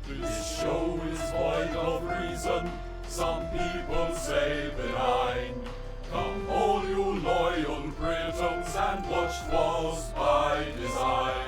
This show is void of reason, some people say benign. Come all you loyal Britons and watch 'twas by design.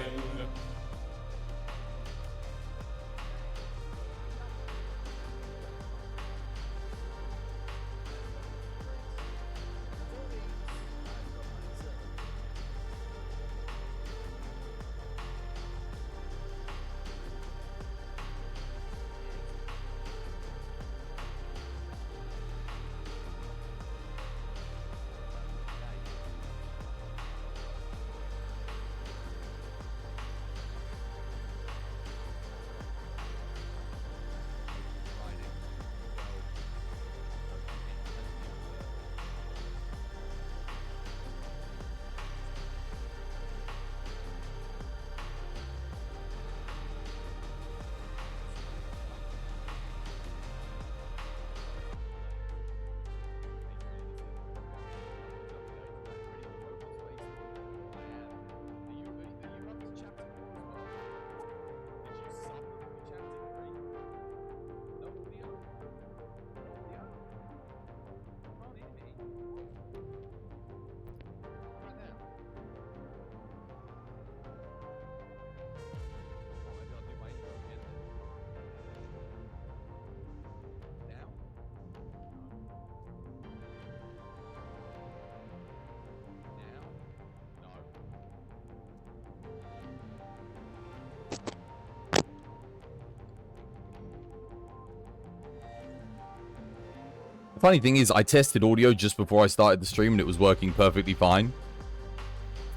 The funny thing is, I tested audio just before I started the stream and it was working perfectly fine.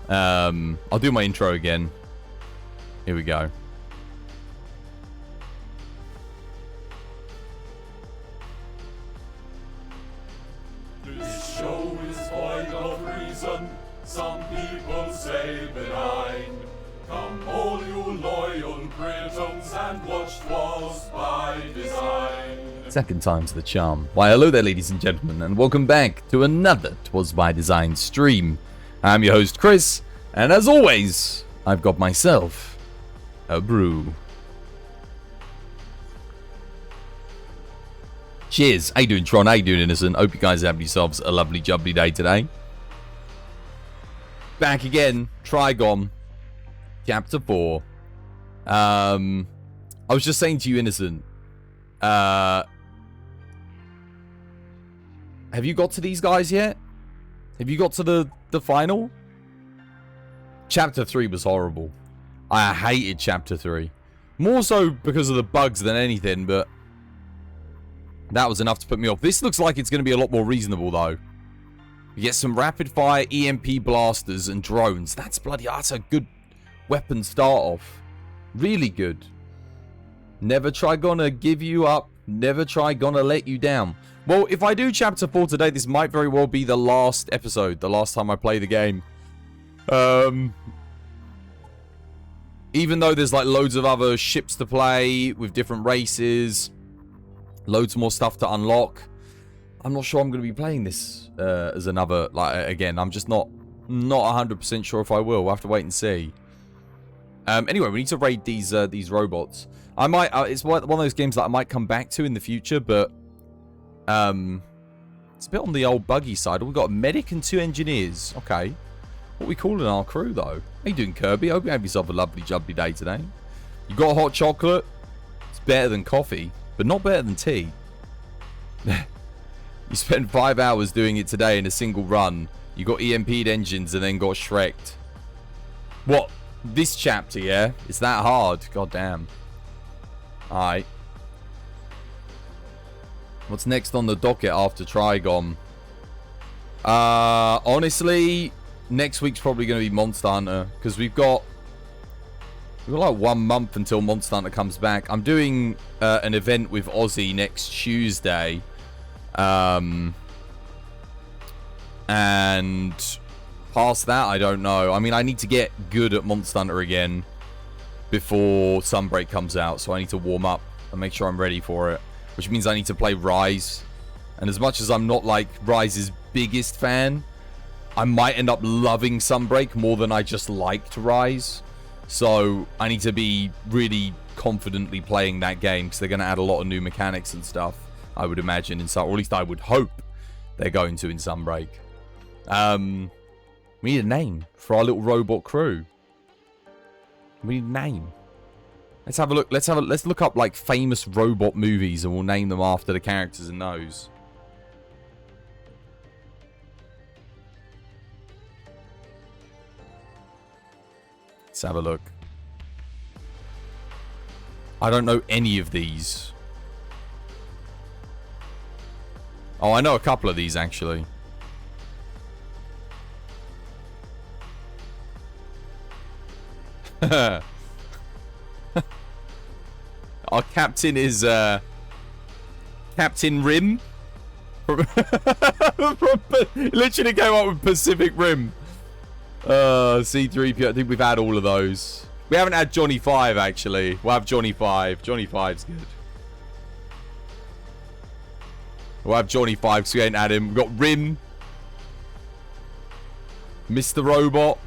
I'll do my intro again. Here we go. This show is void of reason, some people say benign. Come all you loyal Britons and watch 'twas by design. Second time's the charm. Why, hello there, ladies and gentlemen, and welcome back to another 'Twas by Design stream. I'm your host, Chris, and as always, I've got myself a brew. Cheers. How you doing, Tron? How you doing, Innocent? Hope you guys have yourselves a lovely, jubbly day today. Back again, Trigon, Chapter 4. I was just saying to you, Innocent, have you got to these guys yet? Have you got to the final? Chapter 3 was horrible. I hated Chapter 3. More so because of the bugs than anything, but that was enough to put me off. This looks like it's going to be a lot more reasonable, though. You get some rapid-fire EMP blasters and drones. That's a good weapon start-off. Really good. Never try gonna give you up. Never try gonna let you down. Well, if I do Chapter 4 today, this might very well be the last episode. The last time I play the game. Even though there's like loads of other ships to play with different races. Loads more stuff to unlock. I'm not sure I'm going to be playing this as another, like, again, I'm just not 100% sure if I will. We'll have to wait and see. Anyway, we need to raid these robots. I might, it's one of those games that I might come back to in the future, but it's a bit on the old buggy side. We've got a medic and 2 engineers. Okay. What are we calling our crew, though? How you doing, Kirby? Hope you have yourself a lovely, jubbly day today. You got hot chocolate? It's better than coffee. But not better than tea. You spent 5 hours doing it today in a single run. You got EMP'd engines and then got Shrek'd. What? This chapter, yeah? It's that hard? God damn. Alright. What's next on the docket after Trigon? Honestly, next week's probably going to be Monster Hunter. Because we've got like 1 month until Monster Hunter comes back. I'm doing an event with Ozzy next Tuesday. And past that, I don't know. I mean, I need to get good at Monster Hunter again before Sunbreak comes out. So I need to warm up and make sure I'm ready for it. Which means I need to play Rise. And as much as I'm not like Rise's biggest fan, I might end up loving Sunbreak more than I just liked Rise. So I need to be really confidently playing that game because they're going to add a lot of new mechanics and stuff, I would imagine, in some, or at least I would hope they're going to in Sunbreak. We need a name for our little robot crew. We need a name. Let's have a look. Let's look up like famous robot movies and we'll name them after the characters in those. Let's have a look. I don't know any of these. Oh, I know a couple of these, actually. Our captain is, Captain Rim. Literally came up with Pacific Rim. C3PO. I think we've had all of those. We haven't had Johnny 5, actually. We'll have Johnny 5. Johnny 5's good. We'll have Johnny 5 because we ain't had him. We've got Rim. Mr. Robot.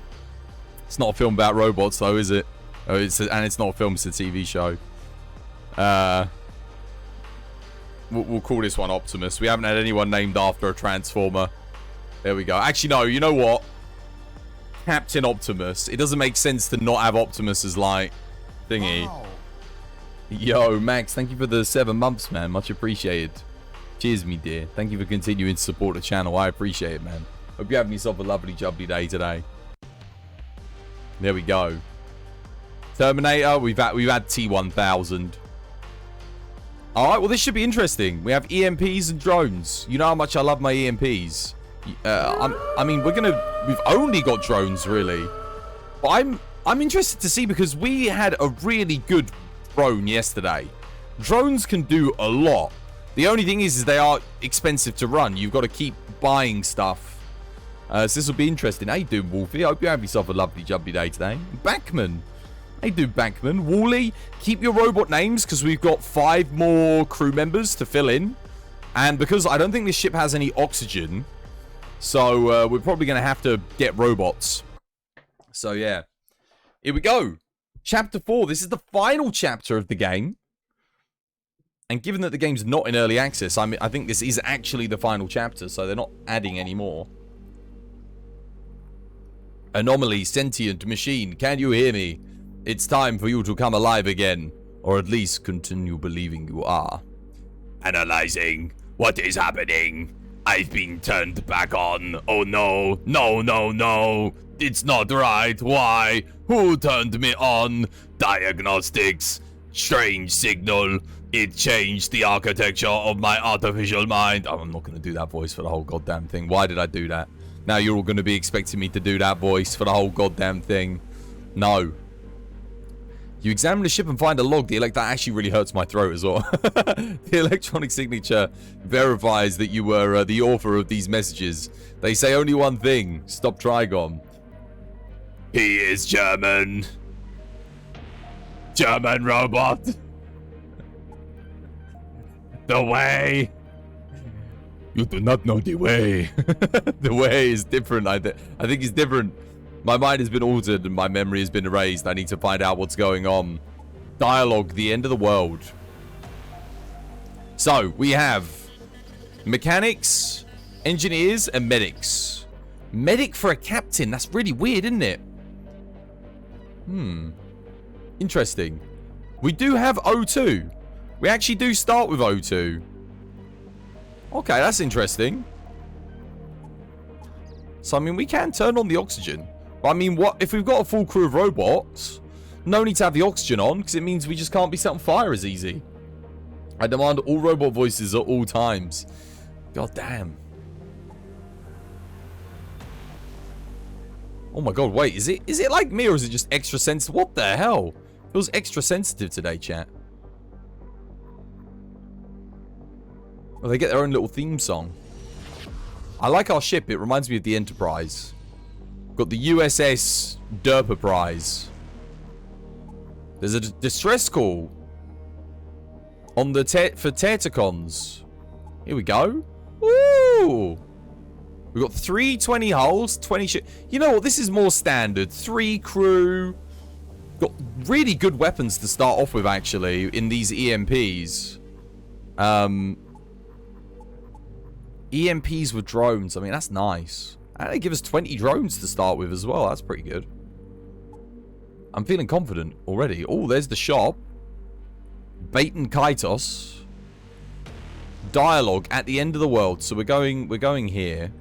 It's not a film about robots, though, is it? Oh, and it's not a film, it's a TV show. We'll call this one Optimus. We haven't had anyone named after a Transformer. There we go. Actually, no. You know what? Captain Optimus. It doesn't make sense to not have Optimus as, like, thingy. Wow. Yo, Max, thank you for the 7 months, man. Much appreciated. Cheers, me dear. Thank you for continuing to support the channel. I appreciate it, man. Hope you're having yourself a lovely, jubbly day today. There we go. Terminator. We've had T-1000. Alright, well, this should be interesting. We have EMPs and drones. You know how much I love my EMPs. I mean, we've only got drones, really. But I'm interested to see because we had a really good drone yesterday. Drones can do a lot. The only thing is they are expensive to run. You've got to keep buying stuff. So this will be interesting. How you doing, Wolfie? I hope you have yourself a lovely jumpy day today. Backman. How you doing, Backman? Wally, keep your robot names because we've got 5 more crew members to fill in. And because I don't think this ship has any oxygen, so we're probably going to have to get robots. So yeah, here we go. Chapter 4. This is the final chapter of the game. And given that the game's not in early access, I think this is actually the final chapter, so they're not adding any more. Anomaly, sentient machine, can you hear me? It's time for you to come alive again, or at least continue believing you are. Analyzing. What is happening? I've been turned back on. Oh no, no, no, no. It's not right. Why? Who turned me on? Diagnostics. Strange signal. It changed the architecture of my artificial mind. Oh, I'm not going to do that voice for the whole goddamn thing. Why did I do that? Now you're all going to be expecting me to do that voice for the whole goddamn thing. No. You examine the ship and find a log. That actually really hurts my throat as well. The electronic signature verifies that you were the author of these messages. They say only one thing. Stop Trigon. He is German. German robot. The way. You do not know the way. The way is different. I think it's different. My mind has been altered and my memory has been erased. I need to find out what's going on. Dialogue, the end of the world. So, we have mechanics, engineers, and medics. Medic for a captain. That's really weird, isn't it? Interesting. We do have O2. We actually do start with O2. Okay, that's interesting. So, I mean, we can turn on the oxygen. But, I mean, what if we've got a full crew of robots? No need to have the oxygen on, because it means we just can't be set on fire as easy. I demand all robot voices at all times. God damn. Oh my god, wait, is it like me or is it just extra sensitive? What the hell? It feels extra sensitive today, chat. Oh, they get their own little theme song. I like our ship. It reminds me of the Enterprise. Got the USS Derperprise. There's a distress call on the for Terticons. Here we go. Ooh. We've got 320 hulls, 20 ship. You know what? This is more standard. 3 crew. Got really good weapons to start off with, actually, in these EMPs. EMPs with drones. I mean, that's nice. And they give us 20 drones to start with as well. That's pretty good. I'm feeling confident already. Oh, there's the shop. Bait and Kaitos. Dialogue at the end of the world. So we're going here.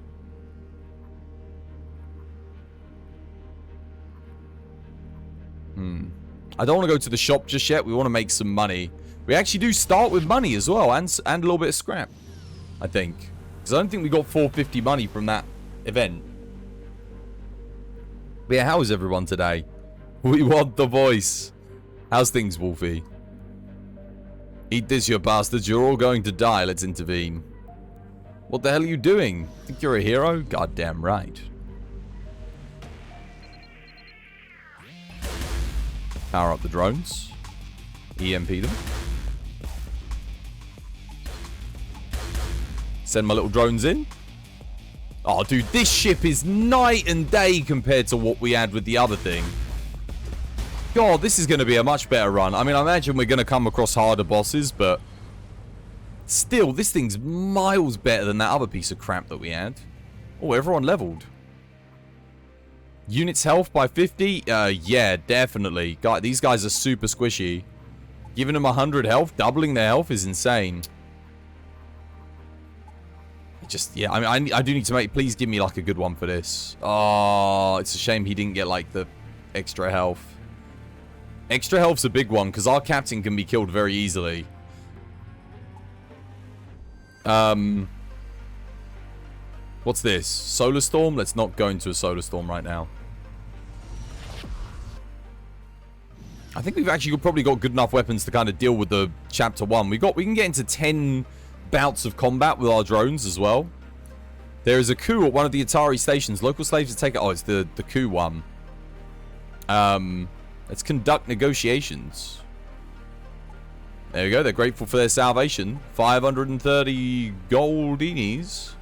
I don't want to go to the shop just yet. We want to make some money. We actually do start with money as well, and a little bit of scrap, I think. Because I don't think we got 450 money from that event. But yeah, how is everyone today? We want the voice. How's things, Wolfie? Eat this, you bastards. You're all going to die. Let's intervene. What the hell are you doing? Think you're a hero? Goddamn right. Power up the drones. EMP them. Send my little drones in. Oh, dude, this ship is night and day compared to what we had with the other thing. God, this is going to be a much better run. I mean, I imagine we're going to come across harder bosses, but still, this thing's miles better than that other piece of crap that we had. Oh, everyone leveled. Units health by 50? Yeah, definitely. God, these guys are super squishy. Giving them 100 health, doubling their health is insane. Just, yeah, I mean, I do need to make... Please give me, like, a good one for this. Oh, it's a shame he didn't get, like, the extra health. Extra health's a big one, because our captain can be killed very easily. What's this? Solar Storm? Let's not go into a Solar Storm right now. I think we've actually probably got good enough weapons to kind of deal with the chapter 1. We can get into 10 bouts of combat with our drones as well. There is a coup at one of the Atari stations. Local slaves to take it. Oh, it's the coup one. Let's conduct negotiations. There we go. They're grateful for their salvation. 530 goldinis.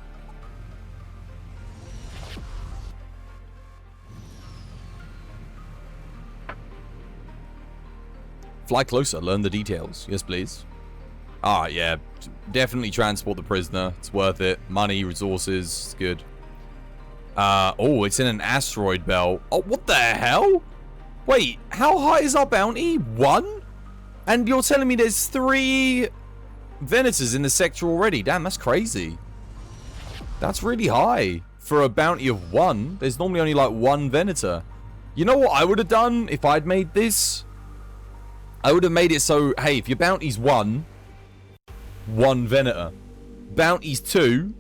Fly closer. Learn the details. Yes, please. Alright, yeah. Definitely transport the prisoner. It's worth it. Money, resources. It's good. Oh, it's in an asteroid belt. Oh, what the hell? Wait, how high is our bounty? 1? And you're telling me there's 3 Venators in the sector already? Damn, that's crazy. That's really high. For a bounty of 1, there's normally only like 1 Venator. You know what I would have done if I'd made this? I would have made it so, hey, if your bounty's 1 Venator. Bounty's 2,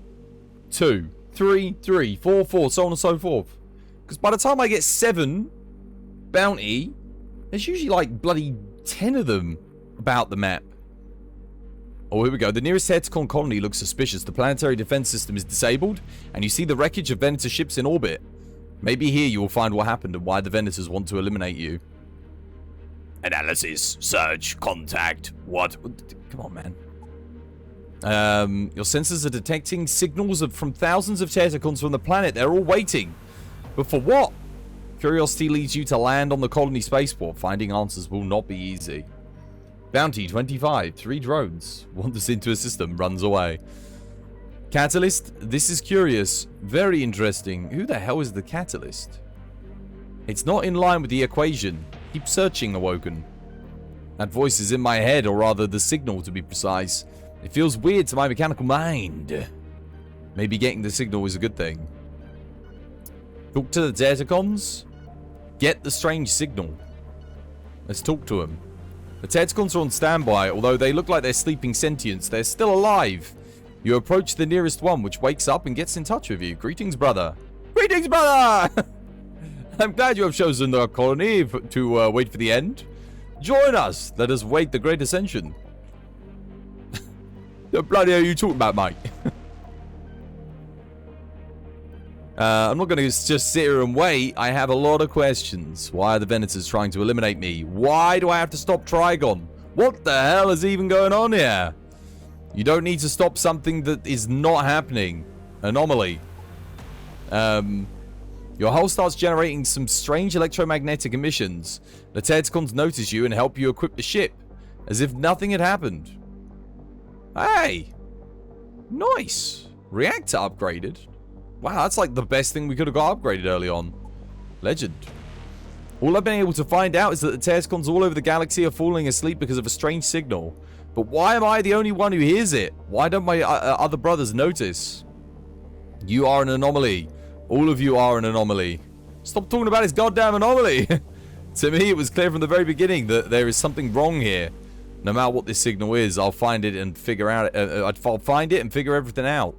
3, 4, so on and so forth. Because by the time I get 7 bounty, there's usually like bloody 10 of them about the map. Oh, here we go. The nearest Herticon colony looks suspicious. The planetary defense system is disabled, and you see the wreckage of Venator ships in orbit. Maybe here you will find what happened and why the Venators want to eliminate you. Analysis, search, contact, what? Come on, man. Your sensors are detecting signals from thousands of Terticons from the planet. They're all waiting. But for what? Curiosity leads you to land on the colony spaceport. Finding answers will not be easy. Bounty 25. 3 drones. Wanders into a system. Runs away. Catalyst. This is curious. Very interesting. Who the hell is the Catalyst? It's not in line with the equation. Keep searching, Awoken. That voice is in my head, or rather the signal to be precise. It feels weird to my mechanical mind. Maybe getting the signal is a good thing. Talk to the Terticons. Get the strange signal. Let's talk to them. The Terticons are on standby. Although they look like they're sleeping sentients, they're still alive. You approach the nearest one, which wakes up and gets in touch with you. Greetings, brother. Greetings, brother! I'm glad you have chosen the colony to wait for the end. Join us. Let us wait the great ascension. The bloody hell are you talking about, mate? I'm not going to just sit here and wait. I have a lot of questions. Why are the Venators trying to eliminate me? Why do I have to stop Trigon? What the hell is even going on here? You don't need to stop something that is not happening. Anomaly. Your hull starts generating some strange electromagnetic emissions. The Terticons notice you and help you equip the ship, as if nothing had happened. Hey! Nice! Reactor upgraded. Wow, that's like the best thing we could have got upgraded early on. Legend. All I've been able to find out is that the Terticons all over the galaxy are falling asleep because of a strange signal. But why am I the only one who hears it? Why don't my other brothers notice? You are an anomaly. All of you are an anomaly. Stop talking about this goddamn anomaly. To me, it was clear from the very beginning that there is something wrong here. No matter what this signal is, I'll find it and figure out. I'll find it and figure everything out.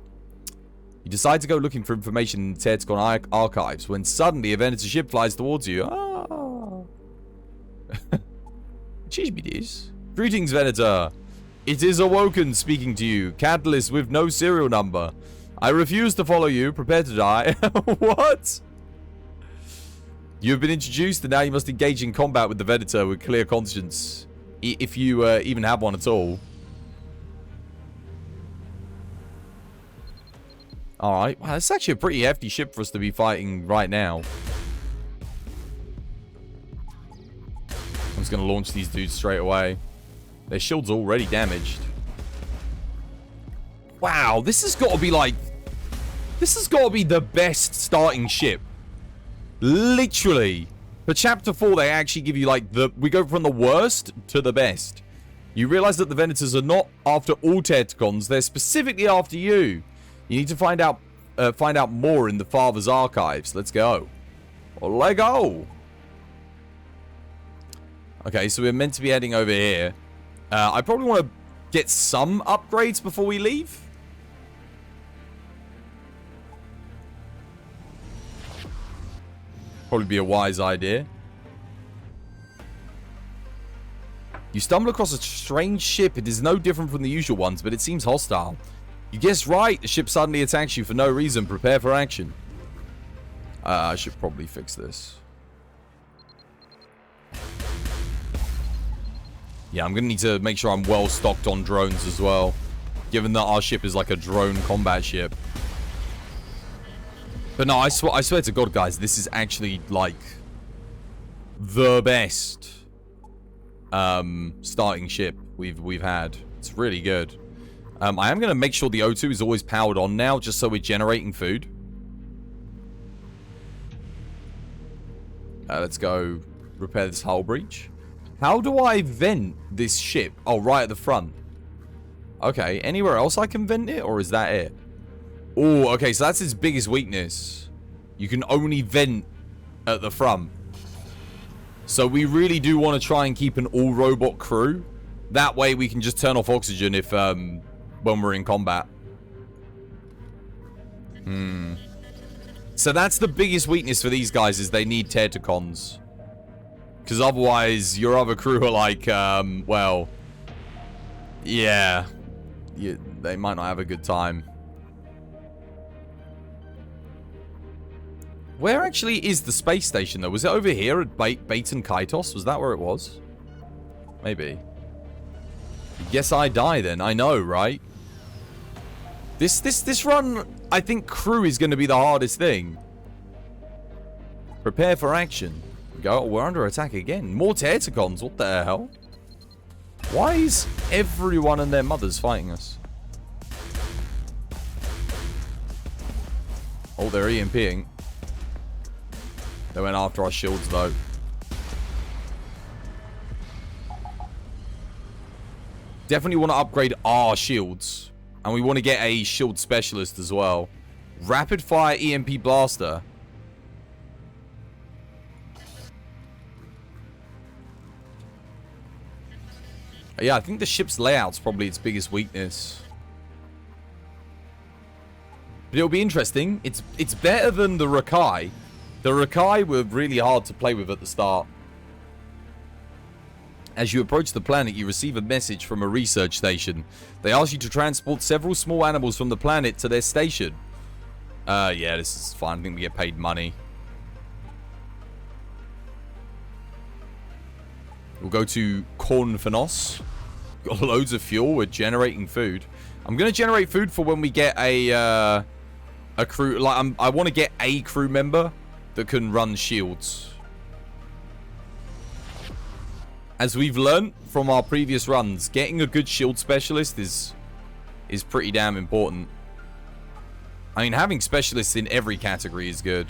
You decide to go looking for information in the Terticon archives when suddenly a Venator ship flies towards you. Ah. Cheers me this. Greetings, Venator. It is Awoken speaking to you. Catalyst with no serial number. I refuse to follow you. Prepare to die. What? You have been introduced and now you must engage in combat with the Venator with clear conscience. If you even have one at all. Alright. Wow, that's actually a pretty hefty ship for us to be fighting right now. I'm just going to launch these dudes straight away. Their shield's already damaged. Wow, this has got to be like... This has got to be the best starting ship. Literally. For Chapter 4, they actually give you like the... We go from the worst to the best. You realize that the Venators are not after all Terticons. They're specifically after you. You need to find out more in the Father's archives. Let's go. Let go. Okay, so we're meant to be heading over here. I probably want to get some upgrades before we leave. Probably be a wise idea. You stumble across a strange ship. It is no different from the usual ones, but it seems hostile. You guessed right. The ship suddenly attacks you for no reason. Prepare for action. I should probably fix this. Yeah, I'm going to need to make sure I'm well stocked on drones as well. Given that our ship is like a drone combat ship. But no, I swear to God, guys, this is actually like the best starting ship we've had. It's really good. I am going to make sure the O2 is always powered on now, just so we're generating food. Let's go repair this hull breach. How do I vent this ship? Oh, right at the front. Okay, anywhere else I can vent it, or is that it? Oh, okay, so that's its biggest weakness. You can only vent at the front. So we really do want to try and keep an all-robot crew. That way we can just turn off oxygen if, when we're in combat. So that's the biggest weakness for these guys, is they need Terticons. Because otherwise, your other crew are like, well, yeah, they might not have a good time. Where actually is the space station, though? Was it over here at Baton Kaitos? Was that where it was? Maybe. Guess I die then. I know, right? This run, I think crew is going to be the hardest thing. Prepare for action. Go. We're under attack again. More Terticons. What the hell? Why is everyone and their mothers fighting us? Oh, they're EMPing. They went after our shields, though. Definitely want to upgrade our shields. And we want to get a shield specialist as well. Rapid fire EMP blaster. Yeah, I think the ship's layout's probably its biggest weakness. But it'll be interesting. It's better than the Rakai. The Rakai were really hard to play with at the start. As you approach the planet, you receive a message from a research station. They ask you to transport several small animals from the planet to their station. Yeah, this is fine. I think we get paid money. We'll go to Cornfanos. Got loads of fuel. We're generating food. I'm going to generate food for when we get a crew. Like, I want to get a crew member that can run shields. As we've learned from our previous runs, getting a good shield specialist is pretty damn important. I mean, having specialists in every category is good.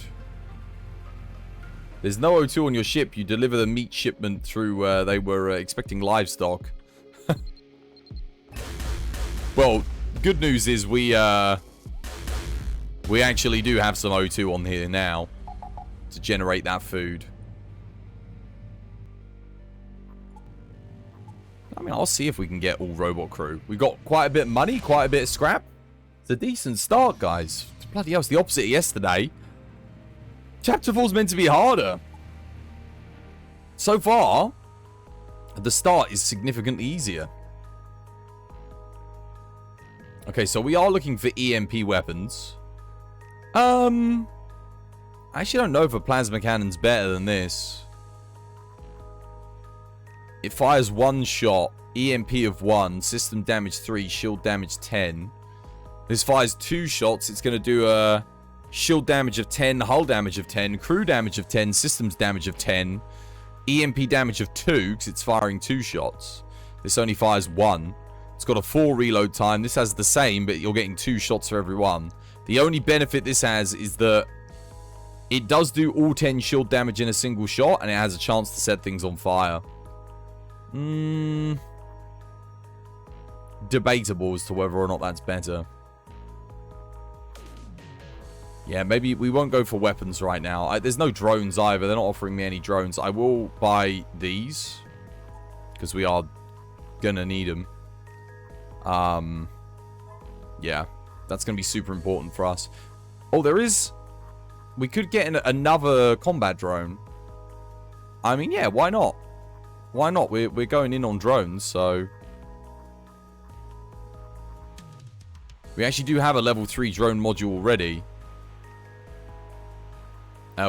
There's no O2 on your ship. You deliver the meat shipment through, they were expecting livestock. Well, good news is we actually do have some O2 on here now to generate that food. I mean, I'll see if we can get all robot crew. We got quite a bit of money, quite a bit of scrap. It's a decent start, guys. Bloody hell, it's the opposite of yesterday. Chapter 4 is meant to be harder. So far, the start is significantly easier. Okay, so we are looking for EMP weapons. I actually don't know if a plasma cannon's better than this. It fires one shot, EMP of 1, system damage 3, shield damage 10. This fires 2 shots. It's going to do a shield damage of 10, hull damage of 10, crew damage of 10, systems damage of 10, EMP damage of 2, because it's firing 2 shots. This only fires 1. It's got a 4 reload time. This has the same, but you're getting 2 shots for every one. The only benefit this has is that it does do all 10 shield damage in a single shot, and it has a chance to set things on fire. Debatable as to whether or not that's better. Yeah, maybe we won't go for weapons right now. There's no drones either. They're not offering me any drones. I will buy these, because we are gonna need them. Yeah, that's gonna be super important for us. Oh, there is... We could get another combat drone. I mean, yeah, why not? Why not? We're going in on drones, so... We actually do have a level 3 drone module already.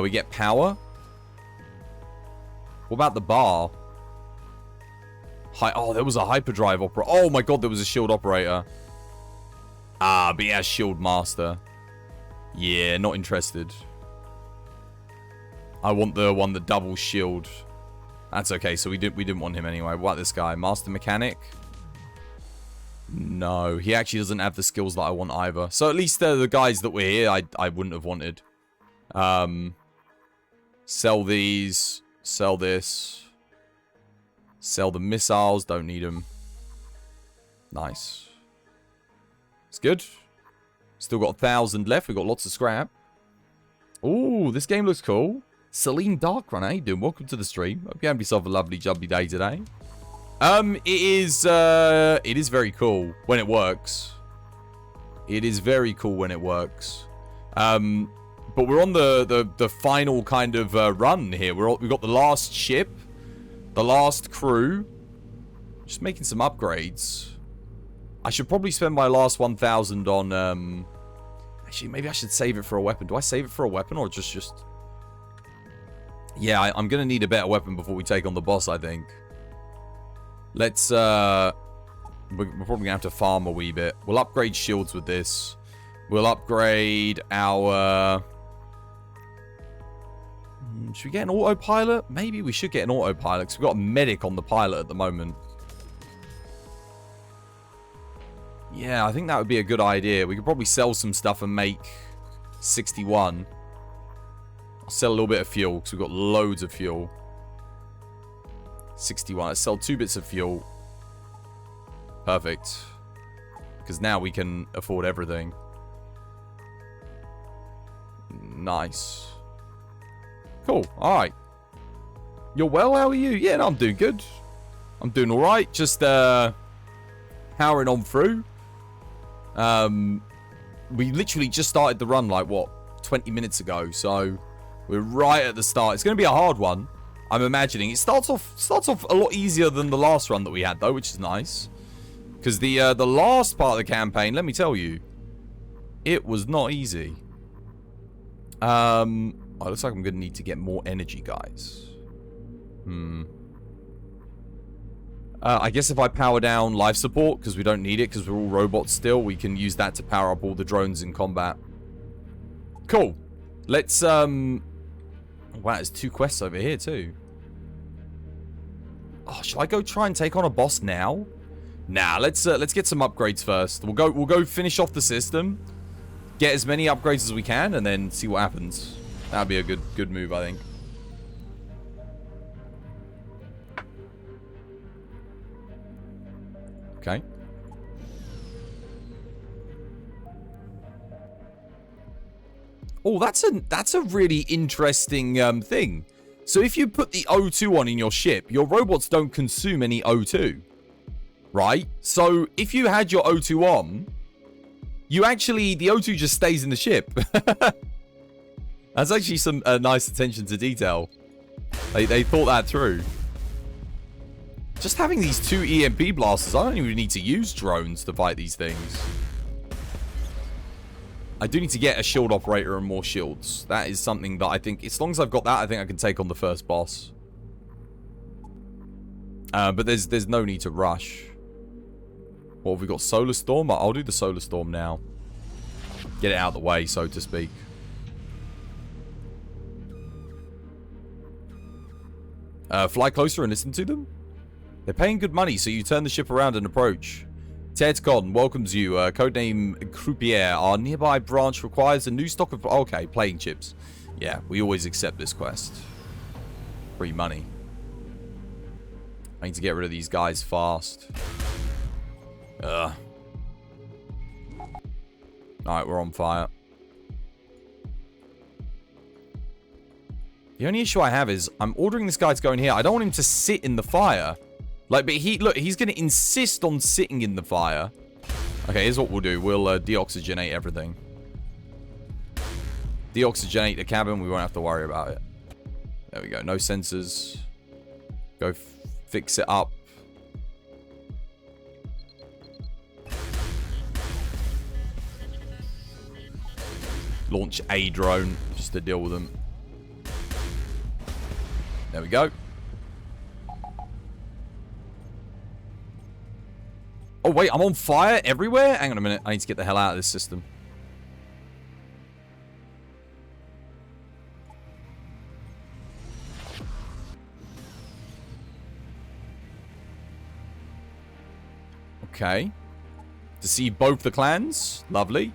We get power. What about the bar? Oh, there was a hyperdrive operator. Oh my god, there was a shield operator. Ah, but he has shield master. Yeah, not interested. I want the one that doubles shield. That's okay, so we didn't want him anyway. What about this guy? Master mechanic? No, he actually doesn't have the skills that I want either. So at least the guys that were here, I wouldn't have wanted. Sell these. Sell this. Sell the missiles. Don't need them. Nice. It's good. Still got 1,000 left. We've got lots of scrap. Ooh, this game looks cool. Celine Darkrun, how you doing? Welcome to the stream. Hope you have yourself a lovely jubbly day today. It is very cool when it works. It is very cool when it works. But we're on the final kind of run here. We've got the last ship, the last crew. Just making some upgrades. I should probably spend my last 1,000 on. Actually, maybe I should save it for a weapon. Do I save it for a weapon or just? Yeah, I'm gonna need a better weapon before we take on the boss, I think. Let's, we're probably gonna have to farm a wee bit. We'll upgrade shields with this. We'll upgrade our... should we get an autopilot? Maybe we should get an autopilot, because we've got a medic on the pilot at the moment. Yeah, I think that would be a good idea. We could probably sell some stuff and make 61. I'll sell a little bit of fuel, because we've got loads of fuel. 61. Let's sell 2 bits of fuel. Perfect. Because now we can afford everything. Nice. Cool. Alright. You're well? How are you? Yeah, no, I'm doing good. I'm doing alright. Just, powering on through. We literally just started the run, like, what? 20 minutes ago. So... we're right at the start. It's going to be a hard one, I'm imagining. It starts off a lot easier than the last run that we had, though, which is nice. Because the last part of the campaign, let me tell you, it was not easy. Oh, it looks like I'm going to need to get more energy, guys. I guess if I power down life support, because we don't need it, because we're all robots still, we can use that to power up all the drones in combat. Cool. Let's, wow, there's 2 quests over here, too. Oh, shall I go try and take on a boss now? Nah, let's get some upgrades first. We'll go finish off the system, get as many upgrades as we can, and then see what happens. That'd be a good move, I think. Okay. Oh, that's a really interesting thing. So if you put the O2 on in your ship, your robots don't consume any O2, right? So if you had your O2 on, you actually, the O2 just stays in the ship. That's actually some nice attention to detail. They thought that through. Just having these 2 EMP blasters, I don't even need to use drones to fight these things. I do need to get a shield operator and more shields. That is something that I think, as long as I've got that, I think I can take on the first boss. But there's no need to rush. What have we got? Solar Storm? I'll do the Solar Storm now. Get it out of the way, so to speak. Fly closer and listen to them? They're paying good money, so you turn the ship around and approach. TedCon welcomes you. Codename Croupier. Our nearby branch requires a new stock of... Okay, playing chips. Yeah, we always accept this quest. Free money. I need to get rid of these guys fast. Alright, we're on fire. The only issue I have is I'm ordering this guy to go in here. I don't want him to sit in the fire. Like, but look, he's going to insist on sitting in the fire. Okay, here's what we'll do. We'll deoxygenate everything. Deoxygenate the cabin. We won't have to worry about it. There we go. No sensors. Go fix it up. Launch a drone just to deal with them. There we go. Oh, wait, I'm on fire everywhere? Hang on a minute. I need to get the hell out of this system. Okay. Deceive both the clans. Lovely.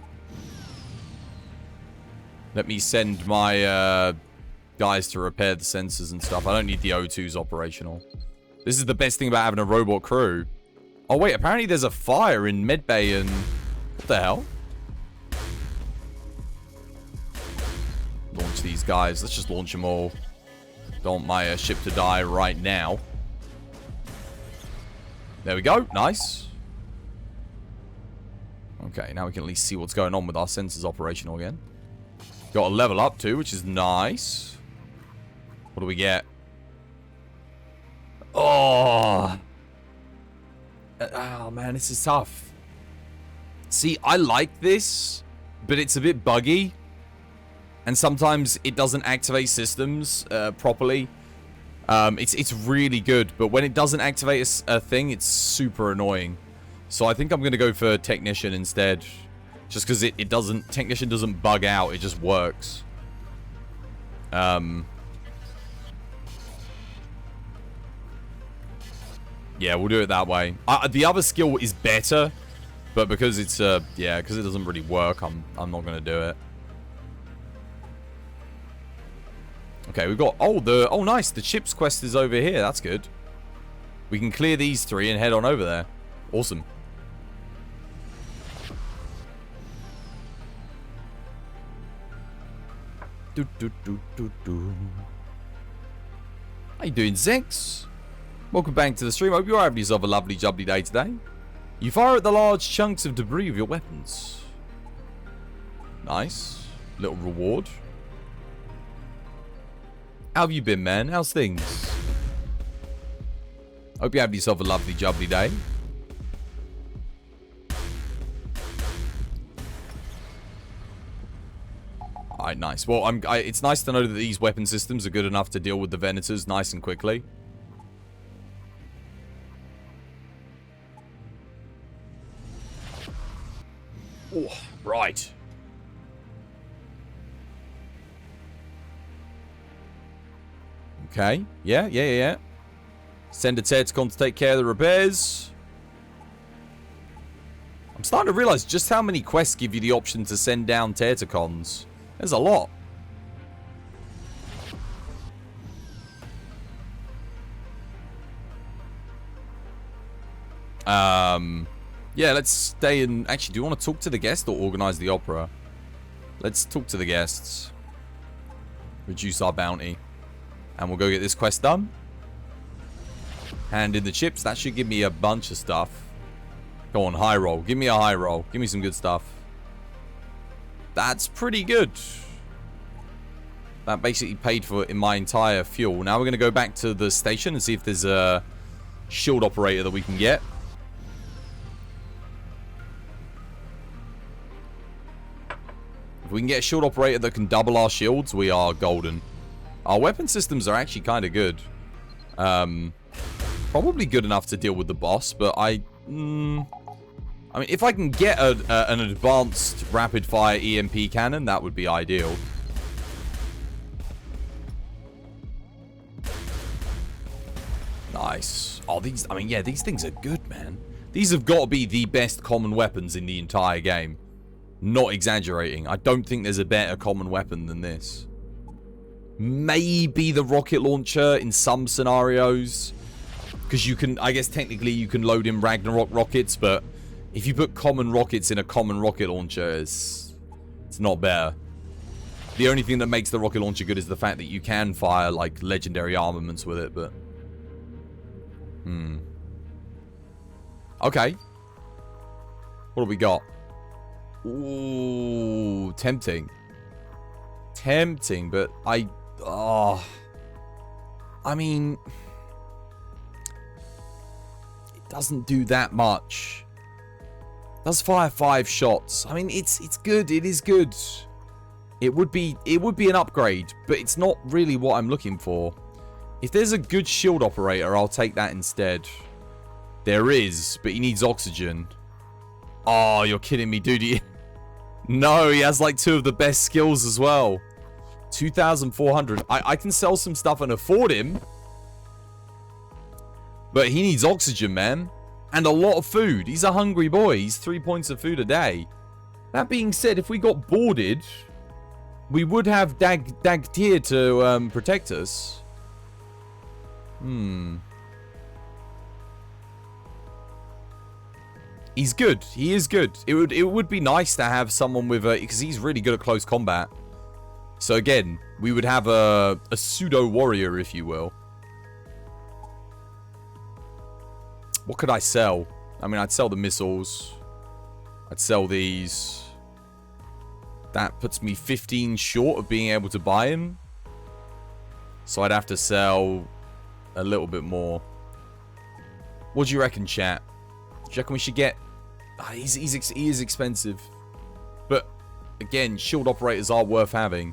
Let me send my guys to repair the sensors and stuff. I don't need the O2s operational. This is the best thing about having a robot crew. Oh, wait. Apparently there's a fire in Medbay and... What the hell? Launch these guys. Let's just launch them all. Don't want my ship to die right now. There we go. Nice. Okay, now we can at least see what's going on with our sensors operational again. Got a level up too, which is nice. What do we get? Oh. Oh, man, this is tough. See, I like this, but it's a bit buggy. And sometimes it doesn't activate systems properly. It's really good, but when it doesn't activate a thing, it's super annoying. So I think I'm going to go for Technician instead. Just because it doesn't... Technician doesn't bug out, it just works. Yeah, we'll do it that way. The other skill is better, but because it's... yeah, because it doesn't really work, I'm not going to do it. Okay, we've got... Oh, nice. The chips quest is over here. That's good. We can clear these 3 and head on over there. Awesome. How you doing, Zex? Welcome back to the stream. Hope you're having yourself a lovely, jubbly day today. You fire at the large chunks of debris with your weapons. Nice. Little reward. How have you been, man? How's things? Hope you have yourself a lovely, jubbly day. Alright, nice. Well, it's nice to know that these weapon systems are good enough to deal with the Venators nice and quickly. Oh, right. Okay. Yeah. Send a Terticon to take care of the repairs. I'm starting to realize just how many quests give you the option to send down Terticons. There's a lot. Yeah, let's stay in... Actually, do you want to talk to the guest or organize the opera? Let's talk to the guests. Reduce our bounty. And we'll go get this quest done. Hand in the chips. That should give me a bunch of stuff. Go on, high roll. Give me a high roll. Give me some good stuff. That's pretty good. That basically paid for in my entire fuel. Now we're going to go back to the station and see if there's a shield operator that we can get. If we can get a shield operator that can double our shields, we are golden. Our weapon systems are actually kind of good. Probably good enough to deal with the boss, but I mean, if I can get an advanced rapid-fire EMP cannon, that would be ideal. Nice. Oh, these... I mean, yeah, these things are good, man. These have got to be the best common weapons in the entire game. Not exaggerating. I don't think there's a better common weapon than this. Maybe the rocket launcher in some scenarios. Because you can... I guess technically you can load in Ragnarok rockets, but... If you put common rockets in a common rocket launcher, it's not better. The only thing that makes the rocket launcher good is the fact that you can fire, like, legendary armaments with it, but... Okay. What have we got? Ooh, tempting. Tempting, but I mean... doesn't do that much. Does fire 5 shots. I mean, it's good. It is good. It would be an upgrade, but it's not really what I'm looking for. If there's a good shield operator, I'll take that instead. There is, but he needs oxygen. Oh, you're kidding me, dude. No, he has like 2 of the best skills as well. 2,400. I can sell some stuff and afford him. But he needs oxygen, man. And a lot of food. He's a hungry boy. He's 3 points of food a day. That being said, if we got boarded, we would have Dagtir to protect us. He's good. He is good. It would be nice to have someone with a... Because he's really good at close combat. So again, we would have a pseudo warrior, if you will. What could I sell? I mean, I'd sell the missiles. I'd sell these. That puts me 15 short of being able to buy him. So I'd have to sell a little bit more. What do you reckon, chat? Do you reckon we should get... he is expensive. But, again, shield operators are worth having.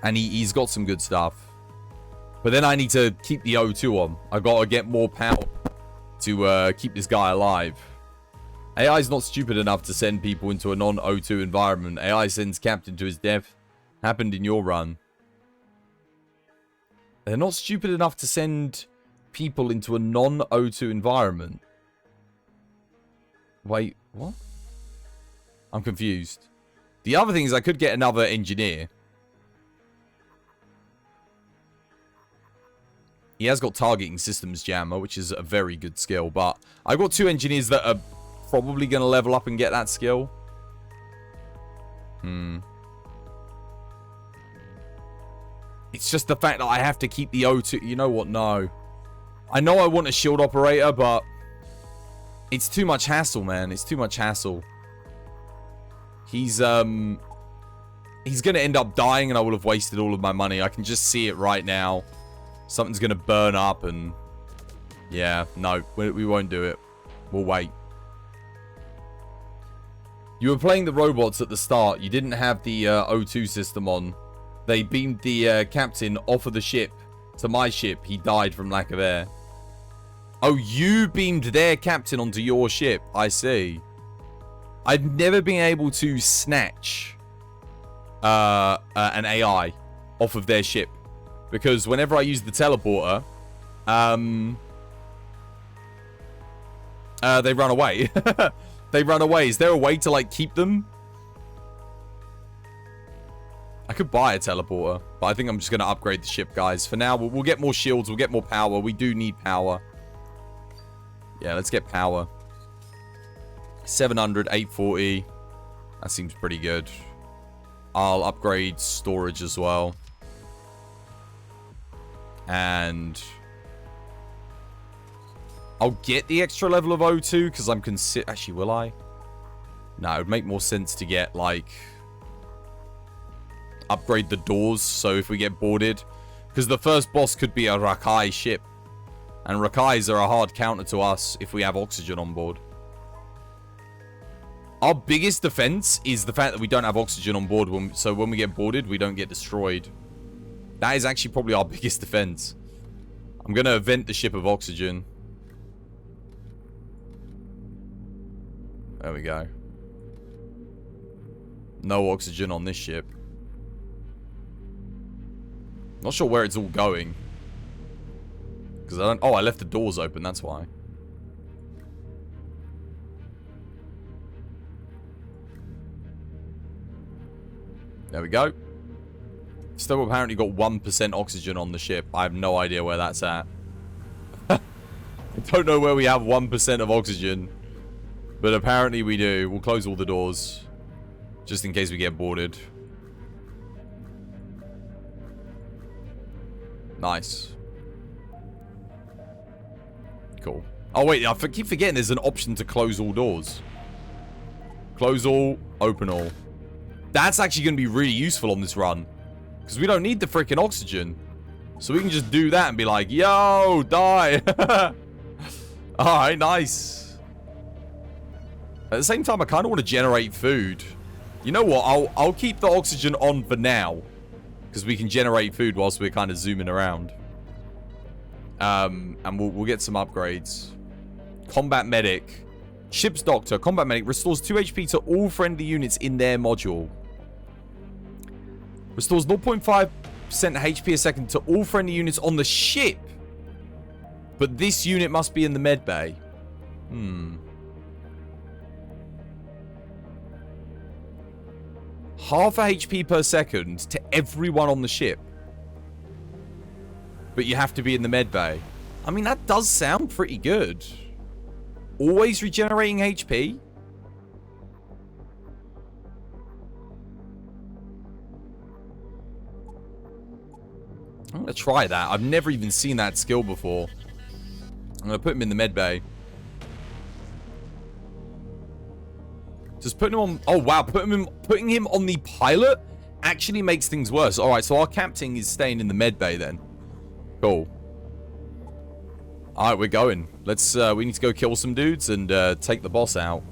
And he's got some good stuff. But then I need to keep the O2 on. I've got to get more power to keep this guy alive. AI is not stupid enough to send people into a non-O2 environment. AI sends Captain to his death. Happened in your run. They're not stupid enough to send people into a non-O2 environment. Wait, what? I'm confused. The other thing is I could get another engineer. He has got targeting systems jammer, which is a very good skill. But I've got 2 engineers that are probably going to level up and get that skill. It's just the fact that I have to keep the O2. You know what? No. I know I want a shield operator, but it's too much hassle, man. It's too much hassle. He's going to end up dying and I will have wasted all of my money. I can just see it right now. Something's going to burn up and... Yeah, no, we won't do it. We'll wait. You were playing the robots at the start. You didn't have the O2 system on. They beamed the captain off of the ship to my ship. He died from lack of air. Oh, you beamed their captain onto your ship. I see. I've never been able to snatch an AI off of their ship. Because whenever I use the teleporter, they run away. They run away. Is there a way to, like, keep them? I could buy a teleporter, but I think I'm just going to upgrade the ship, guys. For now, we'll get more shields. We'll get more power. We do need power. Yeah, let's get power. 700, 840. That seems pretty good. I'll upgrade storage as well. And I'll get the extra level of O2 because I'm actually, will I? No, it would make more sense to get, like, upgrade the doors so if we get boarded. Because the first boss could be a Rakai ship. And Rakais are a hard counter to us if we have oxygen on board. Our biggest defense is the fact that we don't have oxygen on board. So when we get boarded, we don't get destroyed. That is actually probably our biggest defense. I'm going to vent the ship of oxygen. There we go. No oxygen on this ship. Not sure where it's all going. Because I don't... Oh, I left the doors open, that's why. There we go. Still apparently got 1% oxygen on the ship. I have no idea where that's at. I don't know where we have 1% of oxygen. But apparently we do. We'll close all the doors. Just in case we get boarded. Nice. Cool. Oh, wait. I keep forgetting there's an option to close all doors. Close all. Open all. That's actually going to be really useful on this run. Because we don't need the freaking oxygen. So we can just do that and be like, yo, die. Alright, nice. At the same time, I kind of want to generate food. You know what? I'll keep the oxygen on for now. Because we can generate food whilst we're kind of zooming around. And we'll get some upgrades. Combat Medic. Ship's Doctor. Combat Medic restores 2 HP to all friendly units in their module. Restores 0.5% HP a second to all friendly units on the ship. But this unit must be in the med bay. Half a HP per second to everyone on the ship. But you have to be in the med bay. I mean, that does sound pretty good. Always regenerating HP. I'm going to try that. I've never even seen that skill before. I'm going to put him in the med bay. Just putting him on... Oh, wow. Putting him on the pilot actually makes things worse. All right, so our captain is staying in the med bay then. Cool. All right, we're going. Let's... we need to go kill some dudes and take the boss out.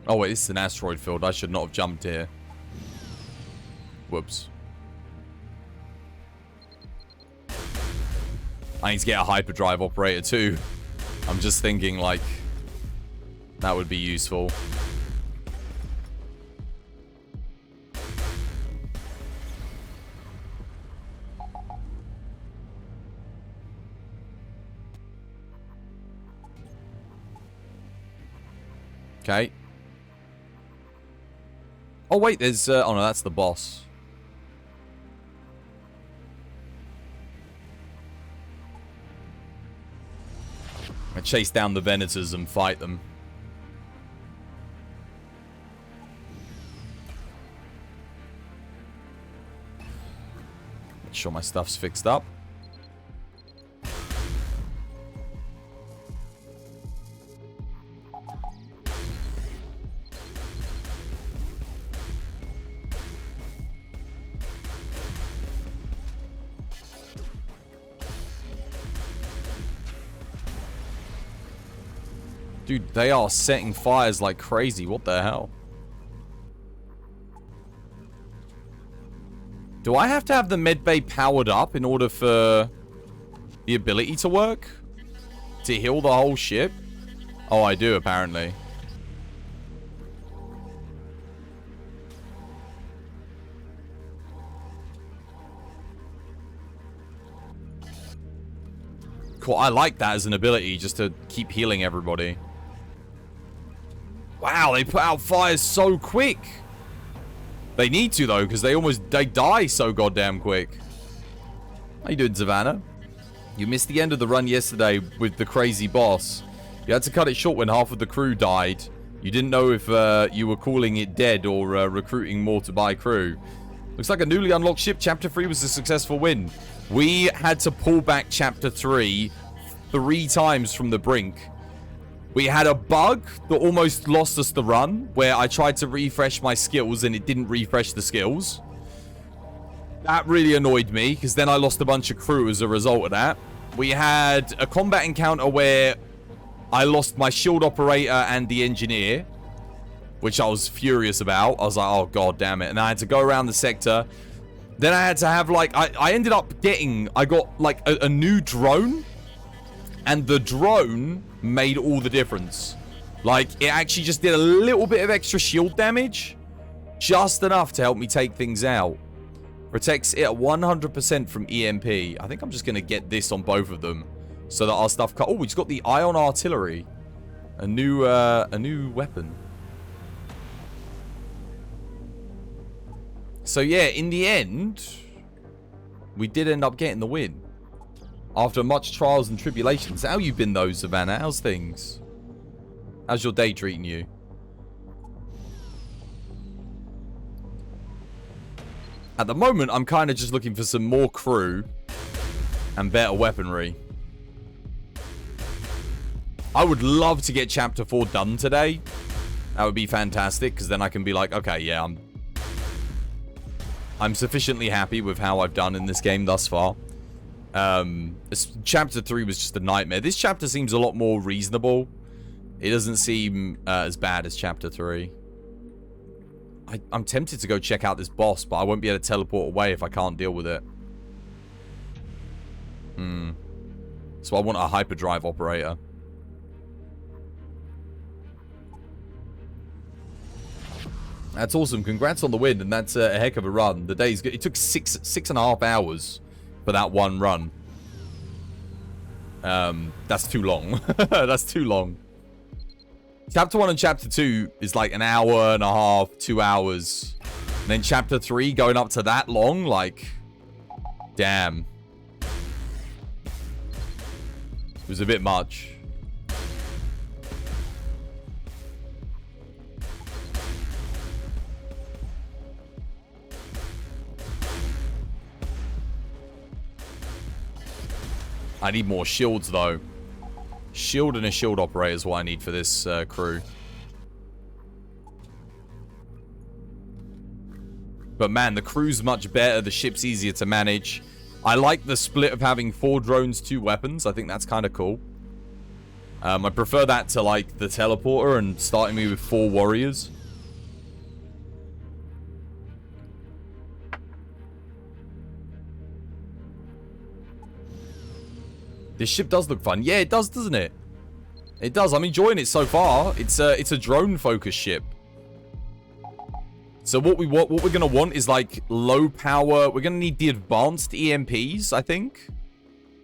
Oh, wait, this is an asteroid field. I should not have jumped here. Whoops. I need to get a hyperdrive operator too. I'm just thinking, like, that would be useful. Okay. Oh, wait, there's... oh, no, that's the boss. I chase down the Venators and fight them. Make sure my stuff's fixed up. Dude, they are setting fires like crazy. What the hell? Do I have to have the medbay powered up in order for the ability to work? To heal the whole ship? Oh, I do, apparently. Cool, I like that as an ability, just to keep healing everybody. Wow, they put out fires so quick. They need to, though, because they die so goddamn quick. How you doing, Savannah? You missed the end of the run yesterday with the crazy boss. You had to cut it short when half of the crew died. You didn't know if you were calling it dead or recruiting more to buy crew. Looks like a newly unlocked ship. Chapter 3 was a successful win. We had to pull back Chapter 3 3 times from the brink. We had a bug that almost lost us the run, where I tried to refresh my skills and it didn't refresh the skills. That really annoyed me, because then I lost a bunch of crew as a result of that. We had a combat encounter where I lost my shield operator and the engineer, which I was furious about. I was like, oh god damn it. And I had to go around the sector. Then I had to have, like, I ended up getting, I got like a new drone, and the drone made all the difference. Like, it actually just did a little bit of extra shield damage, just enough to help me take things out. Protects it at 100% from EMP. I think I'm just going to get this on both of them so that our stuff... Oh, we just got the ion artillery. A new weapon. So yeah, in the end, we did end up getting the win. After much trials and tribulations. How you been though, Savannah? How's things? How's your day treating you? At the moment, I'm kind of just looking for some more crew and better weaponry. I would love to get Chapter 4 done today. That would be fantastic, because then I can be like, okay, yeah, I'm sufficiently happy with how I've done in this game thus far. Chapter 3 was just a nightmare. This chapter seems a lot more reasonable. It doesn't seem as bad as Chapter 3. I'm tempted to go check out this boss, but I won't be able to teleport away if I can't deal with it. So I want a hyperdrive operator. That's awesome. Congrats on the win, and that's a heck of a run. The day's good. It took 6.5 hours for that one run. That's too long. That's too long. Chapter 1 and Chapter 2 is like an hour and a half, 2 hours. And then Chapter 3 going up to that long, like, damn. It was a bit much. I need more shields, though. Shield and a shield operator is what I need for this crew. But man, the crew's much better. The ship's easier to manage. I like the split of having 4 drones, 2 weapons. I think that's kind of cool. I prefer that to, like, the teleporter and starting me with 4 warriors. This ship does look fun. Yeah, it does, doesn't it? It does. I'm enjoying it so far. It's a drone-focused ship. So what we're gonna want is like low power. We're gonna need the advanced EMPs, I think,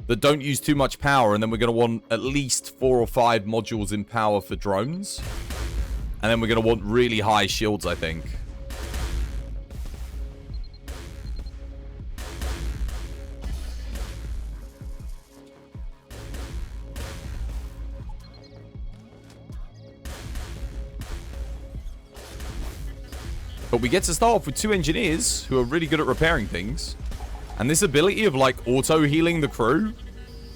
that don't use too much power, and then we're gonna want at least 4 or 5 modules in power for drones, and then we're gonna want really high shields, I think. But we get to start off with 2 engineers who are really good at repairing things. And this ability of, like, auto-healing the crew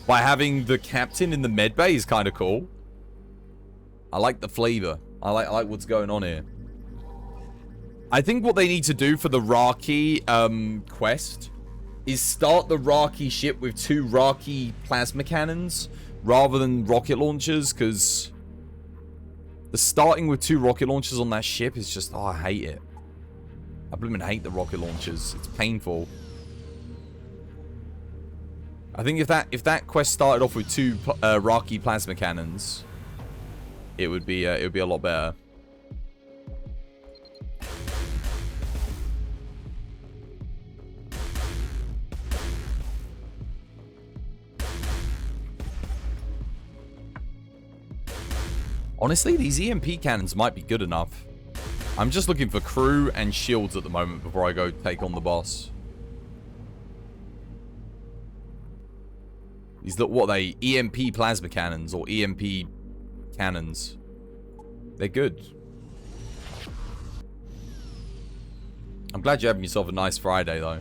by having the captain in the med bay is kind of cool. I like the flavor. I like what's going on here. I think what they need to do for the Raki quest is start the Raki ship with 2 Raki plasma cannons rather than rocket launchers, because the starting with 2 rocket launchers on that ship is just, oh, I hate it. I blooming hate the rocket launchers. It's painful. I think if that quest started off with 2 Raki plasma cannons, it would be a lot better. Honestly, these EMP cannons might be good enough. I'm just looking for crew and shields at the moment before I go take on the boss. These look, what are they? EMP plasma cannons or EMP cannons. They're good. I'm glad you're having yourself a nice Friday, though.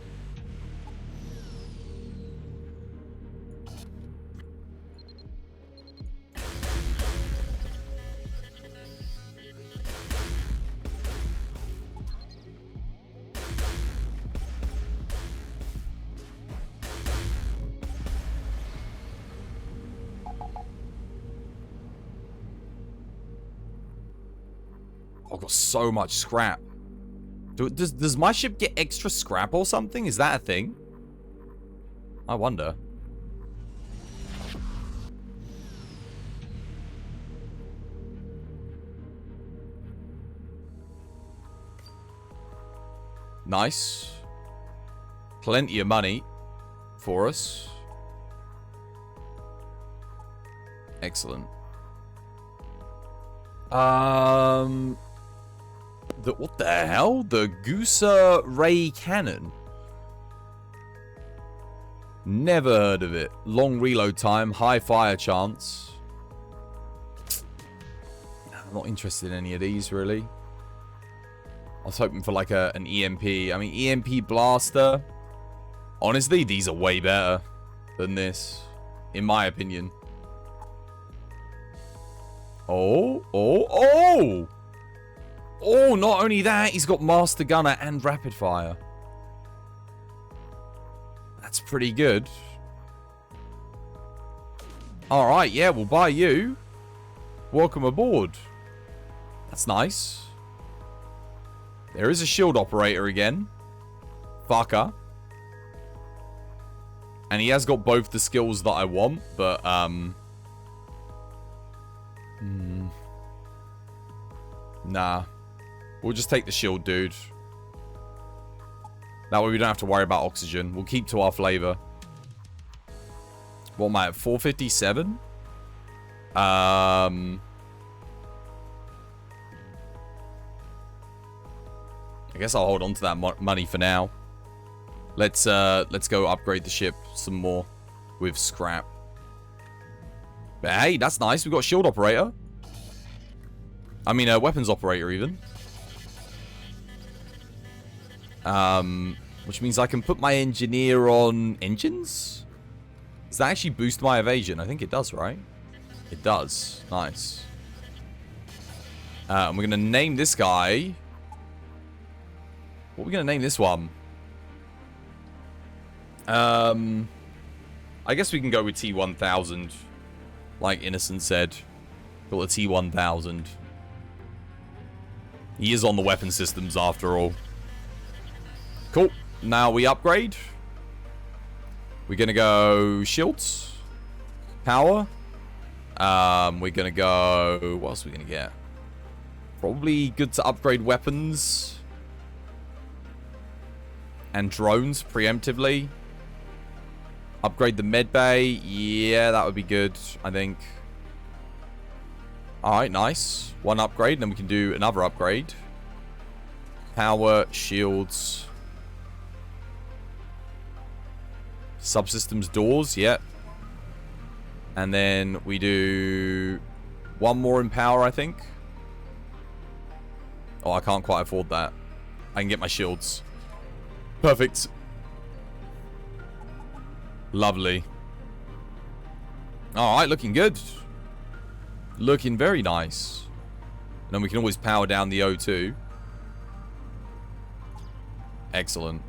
I've got so much scrap. Does my ship get extra scrap or something? Is that a thing? I wonder. Nice. Plenty of money for us. Excellent. What the hell? The Gusa Ray Cannon. Never heard of it. Long reload time, high fire chance. I'm not interested in any of these, really. I was hoping for like an EMP. I mean, EMP blaster. Honestly, these are way better than this, in my opinion. Oh, oh, oh! Oh, not only that, he's got Master Gunner and Rapid Fire. That's pretty good. Alright, yeah, we'll buy you. Welcome aboard. That's nice. There is a shield operator again. Fucker. And he has got both the skills that I want, but, nah. We'll just take the shield, dude. That way we don't have to worry about oxygen. We'll keep to our flavor. What am I at? 457? I guess I'll hold on to that money for now. Let's go upgrade the ship some more with scrap. But hey, that's nice. We've got a shield operator. I mean, a weapons operator even. Which means I can put my engineer on engines? Does that actually boost my evasion? I think it does, right? It does. Nice. And we're going to name this guy. What are we going to name this one? I guess we can go with T-1000. Like Innocent said. Call it T-1000. He is on the weapon systems after all. Cool. Now we upgrade. We're going to go shields. Power. We're going to go... What else are we going to get? Probably good to upgrade weapons. And drones preemptively. Upgrade the med bay. Yeah, that would be good, I think. Alright, nice. One upgrade, and then we can do another upgrade. Power, shields. Subsystems doors, yep. And then we do one more in power, I think. Oh, I can't quite afford that. I can get my shields. Perfect. Lovely. Alright, looking good. Looking very nice. And then we can always power down the O2. Excellent.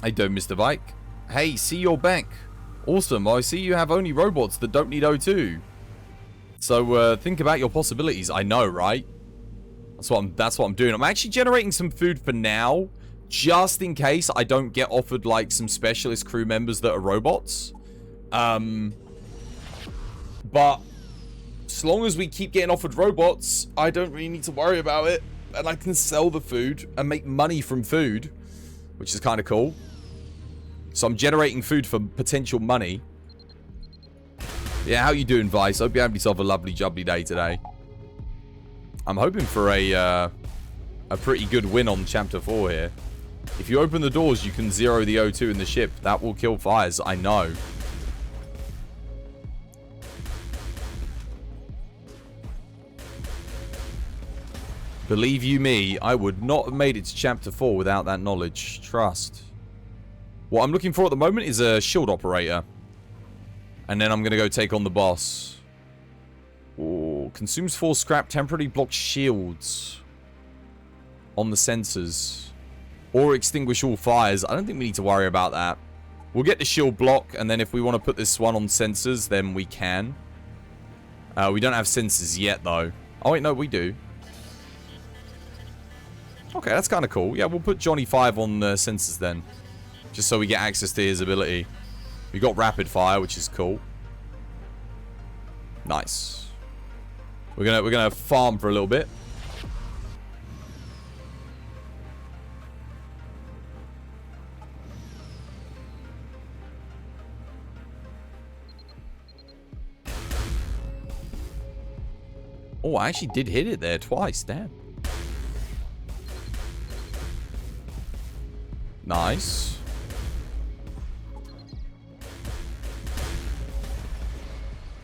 Hey, doing, Mr. Bike? Hey, see you're back. Awesome. I see you have only robots that don't need O2. So, think about your possibilities. I know, right? That's what I'm doing. I'm actually generating some food for now, just in case I don't get offered, like, some specialist crew members that are robots. But as long as we keep getting offered robots, I don't really need to worry about it. And I can sell the food and make money from food, which is kind of cool. So I'm generating food for potential money. Yeah, how you doing, Vice? Hope you have yourself a lovely, jubbly day today. I'm hoping for a pretty good win on Chapter 4 here. If you open the doors, you can zero the O2 in the ship. That will kill fires, I know. Believe you me, I would not have made it to Chapter 4 without that knowledge. Trust. What I'm looking for at the moment is a shield operator. And then I'm going to go take on the boss. Ooh, consumes 4 scrap, temporarily blocks shields on the sensors. Or extinguish all fires. I don't think we need to worry about that. We'll get the shield block, and then if we want to put this one on sensors, then we can. We don't have sensors yet, though. Oh, wait, no, we do. Okay, that's kind of cool. Yeah, we'll put Johnny 5 on the sensors then. Just so we get access to his ability. We got rapid fire, which is cool. Nice. We're gonna farm for a little bit. Oh, I actually did hit it there twice. Damn. Nice.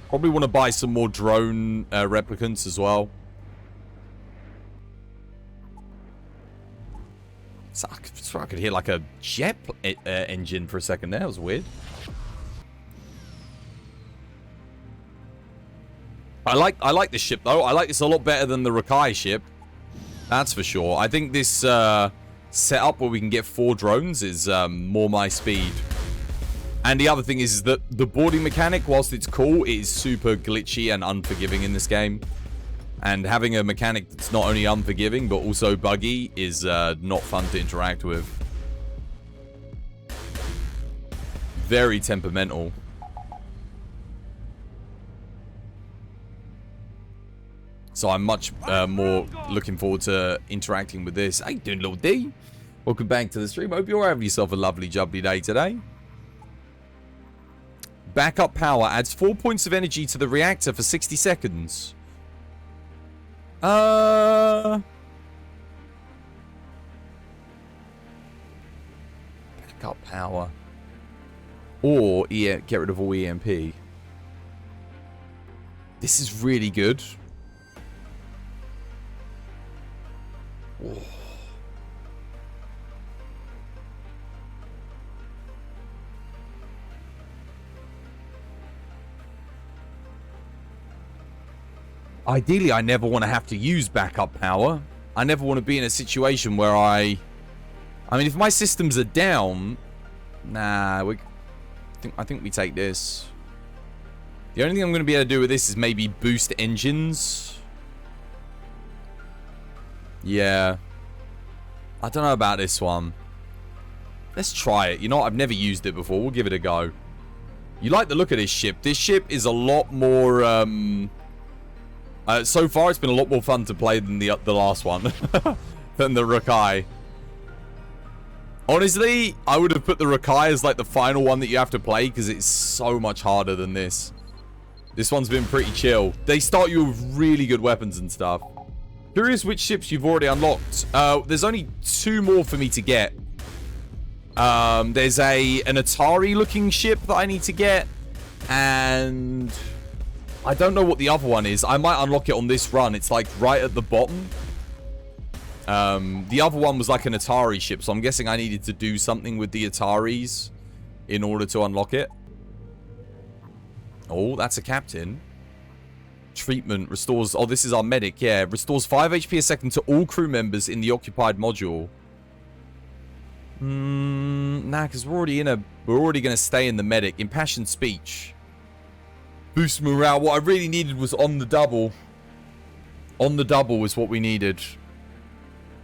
Probably want to buy some more drone replicants as well. So I could hear like a jet engine for a second there. That was weird. I like this ship though. I like this a lot better than the Rakai ship. That's for sure. I think this setup where we can get 4 drones is more my speed. And the other thing is that the boarding mechanic, whilst it's cool, it is super glitchy and unforgiving in this game. And having a mechanic that's not only unforgiving, but also buggy is not fun to interact with. Very temperamental. So I'm much more looking forward to interacting with this. How you doing, little D? Welcome back to the stream. Hope you're having yourself a lovely, jubbly day today. Backup power adds 4 points of energy to the reactor for 60 seconds. Backup power. Or get rid of all EMP. This is really good. Oh. Ideally, I never want to have to use backup power. I never want to be in a situation where I mean, if my systems are down, nah, I think we take this. The only thing I'm going to be able to do with this is maybe boost engines. Yeah. I don't know about this one. Let's try it. You know what? I've never used it before. We'll give it a go. You like the look of this ship. This ship is a lot more, so far, it's been a lot more fun to play than the last one. Than the Rakai. Honestly, I would have put the Rakai as like the final one that you have to play because it's so much harder than this. This one's been pretty chill. They start you with really good weapons and stuff. Curious which ships you've already unlocked. There's only 2 more for me to get. There's an Atari-looking ship that I need to get. And I don't know what the other one is. I might unlock it on this run. It's like right at the bottom. The other one was like an Atari ship. So I'm guessing I needed to do something with the Ataris in order to unlock it. Oh, that's a captain. Treatment restores... Oh, this is our medic. Yeah, restores 5 HP a second to all crew members in the occupied module. Nah, because we're already going to stay in the medic. Impassioned speech. Boost morale. What I really needed was on the double. On the double was what we needed.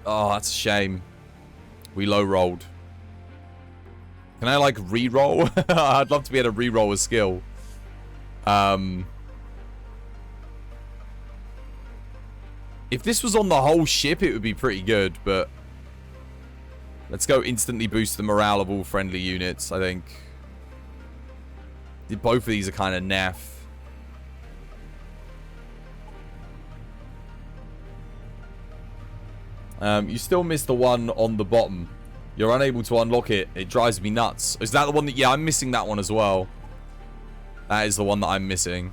Oh, that's a shame. We low rolled. Can I like re-roll? I'd love to be able to re-roll a skill. If this was on the whole ship, it would be pretty good, but let's go instantly boost the morale of all friendly units, I think. Both of these are kind of naff. You still missed the one on the bottom. You're unable to unlock it. It drives me nuts. Is that the one that... Yeah, I'm missing that one as well. That is the one that I'm missing.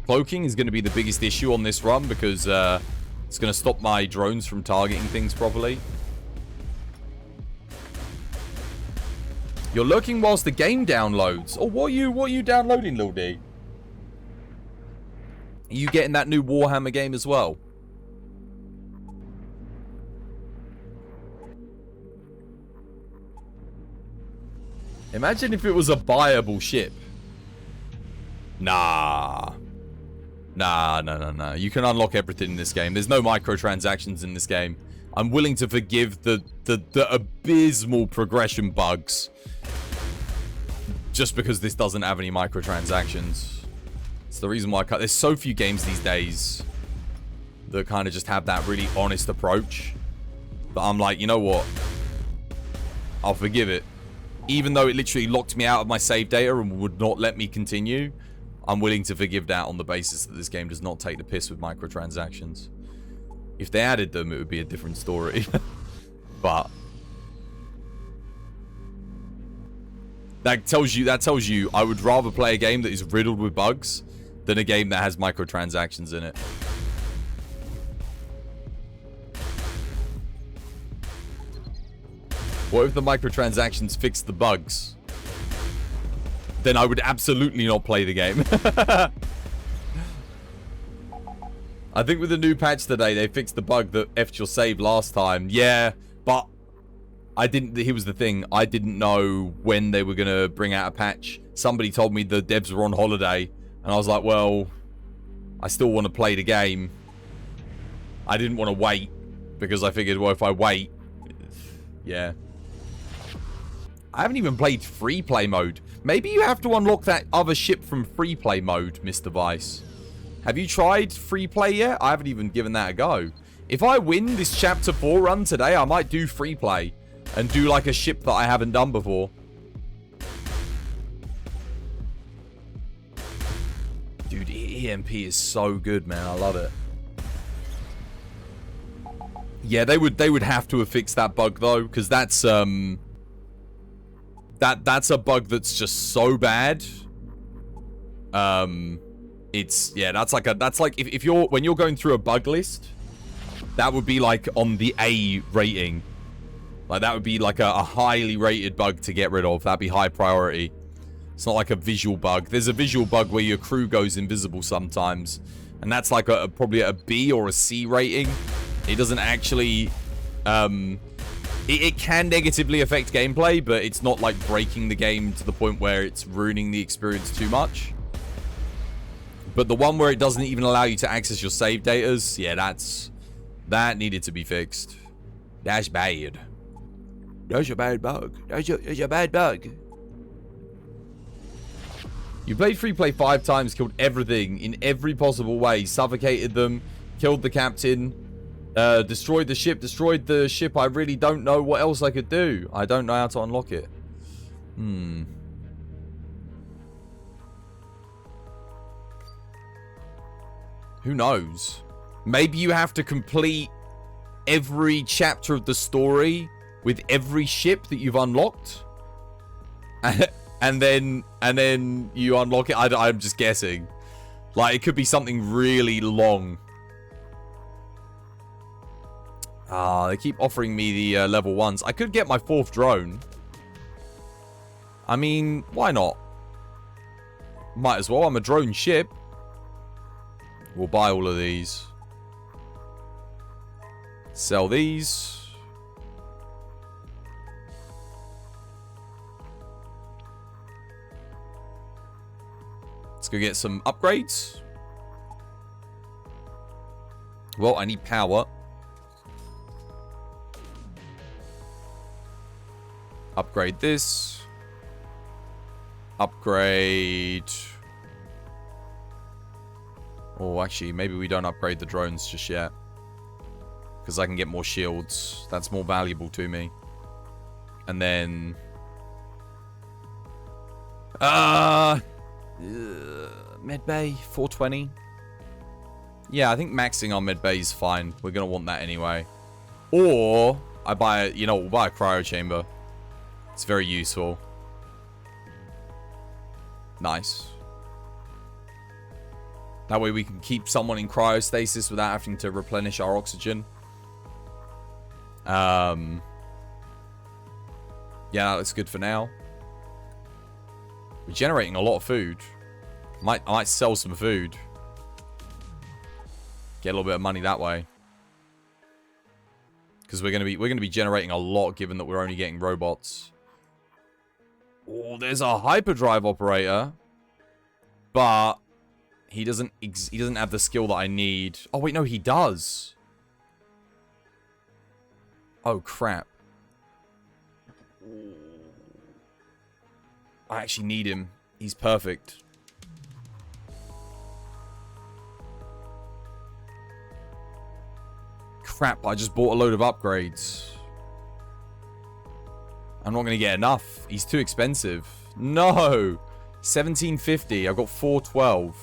Cloaking is going to be the biggest issue on this run because it's going to stop my drones from targeting things properly. You're lurking whilst the game downloads. Oh, what are you downloading, Lil D? Are you getting that new Warhammer game as well? Imagine if it was a buyable ship. Nah. Nah. You can unlock everything in this game. There's no microtransactions in this game. I'm willing to forgive the abysmal progression bugs. Just because this doesn't have any microtransactions. It's the reason why there's so few games these days that kind of just have that really honest approach. But I'm like, you know what? I'll forgive it. Even though it literally locked me out of my save data and would not let me continue, I'm willing to forgive that on the basis that this game does not take the piss with microtransactions. If they added them, it would be a different story. But that tells you I would rather play a game that is riddled with bugs than a game that has microtransactions in it. What if the microtransactions fixed the bugs? Then I would absolutely not play the game. I think with the new patch today, they fixed the bug that effed your save last time. Yeah, but here was the thing. I didn't know when they were going to bring out a patch. Somebody told me the devs were on holiday. And I was like, well, I still want to play the game. I didn't want to wait. Because I figured, well, if I wait... Yeah. I haven't even played free play mode. Maybe you have to unlock that other ship from free play mode, Mr. Vice. Have you tried free play yet? I haven't even given that a go. If I win this chapter 4 run today, I might do free play. And do like a ship that I haven't done before. Dude, EMP is so good, man. I love it. Yeah, they would have to have fixed that bug though, because that's that's a bug that's just so bad. It's that's like if you're when you're going through a bug list, that would be like on the A rating. Like that would be like a highly rated bug to get rid of. That'd be high priority. It's not like a visual bug. There's a visual bug where your crew goes invisible sometimes, and that's like probably a B or a C rating. It doesn't actually it can negatively affect gameplay, but it's not like breaking the game to the point where it's ruining the experience too much. But the one where it doesn't even allow you to access your save datas, yeah, that needed to be fixed. That's bad. That's a bad bug. That's a bad bug. You played free play 5 times, killed everything in every possible way, suffocated them, killed the captain, destroyed the ship. I really don't know what else I could do. I don't know how to unlock it. Who knows? Maybe you have to complete every chapter of the story with every ship that you've unlocked. And then you unlock it. I'm just guessing. Like, it could be something really long. They keep offering me the level 1s. I could get my 4th drone. I mean, why not? Might as well. I'm a drone ship. We'll buy all of these. Sell these. Let's go get some upgrades. Well, I need power. Upgrade this. Upgrade. Oh, actually, maybe we don't upgrade the drones just yet. Because I can get more shields. That's more valuable to me. And then... medbay, 420. Yeah, I think maxing our medbay is fine. We're going to want that anyway. Or, I buy, we'll buy a cryo chamber. It's very useful. Nice. That way we can keep someone in cryostasis without having to replenish our oxygen. Yeah, that looks good for now. We're generating a lot of food. I might sell some food. Get a little bit of money that way. Because we're gonna be generating a lot, given that we're only getting robots. Oh, there's a hyperdrive operator, but he doesn't have the skill that I need. Oh wait, no, he does. Oh crap. I actually need him. He's perfect. Crap, I just bought a load of upgrades. I'm not going to get enough. He's too expensive. No. 1750. I've got 412.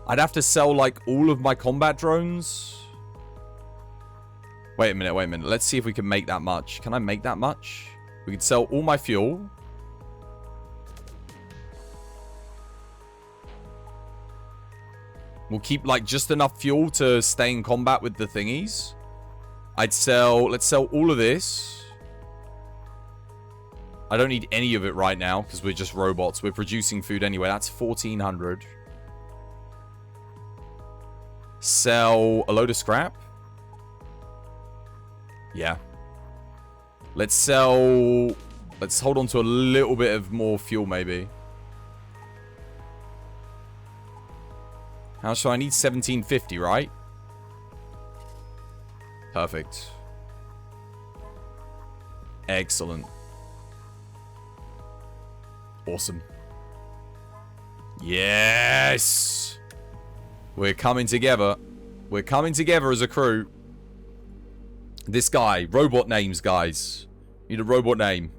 I'd have to sell, like, all of my combat drones. Wait a minute, wait a minute. Let's see if we can make that much. Can I make that much? We could sell all my fuel. We'll keep, like, just enough fuel to stay in combat with the thingies. Let's sell all of this. I don't need any of it right now because we're just robots. We're producing food anyway. That's 1400. Sell a load of scrap. Yeah. Let's hold on to a little bit of more fuel maybe. How much do I need? 1750, right? Perfect. Excellent. Awesome. Yes! We're coming together. We're coming together as a crew. This guy. Robot names, guys. You need a robot name.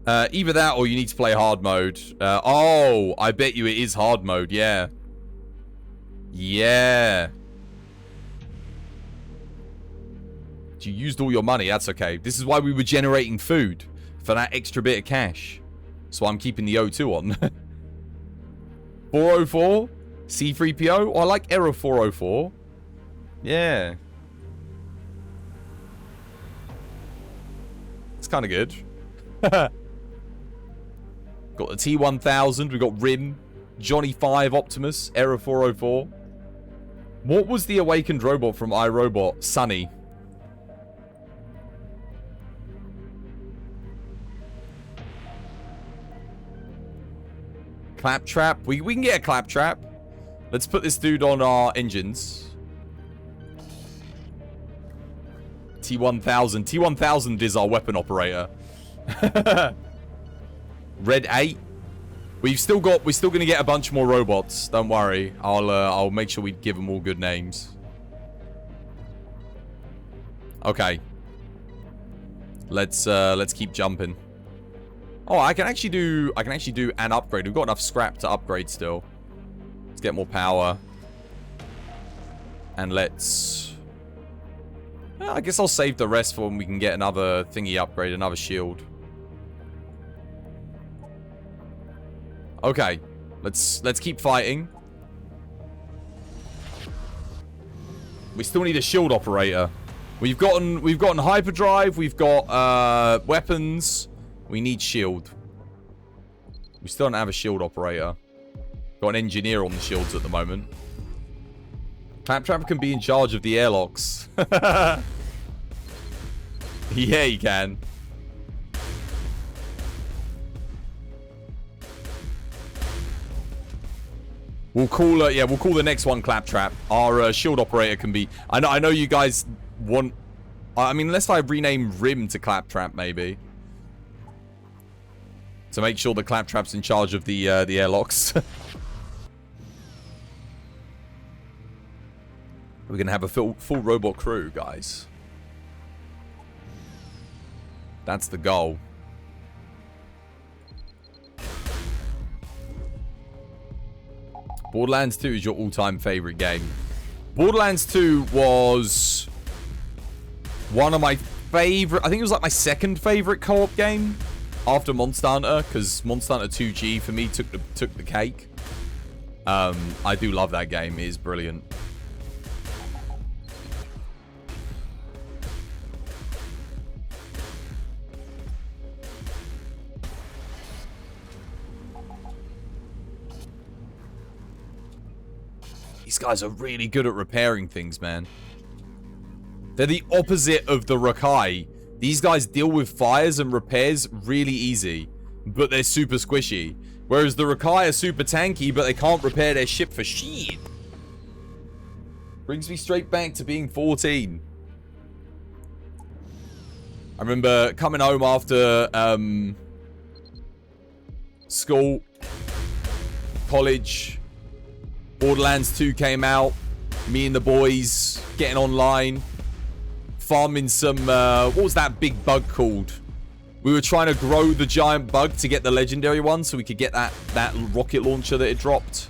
Either that or you need to play hard mode. Oh, I bet you it is hard mode. Yeah. Yeah. You used all your money. That's okay. This is why we were generating food. For that extra bit of cash. So I'm keeping the O2 on. 404? C3PO? Oh, I like Error 404. Yeah. It's kind of good. Got the T1000. We got Rim. Johnny 5 Optimus. Error 404. What was the awakened robot from iRobot? Sunny. Claptrap. We can get a Claptrap. Let's put this dude on our engines. T1000. T1000 is our weapon operator. Red 8. We're still going to get a bunch more robots. Don't worry. I'll make sure we give them all good names. Okay. Let's keep jumping. Oh, I can actually do an upgrade. We've got enough scrap to upgrade still. Let's get more power. And let's... I guess I'll save the rest for when we can get another thingy upgrade, another shield. Okay. Let's keep fighting. We still need a shield operator. We've gotten hyperdrive, we've got weapons. We need shield. We still don't have a shield operator. Got an engineer on the shields at the moment. Claptrap can be in charge of the airlocks. Yeah, he can. We'll call the next one Claptrap. Our shield operator can be... I know you guys want... I mean, unless I rename Rim to Claptrap, maybe. To make sure the Claptrap's in charge of the airlocks. We're going to have a full robot crew, guys. That's the goal. Borderlands 2 is your all-time favorite game. Borderlands 2 was one of my favorite... I think it was like my second favorite co-op game after Monster Hunter, because Monster Hunter 2G for me took the cake. I do love that game. It is brilliant. These guys are really good at repairing things, man. They're the opposite of the Rakai. These guys deal with fires and repairs really easy, but they're super squishy. Whereas the Rakai are super tanky, but they can't repair their ship for shit. Brings me straight back to being 14. I remember coming home after school, college. Borderlands 2 came out. Me and the boys getting online. farming some, what was that big bug called? We were trying to grow the giant bug to get the legendary one so we could get that rocket launcher that it dropped.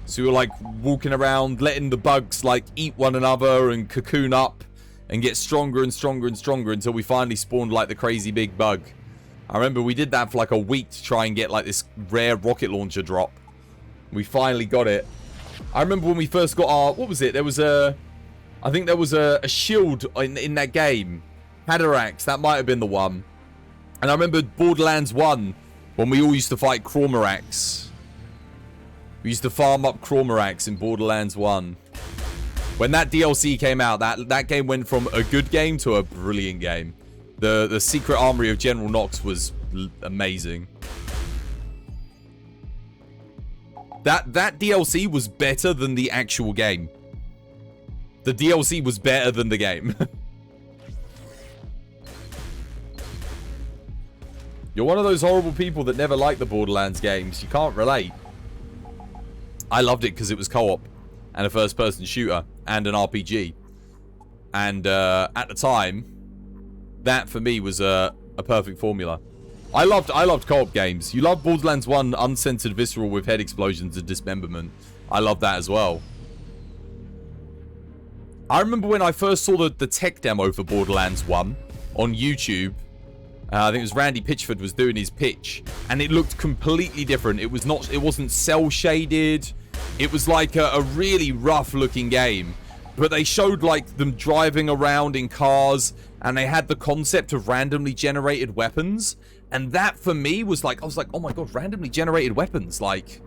So we were like walking around, letting the bugs like eat one another and cocoon up and get stronger and stronger and stronger until we finally spawned like the crazy big bug. I remember we did that for like a week to try and get like this rare rocket launcher drop. We finally got it. I remember when we first got our, what was it? There was a, I think there was a shield in that game. Hadorax, that might have been the one. And I remember Borderlands 1 when we all used to fight Crawmerax. We used to farm up Crawmerax in Borderlands 1. When that DLC came out, that game went from a good game to a brilliant game. The Secret Armory of General Knox was amazing. That DLC was better than the actual game. The DLC was better than the game. You're one of those horrible people that never liked the Borderlands games. You can't relate. I loved it because it was co-op and a first-person shooter and an RPG. And at the time, that for me was a perfect formula. I loved co-op games. You loved Borderlands 1, uncensored visceral with head explosions and dismemberment. I loved that as well. I remember when I first saw the tech demo for Borderlands 1 on YouTube. I think it was Randy Pitchford was doing his pitch, and it looked completely different. It wasn't cell shaded. It was like a really rough looking game, but they showed like them driving around in cars, and they had the concept of randomly generated weapons, and that for me was like, I was like, oh my god, randomly generated weapons. Like,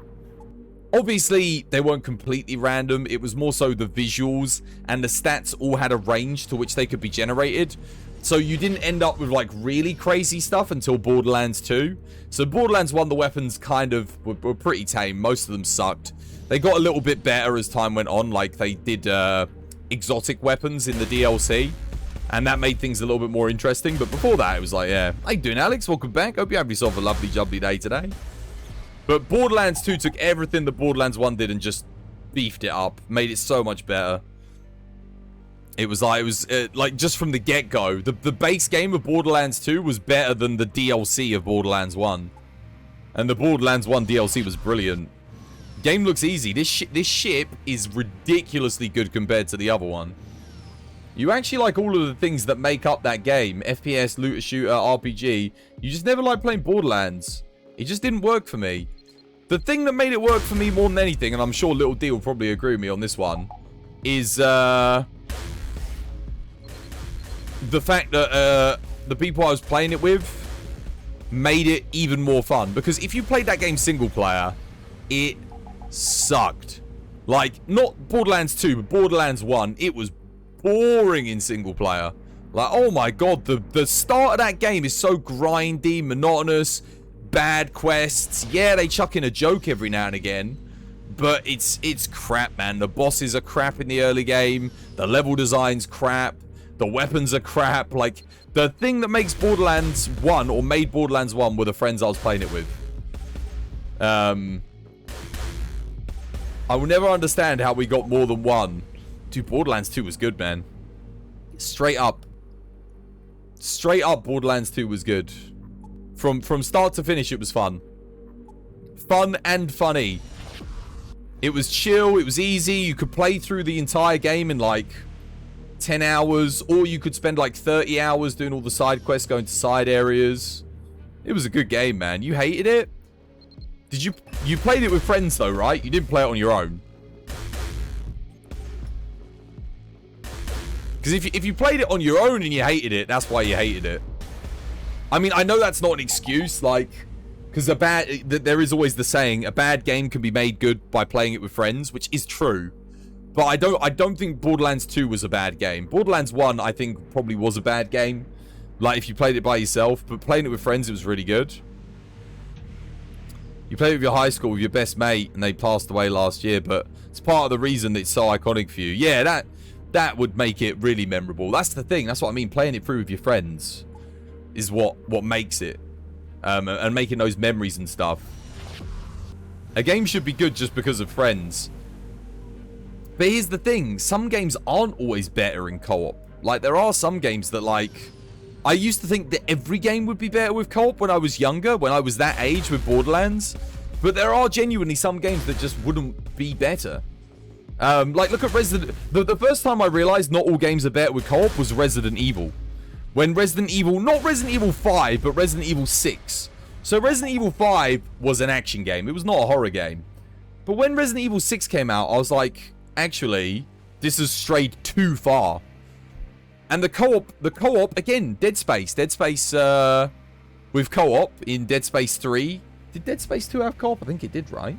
obviously they weren't completely random. It was more so the visuals and the stats all had a range to which they could be generated. So you didn't end up with like really crazy stuff until Borderlands 2. So Borderlands 1, the weapons kind of were pretty tame. Most of them sucked. They got a little bit better as time went on. Like they did exotic weapons in the DLC. And that made things a little bit more interesting. But before that, it was like, yeah. How you doing, Alex? Welcome back. Hope you have yourself a lovely, jubbly day today. But Borderlands 2 took everything that Borderlands 1 did and just beefed it up. Made it so much better. It was like just from the get-go, the base game of Borderlands 2 was better than the DLC of Borderlands 1. And the Borderlands 1 DLC was brilliant. Game looks easy. This ship is ridiculously good compared to the other one. You actually like all of the things that make up that game. FPS, looter shooter, RPG. You just never liked playing Borderlands. It just didn't work for me. The thing that made it work for me more than anything, and I'm sure Little D will probably agree with me on this one, is the fact that the people I was playing it with made it even more fun. Because if you played that game single player, it sucked. Like, not Borderlands 2, but Borderlands 1, it was boring in single player. Like, oh my god, the start of that game is so grindy, monotonous, bad quests. Yeah, they chuck in a joke every now and again, but it's crap, man. The bosses are crap in the early game. The level design's crap. The weapons are crap. Like, the thing that makes Borderlands 1, or made Borderlands 1, were the friends I was playing it with. I will never understand how we got more than one. Dude, Borderlands 2 was good, man. Straight up. Straight up, Borderlands 2 was good. From start to finish, it was fun. Fun and funny. It was chill. It was easy. You could play through the entire game in, like, 10 hours, or you could spend like 30 hours doing all the side quests, going to side areas. It was a good game, man. You hated it? Did you played it with friends though, right? You didn't play it on your own. Because if you played it on your own and you hated it, that's why you hated it. I mean, I know that's not an excuse, like, because there is always the saying, a bad game can be made good by playing it with friends, which is true. But I don't think Borderlands 2 was a bad game. Borderlands 1, I think, probably was a bad game. Like, if you played it by yourself. But playing it with friends, it was really good. You played it with your high school, with your best mate, and they passed away last year. But it's part of the reason that it's so iconic for you. Yeah, that would make it really memorable. That's the thing. That's what I mean. Playing it through with your friends is what makes it. And making those memories and stuff. A game should be good just because of friends. But here's the thing, some games aren't always better in co-op. Like, there are some games that, like... I used to think that every game would be better with co-op when I was younger, when I was that age with Borderlands. But there are genuinely some games that just wouldn't be better. Like, look at Resident... The first time I realized not all games are better with co-op was Resident Evil. When Resident Evil... Not Resident Evil 5, but Resident Evil 6. So Resident Evil 5 was an action game. It was not a horror game. But when Resident Evil 6 came out, I was like, actually, this has strayed too far. And the co-op, again, Dead Space. Dead Space, with co-op in Dead Space 3. Did Dead Space 2 have co-op? I think it did, right?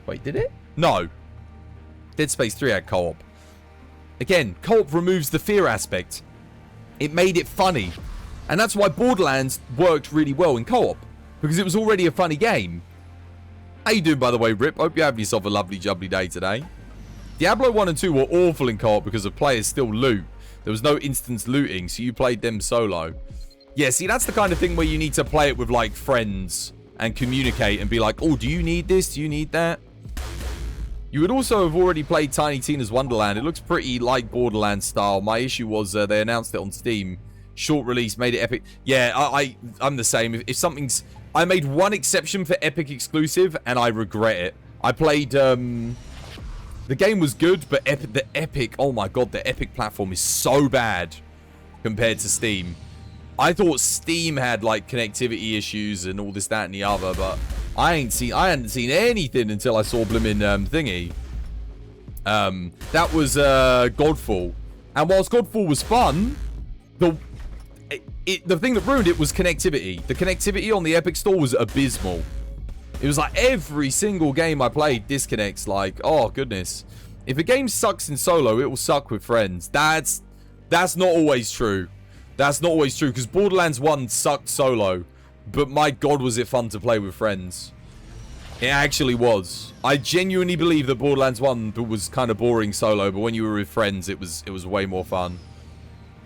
Wait, did it? No. Dead Space 3 had co-op. Again, co-op removes the fear aspect. It made it funny. And that's why Borderlands worked really well in co-op. Because it was already a funny game. How you doing, by the way, Rip? Hope you're having yourself a lovely, jubbly day today. Diablo 1 and 2 were awful in co-op because of players still loot. There was no instance looting, so you played them solo. Yeah, see, that's the kind of thing where you need to play it with, like, friends and communicate and be like, oh, do you need this? Do you need that? You would also have already played Tiny Tina's Wonderland. It looks pretty like Borderlands style. My issue was they announced it on Steam. Short release, made it epic. Yeah, I'm the same. If something's... I made one exception for Epic exclusive, and I regret it. I played... The game was good, but the Epic... Oh my god, the Epic platform is so bad compared to Steam. I thought Steam had, like, connectivity issues and all this, that, and the other, but I hadn't seen anything until I saw blimmin' thingy. That was Godfall. And whilst Godfall was fun, the thing that ruined it was connectivity. The connectivity on the Epic Store was abysmal. It was like every single game I played disconnects. Like, oh goodness. If a game sucks in solo, it will suck with friends. That's not always true. That's not always true, because Borderlands 1 sucked solo. But my god, was it fun to play with friends. It actually was. I genuinely believe that Borderlands 1 was kind of boring solo, but when you were with friends, it was way more fun.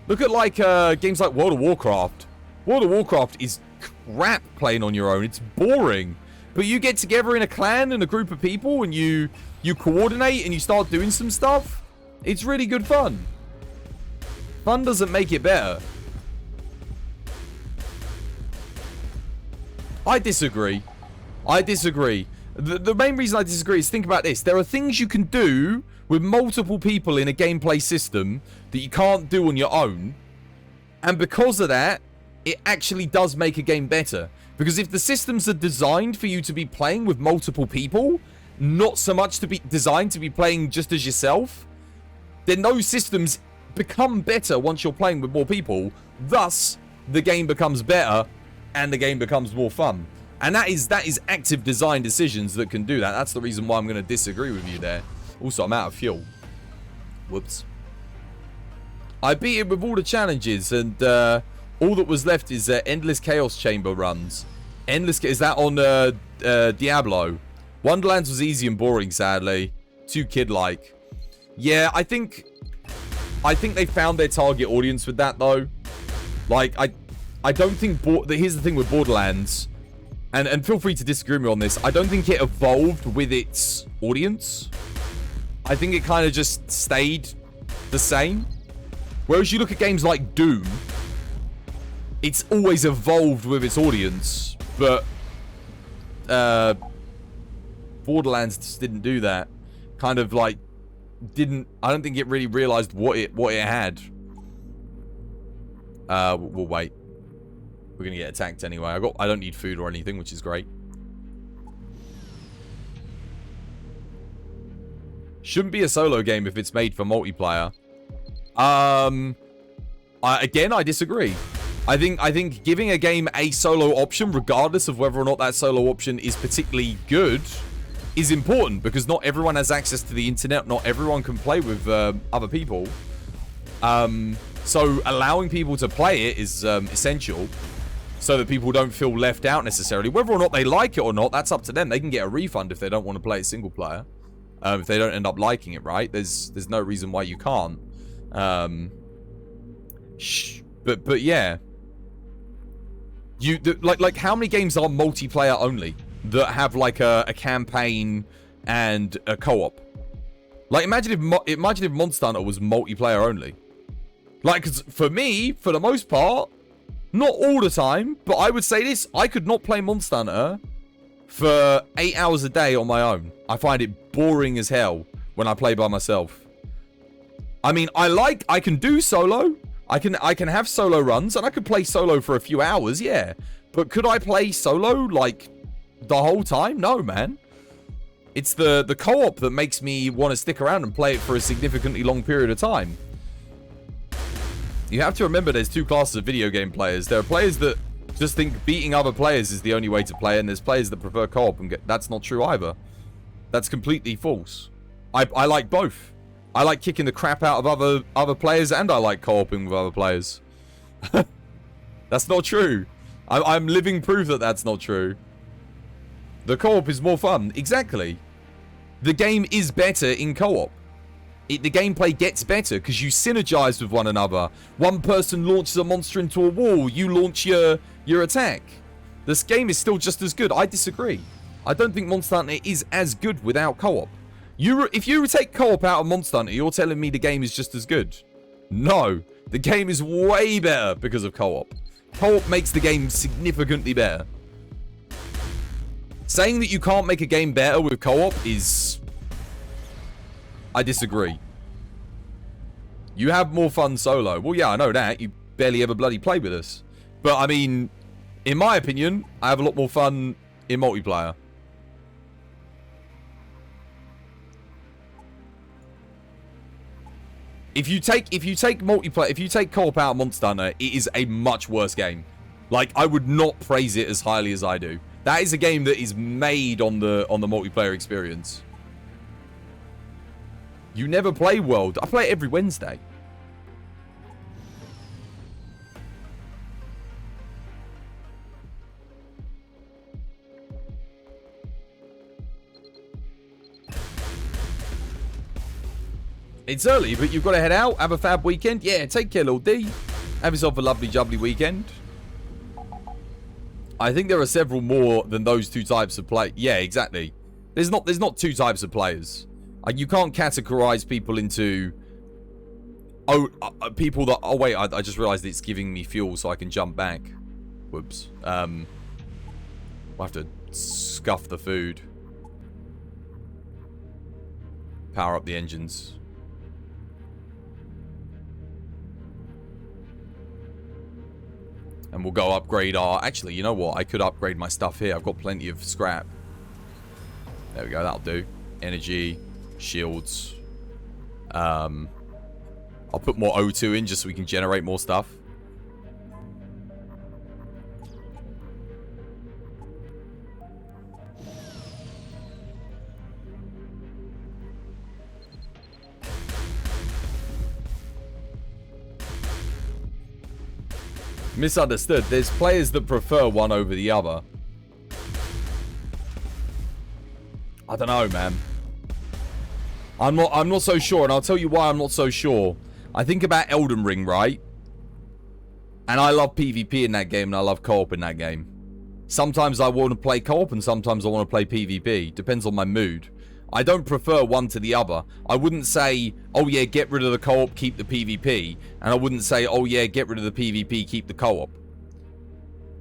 Look at, like, games like World of Warcraft. World of Warcraft is crap playing on your own. It's boring. But you get together in a clan and a group of people and you coordinate and you start doing some stuff. It's really good fun. Fun doesn't make it better. I disagree. I disagree. The main reason I disagree is, think about this. There are things you can do with multiple people in a gameplay system that you can't do on your own. And because of that, it actually does make a game better. Because if the systems are designed for you to be playing with multiple people, not so much to be designed to be playing just as yourself, then those systems become better once you're playing with more people. Thus, the game becomes better and the game becomes more fun. And that is active design decisions that can do that. That's the reason why I'm going to disagree with you there. Also, I'm out of fuel. Whoops. I beat it with all the challenges, and all that was left is Endless Chaos Chamber runs. Is that on Diablo? Wonderlands was easy and boring, sadly. Too kid-like. Yeah, I think they found their target audience with that, though. Like, I don't think... Here's the thing with Borderlands, and feel free to disagree with me on this. I don't think it evolved with its audience. I think it kind of just stayed the same. Whereas you look at games like Doom, it's always evolved with its audience, but Borderlands just didn't do that. Kind of like I don't think it really realized what it had. We'll wait. We're gonna get attacked anyway. I don't need food or anything, which is great. Shouldn't be a solo game if it's made for multiplayer. Again, I disagree. I think giving a game a solo option, regardless of whether or not that solo option is particularly good, is important, because not everyone has access to the internet. Not everyone can play with other people. So allowing people to play it is essential, so that people don't feel left out necessarily. Whether or not they like it or not, that's up to them. They can get a refund if they don't want to play it single player. If they don't end up liking it, right? There's no reason why you can't. But yeah. Like how many games are multiplayer only that have like a campaign and a co-op? Like imagine if Monster Hunter was multiplayer only. Like, 'cause for me, for the most part, not all the time, but I would say this, I could not play Monster Hunter for 8 hours a day on my own. I find it boring as hell when I play by myself. I mean, I can do solo. I can have solo runs, and I could play solo for a few hours, yeah. But could I play solo, like, the whole time? No, man. It's the co-op that makes me want to stick around and play it for a significantly long period of time. You have to remember there's two classes of video game players. There are players that just think beating other players is the only way to play, and there's players that prefer co-op, and that's not true either. That's completely false. I like both. I like kicking the crap out of other players, and I like co-oping with other players. That's not true. I'm living proof that that's not true. The co-op is more fun. Exactly. The game is better in co-op. The gameplay gets better because you synergize with one another. One person launches a monster into a wall. You launch your attack. This game is still just as good. I disagree. I don't think Monster Hunter is as good without co-op. If you take co-op out of Monster Hunter, you're telling me the game is just as good. No. The game is way better because of co-op. Co-op makes the game significantly better. Saying that you can't make a game better with co-op is... I disagree. You have more fun solo. Well, yeah, I know that. You barely ever bloody play with us. But, I mean, in my opinion, I have a lot more fun in multiplayer. If you take multiplayer, if you take co-op out of Monster Hunter, it is a much worse game. Like, I would not praise it as highly as I do. That is a game that is made on the multiplayer experience. You never play World. I play it every Wednesday. It's early, but you've got to head out. Have a fab weekend. Yeah, take care, little D. Have yourself a lovely, jubbly weekend. I think there are several more than those two types of play. Yeah, exactly. There's not two types of players. You can't categorize people into... people that... Oh, wait, I just realized it's giving me fuel so I can jump back. Whoops. We'll have to scuff the food. Power up the engines. And we'll go upgrade our... Actually, you know what? I could upgrade my stuff here. I've got plenty of scrap. There we go. That'll do. Energy. Shields. I'll put more O2 in just so we can generate more stuff. Misunderstood. There's players that prefer one over the other. I don't know, man. I'm not so sure, and I'll tell you why I'm not so sure. I think about Elden Ring, right? And I love PvP in that game, and I love co-op in that game. Sometimes I want to play co-op, and sometimes I want to play PvP. Depends on my mood. I don't prefer one to the other. I wouldn't say, oh yeah, get rid of the co-op, keep the PvP. And I wouldn't say, oh yeah, get rid of the PvP, keep the co-op.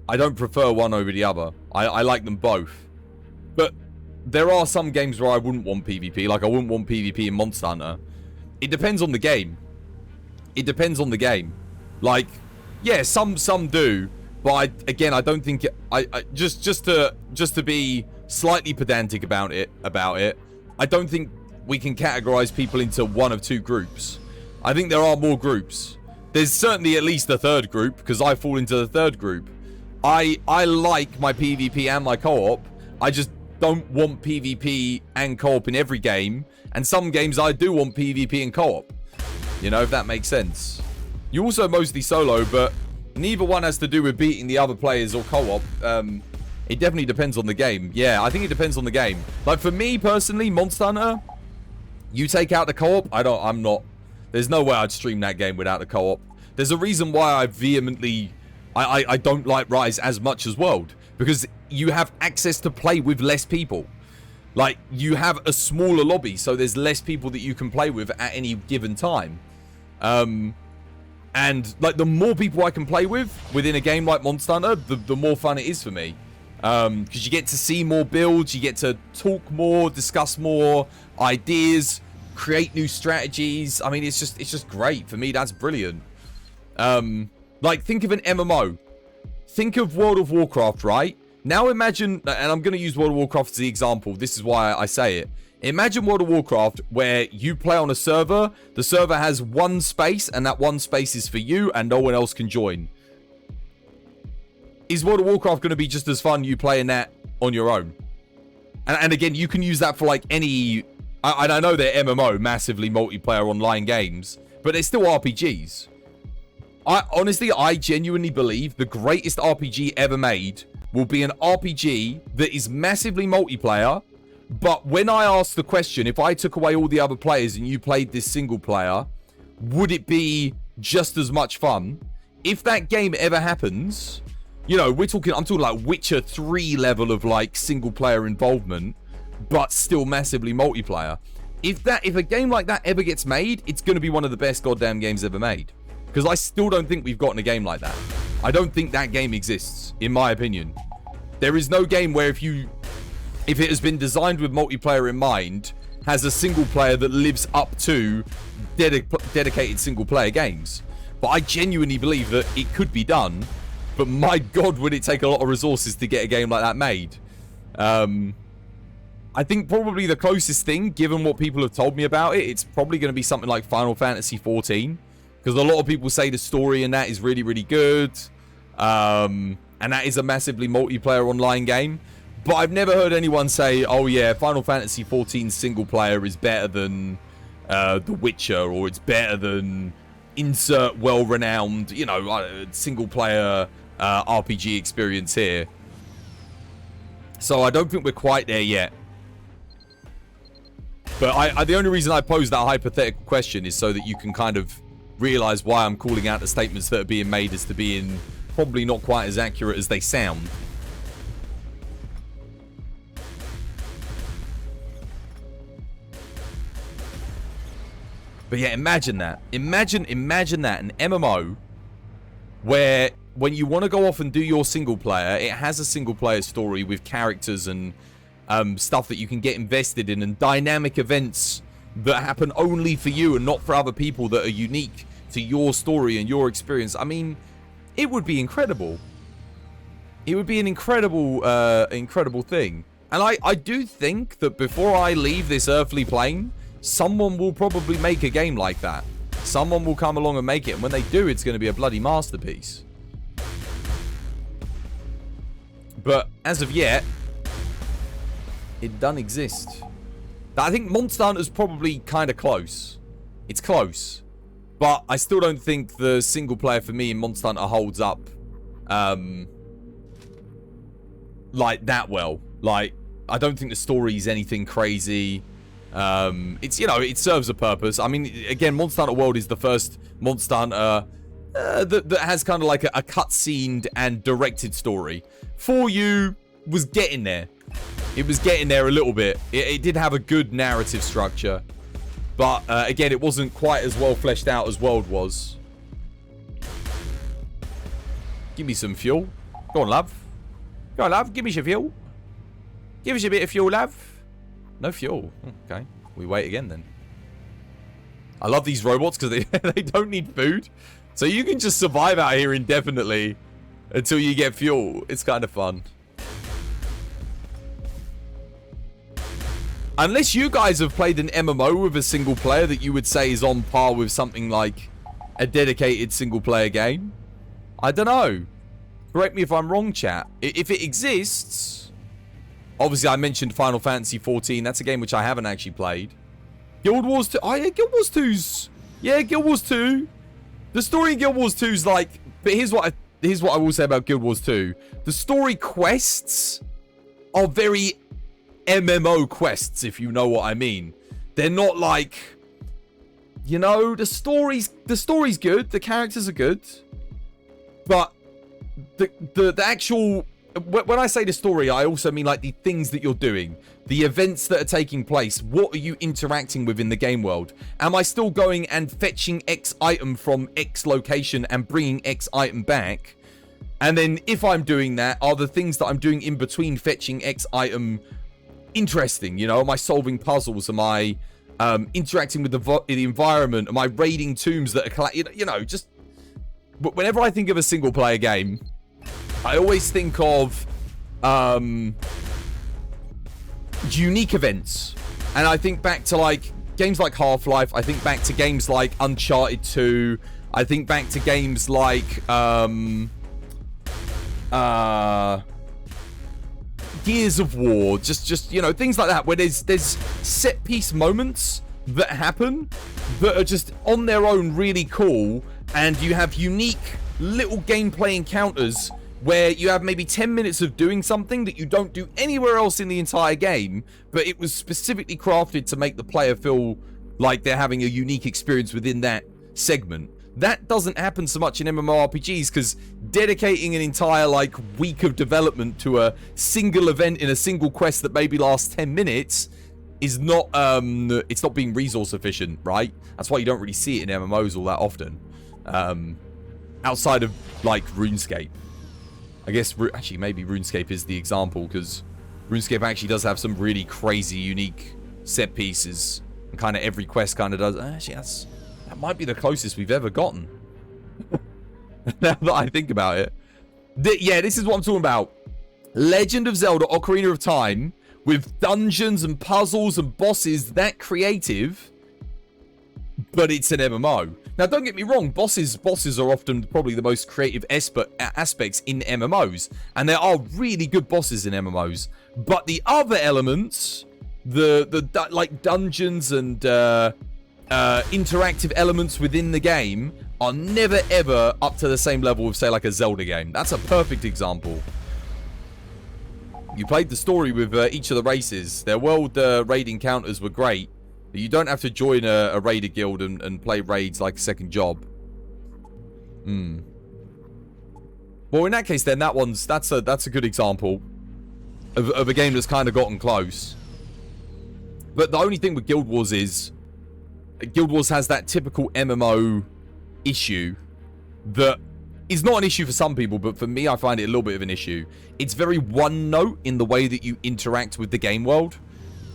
I don't prefer one over the other. I like them both. But there are some games where I wouldn't want PvP. Like, I wouldn't want PvP in Monster Hunter. It depends on the game. It depends on the game. Like, yeah, some do. But again, I don't think just to be slightly pedantic about it, I don't think we can categorize people into one of two groups. I think there are more groups. There's certainly at least a third group, because I fall into the third group. I like my PvP and my co-op. I just don't want PvP and co-op in every game. And some games I do want PvP and co-op. You know, if that makes sense. You also mostly solo, but neither one has to do with beating the other players or co-op. It definitely depends on the game. Yeah, I think it depends on the game. Like, for me, personally, Monster Hunter, you take out the co-op, I'm not... There's no way I'd stream that game without the co-op. There's a reason why I vehemently... I don't like Rise as much as World. Because you have access to play with less people. Like, you have a smaller lobby, so there's less people that you can play with at any given time. And And, like, the more people I can play with within a game like Monster Hunter, the more fun it is for me. Because you get to see more builds, you get to talk more, discuss more ideas, create new strategies. I mean, it's just great. For me, that's brilliant. Like, think of an MMO. Think of World of Warcraft, right? Now imagine, and I'm going to use World of Warcraft as the example. This is why I say it. Imagine World of Warcraft where you play on a server. The server has one space, and that one space is for you, and no one else can join. Is World of Warcraft going to be just as fun you playing that on your own? And again, you can use that for like any... I know they're MMO, massively multiplayer online games, but they're still RPGs. Honestly, I genuinely believe the greatest RPG ever made will be an RPG that is massively multiplayer. But when I ask the question, if I took away all the other players and you played this single player, would it be just as much fun? If that game ever happens, you know, I'm talking like Witcher 3 level of like single player involvement, but still massively multiplayer. If a game like that ever gets made, it's going to be one of the best goddamn games ever made. Because I still don't think we've gotten a game like that. I don't think that game exists, in my opinion. There is no game where if it has been designed with multiplayer in mind, has a single player that lives up to dedicated single player games. But I genuinely believe that it could be done. But my God, would it take a lot of resources to get a game like that made? I think probably the closest thing, given what people have told me about it, it's probably going to be something like Final Fantasy 14. Because a lot of people say the story in that is really, really good. And that is a massively multiplayer online game. But I've never heard anyone say, oh yeah, Final Fantasy 14 single player is better than The Witcher, or it's better than insert well-renowned, you know, single player RPG experience here. So I don't think we're quite there yet. But the only reason I posed that hypothetical question is so that you can kind of realize why I'm calling out the statements that are being made as to being probably not quite as accurate as they sound. But yeah, imagine that. Imagine that, an MMO where when you want to go off and do your single player, it has a single player story with characters and stuff that you can get invested in, and dynamic events that happen only for you and not for other people, that are unique to your story and your experience. I mean, it would be incredible. It would be an incredible thing. And I do think that before I leave this earthly plane, someone will probably make a game like that. Someone will come along and make it, and when they do, it's going to be a bloody masterpiece. But as of yet, it doesn't exist. I think Monster Hunter's probably kind of close. It's close. But I still don't think the single player for me in Monster Hunter holds up like that well. Like, I don't think the story's anything crazy. It's, you know, it serves a purpose. I mean, again, Monster Hunter World is the first Monster Hunter that has kind of like a cutscened and directed story. For You was getting there. It was getting there a little bit. It did have a good narrative structure. But, again, it wasn't quite as well fleshed out as World was. Give me some fuel. Go on, love. Go on, love. Give me some fuel. Give us a bit of fuel, love. No fuel. Okay. We wait again, then. I love these robots because they don't need food. So you can just survive out here indefinitely until you get fuel. It's kind of fun. Unless you guys have played an MMO with a single player that you would say is on par with something like a dedicated single player game. I don't know. Correct me if I'm wrong, chat. If it exists... Obviously, I mentioned Final Fantasy 14. That's a game which I haven't actually played. Guild Wars 2. Oh, yeah, Guild Wars 2's... Yeah, Guild Wars 2. The story in Guild Wars 2 is like... But here's what I will say about Guild Wars 2. The story quests are very MMO quests, if you know what I mean. They're not like... You know, the story's good. The characters are good. But the actual when I say the story, I also mean like the things that you're doing, the events that are taking place. What are you interacting with in the game world? Am I still going and fetching X item from X location and bringing X item back? And then if I'm doing that, are the things that I'm doing in between fetching X item interesting? You know, am I solving puzzles? Am I interacting with the environment? Am I raiding tombs that are, you know, just whenever I think of a single player game, I always think of unique events. And I think back to like games like Half-Life. I think back to games like Uncharted 2. I think back to games like Gears of War, just you know, things like that, where there's set piece moments that happen that are just on their own really cool, and you have unique little gameplay encounters where you have maybe 10 minutes of doing something that you don't do anywhere else in the entire game, but it was specifically crafted to make the player feel like they're having a unique experience within that segment. That doesn't happen so much in MMORPGs, because dedicating an entire like week of development to a single event in a single quest that maybe lasts 10 minutes is not it's not being resource efficient, right? That's why you don't really see it in MMOs all that often, outside of like RuneScape. I guess actually maybe RuneScape is the example, because RuneScape actually does have some really crazy unique set pieces, and kind of every quest kind of does. Actually, that might be the closest we've ever gotten. Now that I think about it. Yeah, this is what I'm talking about. Legend of Zelda Ocarina of Time, with dungeons and puzzles and bosses that creative, but it's an MMO. Now, don't get me wrong, bosses are often probably the most creative aspects in MMOs, and there are really good bosses in MMOs. But the other elements, the like dungeons and interactive elements within the game, are never ever up to the same level of, say, like a Zelda game. That's a perfect example. You played the story with each of the races. Their world raid encounters were great. But you don't have to join a raider guild and play raids like a second job. Well, in that case, then that's a good example of a game that's kind of gotten close. But the only thing with Guild Wars is Guild Wars has that typical MMO issue that is not an issue for some people, but for me, I find it a little bit of an issue. It's very one note in the way that you interact with the game world.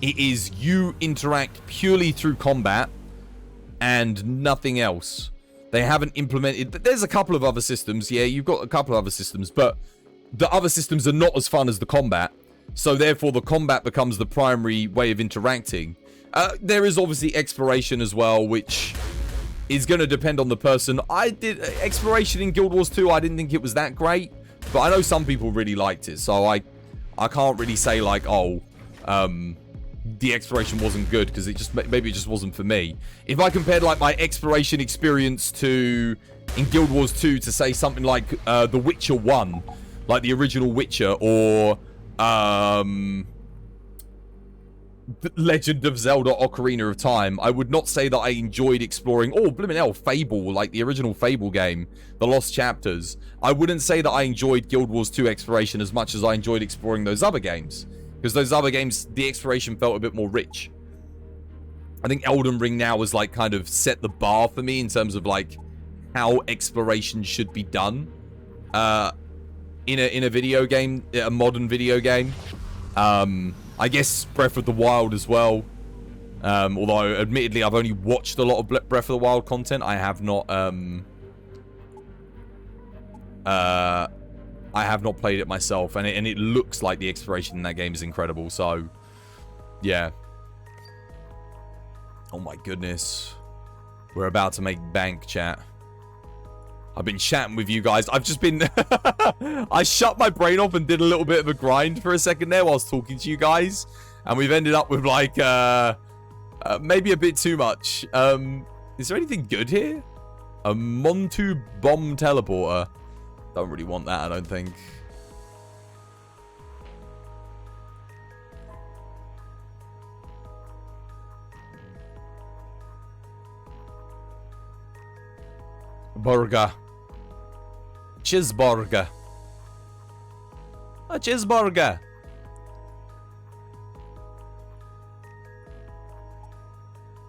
It is you interact purely through combat and nothing else. They haven't implemented... There's a couple of other systems. Yeah, you've got a couple of other systems, but the other systems are not as fun as the combat. So therefore, the combat becomes the primary way of interacting. There is obviously exploration as well, which is going to depend on the person. I did exploration in Guild Wars 2. I didn't think it was that great, but I know some people really liked it. So I can't really say like, oh, the exploration wasn't good, because maybe it just wasn't for me. If I compared like my exploration experience in Guild Wars 2 to say something like The Witcher 1, like the original Witcher, or Legend of Zelda Ocarina of Time, I would not say that I enjoyed exploring, blimmin' hell, Fable, like the original Fable game, The Lost Chapters. I wouldn't say that I enjoyed Guild Wars 2 exploration as much as I enjoyed exploring those other games. Because those other games, the exploration felt a bit more rich. I think Elden Ring now has like kind of set the bar for me in terms of like how exploration should be done in a video game, a modern video game. I guess Breath of the Wild as well. Although admittedly I've only watched a lot of Breath of the Wild content. I have not played it myself, and it looks like the exploration in that game is incredible. So, yeah. Oh my goodness. We're about to make bank, chat. I've been chatting with you guys. I've just been... I shut my brain off and did a little bit of a grind for a second there whilst talking to you guys. And we've ended up with like, maybe a bit too much. Is there anything good here? A Montu Bomb Teleporter. Don't really want that, I don't think. Burger. Cheeseburger. A cheeseburger.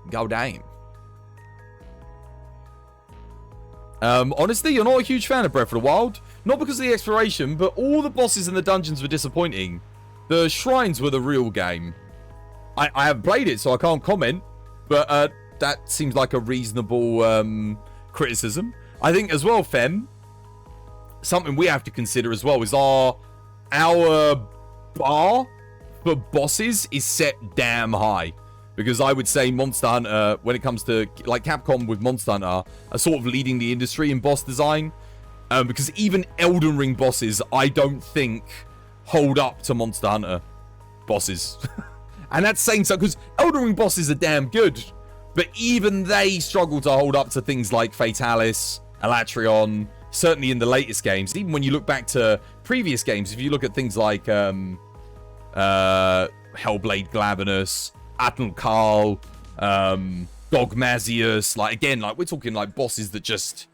Go damn. Honestly, you're not a huge fan of Breath of the Wild. Not because of the exploration, but all the bosses in the dungeons were disappointing. The shrines were the real game. I haven't played it, so I can't comment. But that seems like a reasonable criticism. I think as well, Fem, something we have to consider as well is our bar for bosses is set damn high. Because I would say Monster Hunter, when it comes to, like, Capcom with Monster Hunter, are sort of leading the industry in boss design. Because even Elden Ring bosses, I don't think, hold up to Monster Hunter bosses. And that's saying so, because Elden Ring bosses are damn good. But even they struggle to hold up to things like Fatalis, Elatrion, certainly in the latest games. Even when you look back to previous games, if you look at things like Hellblade Glavenus, Atlan Karl, Dogmazius, like, again, like, we're talking, like, bosses that just,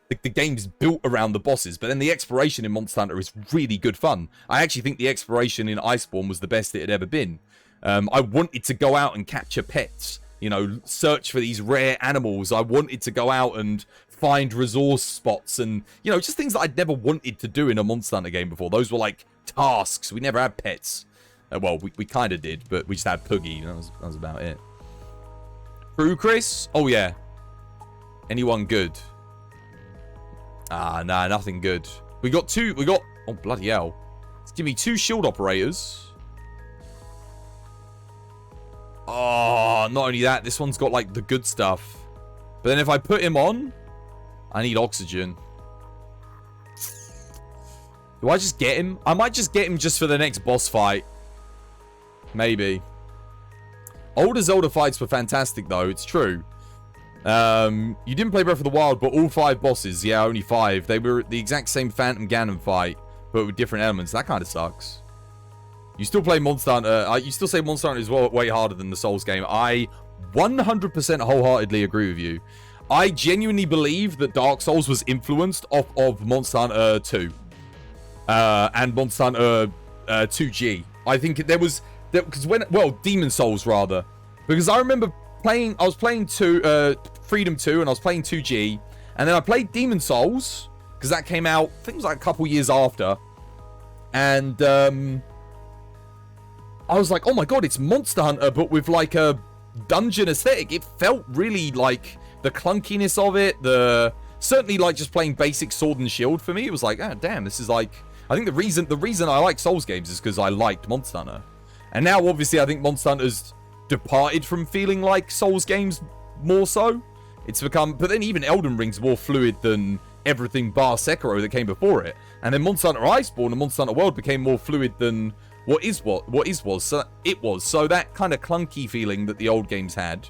the game's built around the bosses, but then the exploration in Monster Hunter is really good fun. I actually think the exploration in Iceborne was the best it had ever been. I wanted to go out and capture pets, you know, search for these rare animals. I wanted to go out and find resource spots and, you know, just things that I'd never wanted to do in a Monster Hunter game before. Those were, like, tasks. We never had pets. Well, we kind of did, but we just had Poogie. That was about it. True, Chris? Oh, yeah. Anyone good? Ah, nah, nothing good. We got... Oh, bloody hell. Let's give me 2 shield operators. Oh, not only that, this one's got, like, the good stuff. But then if I put him on, I need oxygen. Do I just get him? I might just get him just for the next boss fight. Maybe. Older Zelda fights were fantastic, though. It's true. You didn't play Breath of the Wild, but all 5 bosses. Yeah, only 5. They were the exact same Phantom Ganon fight, but with different elements. That kind of sucks. You still play Monster Hunter. You still say Monster Hunter is way harder than the Souls game. I 100% wholeheartedly agree with you. I genuinely believe that Dark Souls was influenced off of Monster Hunter 2. And Monster Hunter 2G. I think there was... Because Demon Souls, rather. Because I remember I was playing Freedom 2, and I was playing 2G. And then I played Demon Souls, because that came out, I think it was like a couple years after. And, I was like, oh my god, it's Monster Hunter, but with like a dungeon aesthetic. It felt really like the clunkiness of it, certainly like just playing basic Sword and Shield for me. It was like, oh damn, this is like, I think the reason I like Souls games is because I liked Monster Hunter. And now, obviously, I think Monster Hunter's departed from feeling like Souls games more so. It's become... But then even Elden Ring's more fluid than everything bar Sekiro that came before it. And then Monster Hunter Iceborne and Monster Hunter World became more fluid than what was. So it was. So that kind of clunky feeling that the old games had,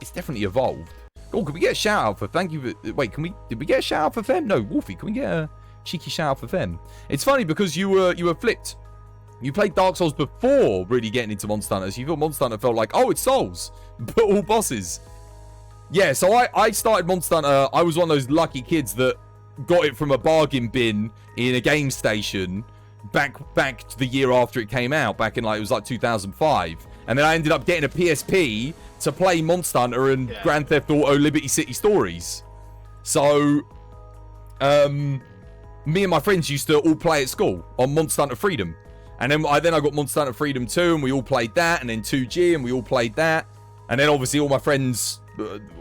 it's definitely evolved. Oh, can we get a shout out for... Thank you for... Wait, did we get a shout out for Fem? No, Wolfie, can we get a cheeky shout out for Fem? It's funny because you were flipped. You played Dark Souls before really getting into Monster Hunter, so you thought Monster Hunter felt like, oh, it's Souls, but all bosses. Yeah, so I started Monster Hunter. I was one of those lucky kids that got it from a bargain bin in a game station back the year after it came out, back in it was like 2005. And then I ended up getting a PSP to play Monster Hunter and Grand Theft Auto Liberty City Stories. So, me and my friends used to all play at school on Monster Hunter Freedom. And then I got Monster Hunter Freedom 2, and we all played that, and then 2G, and we all played that. And then obviously all my friends,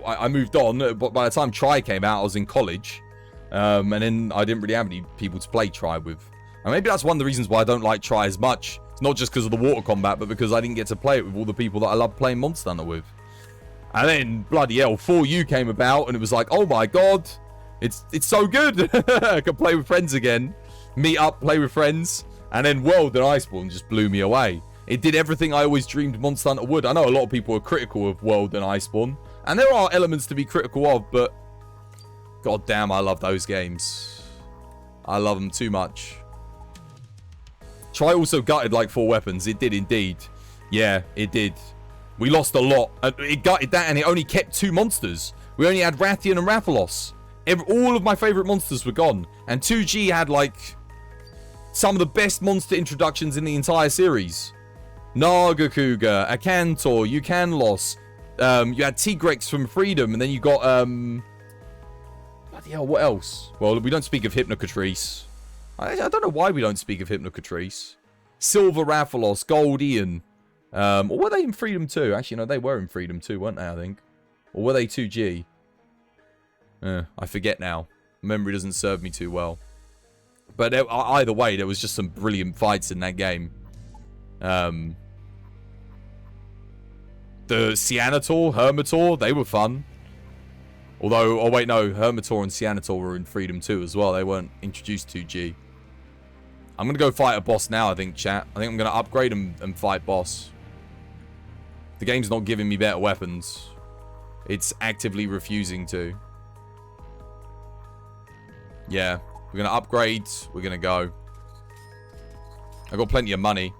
I moved on, but by the time Tri came out, I was in college. And then I didn't really have any people to play Tri with. And maybe that's one of the reasons why I don't like Tri as much. It's not just because of the water combat, but because I didn't get to play it with all the people that I love playing Monster Hunter with. And then, bloody hell, 4U came about, and it was like, oh my god, it's so good. I can play with friends again. Meet up, play with friends. And then World and Iceborne just blew me away. It did everything I always dreamed Monster Hunter would. I know a lot of people are critical of World and Iceborne. And there are elements to be critical of, but... God damn, I love those games. I love them too much. Tri also gutted like 4 weapons. It did indeed. Yeah, it did. We lost a lot. It gutted that, and it only kept 2 monsters. We only had Rathian and Rathalos. All of my favourite monsters were gone. And 2G had like... some of the best monster introductions in the entire series. Nagakuga, Akantor, Yukanlos. You had Tigrex from Freedom, and then you got, bloody hell, what else? Well, we don't speak of Hypnocatrice. I don't know why we don't speak of Hypnocatrice. Silver Rathalos, Gold Ian. Or were they in Freedom 2? Actually, no, they were in Freedom 2, weren't they, I think? Or were they 2G? I forget now. Memory doesn't serve me too well. But either way, there was just some brilliant fights in that game. The Cyanator, Hermitor, they were fun. Although, oh wait, no, Hermitor and Cyanator were in Freedom 2 as well. They weren't introduced 2G. I'm going to go fight a boss now, I think, chat. I think I'm going to upgrade and fight boss. The game's not giving me better weapons. It's actively refusing to. Yeah, we're going to upgrade. We're going to go. I got plenty of money.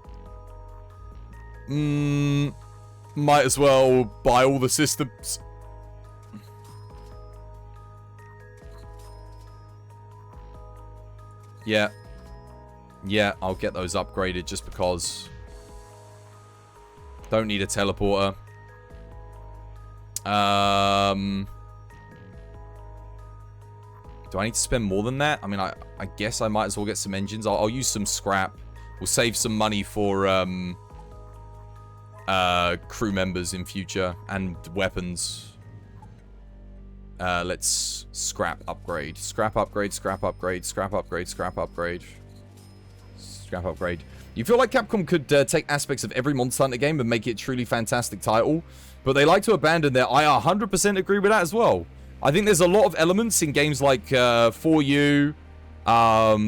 Might as well buy all the systems. Yeah. Yeah, I'll get those upgraded just because. Don't need a teleporter. Do I need to spend more than that? I mean, I guess I might as well get some engines. I'll use some scrap. We'll save some money for crew members in future and weapons. Let's scrap upgrade. Scrap upgrade, scrap upgrade, scrap upgrade, scrap upgrade. Scrap upgrade. You feel like Capcom could take aspects of every Monster Hunter game and make it a truly fantastic title, but they like to abandon their... I 100% agree with that as well. I think there's a lot of elements in games like 4U.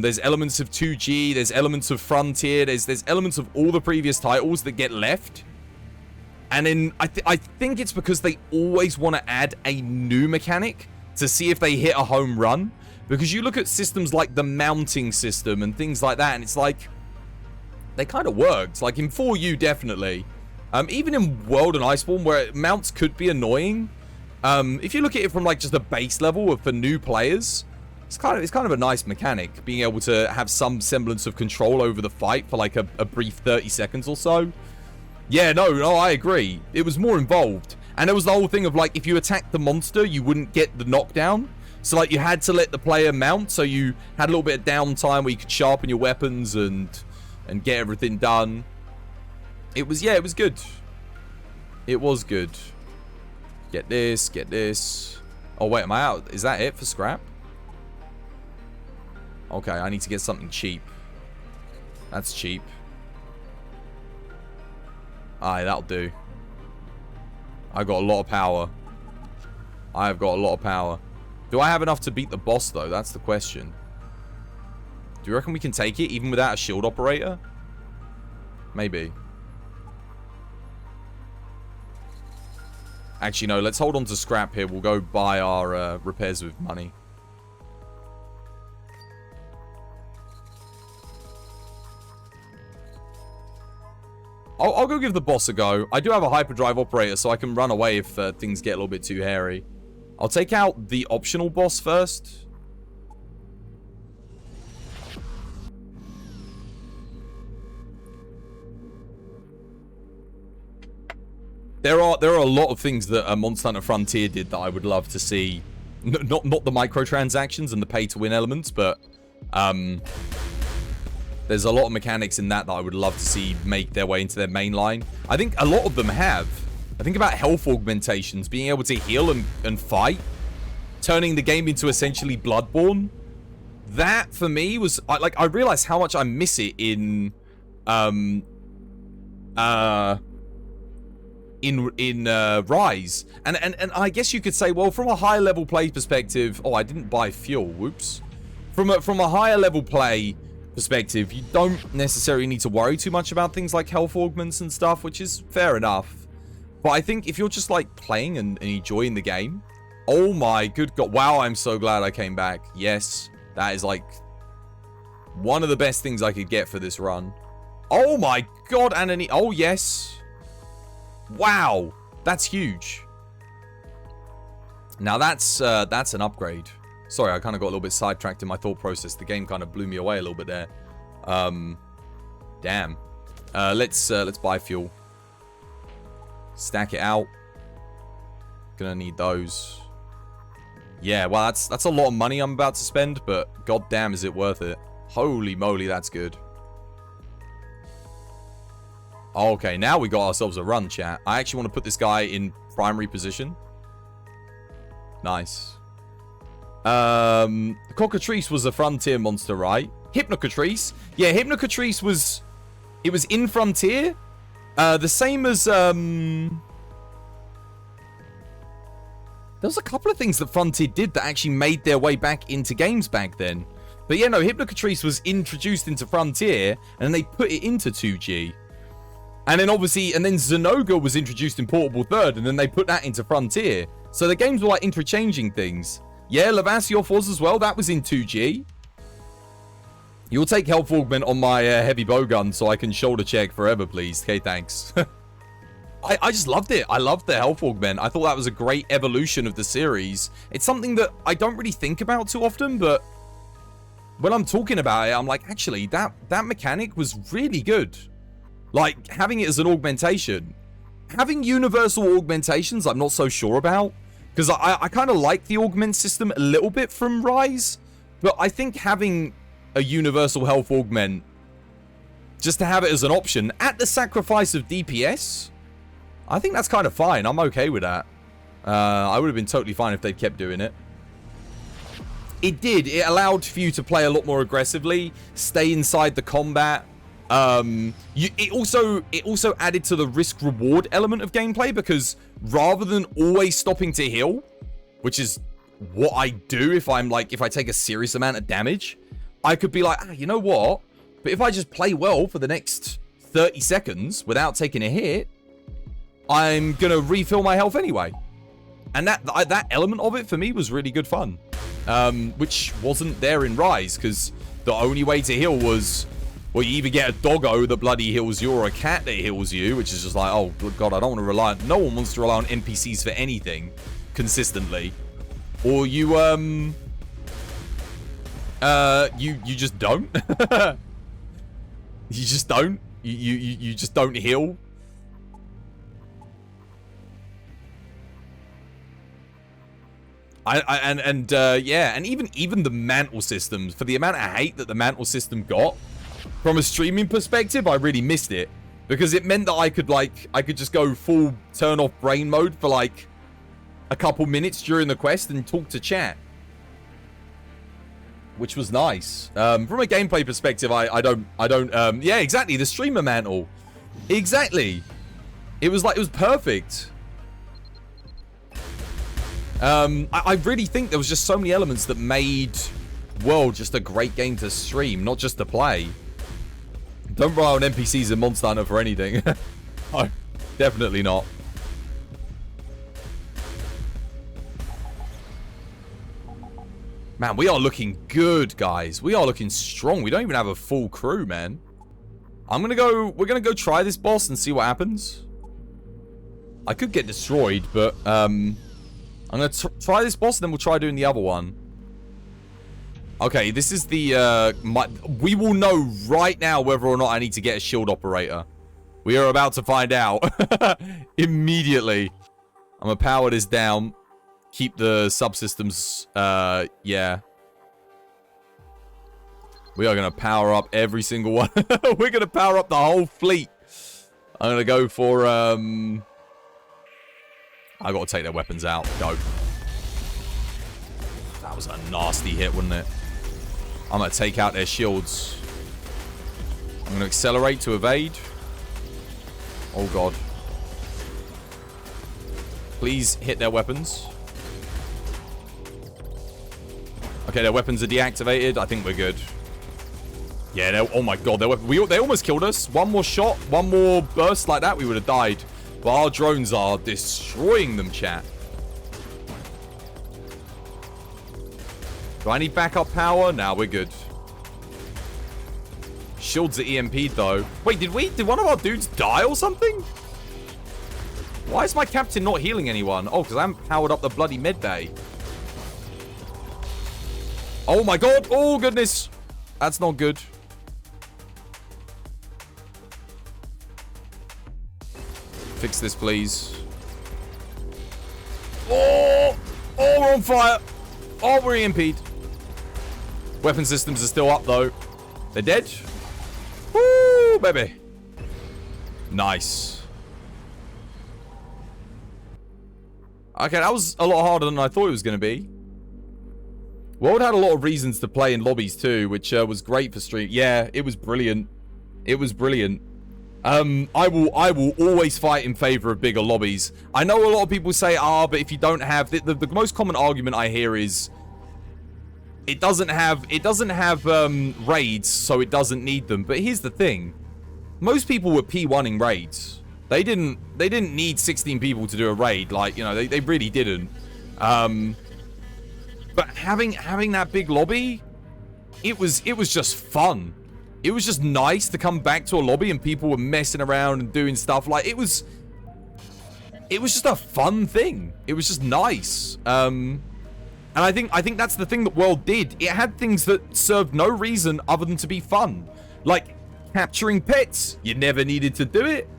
There's elements of 2G. There's elements of Frontier. There's elements of all the previous titles that get left. And then I think it's because they always want to add a new mechanic to see if they hit a home run. Because you look at systems like the mounting system and things like that, and it's like... They kind of worked. Like in 4U, definitely. Even in World and Iceborne, where mounts could be annoying. If you look at it from like just a base level for new players, it's kind of a nice mechanic. Being able to have some semblance of control over the fight for like a brief 30 seconds or so. Yeah, no, I agree. It was more involved. And there was the whole thing of like, if you attacked the monster, you wouldn't get the knockdown. So like you had to let the player mount, so you had a little bit of downtime where you could sharpen your weapons and get everything done. It was good. It was good. Get this, get this. Oh wait, am I out? Is that it for scrap? Okay, I need to get something cheap. That's cheap. Aye, that'll do. I got a lot of power. I have got a lot of power. Do I have enough to beat the boss, though? That's the question. Do you reckon we can take it, even without a shield operator? Maybe. Actually, no. Let's hold on to scrap here. We'll go buy our repairs with money. I'll go give the boss a go. I do have a hyperdrive operator, so I can run away if things get a little bit too hairy. I'll take out the optional boss first. There are a lot of things that Monster Hunter Frontier did that I would love to see. Not the microtransactions and the pay-to-win elements, but there's a lot of mechanics in that I would love to see make their way into their main line. I think a lot of them have. I think about health augmentations, being able to heal and fight, turning the game into essentially Bloodborne. That for me was I realized how much I miss it in Rise. And I guess you could say, well, from a high level play perspective, oh, I didn't buy fuel. Whoops. From a higher level play perspective, you don't necessarily need to worry too much about things like health augments and stuff, which is fair enough. But I think if you're just like playing and enjoying the game, oh my good god, wow, I'm so glad I came back. Yes, that is like one of the best things I could get for this run. Oh my god, and oh yes. Wow, that's huge. Now that's an upgrade. Sorry, I kind of got a little bit sidetracked in my thought process. The game kind of blew me away a little bit there. Damn. Let's buy fuel. Stack it out. Gonna need those. Yeah, well, that's a lot of money I'm about to spend, but goddamn, is it worth it? Holy moly, that's good. Okay, now we got ourselves a run, chat. I actually want to put this guy in primary position. Nice. Cockatrice was a frontier monster, right? Hypnocatrice? Yeah, Hypnocatrice was... It was in frontier. The same as... There was a couple of things that Frontier did that actually made their way back into games back then. But yeah, no, Hypnocatrice was introduced into Frontier, and then they put it into 2G. And then obviously, and then Zenoga was introduced in Portable Third, and then they put that into Frontier. So the games were like interchanging things. Yeah, Lavasioth was as well. That was in 2G. You'll take health augment on my heavy bowgun so I can shoulder check forever, please. Okay, thanks. I just loved it. I loved the health augment. I thought that was a great evolution of the series. It's something that I don't really think about too often, but when I'm talking about it, I'm like, actually, that mechanic was really good. Like, having it as an augmentation. Having universal augmentations, I'm not so sure about. Because I kind of like the augment system a little bit from Rise. But I think having a universal health augment, just to have it as an option, at the sacrifice of DPS, I think that's kind of fine. I'm okay with that. I would have been totally fine if they'd kept doing it. It did. It allowed for you to play a lot more aggressively, stay inside the combat. It also added to the risk-reward element of gameplay, because rather than always stopping to heal, which is what I do if I take a serious amount of damage, I could be like, you know what? But if I just play well for the next 30 seconds without taking a hit, I'm gonna refill my health anyway. And that element of it for me was really good fun. Which wasn't there in Rise, because the only way to heal was, well, you either get a doggo that bloody heals you or a cat that heals you, which is just like, oh god, I don't want to rely on... No one wants to rely on NPCs for anything consistently. Or you just don't. You just don't. You just don't heal. Yeah, and even the mantle systems, for the amount of hate that the mantle system got, from a streaming perspective, I really missed it. Because it meant that I could just go full turn off brain mode for like a couple minutes during the quest and talk to chat. Which was nice. From a gameplay perspective, I don't, yeah, exactly, the streamer mantle. Exactly. It was perfect. I really think there was just so many elements that made World just a great game to stream, not just to play. Don't rely on NPCs in Monster Hunter for anything. No, definitely not. Man, we are looking good, guys. We are looking strong. We don't even have a full crew, man. We're gonna go try this boss and see what happens. I could get destroyed, but, I'm gonna try this boss and then we'll try doing the other one. Okay, this is the, we will know right now whether or not I need to get a shield operator. We are about to find out. Immediately. I'm gonna power this down. Keep the subsystems, yeah. We are gonna power up every single one. We're gonna power up the whole fleet. I'm gonna go for, I gotta take their weapons out. Go. That was a nasty hit, wasn't it? I'm gonna take out their shields. I'm gonna accelerate to evade. Oh god. Please hit their weapons. Okay, their weapons are deactivated. I think we're good. Yeah, oh my god, they almost killed us. One more shot, one more burst like that, we would have died. But our drones are destroying them, chat. Do I need backup power? Nah, we're good. Shields are EMP'd though. Wait, did one of our dudes die or something? Why is my captain not healing anyone? Oh, because I haven't powered up the bloody med bay. Oh my god. Oh goodness. That's not good. Fix this, please. Oh! Oh, we're on fire. Oh, we're EMP'd. Weapon systems are still up, though. They're dead. Woo, baby. Nice. Okay, that was a lot harder than I thought it was going to be. World had a lot of reasons to play in lobbies too, which was great for stream. Yeah, it was brilliant. It was brilliant. I will always fight in favor of bigger lobbies. I know a lot of people say, but if you don't have the most common argument I hear is it doesn't have raids, so it doesn't need them. But here's the thing: most people were P1ing raids. They didn't need 16 people to do a raid. Like, you know, they really didn't. But having that big lobby, it was just fun. It was just nice to come back to a lobby and people were messing around and doing stuff. Like, it was just a fun thing. It was just nice. And I think that's the thing that World did. It had things that served no reason other than to be fun. Like capturing pets. You never needed to do it,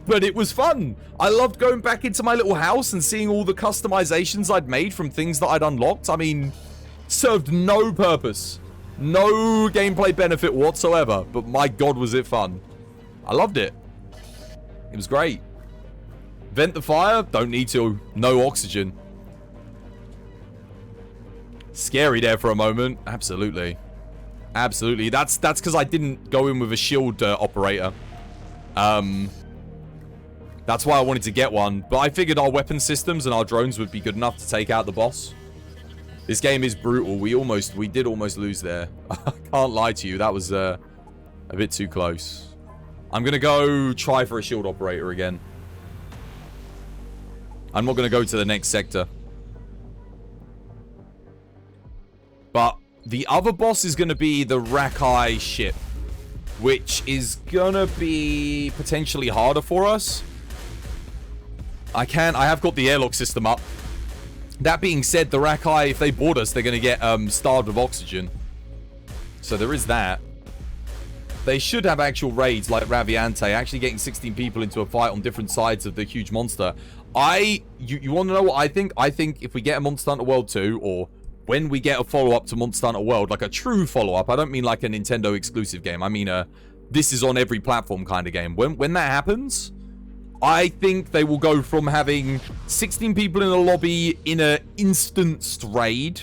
but it was fun. I loved going back into my little house and seeing all the customizations I'd made from things that I'd unlocked. I mean, served no purpose. No gameplay benefit whatsoever, but my god was it fun. I loved it. It was great. Vent the fire? Don't need to. No oxygen. Scary there for a moment. Absolutely. Absolutely. That's because I didn't go in with a shield operator. That's why I wanted to get one, but I figured our weapon systems and our drones would be good enough to take out the boss. This game is brutal. We did almost lose there. I can't lie to you. That was a bit too close. I'm going to go try for a shield operator again. I'm not going to go to the next sector. But the other boss is going to be the Rakai ship, which is going to be potentially harder for us. I have got the airlock system up. That being said, the Rakai, if they board us, they're going to get starved of oxygen. So there is that. They should have actual raids like Raviante, actually getting 16 people into a fight on different sides of the huge monster. You want to know what I think? I think if we get a Monster Hunter World 2, or when we get a follow-up to Monster Hunter World, like a true follow-up, I don't mean like a Nintendo exclusive game. I mean this is on every platform kind of game. When that happens, I think they will go from having 16 people in a lobby in an instanced raid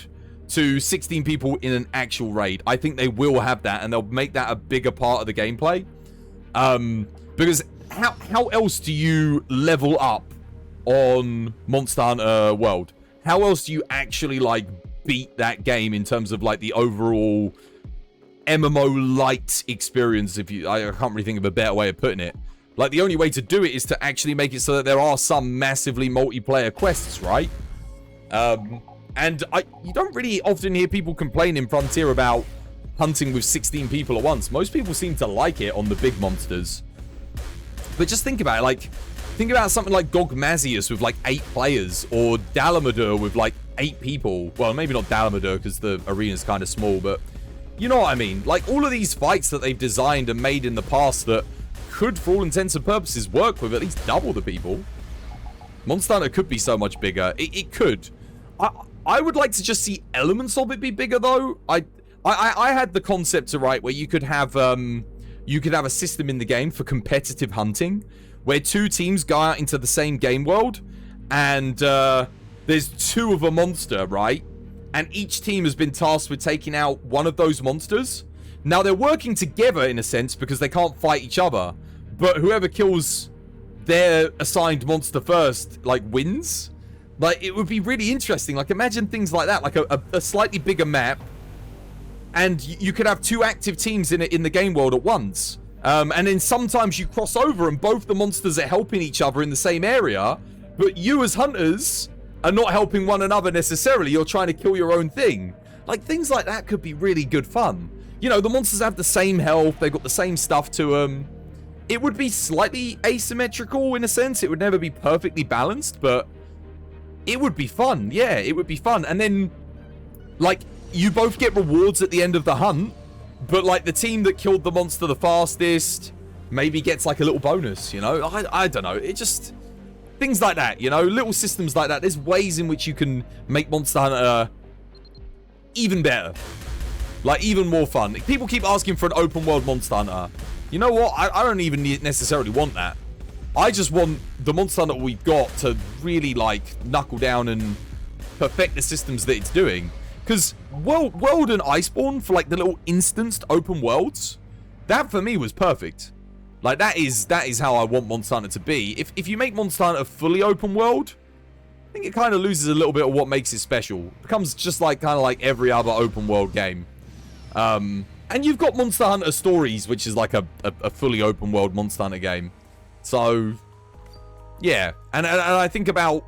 to 16 people in an actual raid. I think they will have that, and they'll make that a bigger part of the gameplay. Because how else do you level up on Monster Hunter World? How else do you actually, like, beat that game in terms of, like, the overall MMO light experience? I can't really think of a better way of putting it. Like, the only way to do it is to actually make it so that there are some massively multiplayer quests, right? And you don't really often hear people complain in Frontier about hunting with 16 people at once. Most people seem to like it on the big monsters. But just think about it, like, think about something like Gogmazius with, like, 8 players, or Dalamadur with, like, 8 people. Well, maybe not Dalamadur, because the arena's kind of small, but you know what I mean? Like, all of these fights that they've designed and made in the past that could, for all intents and purposes, work with at least double the people. Monster Hunter could be so much bigger. It could. I would like to just see elements of it be bigger, though. I had the concept to write where you could have a system in the game for competitive hunting, where 2 teams go out into the same game world, and there's 2 of a monster, right? And each team has been tasked with taking out one of those monsters. Now, they're working together, in a sense, because they can't fight each other. But whoever kills their assigned monster first, like, wins. Like, it would be really interesting. Like, imagine things like that. Like, a slightly bigger map. And you could have 2 active teams in the game world at once. And then sometimes you cross over and both the monsters are helping each other in the same area. But you, as hunters, are not helping one another necessarily. You're trying to kill your own thing. Like, things like that could be really good fun. You know, the monsters have the same health. They've got the same stuff to them. It would be slightly asymmetrical in a sense. It would never be perfectly balanced, but it would be fun. Yeah, it would be fun. And then, like, you both get rewards at the end of the hunt, but, like, the team that killed the monster the fastest maybe gets, like, a little bonus, you know? I don't know. Things like that, you know, little systems like that. There's ways in which you can make Monster Hunter even better. Like, even more fun. People keep asking for an open world Monster Hunter. You know what? I don't even necessarily want that. I just want the Monster Hunter we've got to really, like, knuckle down and perfect the systems that it's doing. Because World and Iceborne, for, like, the little instanced open worlds, that, for me, was perfect. Like, that is how I want Monster Hunter to be. If you make Monster Hunter fully open world, I think it kind of loses a little bit of what makes it special. It becomes just like, kind of like every other open world game. And you've got Monster Hunter Stories, which is like a fully open world Monster Hunter game. So, yeah. And I think about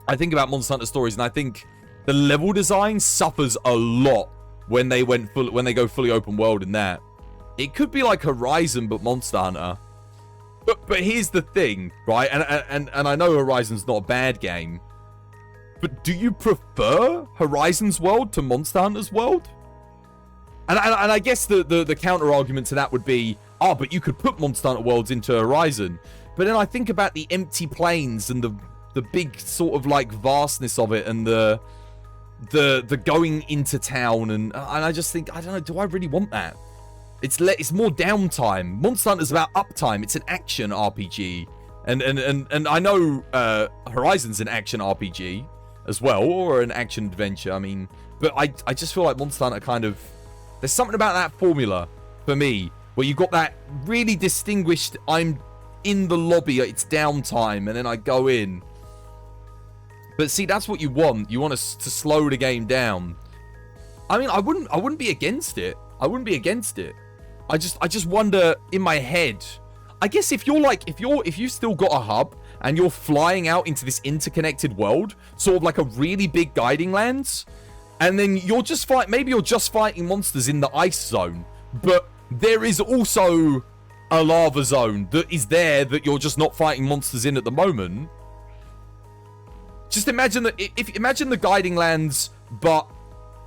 Monster Hunter Stories, and I think the level design suffers a lot when they go fully open world in that. It could be like Horizon, but Monster Hunter. But here's the thing, right? And I know Horizon's not a bad game, but do you prefer Horizon's world to Monster Hunter's world? And I guess the counter argument to that would be, oh, but you could put Monster Hunter worlds into Horizon. But then I think about the empty plains and the big sort of like vastness of it, and the going into town, and I just think, I don't know, do I really want that? It's more downtime. Monster Hunter's about uptime. It's an action RPG, and I know Horizon's an action RPG as well, or an action adventure. I mean, but I just feel like Monster Hunter kind of, there's something about that formula for me where you've got that really distinguished, I'm in the lobby, it's downtime, and then I go in. But see, that's what you want. You want to slow the game down. I mean, I wouldn't be against it. I wouldn't be against it. I just wonder in my head. I guess if you've still got a hub and you're flying out into this interconnected world, sort of like a really big guiding lands, and then you're just fighting monsters in the ice zone, but there is also a lava zone that is there that you're just not fighting monsters in at the moment. Just imagine that imagine the guiding lands, but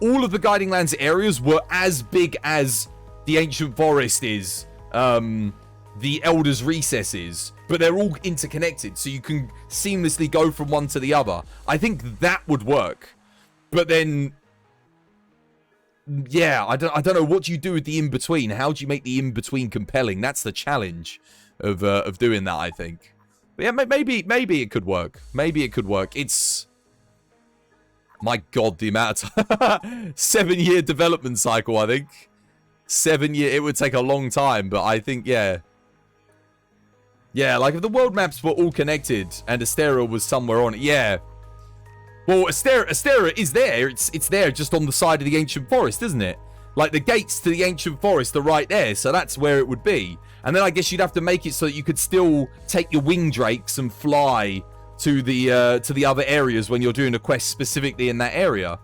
all of the guiding lands areas were as big as the ancient forest is, the Elder's Recess is, but they're all interconnected, so you can seamlessly go from one to the other. I think that would work. But then, yeah, I don't know. What do you do with the in-between? How do you make the in-between compelling? That's the challenge of doing that, I think. But yeah, maybe it could work. Maybe it could work. It's, my God, the amount of time. 7-year development cycle, I think. 7 year. It would take a long time, but I think, yeah. Yeah, like if the world maps were all connected and Astera was somewhere on it, yeah. Well, Astera is there. It's there just on the side of the ancient forest, isn't it? Like the gates to the ancient forest are right there, so that's where it would be. And then I guess you'd have to make it so that you could still take your wing drakes and fly to the other areas when you're doing a quest specifically in that area.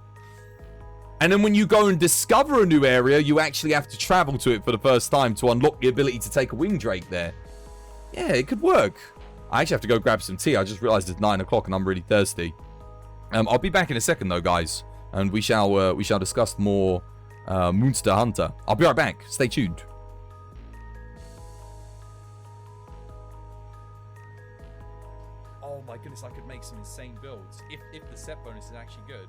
And then when you go and discover a new area, you actually have to travel to it for the first time to unlock the ability to take a wing drake there. Yeah, it could work. I actually have to go grab some tea. I just realized it's 9 o'clock and I'm really thirsty. I'll be back in a second though, guys, and we shall discuss more Monster Hunter. I'll be right back. Stay tuned. Oh my goodness, I could make some insane builds if the set bonus is actually good.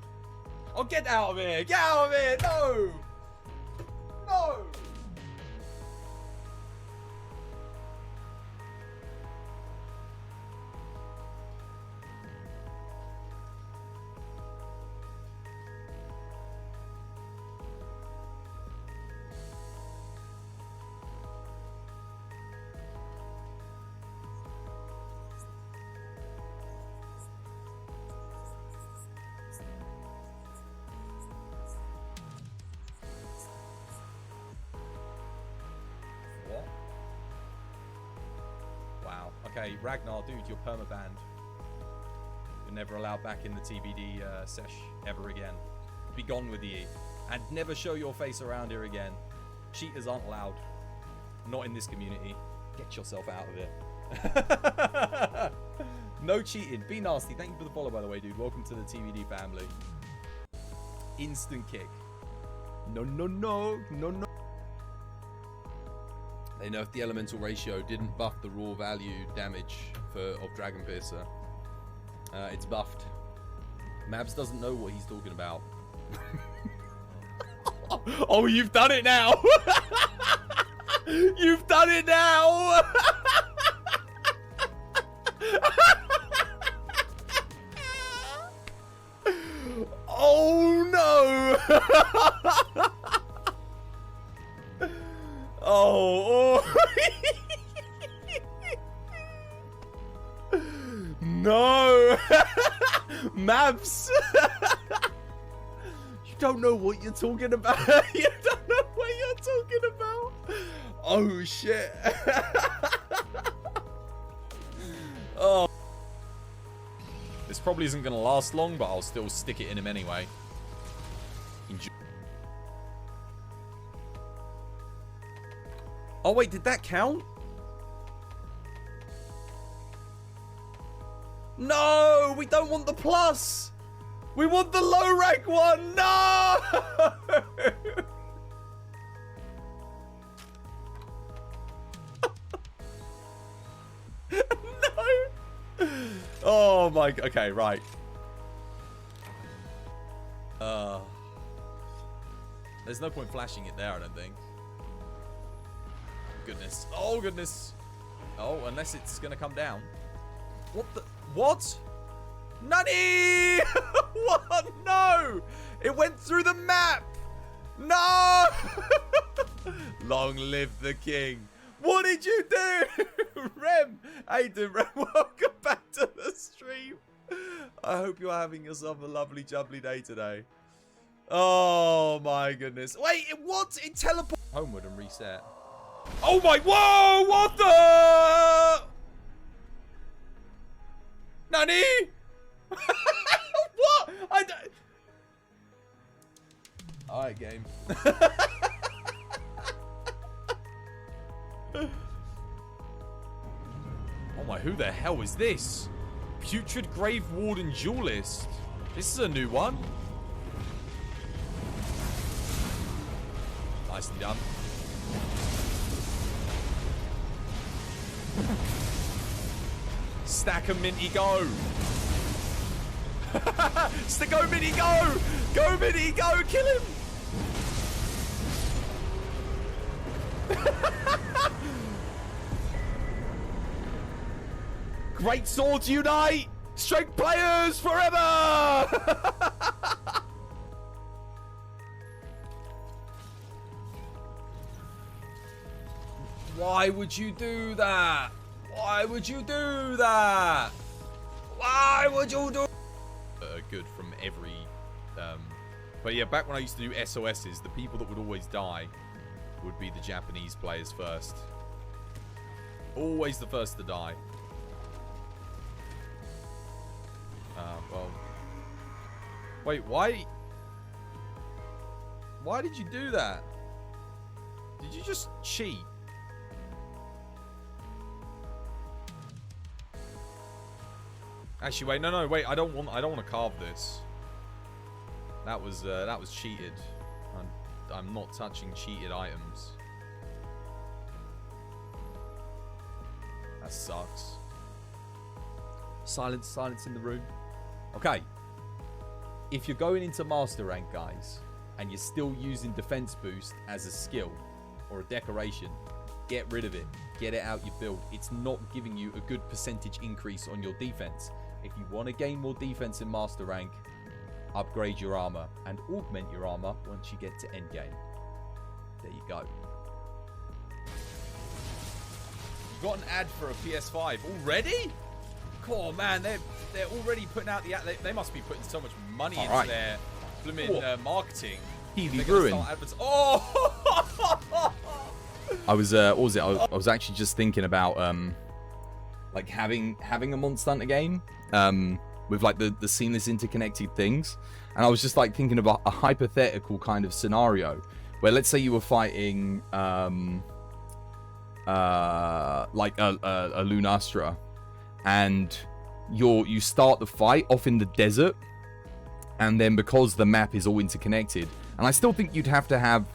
Oh, get out of here! Get out of here! No! No! Wow. Okay, Ragnar, dude, you're permabanned. You're never allowed back in the TBD sesh ever again. Be gone with ye. And never show your face around here again. Cheaters aren't allowed. Not in this community. Get yourself out of it. No cheating. Be nasty. Thank you for the follow, by the way, dude. Welcome to the TBD family. Instant kick. No, no, no. No, no. They nerfed the elemental ratio, didn't buff the raw value damage of Dragon Piercer. It's buffed. Mabs doesn't know what he's talking about. Oh, you've done it now! You've done it now! Oh no! Oh, no! Maps! You don't know what you're talking about. You don't know what you're talking about. Oh shit. Oh. This probably isn't going to last long, but I'll still stick it in him anyway. Enjoy. Oh wait, did that count? No, we don't want the plus. We want the low rank one. No. No. Oh my. Okay, right. There's no point flashing it there, I don't think. Goodness. Oh, goodness. Oh, unless it's going to come down. What the? What? Nutty! What? No! It went through the map! No! Long live the king. What did you do? Rem! How you doing, Rem? Welcome back to the stream. I hope you're having yourself a lovely, jubbly day today. Oh, my goodness. Wait, what? It teleported homeward and reset. Oh my, whoa, what the? Nani? What? I don't. Alright, game. Oh my, who the hell is this? Putrid Grave Warden Duelist. This is a new one. Nicely done. Stack a Minty, go! Go Minty, go! Go Minty, go! Kill him! Great swords unite! Strength players forever! Why would you do that? Why would you do that? Why would you do? Good from every. But yeah, back when I used to do SOSs, the people that would always die would be the Japanese players first. Always the first to die. Well. Wait, why? Why did you do that? Did you just cheat? Actually, wait, no, wait. I don't want to carve this. That was cheated. I'm not touching cheated items. That sucks. Silence in the room. Okay. If you're going into master rank, guys, and you're still using defense boost as a skill or a decoration, get rid of it. Get it out your build. It's not giving you a good percentage increase on your defense. If you want to gain more defense in master rank, upgrade your armor and augment your armor once you get to endgame. There you go. You got an ad for a PS5 already? Cool, man. They're already putting out the ad. They must be putting so much money into their blooming marketing. TV ruin. Oh! I was what was it? I was actually just thinking about like having a Monster Hunter game with like the seamless interconnected things, and I was just like thinking about a hypothetical kind of scenario where, let's say you were fighting like a Lunastra, and you start the fight off in the desert, and then because the map is all interconnected, and I still think you'd have to have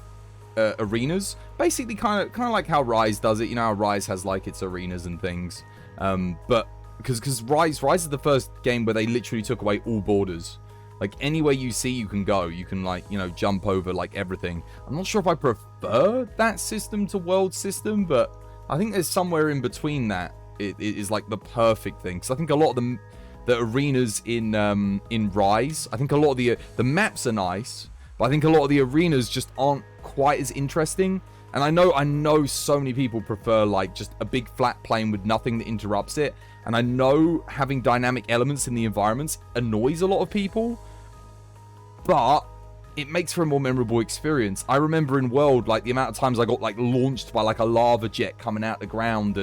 arenas, basically kind of like how Rise does it. You know how Rise has like its arenas and things, but because Rise is the first game where they literally took away all borders. Like, anywhere you see, you can go. You can, like, you know, jump over, like, everything. I'm not sure if I prefer that system to World system, but I think there's somewhere in between that. It is, like, the perfect thing. Because I think a lot of the arenas in Rise, I think a lot of the maps are nice, but I think a lot of the arenas just aren't quite as interesting. And I know so many people prefer, like, just a big flat plane with nothing that interrupts it. And I know having dynamic elements in the environments annoys a lot of people, but it makes for a more memorable experience. I remember in World, like, the amount of times I got, like, launched by, like, a lava jet coming out the ground,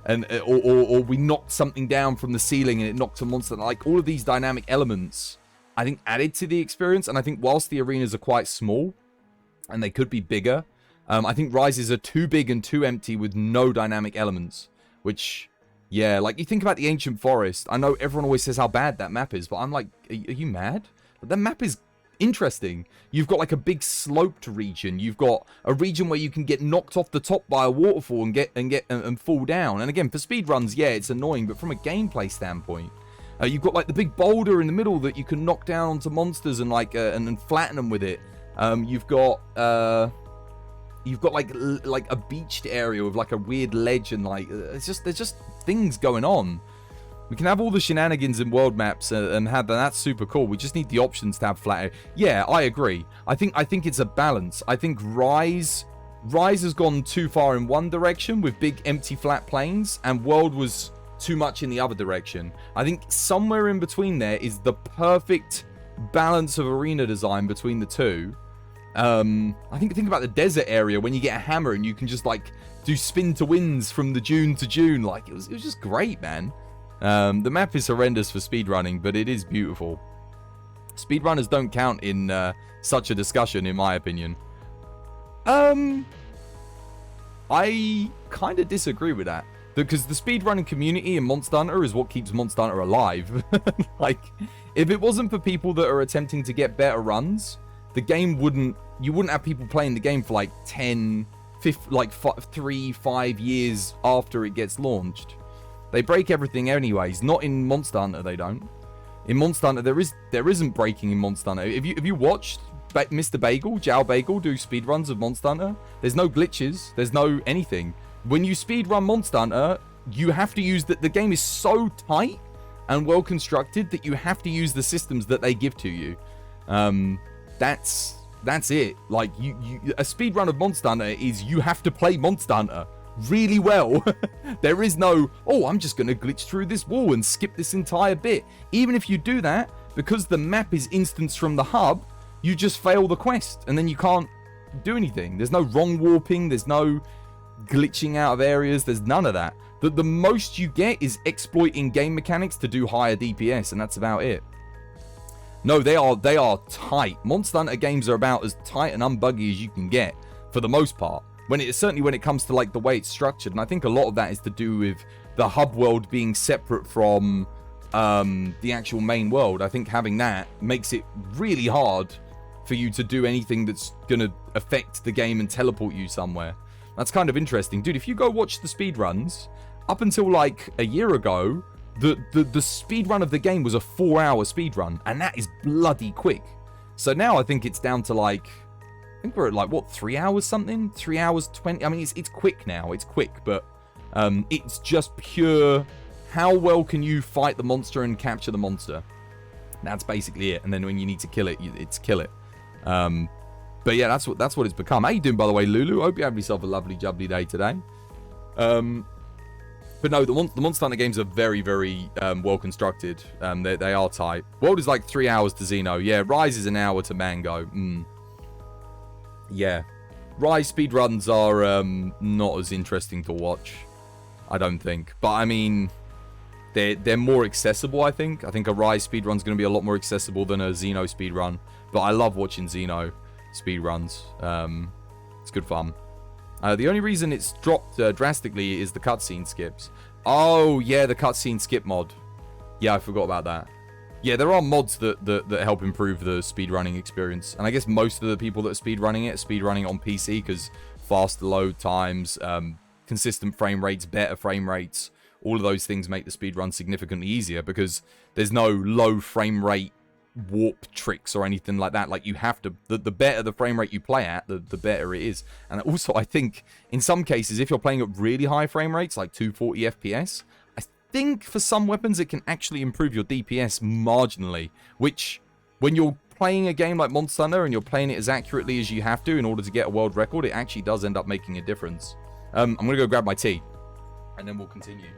or we knocked something down from the ceiling and it knocked a monster. Like, all of these dynamic elements, I think, added to the experience. And I think whilst the arenas are quite small, and they could be bigger, I think Rises are too big and too empty with no dynamic elements, which... yeah, like, you think about the Ancient Forest. I know everyone always says how bad that map is, but I'm like, are you mad? But that map is interesting. You've got, like, a big sloped region. You've got a region where you can get knocked off the top by a waterfall and fall down. And again, for speedruns, yeah, it's annoying, but from a gameplay standpoint, you've got, like, the big boulder in the middle that you can knock down onto monsters and, like, and flatten them with it. You've got like a beached area with, like, a weird ledge, and, like, there's just things going on. We can have all the shenanigans in world maps and have that's super cool. We just need the options to have flat area. Yeah, I agree. I think it's a balance. I think Rise has gone too far in one direction with big empty flat plains, and World was too much in the other direction. I think somewhere in between there is the perfect balance of arena design between the two. I think about the desert area when you get a hammer and you can just, like, do spin to wins from the dune to dune. Like, it was just great, man. The map is horrendous for speedrunning, but it is beautiful. Speedrunners don't count in such a discussion, in my opinion. I kind of disagree with that. Because the speedrunning community in Monster Hunter is what keeps Monster Hunter alive. Like, if it wasn't for people that are attempting to get better runs, the game you wouldn't have people playing the game for, like, 3, 5 years after it gets launched. They break everything anyways. Not in Monster Hunter, they don't. In Monster Hunter, there isn't breaking in Monster Hunter. If you watched Mr. Bagel, Jow Bagel, do speedruns of Monster Hunter, there's no glitches, there's no anything. When you speedrun Monster Hunter, you have to use the game is so tight and well constructed that you have to use the systems that they give to you. That's it. Like, a speedrun of Monster Hunter is you have to play Monster Hunter really well. There is no, oh, I'm just going to glitch through this wall and skip this entire bit. Even if you do that, because the map is instanced from the hub, you just fail the quest and then you can't do anything. There's no wrong warping. There's no glitching out of areas. There's none of that. The most you get is exploiting game mechanics to do higher DPS, and that's about it. No, they are tight. Monster Hunter games are about as tight and unbuggy as you can get, for the most part. Certainly when it comes to, like, the way it's structured, and I think a lot of that is to do with the hub world being separate from the actual main world. I think having that makes it really hard for you to do anything that's gonna affect the game and teleport you somewhere. That's kind of interesting, dude. If you go watch the speedruns, up until, like, a year ago, the speed run of the game was a 4-hour speed run, and that is bloody quick. So now I think it's down to, like, I think we're at, like, what, 3 hours something? 3 hours 20? I mean, it's quick now. It's quick, but it's just pure how well can you fight the monster and capture the monster. That's basically it. And then when you need to kill it, it's kill it. But yeah, that's what it's become. How you doing, by the way, Lulu? Hope you have yourself a lovely jubbly day today. But no, the Monster Hunter games are very, very well constructed. They are tight. World is like 3 hours to Xeno. Yeah, Rise is an hour to Mango. Yeah. Rise speedruns are not as interesting to watch, I don't think. But I mean, they're more accessible, I think. I think a Rise speedrun's going to be a lot more accessible than a Xeno speedrun. But I love watching Xeno speedruns. It's good fun. The only reason it's dropped drastically is the cutscene skips. Oh, yeah, the cutscene skip mod. Yeah, I forgot about that. Yeah, there are mods that help improve the speedrunning experience. And I guess most of the people that are speedrunning it on PC because faster load times, consistent frame rates, better frame rates, all of those things make the speedrun significantly easier because there's no low frame rate warp tricks or anything like that. Like, you have to, the better the frame rate you play at, the better it is. And also, I think in some cases, if you're playing at really high frame rates, like 240 FPS, I think for some weapons it can actually improve your DPS marginally, which when you're playing a game like Monster Hunter and you're playing it as accurately as you have to in order to get a world record, it actually does end up making a difference. I'm gonna go grab my tea and then we'll continue.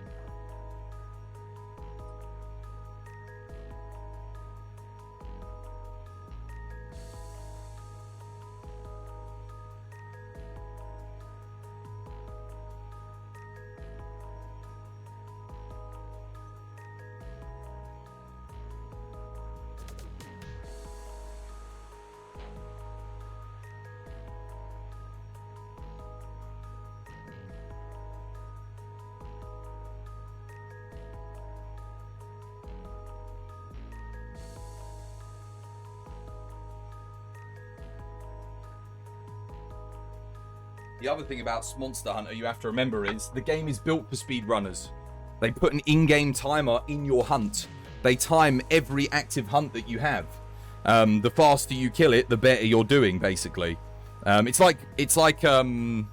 The other thing about Monster Hunter you have to remember is the game is built for speedrunners. They put an in-game timer in your hunt. They time every active hunt that you have. The faster you kill it, the better you're doing, basically. It's like GoldenEye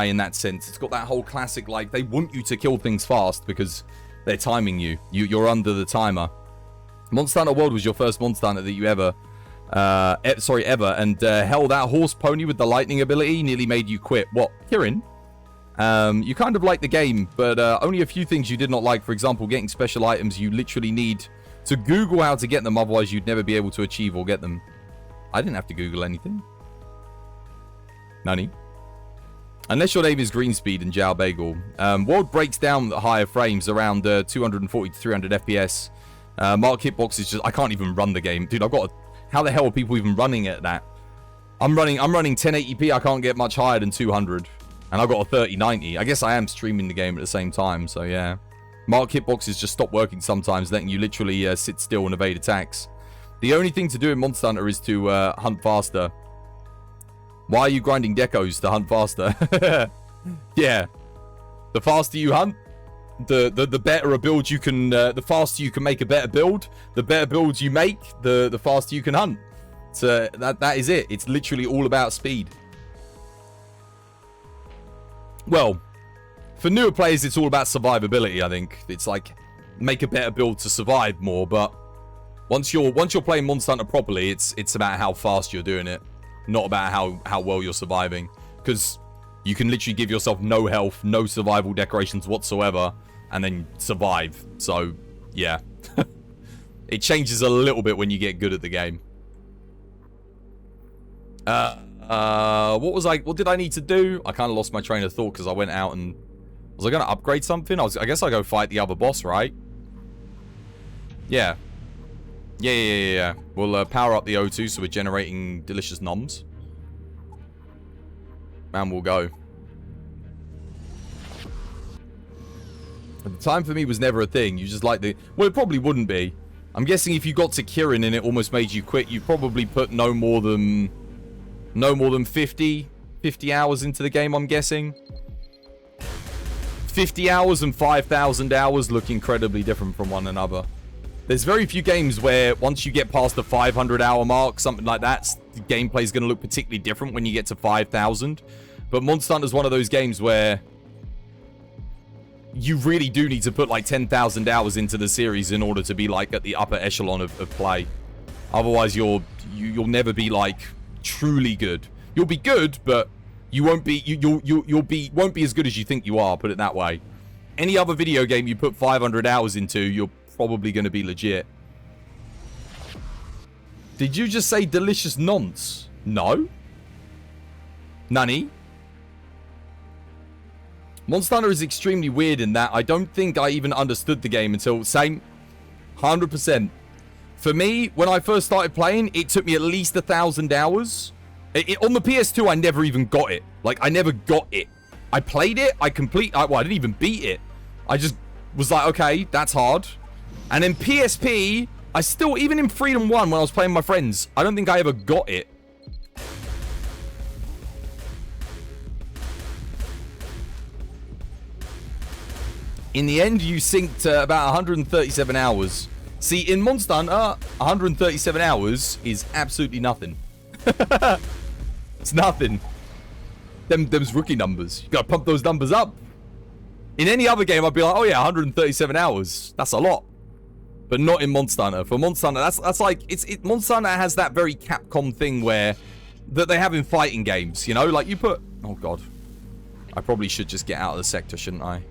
in that sense. It's got that whole classic, like, they want you to kill things fast because they're timing you. You're under the timer. Monster Hunter World was your first Monster Hunter that you ever... ever, and hell, that horse pony with the lightning ability nearly made you quit. What, Kirin? You kind of like the game, but only a few things you did not like. For example, getting special items, you literally need to Google how to get them, otherwise you'd never be able to achieve or get them. I didn't have to Google anything. Nani? Unless your name is Greenspeed and Jow Bagel. World breaks down at higher frames, around 240 to 300 FPS. Mark Hitbox is just... I can't even run the game. Dude, I've got a... How the hell are people even running at that? I'm running 1080p. I can't get much higher than 200. And I've got a 3090. I guess I am streaming the game at the same time, so yeah. Mark hitboxes just stop working sometimes, letting you literally sit still and evade attacks. The only thing to do in Monster Hunter is to hunt faster. Why are you grinding decos to hunt faster? Yeah. The faster you hunt, the better a build you can, the faster you can make a better build. The better builds you make, the faster you can hunt. So that is it. It's literally all about speed. Well, for newer players, it's all about survivability, I think. It's like, make a better build to survive more, but once you're playing Monster Hunter properly, it's about how fast you're doing it, not about how well you're surviving. Because you can literally give yourself no health, no survival decorations whatsoever, and then survive. So, yeah. It changes a little bit when you get good at the game. What did I need to do? I kind of lost my train of thought because I went out and... Was I going to upgrade something? I guess I'll go fight the other boss, right? Yeah. Yeah. We'll power up the O2 so we're generating delicious noms. And we'll go. The time for me was never a thing. You just like the... Well, it probably wouldn't be. I'm guessing if you got to Kirin and it almost made you quit, you probably put no more than 50 hours into the game, I'm guessing. 50 hours and 5,000 hours look incredibly different from one another. There's very few games where once you get past the 500 hour mark, something like that, the gameplay is going to look particularly different when you get to 5,000. But Monster Hunter is one of those games where you really do need to put like 10,000 hours into the series in order to be like at the upper echelon of play. Otherwise, you'll never be like truly good. You'll be good, but you won't be won't be as good as you think you are, put it that way. Any other video game you put 500 hours into, you're probably going to be legit. Did you just say delicious nonce? No? Nani? Monster Hunter is extremely weird in that I don't think I even understood the game until... Same. 100%. For me, when I first started playing, it took me at least 1,000 hours. On the PS2, I never even got it. Like, I never got it. I played it. I didn't even beat it. I just was like, okay, that's hard. And then PSP, I still, even in Freedom 1, when I was playing with my friends, I don't think I ever got it. In the end, you sink to about 137 hours. See, in Monster Hunter, 137 hours is absolutely nothing. It's nothing. Them's rookie numbers. You gotta pump those numbers up. In any other game, I'd be like, oh yeah, 137 hours. That's a lot. But not in Monster Hunter. For Monster Hunter, that's like, Monster Hunter has that very Capcom thing where, that they have in fighting games, you know? Like, you put, oh god. I probably should just get out of the sector, shouldn't I?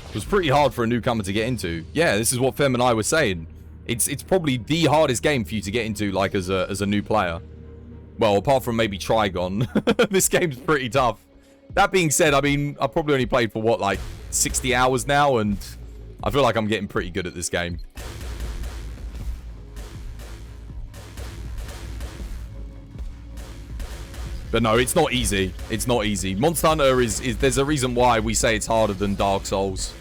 It was pretty hard for a newcomer to get into. Yeah, this is what Fem and I were saying. It's probably the hardest game for you to get into, like, as a new player. Well, apart from maybe Trigon. This game's pretty tough. That being said, I mean, I've probably only played for, what, like, 60 hours now, and I feel like I'm getting pretty good at this game. But no, it's not easy. It's not easy. Monster Hunter is there's a reason why we say it's harder than Dark Souls.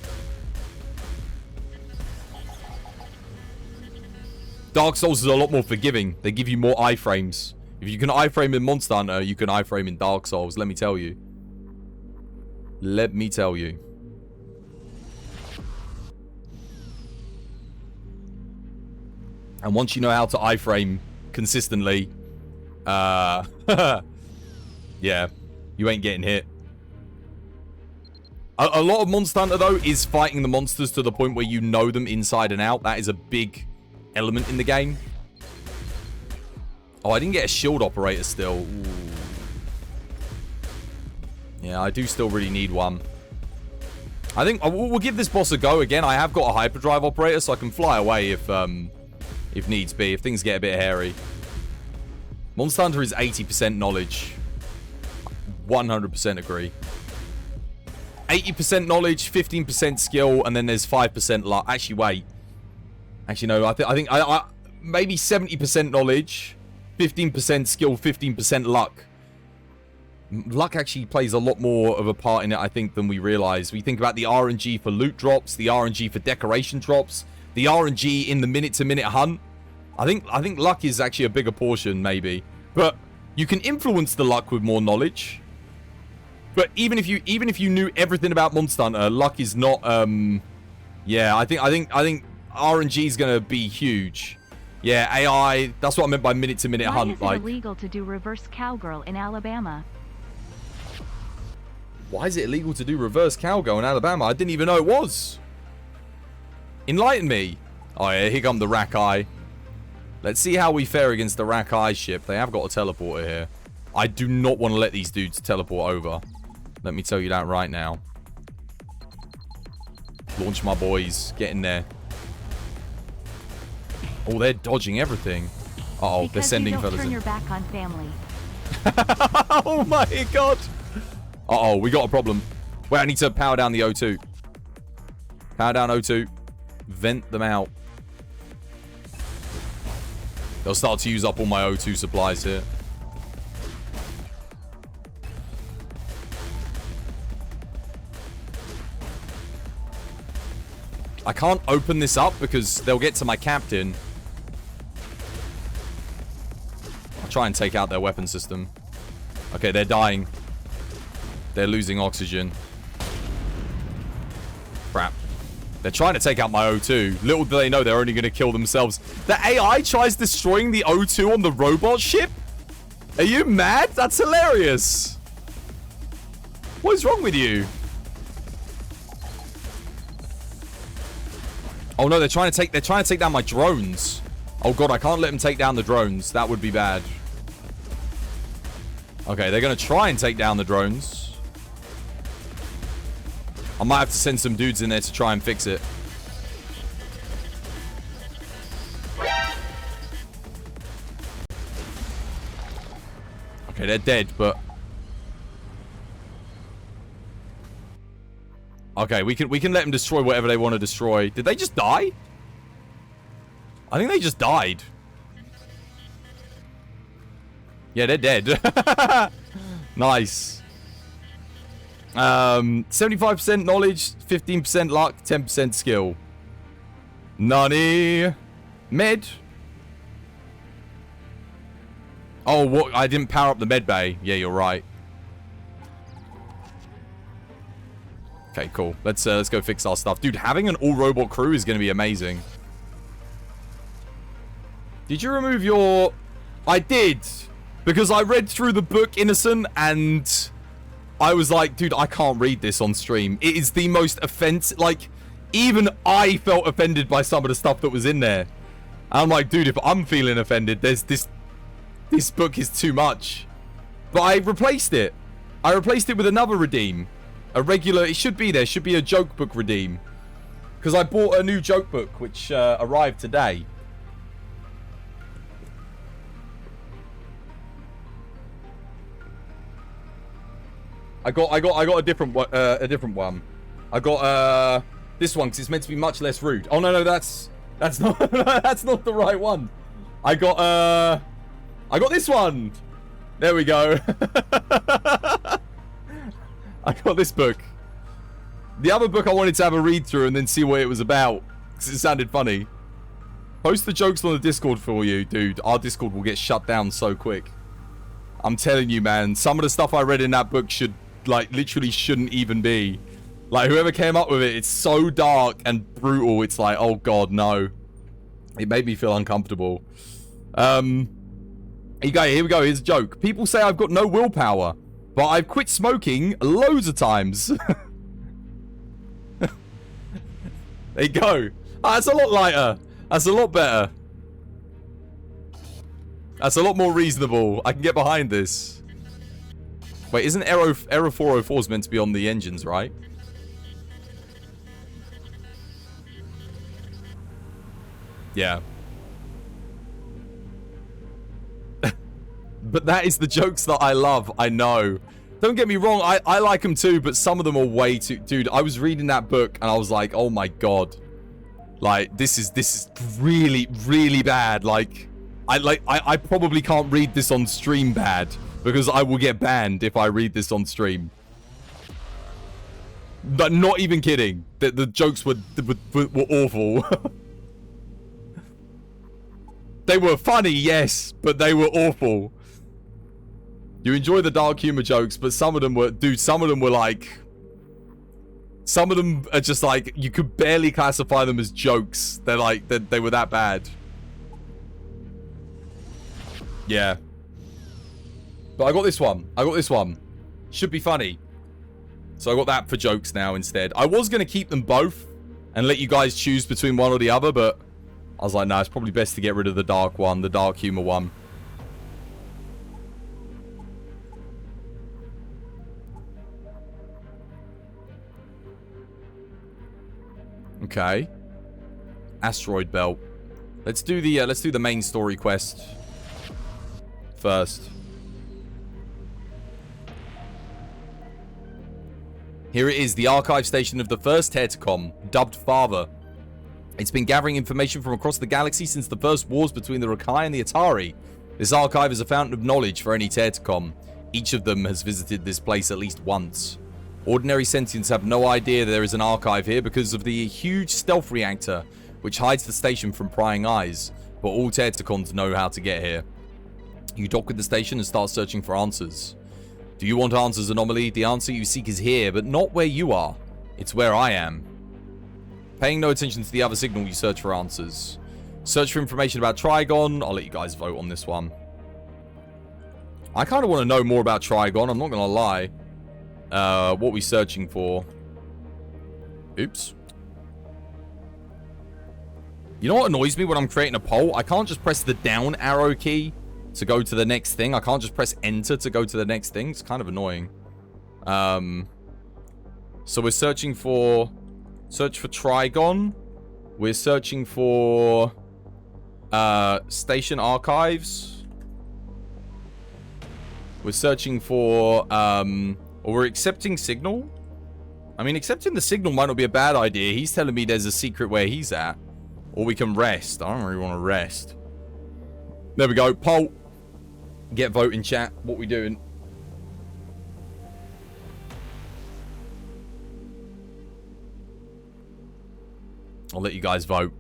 Dark Souls is a lot more forgiving. They give you more iframes. If you can iframe in Monster Hunter, you can iframe in Dark Souls. Let me tell you. Let me tell you. And once you know how to iframe consistently, yeah, you ain't getting hit. A lot of Monster Hunter, though, is fighting the monsters to the point where you know them inside and out. That is a big element in the game. Oh, I didn't get a shield operator still. Ooh. Yeah, I do still really need one. I think we'll give this boss a go again. I have got a hyperdrive operator, so I can fly away if needs be, if things get a bit hairy. Monster Hunter is 80% knowledge. 100% agree. 80% knowledge, 15% skill, and then there's 5% luck. Actually, wait. Actually, no. I think maybe 70% knowledge, 15% skill, 15% luck. Luck actually plays a lot more of a part in it, I think, than we realize. We think about the RNG for loot drops, the RNG for decoration drops, the RNG in the minute-to-minute hunt. I think luck is actually a bigger portion, maybe. But you can influence the luck with more knowledge. But even if you knew everything about Monster Hunter, luck is not. Yeah, I think RNG is gonna be huge. Yeah, AI. That's what I meant by minute-to-minute hunt. Why is it illegal to do reverse cowgirl in Alabama? Why is it illegal to do reverse cowgirl in Alabama? I didn't even know it was. Enlighten me. Oh yeah, here come the Rakai. Let's see how we fare against the Rakai ship. They have got a teleporter here. I do not want to let these dudes teleport over. Let me tell you that right now. Launch my boys. Get in there. Oh, they're dodging everything. Uh-oh, they're sending fellas in. Turn your back on family. Oh my god. Uh-oh, we got a problem. Wait, I need to power down the O2. Power down O2. Vent them out. They'll start to use up all my O2 supplies here. I can't open this up because they'll get to my captain. I'll try and take out their weapon system. Okay, they're dying. They're losing oxygen. Crap. They're trying to take out my O2. Little do they know they're only going to kill themselves. The AI tries destroying the O2 on the robot ship? Are you mad? That's hilarious. What is wrong with you? Oh no, they're trying to take down my drones. Oh god, I can't let them take down the drones. That would be bad. Okay, they're going to try and take down the drones. I might have to send some dudes in there to try and fix it. Okay, they're dead, but... Okay, we can let them destroy whatever they want to destroy. Did they just die? I think they just died. Yeah, they're dead. Nice. 75% knowledge, 15% luck, 10% skill. Nani? Med? Oh, what? I didn't power up the med bay. Yeah, you're right. Okay, cool. Let's go fix our stuff. Dude, having an all-robot crew is going to be amazing. Did you remove your... I did. Because I read through the book Innocent and I was like, dude, I can't read this on stream. It is the most offensive... Like, even I felt offended by some of the stuff that was in there. I'm like, dude, if I'm feeling offended, there's this book is too much. But I replaced it. I replaced it with another redeem. A regular, it should be there. Should be a joke book redeem. Because I bought a new joke book, which arrived today. I got a different one. I got this one because it's meant to be much less rude. Oh no, that's not that's not the right one. I got this one. There we go. I got this book. The other book I wanted to have a read through and then see what it was about because it sounded funny. Post the jokes on the Discord for you, dude. Our Discord will get shut down so quick. I'm telling you, man. Some of the stuff I read in that book should, like, literally shouldn't even be. Like, whoever came up with it, it's so dark and brutal. It's like, oh god, no. It made me feel uncomfortable. Here we go. Here's a joke. People say I've got no willpower, but I've quit smoking loads of times. There you go. Oh, that's a lot lighter. That's a lot better. That's a lot more reasonable. I can get behind this. Wait, isn't Error 404's meant to be on the engines, right? Yeah. But that is the jokes that I love. I know. Don't get me wrong. I like them too, but some of them are way too... Dude, I was reading that book and I was like, oh my god. Like, this is really, really bad. Like, I probably can't read this on stream bad. Because I will get banned if I read this on stream. But not even kidding. The jokes were awful. They were funny, yes, but they were awful. You enjoy the dark humor jokes, but some of them were... Dude, some of them were like... Some of them are just like... You could barely classify them as jokes. They're like... They were that bad. Yeah. But I got this one. Should be funny. So I got that for jokes now instead. I was going to keep them both and let you guys choose between one or the other, but I was like, nah, it's probably best to get rid of the dark one, the dark humor one. Okay. Asteroid belt. Let's do the main story quest first. Here it is, the archive station of the first Terticom, dubbed Father. It's been gathering information from across the galaxy since the first wars between the Rakai and the Atari. This archive is a fountain of knowledge for any Terticom. Each of them has visited this place at least once. Ordinary sentients have no idea there is an archive here because of the huge stealth reactor, which hides the station from prying eyes, but all Terticons know how to get here. You dock with the station and start searching for answers. Do you want answers, Anomaly? The answer you seek is here, but not where you are. It's where I am. Paying no attention to the other signal, you search for answers. Search for information about Trigon. I'll let you guys vote on this one. I kind of want to know more about Trigon, I'm not going to lie. What are we searching for? Oops. You know what annoys me when I'm creating a poll? I can't just press the down arrow key to go to the next thing. I can't just press enter to go to the next thing. It's kind of annoying. So we're searching for... Search for Trigon. We're searching for... Station archives. We're searching for... Or we're accepting signal. I mean, accepting the signal might not be a bad idea. He's telling me there's a secret where he's at. Or we can rest. I don't really want to rest. There we go. Poll. Get vote in chat. What we doing? I'll let you guys vote.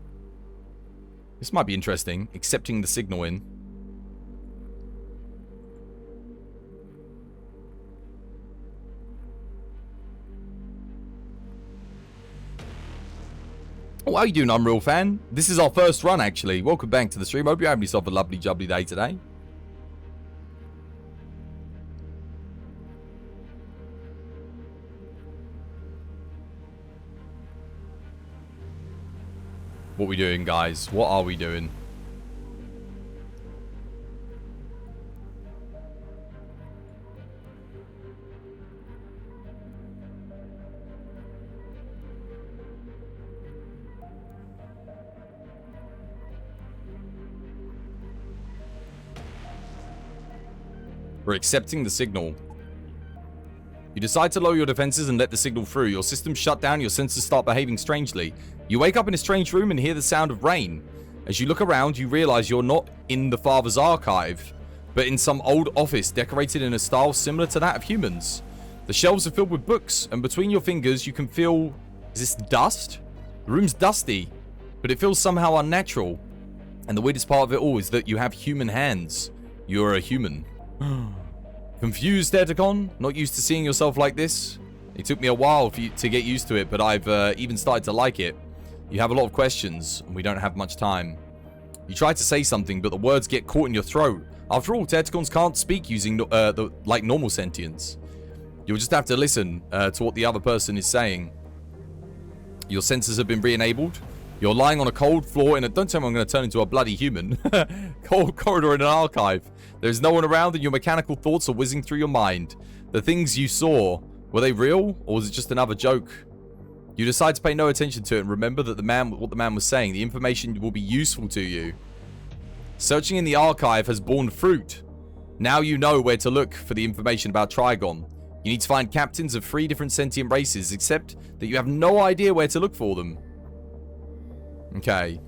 This might be interesting. Accepting the signal in. how you doing, Unreal fan? This is our first run, actually. Welcome back to the stream. Hope you're having yourself a lovely, jubbly day today. What we doing, guys? What are we doing? We're accepting the signal. You decide to lower your defenses and let the signal through. Your systems shut down, your senses start behaving strangely. You wake up in a strange room and hear the sound of rain. As you look around, you realize you're not in the Father's archive, but in some old office decorated in a style similar to that of humans. The shelves are filled with books, and between your fingers you can feel... Is this dust? The room's dusty, but it feels somehow unnatural. And the weirdest part of it all is that you have human hands. You're a human. Confused, Deticon? Not used to seeing yourself like this? It took me a while for you to get used to it, but I've even started to like it. You have a lot of questions, and we don't have much time. You try to say something, but the words get caught in your throat. After all, Deticons can't speak using like normal sentience. You'll just have to listen to what the other person is saying. Your senses have been re-enabled. You're lying on a cold floor in a... Don't tell me I'm going to turn into a bloody human. Cold corridor in an archive. There's no one around and your mechanical thoughts are whizzing through your mind. The things you saw, were they real or was it just another joke? You decide to pay no attention to it and remember that what the man was saying. The information will be useful to you. Searching in the archive has borne fruit. Now you know where to look for the information about Trigon. You need to find captains of 3 different sentient races, except that you have no idea where to look for them. Okay.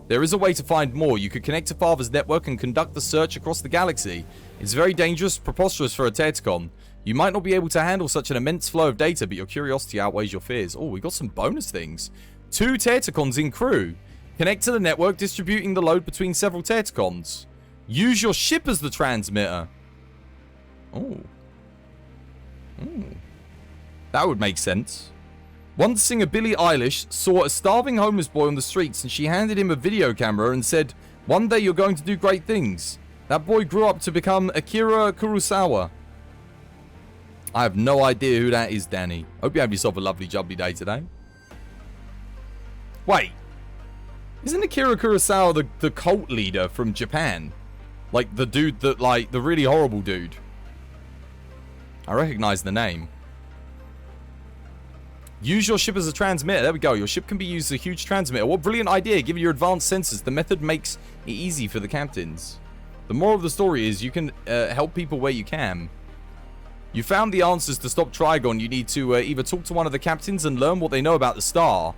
There is a way to find more. You could connect to Father's network and conduct the search across the galaxy. It's very dangerous, preposterous for a Terticon. You might not be able to handle such an immense flow of data, but your curiosity outweighs your fears. Oh, we got some bonus things. 2 Terticons in crew. Connect to the network, distributing the load between several Terticons. Use your ship as the transmitter. Oh. That would make sense. Once singer Billie Eilish saw a starving homeless boy on the streets and she handed him a video camera and said, "One day you're going to do great things." That boy grew up to become Akira Kurosawa. I have no idea who that is, Danny. Hope you have yourself a lovely jubbly day today. Wait. Isn't Akira Kurosawa the cult leader from Japan? Like the dude that, like, the really horrible dude. I recognize the name. Use your ship as a transmitter. There we go. Your ship can be used as a huge transmitter. What brilliant idea. Given your advanced sensors, the method makes it easy for the captains. The moral of the story is you can help people where you can. You found the answers to stop Trigon. You need to either talk to one of the captains and learn what they know about the star.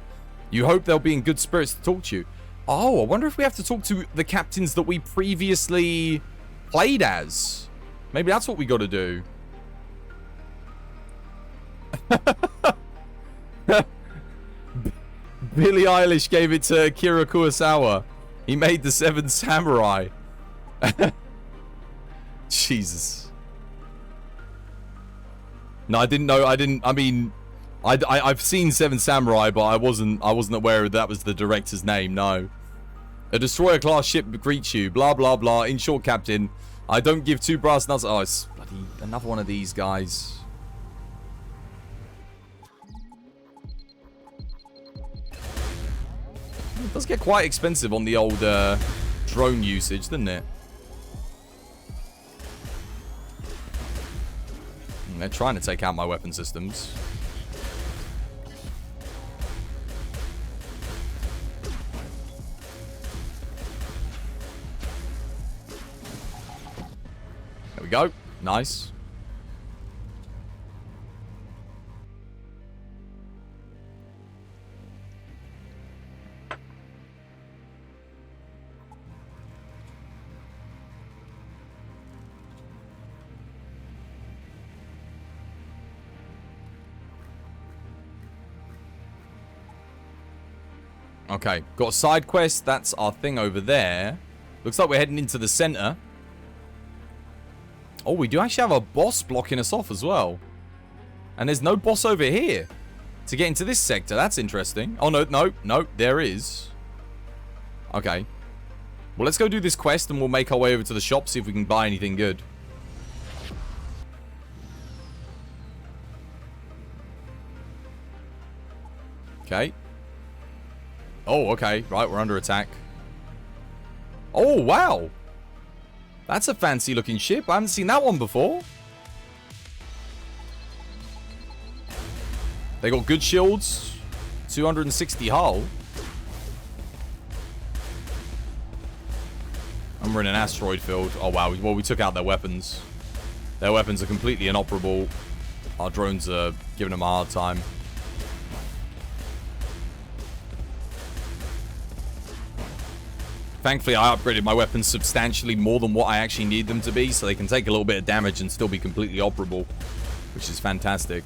You hope they'll be in good spirits to talk to you. Oh, I wonder if we have to talk to the captains that we previously played as. Maybe that's what we got to do. Billie Eilish gave it to Akira Kurosawa. He made the 7 Samurai. Jesus. No, I didn't know. I mean, I've seen 7 Samurai, but I wasn't aware that was the director's name. No. A destroyer class ship greets you. Blah blah blah. In short, Captain, I don't give 2 brass nuts. Oh, it's bloody another one of these guys. It does get quite expensive on the old drone usage, doesn't it? And they're trying to take out my weapon systems. There we go. Nice. Okay, got a side quest. That's our thing over there. Looks like we're heading into the center. Oh, we do actually have a boss blocking us off as well. And there's no boss over here. to get into this sector. That's interesting. Oh, no. There is. Okay. Well, let's go do this quest and we'll make our way over to the shop, see if we can buy anything good. Okay. Oh, okay. Right, we're under attack. Oh, wow. That's a fancy looking ship. I haven't seen that one before. They got good shields. 260 hull. And we're in an asteroid field. Oh, wow. Well, we took out their weapons. Their weapons are completely inoperable. Our drones are giving them a hard time. Thankfully, I upgraded my weapons substantially more than what I actually need them to be, so they can take a little bit of damage and still be completely operable, which is fantastic.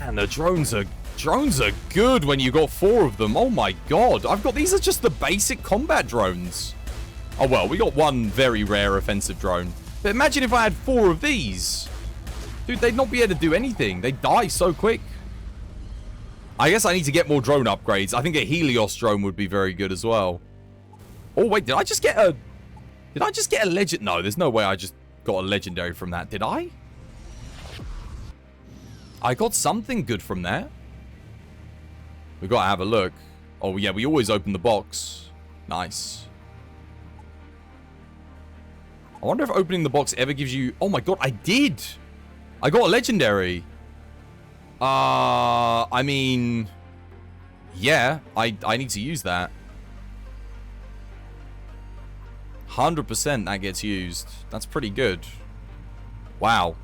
Man, the drones are good when you got 4 of them. Oh my god. These are just the basic combat drones. Oh well, we got one very rare offensive drone. But imagine if I had 4 of these. Dude, they'd not be able to do anything. They'd die so quick. I guess I need to get more drone upgrades. I think a Helios drone would be very good as well. Oh, wait, did I just get a legend? No, there's no way I just got a legendary from that. Did I? I got something good from that. We gotta have a look. Oh, yeah, we always open the box. Nice. I wonder if opening the box ever gives you... Oh my god, I did! I got a legendary. I mean... Yeah, I need to use that. 100% that gets used. That's pretty good. Wow.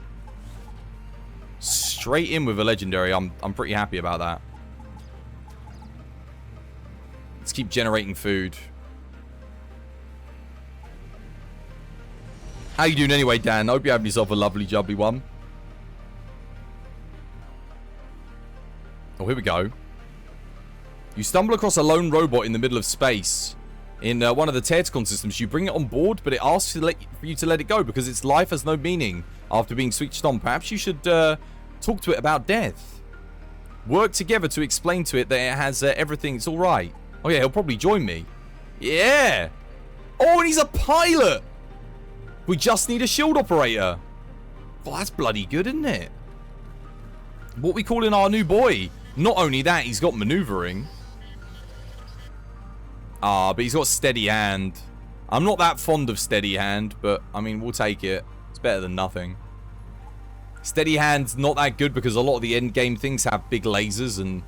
Straight in with a legendary. I'm pretty happy about that. Let's keep generating food. How you doing anyway, Dan? I hope you're having yourself a lovely jubbly one. Oh, here we go. You stumble across a lone robot in the middle of space. In one of the Trigon systems, you bring it on board, but it asks for you to let it go because its life has no meaning after being switched on. Perhaps you should talk to it about death. Work together to explain to it that it has everything. It's all right. Oh yeah, he'll probably join me. Yeah. Oh, and he's a pilot. We just need a shield operator. Well, that's bloody good, isn't it? What we calling our new boy? Not only that, he's got maneuvering. But he's got steady hand. I'm not that fond of steady hand, but I mean, we'll take it. It's better than nothing. Steady hand's not that good because a lot of the end game things have big lasers and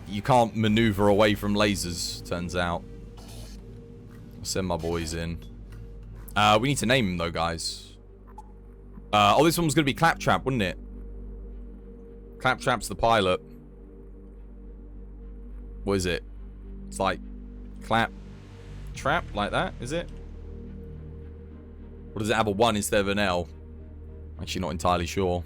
you can't maneuver away from lasers, turns out. I'll send my boys in. We need to name him though, guys. Oh, this one was going to be Claptrap, wouldn't it? Claptrap's the pilot. What is it? It's like clap trap like that, is it? Or does it have a 1 instead of an L? Actually not entirely sure.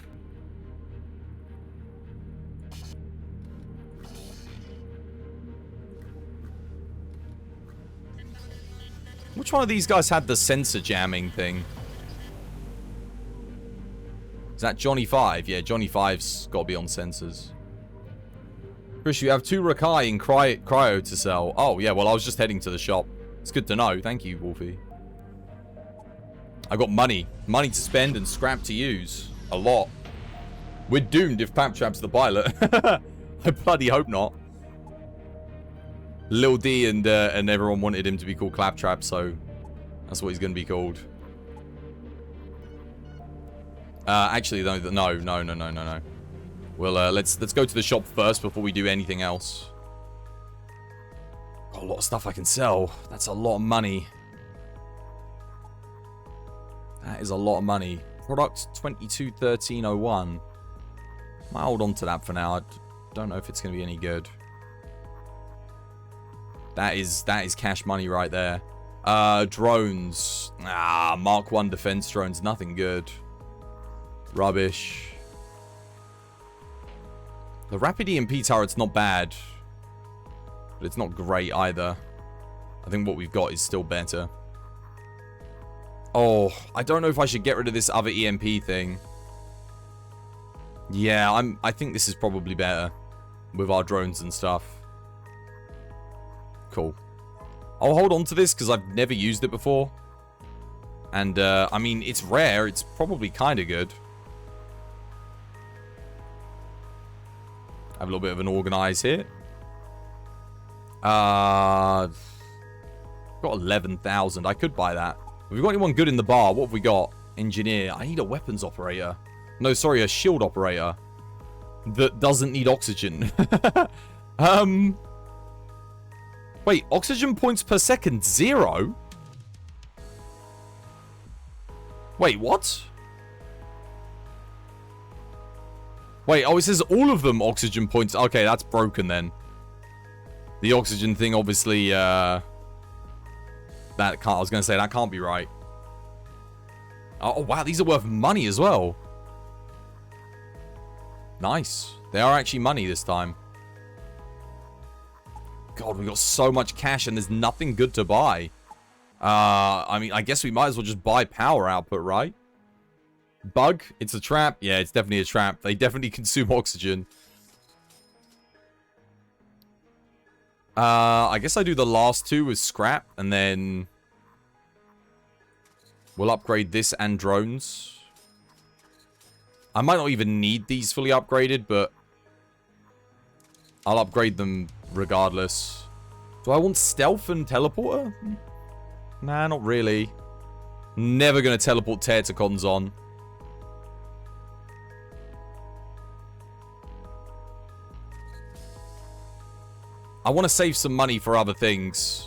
Which one of these guys had the sensor jamming thing? Is that Johnny 5? Yeah, Johnny 5's got to be on sensors. Chris, you have 2 Rakai in cryo to sell. Oh, yeah, well, I was just heading to the shop. It's good to know. Thank you, Wolfie. I got money. Money to spend and scrap to use. A lot. We're doomed if Claptrap's the pilot. I bloody hope not. Lil D and everyone wanted him to be called Claptrap, so that's what he's going to be called. Actually, no. Well, let's go to the shop first before we do anything else. Got a lot of stuff I can sell. That's a lot of money. That is a lot of money. Product 221301. Might hold on to that for now. I don't know if it's going to be any good. That is cash money right there. Drones. Mark 1 defense drones. Nothing good. Rubbish. The rapid EMP turret's not bad. But it's not great either. I think what we've got is still better. Oh, I don't know if I should get rid of this other EMP thing. Yeah, I think this is probably better with our drones and stuff. Cool. I'll hold on to this because I've never used it before. And, I mean, it's rare. It's probably kind of good. Have a little bit of an organize here. Got 11,000. I could buy that. Have we got anyone good in the bar? What have we got? Engineer. I need a weapons operator. No, sorry, a shield operator. That doesn't need oxygen. Wait, oxygen points per second, 0? Wait, what? Wait, oh, it says all of them oxygen points. Okay, that's broken then. The oxygen thing, obviously, that can't, I was going to say, that can't be right. Oh, wow, these are worth money as well. Nice. They are actually money this time. God, we got so much cash and there's nothing good to buy. I mean, I guess we might as well just buy power output, right? Bug? It's a trap? Yeah, it's definitely a trap. They definitely consume oxygen. I guess I do the last two with scrap, and then we'll upgrade this and drones. I might not even need these fully upgraded, but I'll upgrade them regardless. Do I want stealth and teleporter? Nah, not really. Never gonna teleport Terticons on. I want to save some money for other things.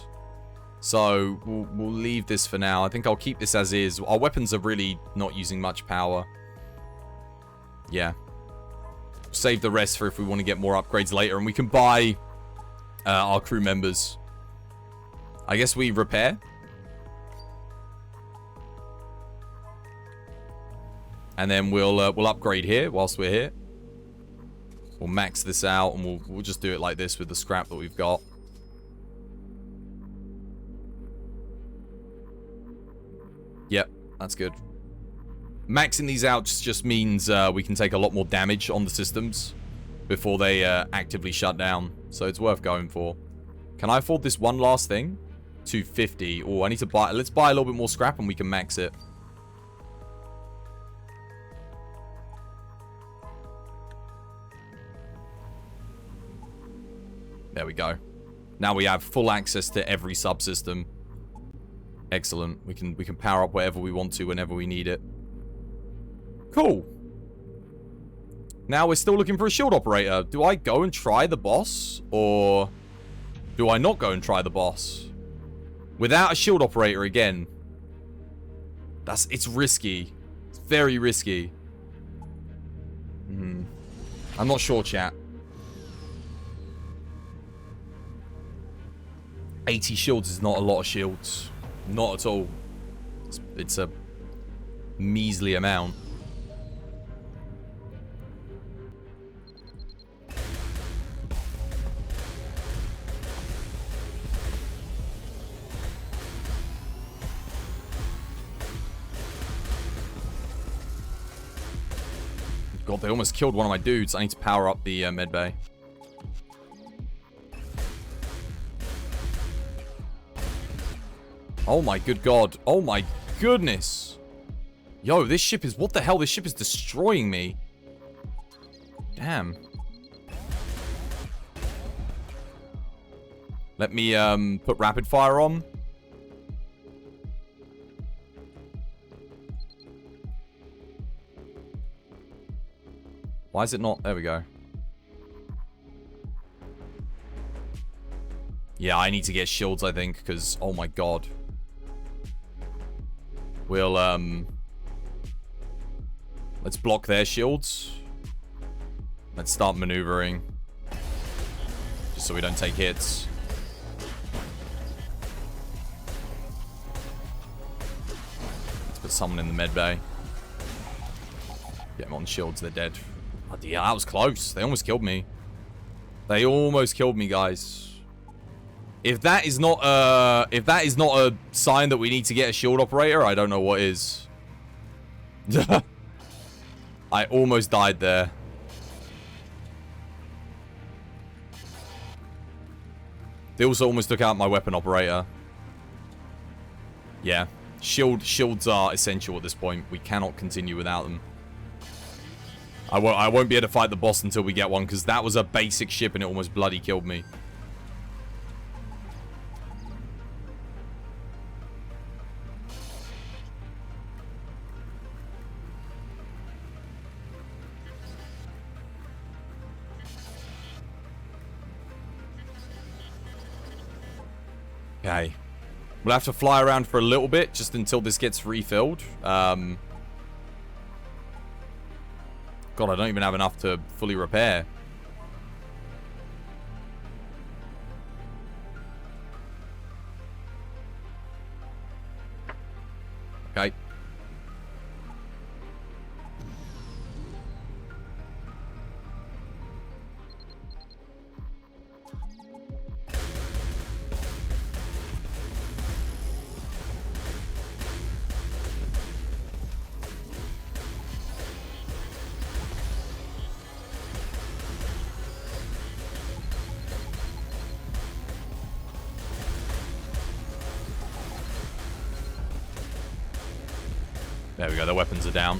So, we'll leave this for now. I think I'll keep this as is. Our weapons are really not using much power. Yeah. Save the rest for if we want to get more upgrades later. And we can buy our crew members. I guess we repair. And then we'll upgrade here whilst we're here. We'll max this out and we'll just do it like this with the scrap that we've got. Yep, that's good. Maxing these out just means we can take a lot more damage on the systems before they actively shut down. So it's worth going for. Can I afford this one last thing? 250. Oh, I need to buy... Let's buy a little bit more scrap and we can max it. There we go. Now we have full access to every subsystem. Excellent. We can power up whatever we want to whenever we need it. Cool. Now we're still looking for a shield operator. Do I go and try the boss? Or do I not go and try the boss? Without a shield operator again. It's risky. It's very risky. I'm not sure, chat. 80 shields is not a lot of shields. Not at all. It's a measly amount. God, they almost killed one of my dudes. I need to power up the medbay. Oh my good god. Oh my goodness. Yo, this ship is... What the hell? This ship is destroying me. Damn. Let me put rapid fire on. Why is it not... There we go. Yeah, I need to get shields, I think, because... Oh my god. We'll, let's block their shields. Let's start maneuvering. Just so we don't take hits. Let's put someone in the med bay. Get them on shields, they're dead. Oh, yeah, that was close. They almost killed me. They almost killed me, guys. If that is not a sign that we need to get a shield operator, I don't know what is. I almost died there. They also almost took out my weapon operator. Yeah. Shields are essential at this point. We cannot continue without them. I won't be able to fight the boss until we get one, because that was a basic ship and it almost bloody killed me. Okay. We'll have to fly around for a little bit, just until this gets refilled. God, I don't even have enough to fully repair. Okay. There we go, the weapons are down.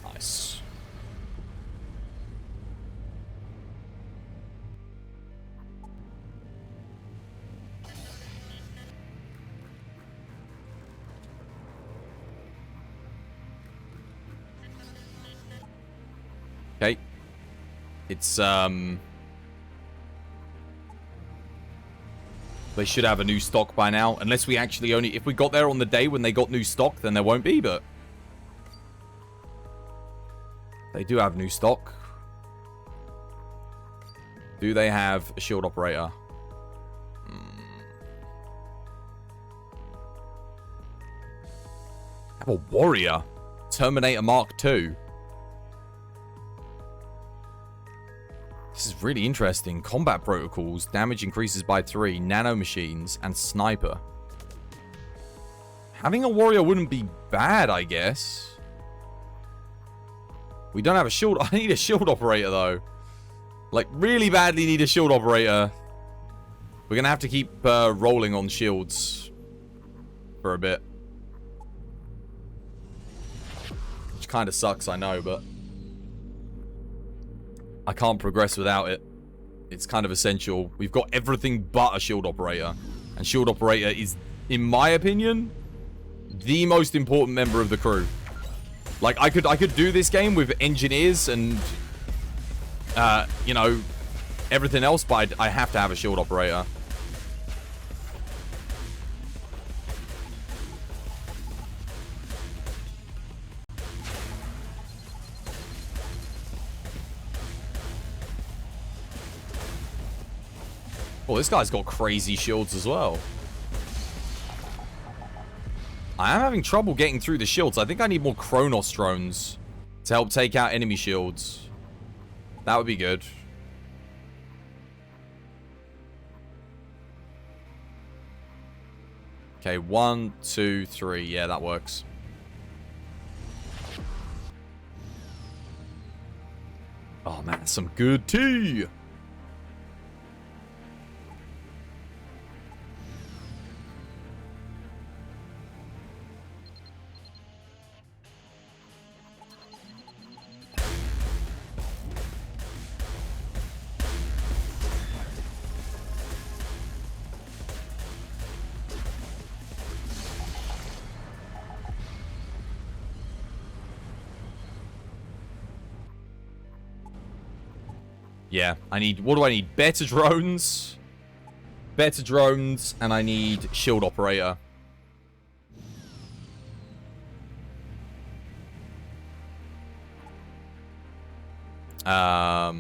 Nice. Okay. It's, they should have a new stock by now. Unless we actually only... If we got there on the day when they got new stock, then there won't be, but... They do have new stock. Do they have a shield operator? Have a warrior. Terminator Mark II. This is really interesting. Combat protocols. Damage increases by 3. Nanomachines. And sniper. Having a warrior wouldn't be bad, I guess. We don't have a shield. I need a shield operator, though. Like, really badly need a shield operator. We're going to have to keep rolling on shields for a bit. Which kind of sucks, I know, but... I can't progress without it. It's kind of essential. We've got everything but a shield operator. And shield operator is, in my opinion, the most important member of the crew. Like, I could do this game with engineers and, you know, everything else, but I have to have a shield operator. Oh, this guy's got crazy shields as well. I am having trouble getting through the shields. I think I need more Chronos drones to help take out enemy shields. That would be good. Okay, 1, 2, 3. Yeah, that works. Oh, man, that's some good tea. Yeah, I need... What do I need? Better drones. Better drones. And I need shield operator. Yeah,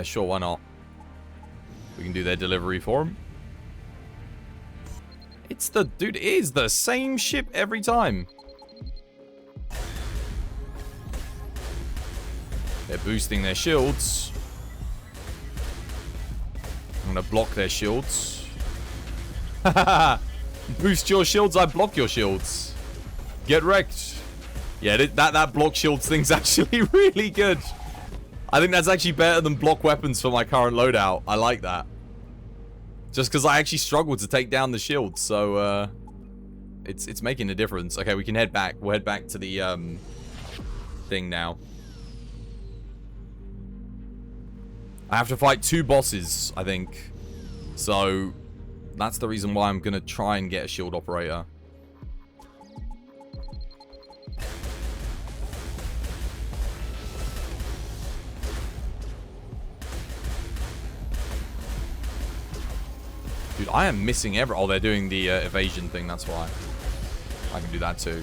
sure, why not? We can do their delivery for them. It's the... Dude, it is the same ship every time. They're boosting their shields. I'm going to block their shields. Boost your shields, I block your shields. Get wrecked. Yeah, that block shields thing's actually really good. I think that's actually better than block weapons for my current loadout. I like that. Just because I actually struggle to take down the shields, so it's making a difference. Okay, we can head back. We'll head back to the thing now. I have to fight 2 bosses, I think. So that's the reason why I'm gonna try and get a shield operator. Dude, I am missing every... Oh, they're doing the evasion thing, that's why. I can do that too.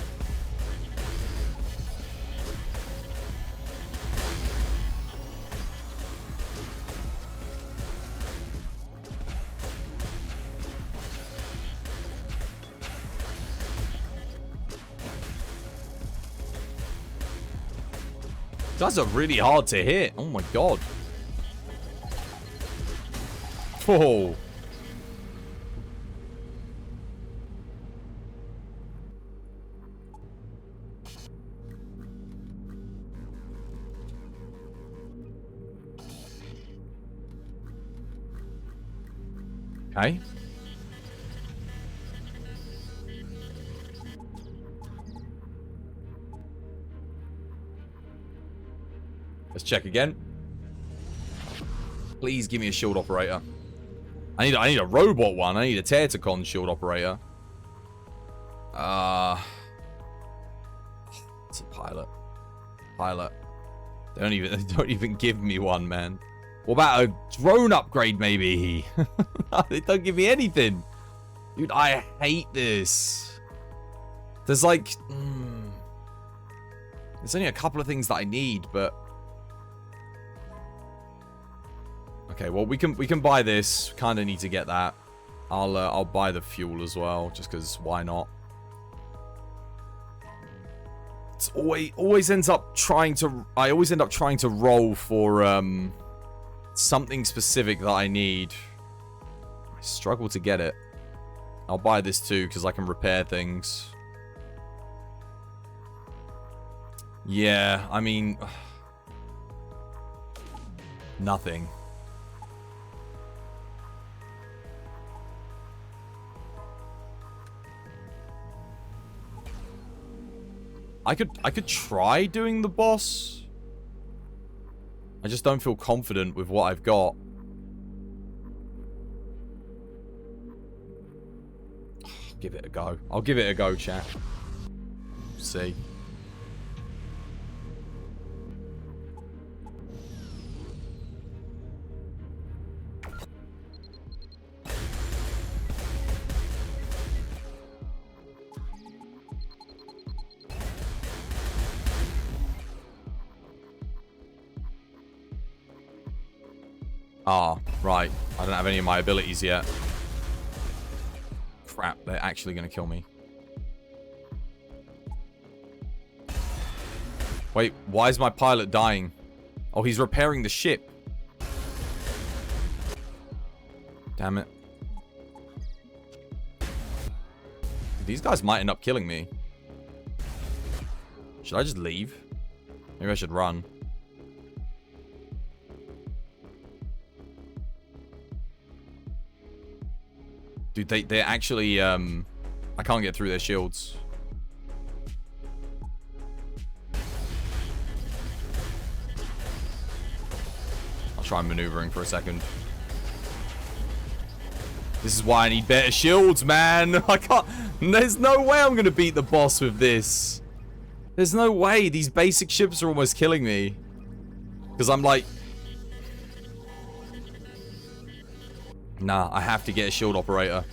Guys are really hard to hit. Oh my god. Whoa. Okay. Let's check again. Please give me a shield operator. I need a robot one. I need a Terticon shield operator. It's a pilot. Pilot. They don't even give me one, man. What about a drone upgrade, maybe? They don't give me anything. Dude, I hate this. There's like... there's only a couple of things that I need, but... Okay, well, we can buy this. Kind of need to get that. I'll buy the fuel as well, just because why not? It's always ends up trying to... I always end up trying to roll for... something specific that I need. I struggle to get it. I'll buy this too because I can repair things. Yeah, I mean... nothing. I could try doing the boss. I just don't feel confident with what I've got. Give it a go. I'll give it a go, chat. See. Ah, right. I don't have any of my abilities yet. Crap, they're actually going to kill me. Wait, why is my pilot dying? Oh, he's repairing the ship. Damn it. These guys might end up killing me. Should I just leave? Maybe I should run. Dude, they're actually, I can't get through their shields. I'll try maneuvering for a second. This is why I need better shields, man. I can't, there's no way I'm going to beat the boss with this. There's no way. These basic ships are almost killing me. Because I'm like... Nah, I have to get a shield operator.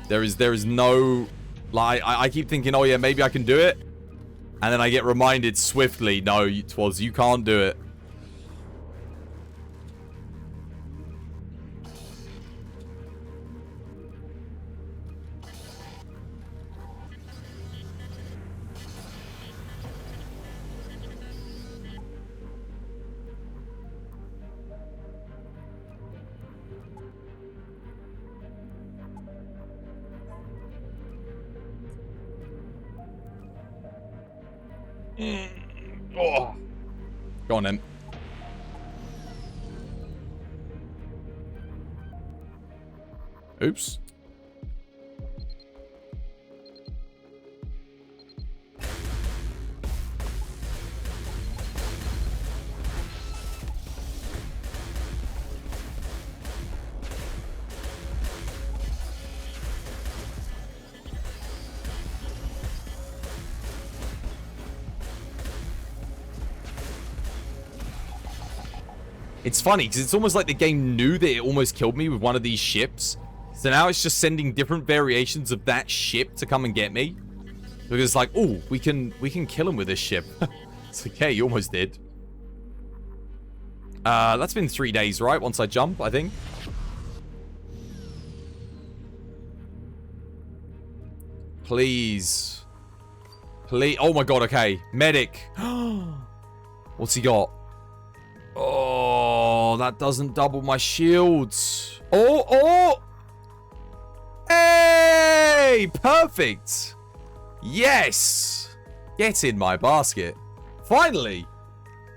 There is no... Like, I keep thinking, oh yeah, maybe I can do it. And then I get reminded swiftly, no, you can't do it. Oh. Go on then. Oops. It's funny, because it's almost like the game knew that it almost killed me with one of these ships. So now it's just sending different variations of that ship to come and get me. Because it's like, oh, we can kill him with this ship. It's okay, you almost did. That's been 3 days, right? Once I jump, I think. Please. Please. Oh my god, okay. Medic. What's he got? Oh, that doesn't double my shields. Oh. Hey, perfect. Yes. Get in my basket. Finally.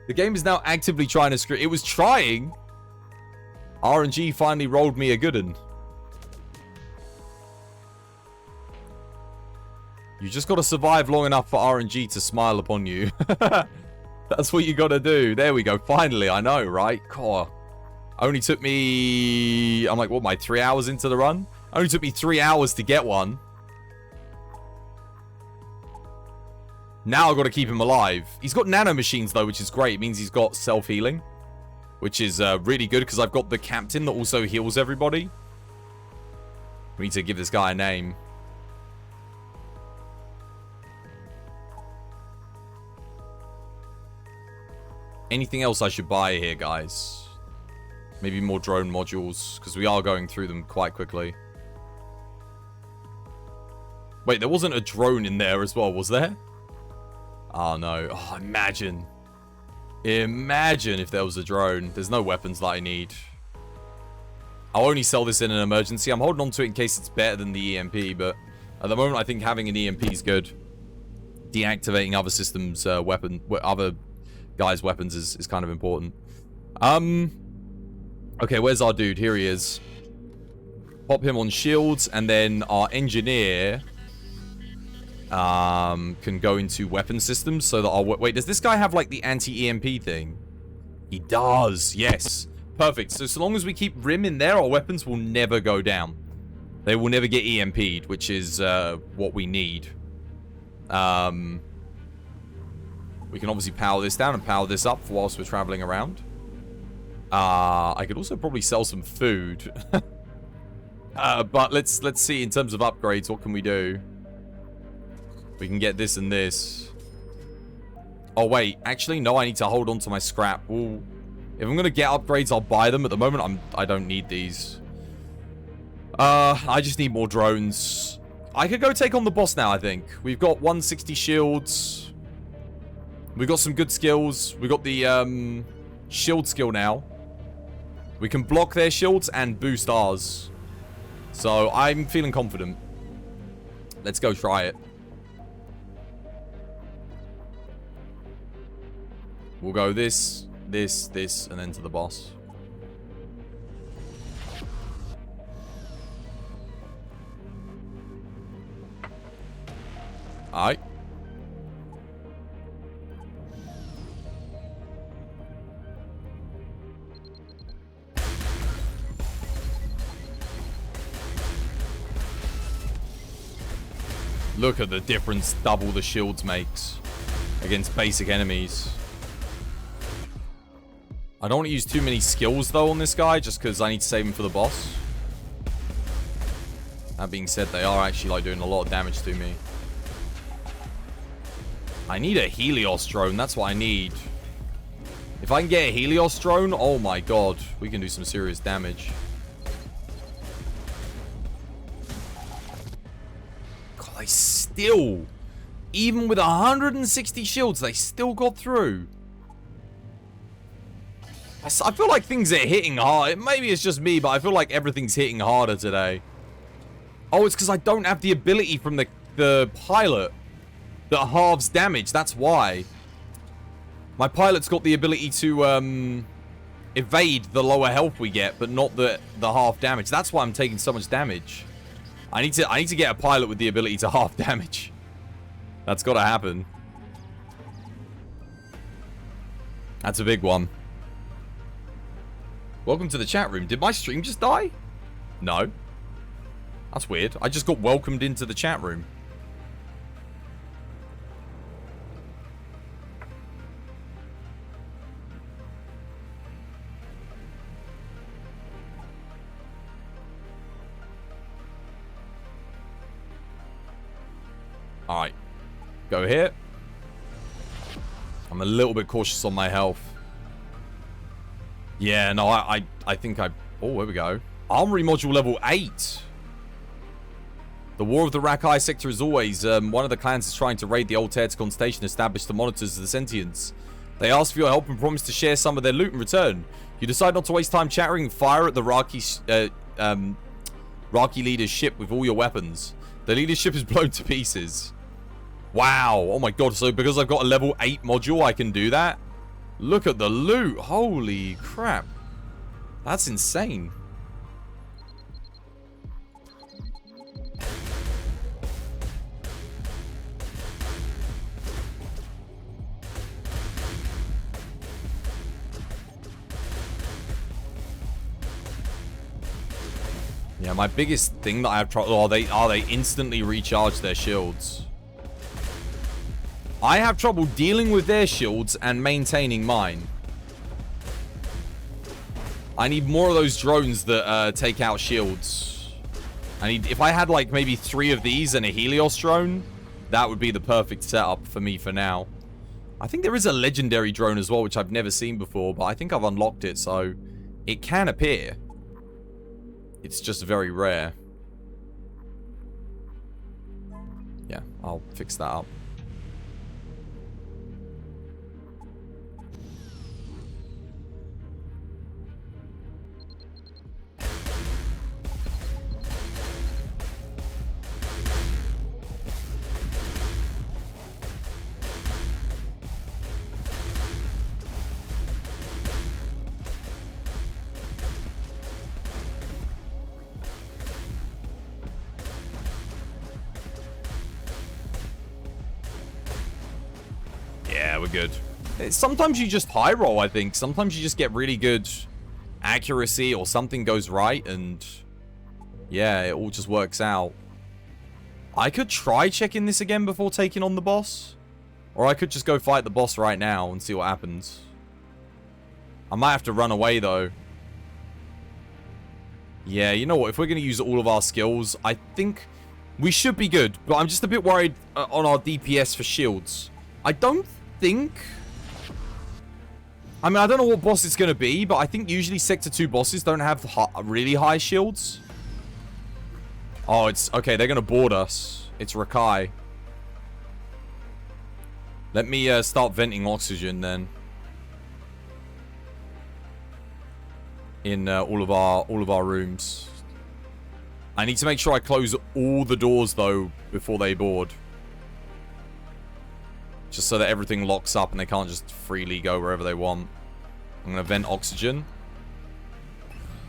The game is now actively trying to screw. It was trying. RNG finally rolled me a good one. You just got to survive long enough for RNG to smile upon you. That's what you got to do. There we go. Finally, I know, right? God. Only took me... I'm like, what, my 3 hours into the run? Only took me 3 hours to get one. Now I've got to keep him alive. He's got nano machines, though, which is great. It means he's got self-healing, which is really good because I've got the captain that also heals everybody. We need to give this guy a name. Anything else I should buy here, guys? Maybe more drone modules, because we are going through them quite quickly. Wait, there wasn't a drone in there as well, was there? Oh, no. Oh, imagine. Imagine if there was a drone. There's no weapons that I need. I'll only sell this in an emergency. I'm holding on to it in case it's better than the EMP, but at the moment, I think having an EMP is good. Deactivating other systems' other guys' weapons is kind of important. Okay, where's our dude? Here he is. Pop him on shields, and then our engineer can go into weapon systems so that our... Wait, does this guy have, like, the anti-EMP thing? He does, yes. Perfect. So long as we keep Rim in there, our weapons will never go down. They will never get EMP'd, which is what we need. We can obviously power this down and power this up whilst we're traveling around. I could also probably sell some food. But let's see in terms of upgrades, what can we do? We can get this and this. Oh, wait. Actually, no, I need to hold on to my scrap. Ooh. If I'm going to get upgrades, I'll buy them. At the moment, I don't need these. I just need more drones. I could go take on the boss now, I think. We've got 160 shields. We've got some good skills. We've got the shield skill now. We can block their shields and boost ours. So I'm feeling confident. Let's go try it. We'll go this, and then to the boss. Alright. Look at the difference double the shields makes against basic enemies. I don't want to use too many skills, though, on this guy, just because I need to save him for the boss. That being said, they are actually, like, doing a lot of damage to me. I need a Helios drone. That's what I need. If I can get a Helios drone, oh my god, we can do some serious damage. God, they still, even with 160 shields, they still got through. I feel like things are hitting hard. Maybe it's just me, but I feel like everything's hitting harder today. Oh, it's because I don't have the ability from the pilot. that halves damage. That's why. My pilot's got the ability to evade the lower health we get, but not the half damage. That's why I'm taking so much damage. I need to get a pilot with the ability to half damage. That's got to happen. That's a big one. Welcome to the chat room. Did my stream just die? No. That's weird. I just got welcomed into the chat room. Alright. Go here. I'm a little bit cautious on my health. Yeah, no, I think I... Oh, here we go. Armory module level 8. The War of the Rakai sector is always... one of the clans is trying to raid the old Terticon station established to monitor the sentients. They ask for your help and promise to share some of their loot in return. You decide not to waste time chattering and fire at the Raki leader's ship with all your weapons. The leadership is blown to pieces. Wow. Oh my god. So because I've got a level 8 module, I can do that? Look at the loot. Holy crap. That's insane. Yeah, my biggest thing that I have trouble... Are they instantly recharge their shields? I have trouble dealing with their shields and maintaining mine. I need more of those drones that take out shields. If I had like maybe 3 of these and a Helios drone, that would be the perfect setup for me for now. I think there is a legendary drone as well, which I've never seen before, but I think I've unlocked it, so it can appear. It's just very rare. Yeah, I'll fix that up. Yeah, we're good. Sometimes you just high roll, I think. Sometimes you just get really good accuracy or something goes right and yeah, it all just works out. I could try checking this again before taking on the boss. Or I could just go fight the boss right now and see what happens. I might have to run away though. Yeah, you know what? If we're going to use all of our skills, I think we should be good. But I'm just a bit worried on our DPS for shields. I don't think... I mean, I don't know what boss it's going to be, but I think usually Sector 2 bosses don't have really high shields. Oh, it's... Okay, they're going to board us. It's Rakai. Let me start venting oxygen then. In all of our rooms. I need to make sure I close all the doors, though, before they board. Just so that everything locks up and they can't just freely go wherever they want. I'm going to vent oxygen.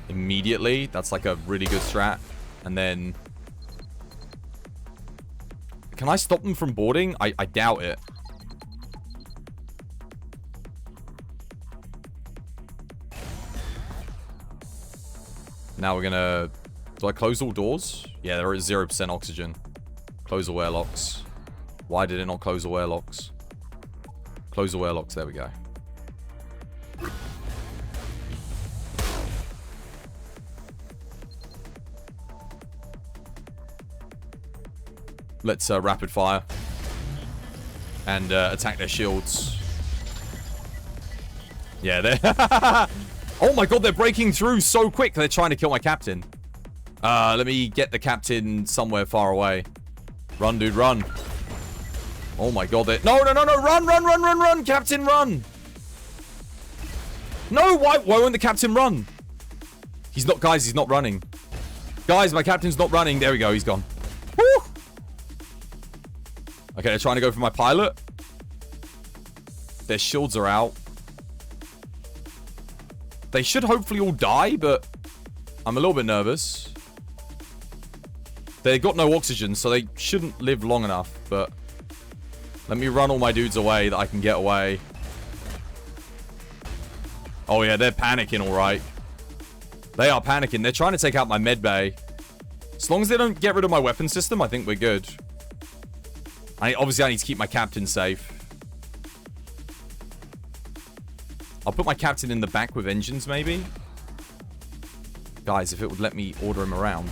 Immediately. That's like a really good strat. And then... Can I stop them from boarding? I doubt it. Now we're going to... Do I close all doors? Yeah, there is 0% oxygen. Close all airlocks. Why did it not close all airlocks? Close all airlocks. There we go. Let's rapid fire. And attack their shields. Yeah, they're... Oh my god, they're breaking through so quick. They're trying to kill my captain. Let me get the captain somewhere far away. Run, dude, run. Oh my god, they're... No, no, no, no, run, run, run, run, run, captain, run. No, why won't the captain run? He's not, guys, he's not running. Guys, my captain's not running. There we go, he's gone. Woo! Okay, they're trying to go for my pilot. Their shields are out. They should hopefully all die, but I'm a little bit nervous. They got no oxygen, so they shouldn't live long enough, but let me run all my dudes away that I can get away. Oh yeah, they're panicking, all right. They are panicking. They're trying to take out my med bay. As long as they don't get rid of my weapon system, I think we're good. Obviously, I need to keep my captain safe. I'll put my captain in the back with engines, maybe. Guys, if it would let me order him around.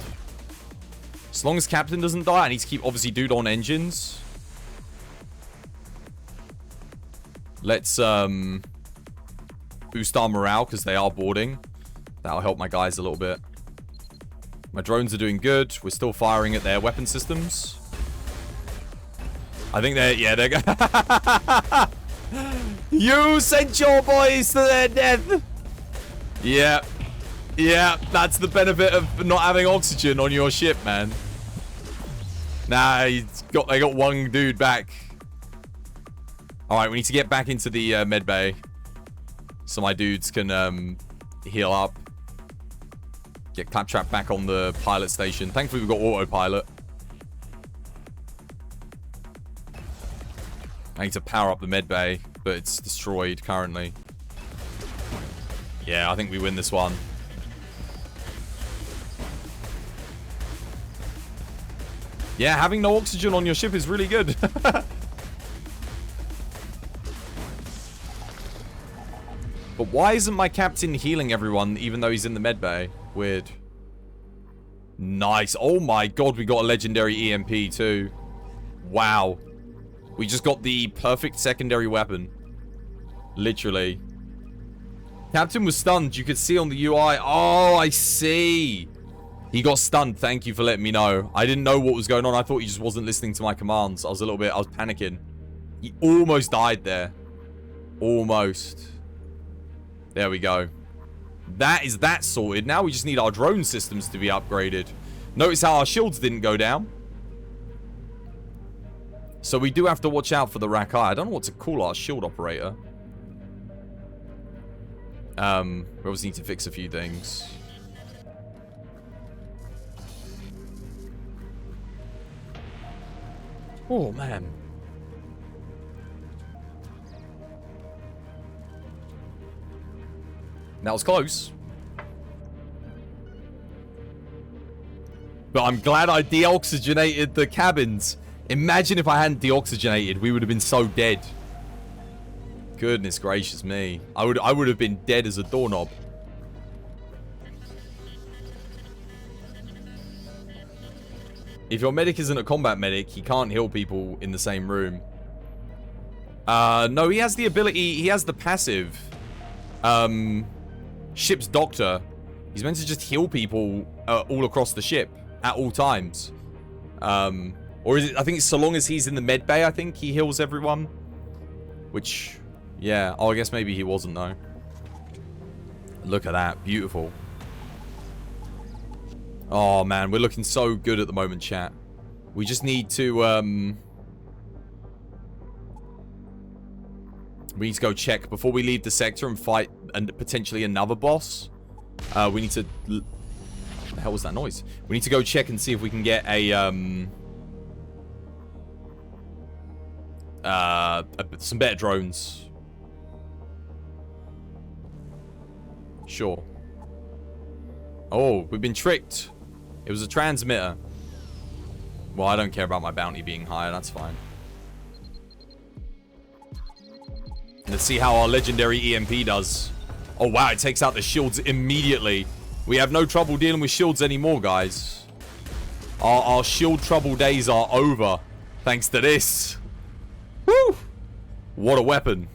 As long as captain doesn't die, I need to keep, obviously, dude on engines. Let's, boost our morale, because they are boarding. That'll help my guys a little bit. My drones are doing good. We're still firing at their weapon systems. I think they're... Yeah, they're... You sent your boys to their death! Yeah. Yeah, that's the benefit of not having oxygen on your ship, man. Nah, they got one dude back. Alright, we need to get back into the med bay. So my dudes can heal up. Get Claptrap back on the pilot station. Thankfully, we've got autopilot. I need to power up the med bay, but it's destroyed currently. Yeah, I think we win this one. Yeah, having no oxygen on your ship is really good. But why isn't my captain healing everyone even though he's in the med bay? Weird. Nice. Oh my god, we got a legendary EMP too. Wow. We just got the perfect secondary weapon. Literally. Captain was stunned. You could see on the UI. Oh, I see. He got stunned. Thank you for letting me know. I didn't know what was going on. I thought he just wasn't listening to my commands. I was panicking. He almost died there. Almost. There we go. That is that sorted. Now we just need our drone systems to be upgraded. Notice how our shields didn't go down. So we do have to watch out for the Rakai. I don't know what to call our shield operator. We obviously need to fix a few things. Oh, man. That was close. But I'm glad I deoxygenated the cabins. Imagine if I hadn't deoxygenated, we would have been so dead. Goodness gracious me. I would have been dead as a doorknob. If your medic isn't a combat medic, he can't heal people in the same room. No, he has the ability, he has the passive. Ship's doctor. He's meant to just heal people all across the ship at all times. Or is it, I think it's so long as he's in the med bay, I think he heals everyone. Which, yeah. Oh, I guess maybe he wasn't though. Look at that. Beautiful. Oh, man. We're looking so good at the moment, chat. We just need to, we need to go check before we leave the sector and fight potentially another boss. We need to... What the hell was that noise? We need to go check and see if we can get a, some better drones. Sure. Oh, we've been tricked. It was a transmitter. Well, I don't care about my bounty being higher. That's fine. Let's see how our legendary EMP does. Oh, wow. It takes out the shields immediately. We have no trouble dealing with shields anymore, guys. Our shield trouble days are over. Thanks to this. Woo! What a weapon.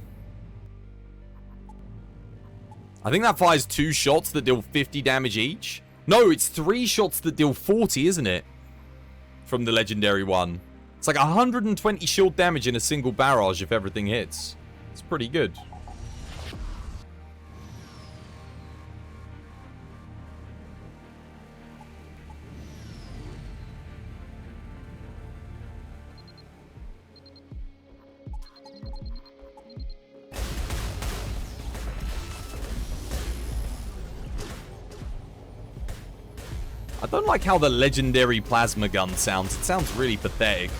I think that fires 2 shots that deal 50 damage each. No, it's 3 shots that deal 40, isn't it? From the legendary one. It's like 120 shield damage in a single barrage if everything hits. It's pretty good. don't like how the legendary plasma gun sounds. It sounds really pathetic.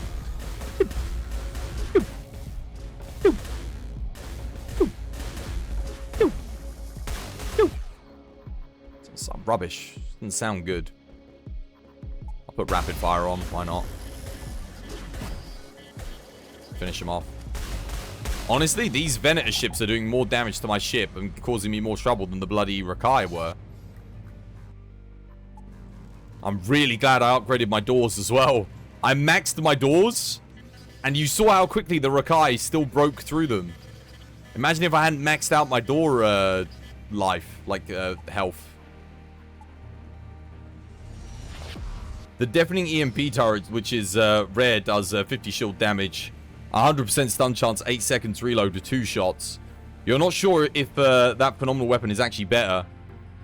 Some rubbish. Doesn't sound good. I'll put rapid fire on. Why not? Finish him off. Honestly, these Venator ships are doing more damage to my ship and causing me more trouble than the bloody Rakai were. I'm really glad I upgraded my doors as well. I maxed my doors, and you saw how quickly the Rakai still broke through them. Imagine if I hadn't maxed out my door life, like health. The deafening EMP turret, which is rare, does 50 shield damage. 100% stun chance, 8 seconds reload with 2 shots. You're not sure if that phenomenal weapon is actually better.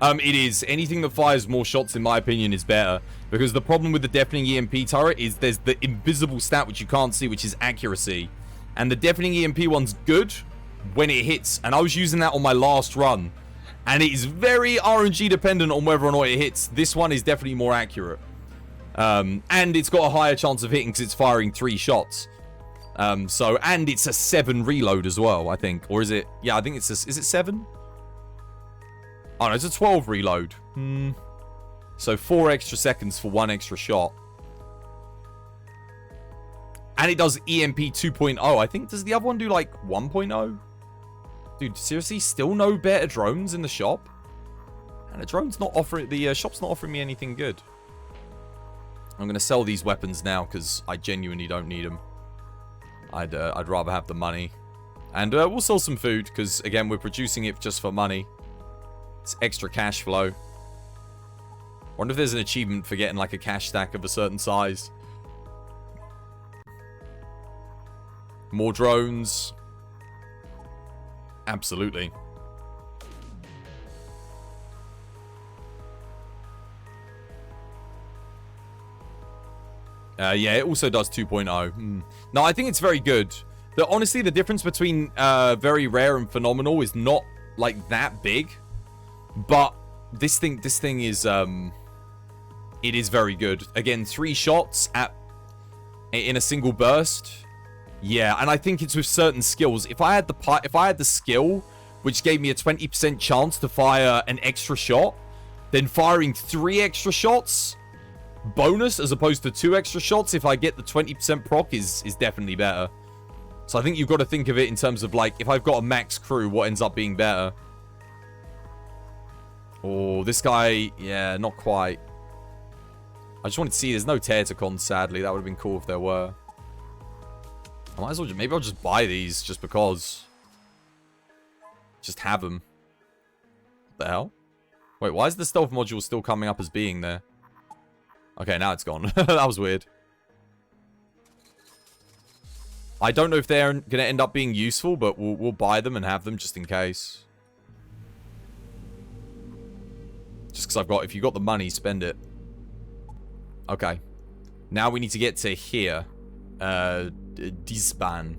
It is. Anything that fires more shots, in my opinion, is better. Because the problem with the deafening EMP turret is there's the invisible stat which you can't see, which is accuracy. And the deafening EMP one's good when it hits. And I was using that on my last run. And it is very RNG dependent on whether or not it hits. This one is definitely more accurate. And it's got a higher chance of hitting because it's firing 3 shots. And it's a 7 reload as well, I think. Or is it? Yeah, I think it's is it 7? Oh no, it's a 12 reload. So 4 extra seconds for 1 extra shot. And it does EMP 2.0. I think, does the other one do like 1.0? Dude, seriously, still no better drones in the shop? And the shop's not offering me anything good. I'm going to sell these weapons now because I genuinely don't need them. I'd rather have the money. And we'll sell some food because, again, we're producing it just for money. It's extra cash flow. Wonder if there's an achievement for getting like a cash stack of a certain size. More drones. Absolutely. Yeah, it also does 2.0. No, I think it's very good. Honestly, the difference between very rare and phenomenal is not like that big. But this thing is it is very good. Again, 3 shots in a single burst. Yeah, and I think it's with certain skills. If I had the skill which gave me a 20% chance to fire an extra shot, then firing 3 extra shots bonus as opposed to 2 extra shots, if I get the 20% proc, is definitely better. So I think you've got to think of it in terms of like, if I've got a max crew, what ends up being better. Oh, this guy, yeah, not quite. I just wanted to see, there's no Terticons, sadly. That would have been cool if there were. I might as well, maybe I'll just buy these just because. Just have them. What the hell? Wait, why is the stealth module still coming up as being there? Okay, now it's gone. That was weird. I don't know if they're going to end up being useful, but we'll buy them and have them just in case. Just because if you've got the money, spend it. Okay. Now we need to get to here. Disban.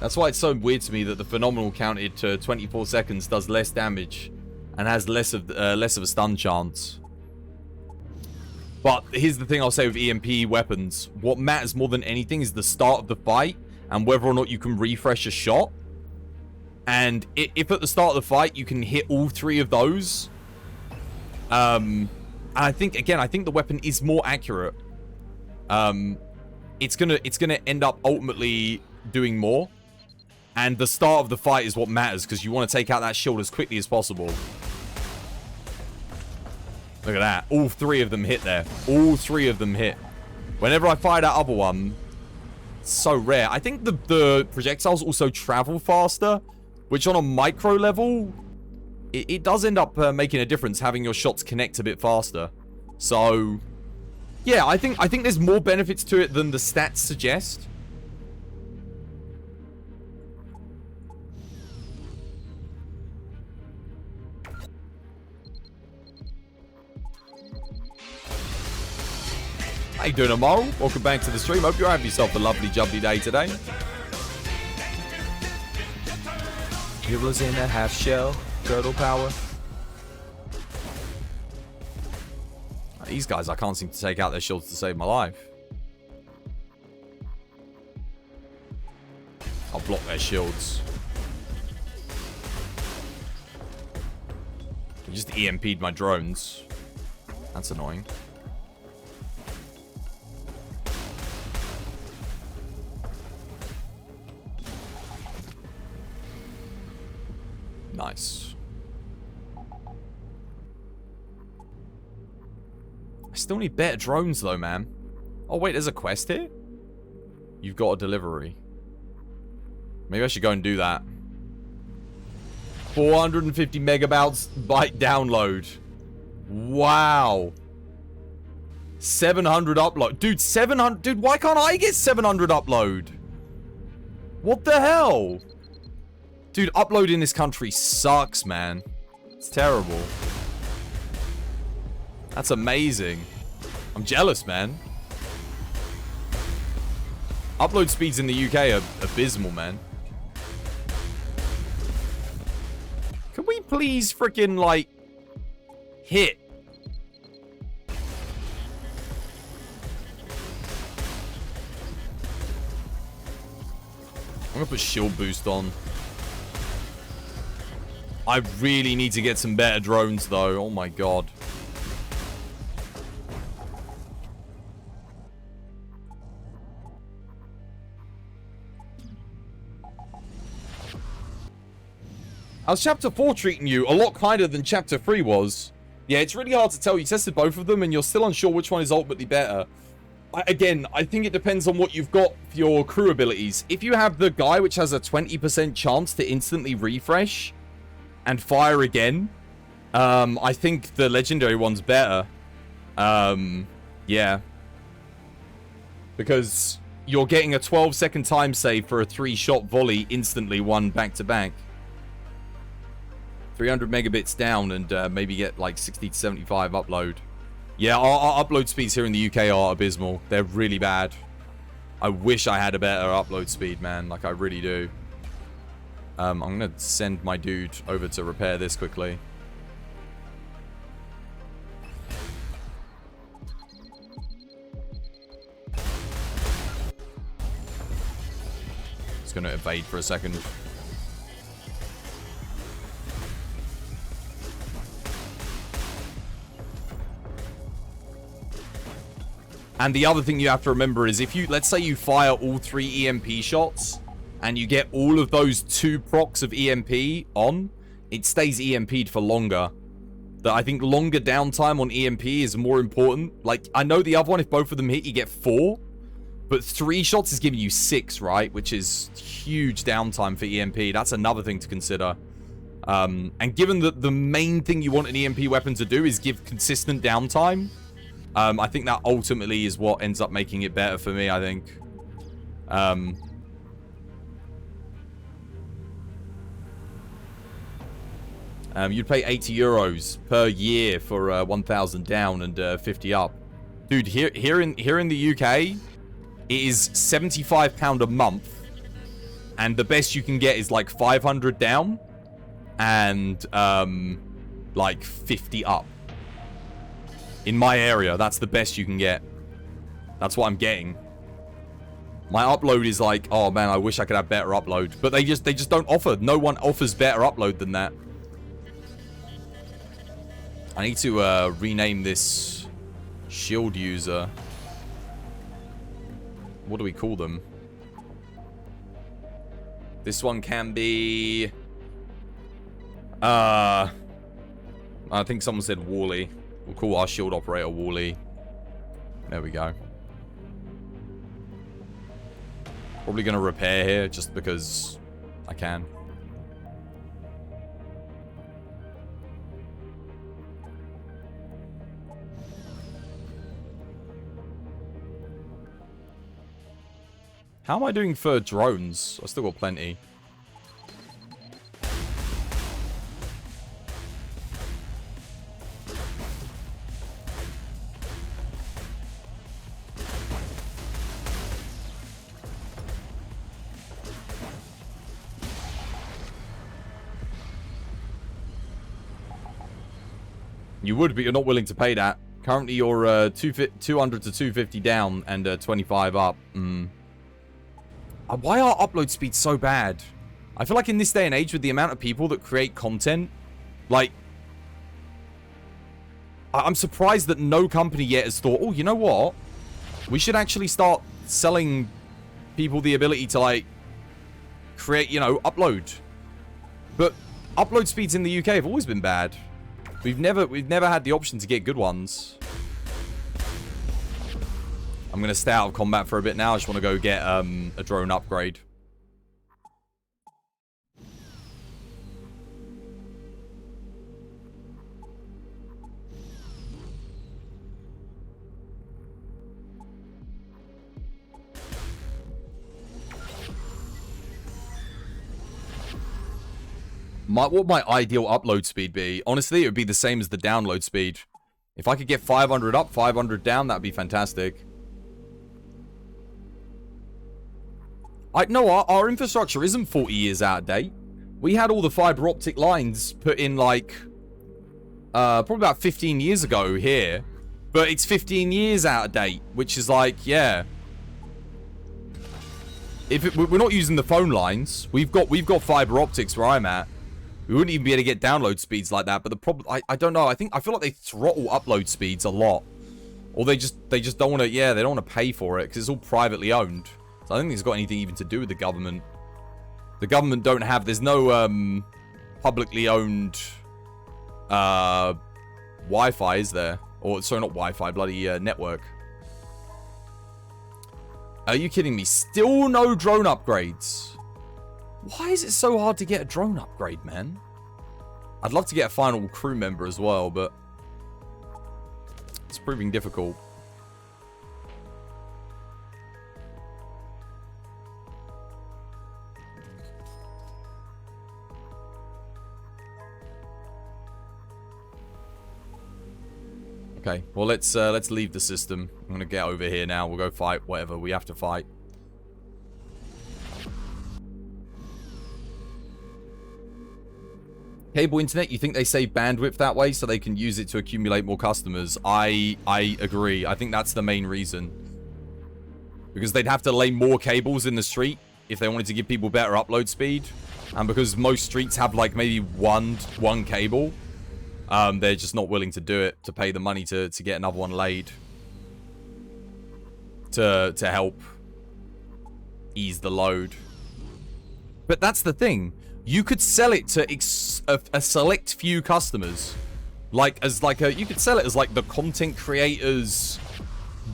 That's why it's so weird to me that the phenomenal counted to 24 seconds does less damage and has less of a stun chance. But here's the thing I'll say with EMP weapons. What matters more than anything is the start of the fight and whether or not you can refresh a shot. And if at the start of the fight you can hit all 3 of those, and I think the weapon is more accurate. It's gonna end up ultimately doing more. And the start of the fight is what matters, because you want to take out that shield as quickly as possible. Look at that. All 3 of them hit there. All 3 of them hit. Whenever I fire that other one, it's so rare. I think the projectiles also travel faster, which on a micro level, it does end up making a difference having your shots connect a bit faster. So, yeah, I think there's more benefits to it than the stats suggest. How you doing, Amal? Welcome back to the stream. Hope you're having yourself a lovely, jubbly day today. It was in a half shell. Turtle power. These guys, I can't seem to take out their shields to save my life. I'll block their shields. They just EMP'd my drones. That's annoying. Nice. I still need better drones though, man. Oh wait, there's a quest here? You've got a delivery. Maybe I should go and do that. 450 megabytes byte download. Wow. 700 upload. Dude, 700. Dude, why can't I get 700 upload? What the hell? Dude, upload in this country sucks, man. It's terrible. That's amazing. I'm jealous, man. Upload speeds in the UK are abysmal, man. Can we please freaking, like, hit? I'm gonna put shield boost on. I really need to get some better drones, though. Oh my god. How's Chapter 4 treating you? A lot kinder than Chapter 3 was. Yeah, it's really hard to tell. You tested both of them, and you're still unsure which one is ultimately better. Again, I think it depends on what you've got for your crew abilities. If you have the guy which has a 20% chance to instantly refresh and fire again, I think the legendary one's better. Yeah. Because you're getting a 12-second time save for a 3-shot volley instantly, one back-to-back. 300 megabits down and maybe get like 60 to 75 upload. Yeah, our upload speeds here in the UK are abysmal. They're really bad. I wish I had a better upload speed, man. Like, I really do. I'm going to send my dude over to repair this quickly. It's going to evade for a second. And the other thing you have to remember is if you, let's say you fire all 3 EMP shots and you get all of those 2 procs of EMP on, it stays EMP'd for longer. I think longer downtime on EMP is more important. Like, I know the other one, if both of them hit, you get 4. But 3 shots is giving you 6, right? Which is huge downtime for EMP. That's another thing to consider. And given that the main thing you want an EMP weapon to do is give consistent downtime, I think that ultimately is what ends up making it better for me, I think. You'd pay 80 euros per year for 1,000 down and 50 up. Dude, here in the UK, it is £75 a month. And the best you can get is like 500 down and like 50 up. In my area, that's the best you can get. That's what I'm getting. My upload is like, oh man, I wish I could have better upload. But they just don't offer. No one offers better upload than that. I need to rename this shield user. What do we call them? This one can be... I think someone said Wally. We'll call our shield operator Wally. There we go. Probably going to repair here just because I can. How am I doing for drones? I've still got plenty. You would, but you're not willing to pay that. Currently, you're 200 to 250 down and 25 up. Why are upload speeds so bad? I feel like in this day and age, with the amount of people that create content, like, I'm surprised that no company yet has thought, oh, you know what? We should actually start selling people the ability to, like, create, you know, upload. But upload speeds in the UK have always been bad. We've never had the option to get good ones. I'm going to stay out of combat for a bit now. I just want to go get a drone upgrade. What would my ideal upload speed be? Honestly, it would be the same as the download speed. If I could get 500 up, 500 down, that'd be fantastic. No, our infrastructure isn't 40 years out of date. We had all the fiber optic lines put in, like, probably about 15 years ago here. But it's 15 years out of date, which is like, yeah. We're not using the phone lines. We've got fiber optics where I'm at. We wouldn't even be able to get download speeds like that. But the problem, I don't know. I feel like they throttle upload speeds a lot, or they just don't want to. Yeah, they don't want to pay for it because it's all privately owned. So I don't think it's got anything even to do with the government. The government don't have. There's no publicly owned Wi-Fi, is there? Or sorry, not Wi-Fi, bloody network. Are you kidding me? Still no drone upgrades. Why is it so hard to get a drone upgrade, man? I'd love to get a final crew member as well, but it's proving difficult. Okay, well let's leave the system. I'm gonna get over here now. We'll go fight whatever we have to fight. Cable internet, you think they save bandwidth that way so they can use it to accumulate more customers? I agree. I think that's the main reason. Because they'd have to lay more cables in the street if they wanted to give people better upload speed. And because most streets have like maybe one cable, they're just not willing to do it, to pay the money to get another one laid. To help ease the load. But that's the thing. You could sell it to a select few customers. You could sell it as like the content creators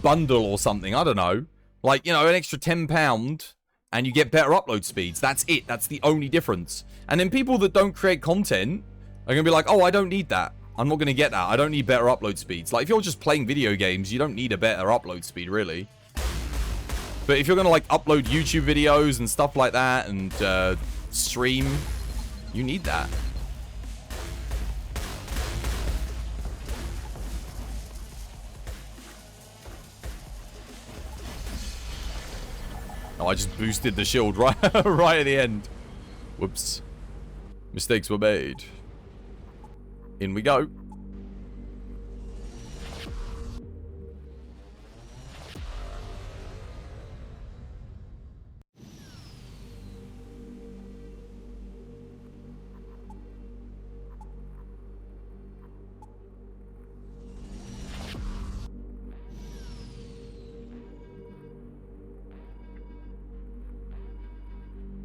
bundle or something. I don't know. Like, you know, an extra £10 and you get better upload speeds. That's it. That's the only difference. And then people that don't create content are going to be like, oh, I don't need that. I'm not going to get that. I don't need better upload speeds. Like, if you're just playing video games, you don't need a better upload speed, really. But if you're going to, like, upload YouTube videos and stuff like that and stream, you need that. Oh, I just boosted the shield right at the end. Whoops. Mistakes were made. In we go.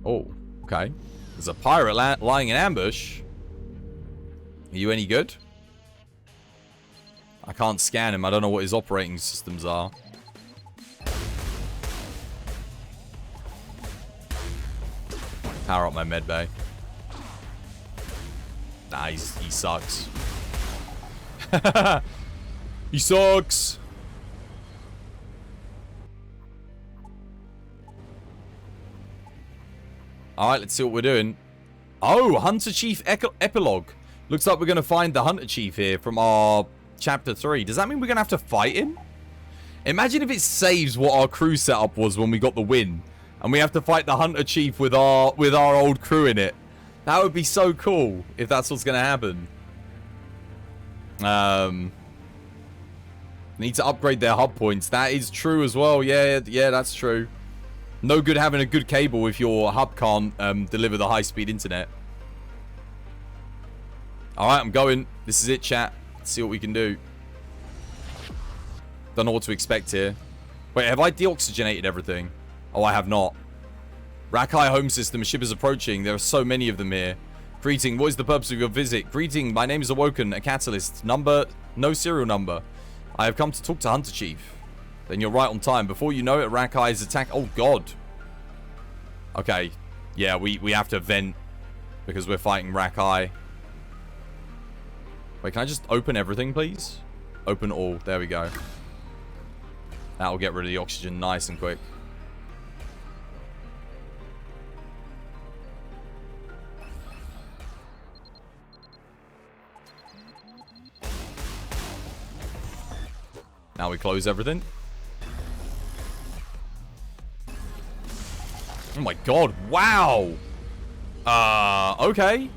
Oh, okay. There's a pirate lying in ambush. Are you any good? I can't scan him. I don't know what his operating systems are. Power up my medbay. Nah, he sucks. He sucks. Alright, let's see what we're doing. Oh, Hunter Chief Epilogue. Looks like we're going to find the Hunter Chief here from our Chapter 3. Does that mean we're going to have to fight him? Imagine if it saves what our crew setup was when we got the win. And we have to fight the Hunter Chief with our old crew in it. That would be so cool if that's what's going to happen. Need to upgrade their hub points. That is true as well. Yeah, that's true. No good having a good cable if your hub can't deliver the high-speed internet. Alright, I'm going. This is it, chat. Let's see what we can do. Don't know what to expect here. Wait, have I deoxygenated everything? Oh, I have not. Rakai home system. A ship is approaching. There are so many of them here. Greeting. What is the purpose of your visit? Greeting. My name is Awoken. A catalyst. Number. No serial number. I have come to talk to Hunter Chief. Then you're right on time. Before you know it, Rakai is attack. Oh, God. Okay. Yeah, we have to vent because we're fighting Rakai. Wait, can I just open everything, please? Open all. There we go. That'll get rid of the oxygen nice and quick. Now we close everything. Oh my god, wow! Okay.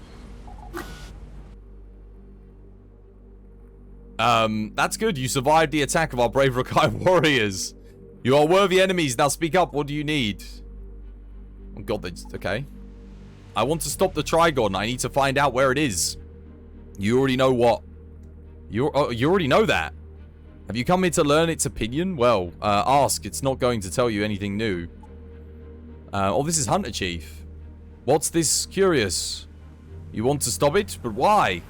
That's good. You survived the attack of our brave Rakai warriors. You are worthy enemies. Now speak up. What do you need? Oh god, okay. I want to stop the Trigon. I need to find out where it is. You already know what? You already know that. Have you come here to learn its opinion? Well, ask. It's not going to tell you anything new. Oh, this is Hunter Chief. What's this curious? You want to stop it? But why?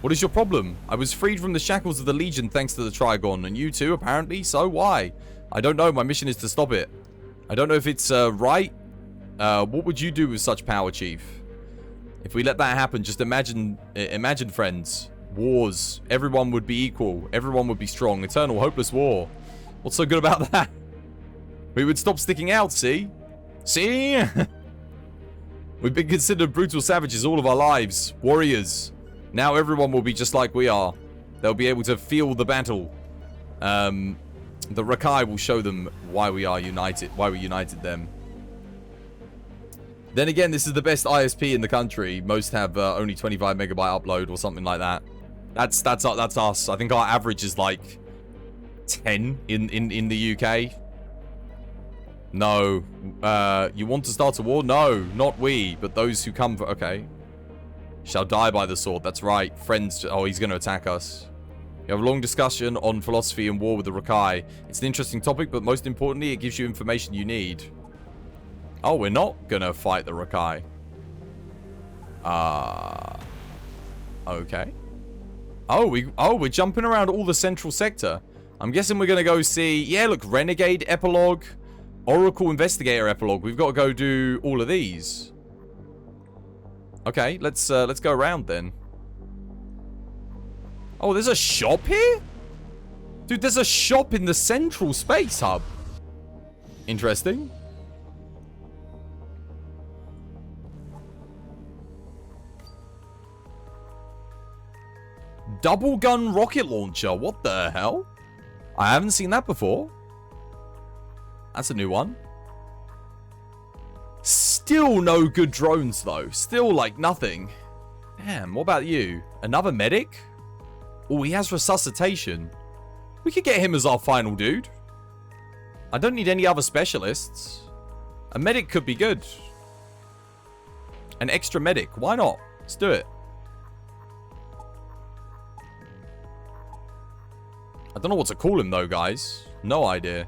What is your problem? I was freed from the shackles of the Legion thanks to the Trigon, and you too, apparently. So why? I don't know. My mission is to stop it. I don't know if it's right. What would you do with such power, Chief? If we let that happen, just imagine, friends. Wars. Everyone would be equal. Everyone would be strong. Eternal, hopeless war. What's so good about that? We would stop sticking out, see? See? We've been considered brutal savages all of our lives. Warriors. Now everyone will be just like we are. They'll be able to feel the battle. The Rakai will show them why we are united. Why we united them. Then again, this is the best ISP in the country. Most have only 25 megabyte upload or something like that. That's us. I think our average is like 10 in the UK. No. You want to start a war? No, not we, but those who come for... Okay. Shall die by the sword. That's right. Friends... Oh, he's going to attack us. You have a long discussion on philosophy and war with the Rakai. It's an interesting topic, but most importantly, it gives you information you need. Oh, we're not going to fight the Rakai. Okay. Oh, we're jumping around all the central sector. I'm guessing we're going to go see... Yeah, look, Renegade Epilogue, Oracle Investigator Epilogue. We've got to go do all of these. Okay, let's go around then. Oh, there's a shop here? Dude, there's a shop in the central space hub. Interesting. Double gun rocket launcher. What the hell? I haven't seen that before. That's a new one. Still no good drones, though. Still, like, nothing. Damn, what about you? Another medic? Oh, he has resuscitation. We could get him as our final dude. I don't need any other specialists. A medic could be good. An extra medic. Why not? Let's do it. I don't know what to call him, though, guys. No idea.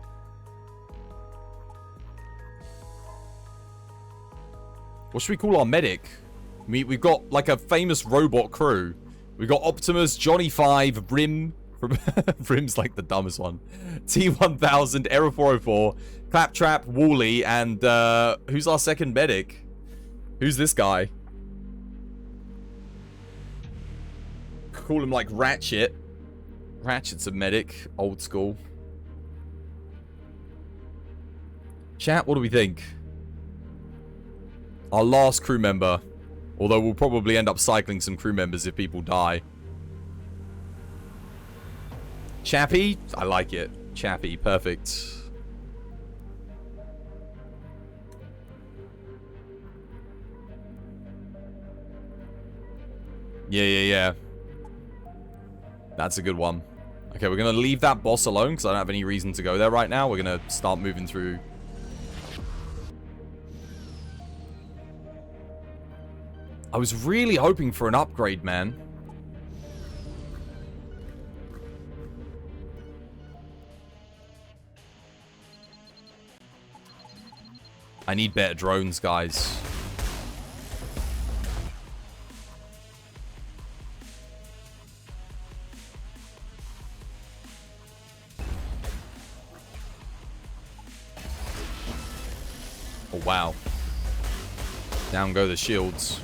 What should we call our medic? We've got, like, a famous robot crew. We've got Optimus, Johnny 5, Rim. Rim's, like, the dumbest one. T-1000, Error 404, Claptrap, Wooly, and, who's our second medic? Who's this guy? Call him, like, Ratchet. Ratchet's a medic. Old school. Chat, what do we think? Our last crew member. Although we'll probably end up cycling some crew members if people die. Chappy? I like it. Chappy. Perfect. Yeah. That's a good one. Okay, we're going to leave that boss alone because I don't have any reason to go there right now. We're going to start moving through. I was really hoping for an upgrade, man. I need better drones, guys. Oh, wow. Down go the shields.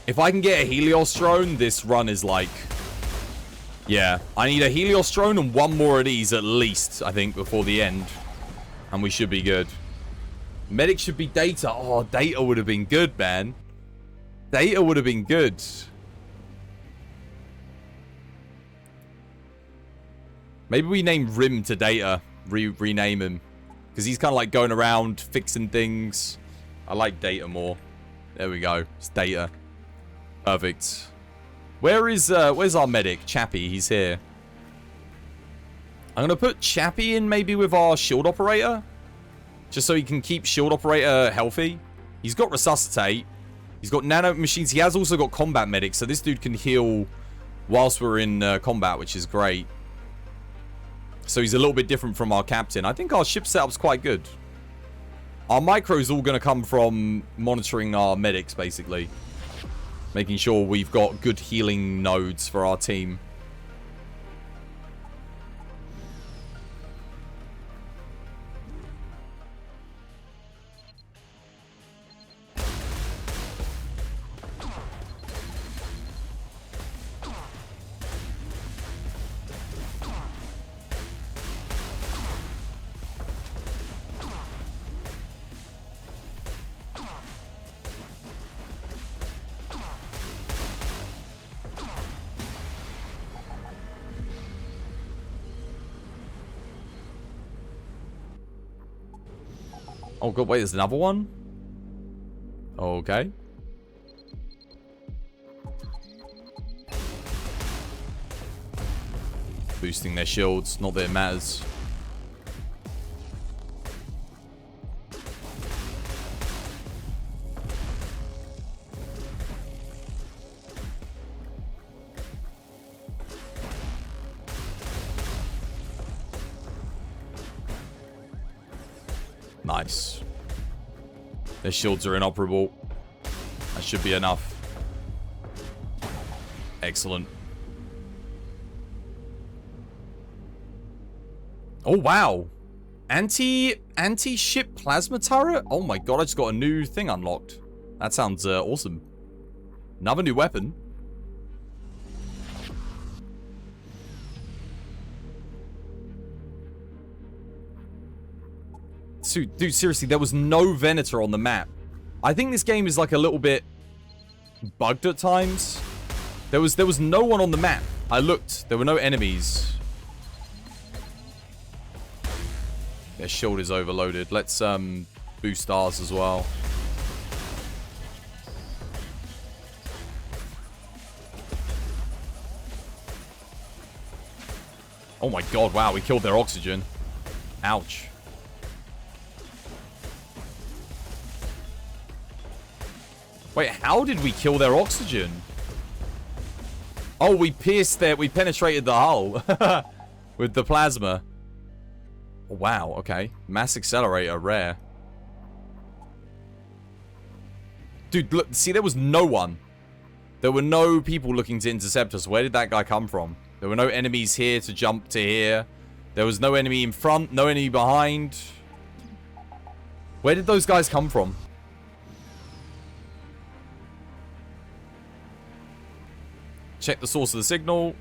If I can get a Helios drone, this run is like... Yeah, I need a Helios drone and one more of these at least, I think, before the end. And we should be good. Medic should be Data. Oh, Data would have been good, man. Data would have been good. Maybe we name Rim to Data. Rename him. Because he's kind of like going around fixing things. I like Data more. There we go. It's Data. Perfect. Where's our medic? Chappie, he's here. I'm going to put Chappie in maybe with our shield operator. Just so he can keep shield operator healthy. He's got resuscitate. He's got nano machines. He has also got combat medic. So this dude can heal whilst we're in combat, which is great. So he's a little bit different from our captain. I think our ship setup's quite good. Our micro's all going to come from monitoring our medics, basically. Making sure we've got good healing nodes for our team. Oh god, wait, there's another one? Okay. Boosting their shields, not that it matters. Nice. Their shields are inoperable. That should be enough. Excellent. Oh, wow. Anti-ship plasma turret? Oh my god, I just got a new thing unlocked. That sounds awesome. Another new weapon. Dude, seriously, there was no Venator on the map. I think this game is like a little bit bugged at times. There was no one on the map. I looked. There were no enemies. Their shield is overloaded. Let's boost ours as well. Oh my god, wow, we killed their oxygen. Ouch. Wait, how did we kill their oxygen? Oh, we penetrated the hull with the plasma. Oh, wow, okay. Mass accelerator, rare. Dude, look, see, there was no one. There were no people looking to intercept us. Where did that guy come from? There were no enemies here to jump to here. There was no enemy in front, no enemy behind. Where did those guys come from? Check the source of the signal.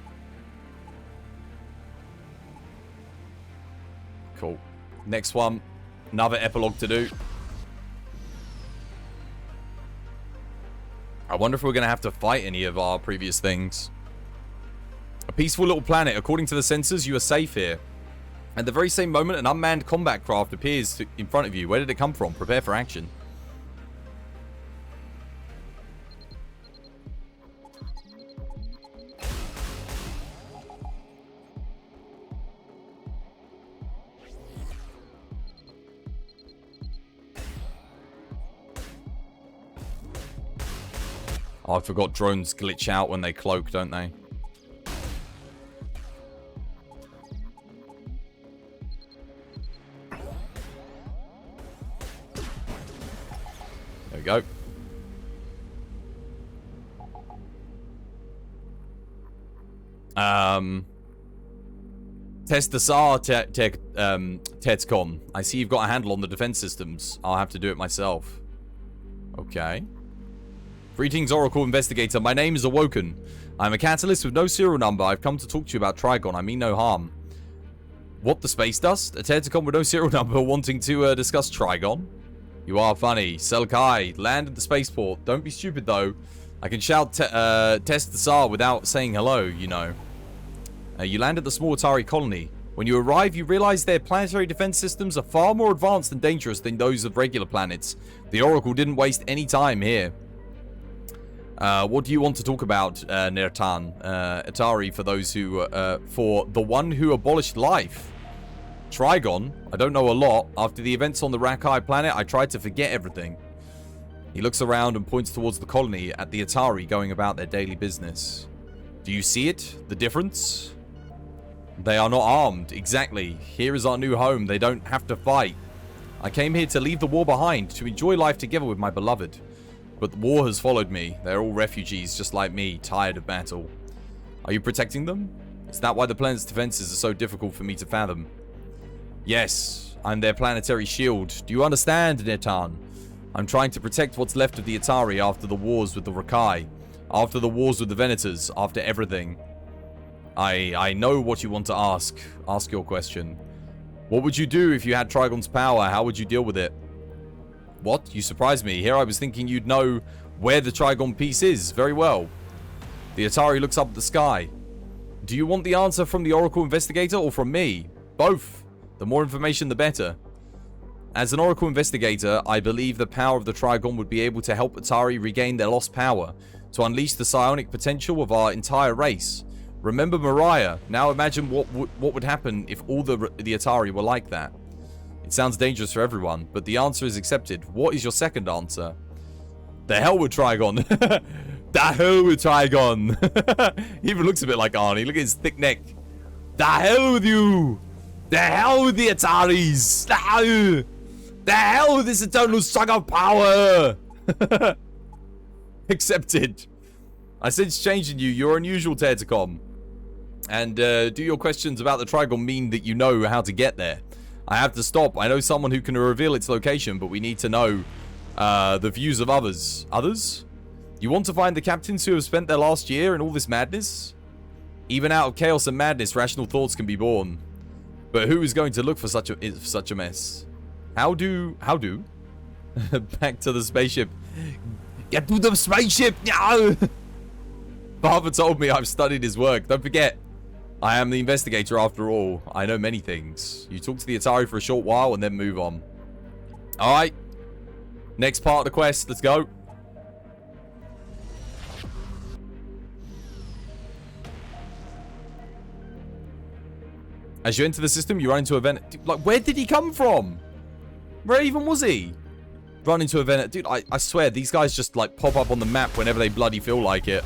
Cool. Next one. Another epilogue to do. I wonder if we're going to have to fight any of our previous things. A peaceful little planet. According to the sensors, you are safe here. At the very same moment, an unmanned combat craft appears in front of you. Where did it come from? Prepare for action. Oh, I forgot drones glitch out when they cloak, don't they? There we go. Test the SAR, Tetcom. I see you've got a handle on the defense systems. I'll have to do it myself. Okay. Greetings, Oracle Investigator. My name is Awoken. I'm a catalyst with no serial number. I've come to talk to you about Trigon. I mean no harm. What, the space dust? A Tetcom with no serial number wanting to discuss Trigon? You are funny. Selkai, land at the spaceport. Don't be stupid, though. I can shout test the SAR without saying hello, you know. You land at the small Atari colony. When you arrive, you realize their planetary defense systems are far more advanced and dangerous than those of regular planets. The Oracle didn't waste any time here. What do you want to talk about, Nertan? Atari, for those who, for the one who abolished life. Trigon? I don't know a lot. After the events on the Rakai planet, I tried to forget everything. He looks around and points towards the colony at the Atari going about their daily business. Do you see it? The difference? They are not armed. Exactly. Here is our new home. They don't have to fight. I came here to leave the war behind, to enjoy life together with my beloved. But the war has followed me. They're all refugees just like me, tired of battle. Are you protecting them? Is that why the planet's defenses are so difficult for me to fathom? Yes, I'm their planetary shield. Do you understand, Netan? I'm trying to protect what's left of the Atari after the wars with the Rakai, after the wars with the Venators, after everything. I know what you want to ask. Ask your question. What would you do if you had Trigon's power? How would you deal with it? What? You surprised me. Here I was thinking you'd know where the Trigon piece is. Very well. The Atari looks up at the sky. Do you want the answer from the Oracle Investigator or from me? Both. The more information, the better. As an Oracle Investigator, I believe the power of the Trigon would be able to help Atari regain their lost power, to unleash the psionic potential of our entire race. Remember Mariah. Now imagine what would happen if all the Atari were like that. It sounds dangerous for everyone, but the answer is accepted. What is your second answer? The hell with Trigon. The hell with Trigon. He even looks a bit like Arnie. Look at his thick neck. The hell with you. The hell with the Ataris. The hell with this eternal suck of power. Accepted. I sense change in you. You're unusual, Tertacom. And do your questions about the Trigon mean that you know how to get there? I have to stop. I know someone who can reveal its location, but we need to know the views of others. Others? You want to find the captains who have spent their last year in all this madness? Even out of chaos and madness, rational thoughts can be born. But who is going to look for such a mess? How do? Back to the spaceship. Get to the spaceship! No! Father told me I've studied his work. Don't forget, I am the investigator after all. I know many things. You talk to the Atari for a short while and then move on. Alright. Next part of the quest. Let's go. As you enter the system, you run into a Venator. Dude, like, where did he come from? Where even was he? Run into a Venator. Dude, I swear, these guys just, like, pop up on the map whenever they bloody feel like it.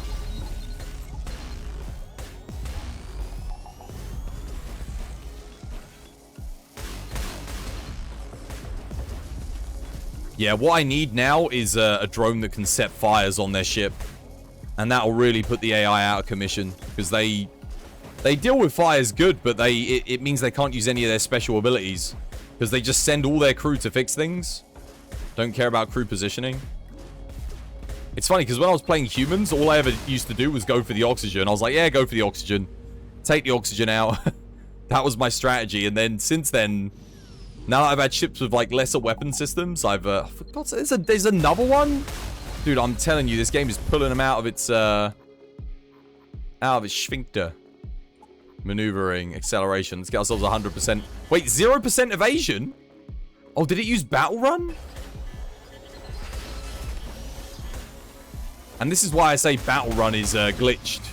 Yeah, what I need now is a drone that can set fires on their ship. And that'll really put the AI out of commission. Because they deal with fires good, but it means they can't use any of their special abilities. Because they just send all their crew to fix things. Don't care about crew positioning. It's funny, because when I was playing humans, all I ever used to do was go for the oxygen. I was like, yeah, go for the oxygen. Take the oxygen out. That was my strategy. And then, since then, now that I've had ships with, like, lesser weapon systems, I've, for God's sake, there's another one? Dude, I'm telling you, this game is pulling them out of its sphincter. Maneuvering, acceleration. Let's get ourselves 100%. Wait, 0% evasion? Oh, did it use Battle Run? And this is why I say Battle Run is glitched.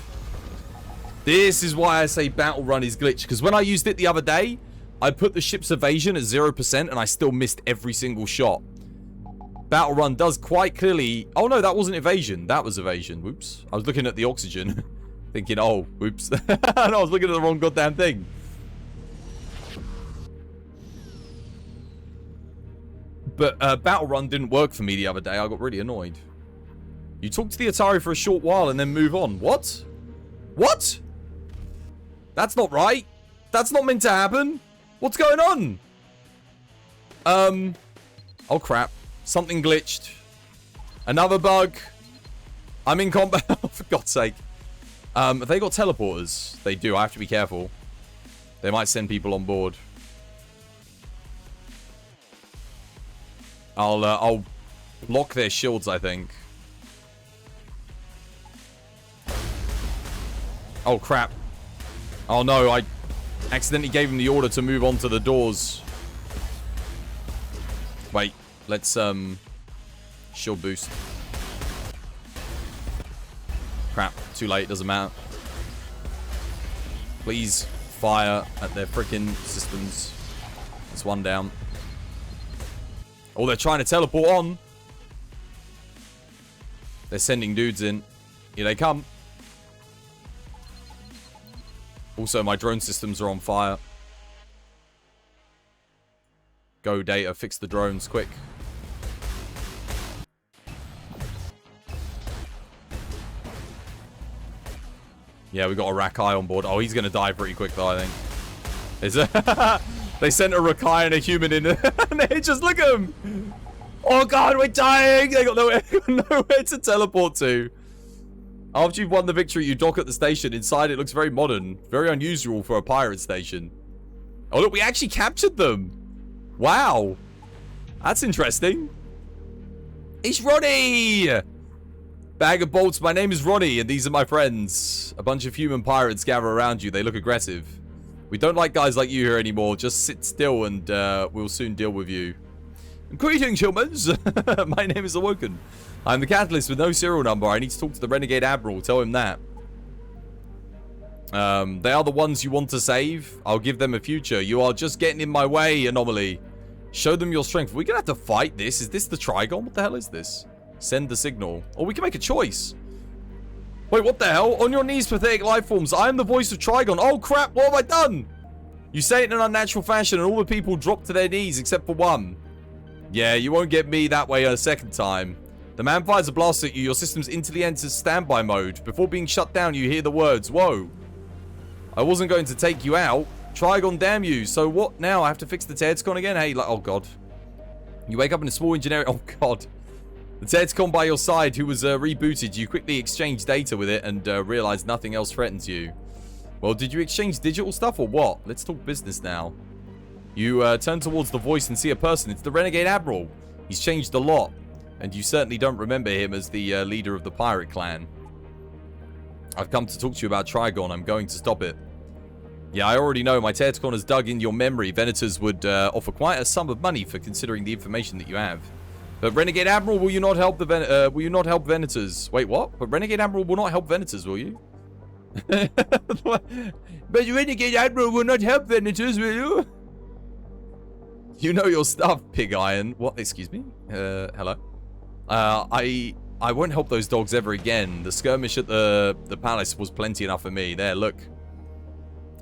This is why I say Battle Run is glitched. Because when I used it the other day, I put the ship's evasion at 0% and I still missed every single shot. Battle Run does quite clearly... Oh, no, that wasn't evasion. That was evasion. Whoops. I was looking at the oxygen. Thinking, oh, whoops. And I was looking at the wrong goddamn thing. But Battle Run didn't work for me the other day. I got really annoyed. You talk to the Atari for a short while and then move on. What? What? That's not right. That's not meant to happen. What's going on? Oh, crap. Something glitched. Another bug. I'm in combat. For God's sake. Have they got teleporters? They do. I have to be careful. They might send people on board. I'll block their shields, I think. Oh, crap. Oh, no. I accidentally gave him the order to move on to the doors. Wait. Let's, shield boost. Crap. Too late. Doesn't matter. Please fire at their freaking systems. That's one down. Oh, they're trying to teleport on. They're sending dudes in. Here they come. Also, my drone systems are on fire. Go, Data. Fix the drones, quick. Yeah, we got a Rakai on board. Oh, he's going to die pretty quick, though, I think. Is it? They sent a Rakai and a human in. And they just, look at them. Oh, God, we're dying. They got nowhere to teleport to. After you've won the victory, you dock at the station. Inside, it looks very modern. Very unusual for a pirate station. Oh, look, we actually captured them. Wow. That's interesting. It's Ronnie. Bag of bolts. My name is Ronnie, and these are my friends. A bunch of human pirates gather around you. They look aggressive. We don't like guys like you here anymore. Just sit still, and we'll soon deal with you. Greetings, humans. My name is Awoken. I'm the Catalyst with no serial number. I need to talk to the Renegade Admiral. Tell him that. They are the ones you want to save. I'll give them a future. You are just getting in my way, Anomaly. Show them your strength. We're going to have to fight this. Is this the Trigon? What the hell is this? Send the signal. Oh, we can make a choice. Wait, what the hell? On your knees, pathetic life forms. I am the voice of Trigon. Oh, crap. What have I done? You say it in an unnatural fashion, and all the people drop to their knees except for one. Yeah, you won't get me that way a second time. The man fires a blast at you. Your system's instantly enters standby mode. Before being shut down, you hear the words, whoa. I wasn't going to take you out. Trigon, damn you. So what now? I have to fix the Tedescon again? Hey, like, oh, God. You wake up in a small engineering... Oh, God. The Tedescon by your side, who was rebooted. You quickly exchange data with it and realize nothing else threatens you. Well, did you exchange digital stuff or what? Let's talk business now. You turn towards the voice and see a person. It's the Renegade Admiral. He's changed a lot. And you certainly don't remember him as the leader of the pirate clan. I've come to talk to you about Trigon. I'm going to stop it. Yeah, I already know. My Tedescon has dug in your memory. Venators would offer quite a sum of money for considering the information that you have. But Renegade Admiral, will you not help the Venators? Wait, what? But Renegade Admiral will not help Venators, will you? But Renegade Admiral will not help Venators, will you? You know your stuff, Pig Iron. What? Excuse me? Hello? I won't help those dogs ever again. The skirmish at the palace was plenty enough for me. There, look.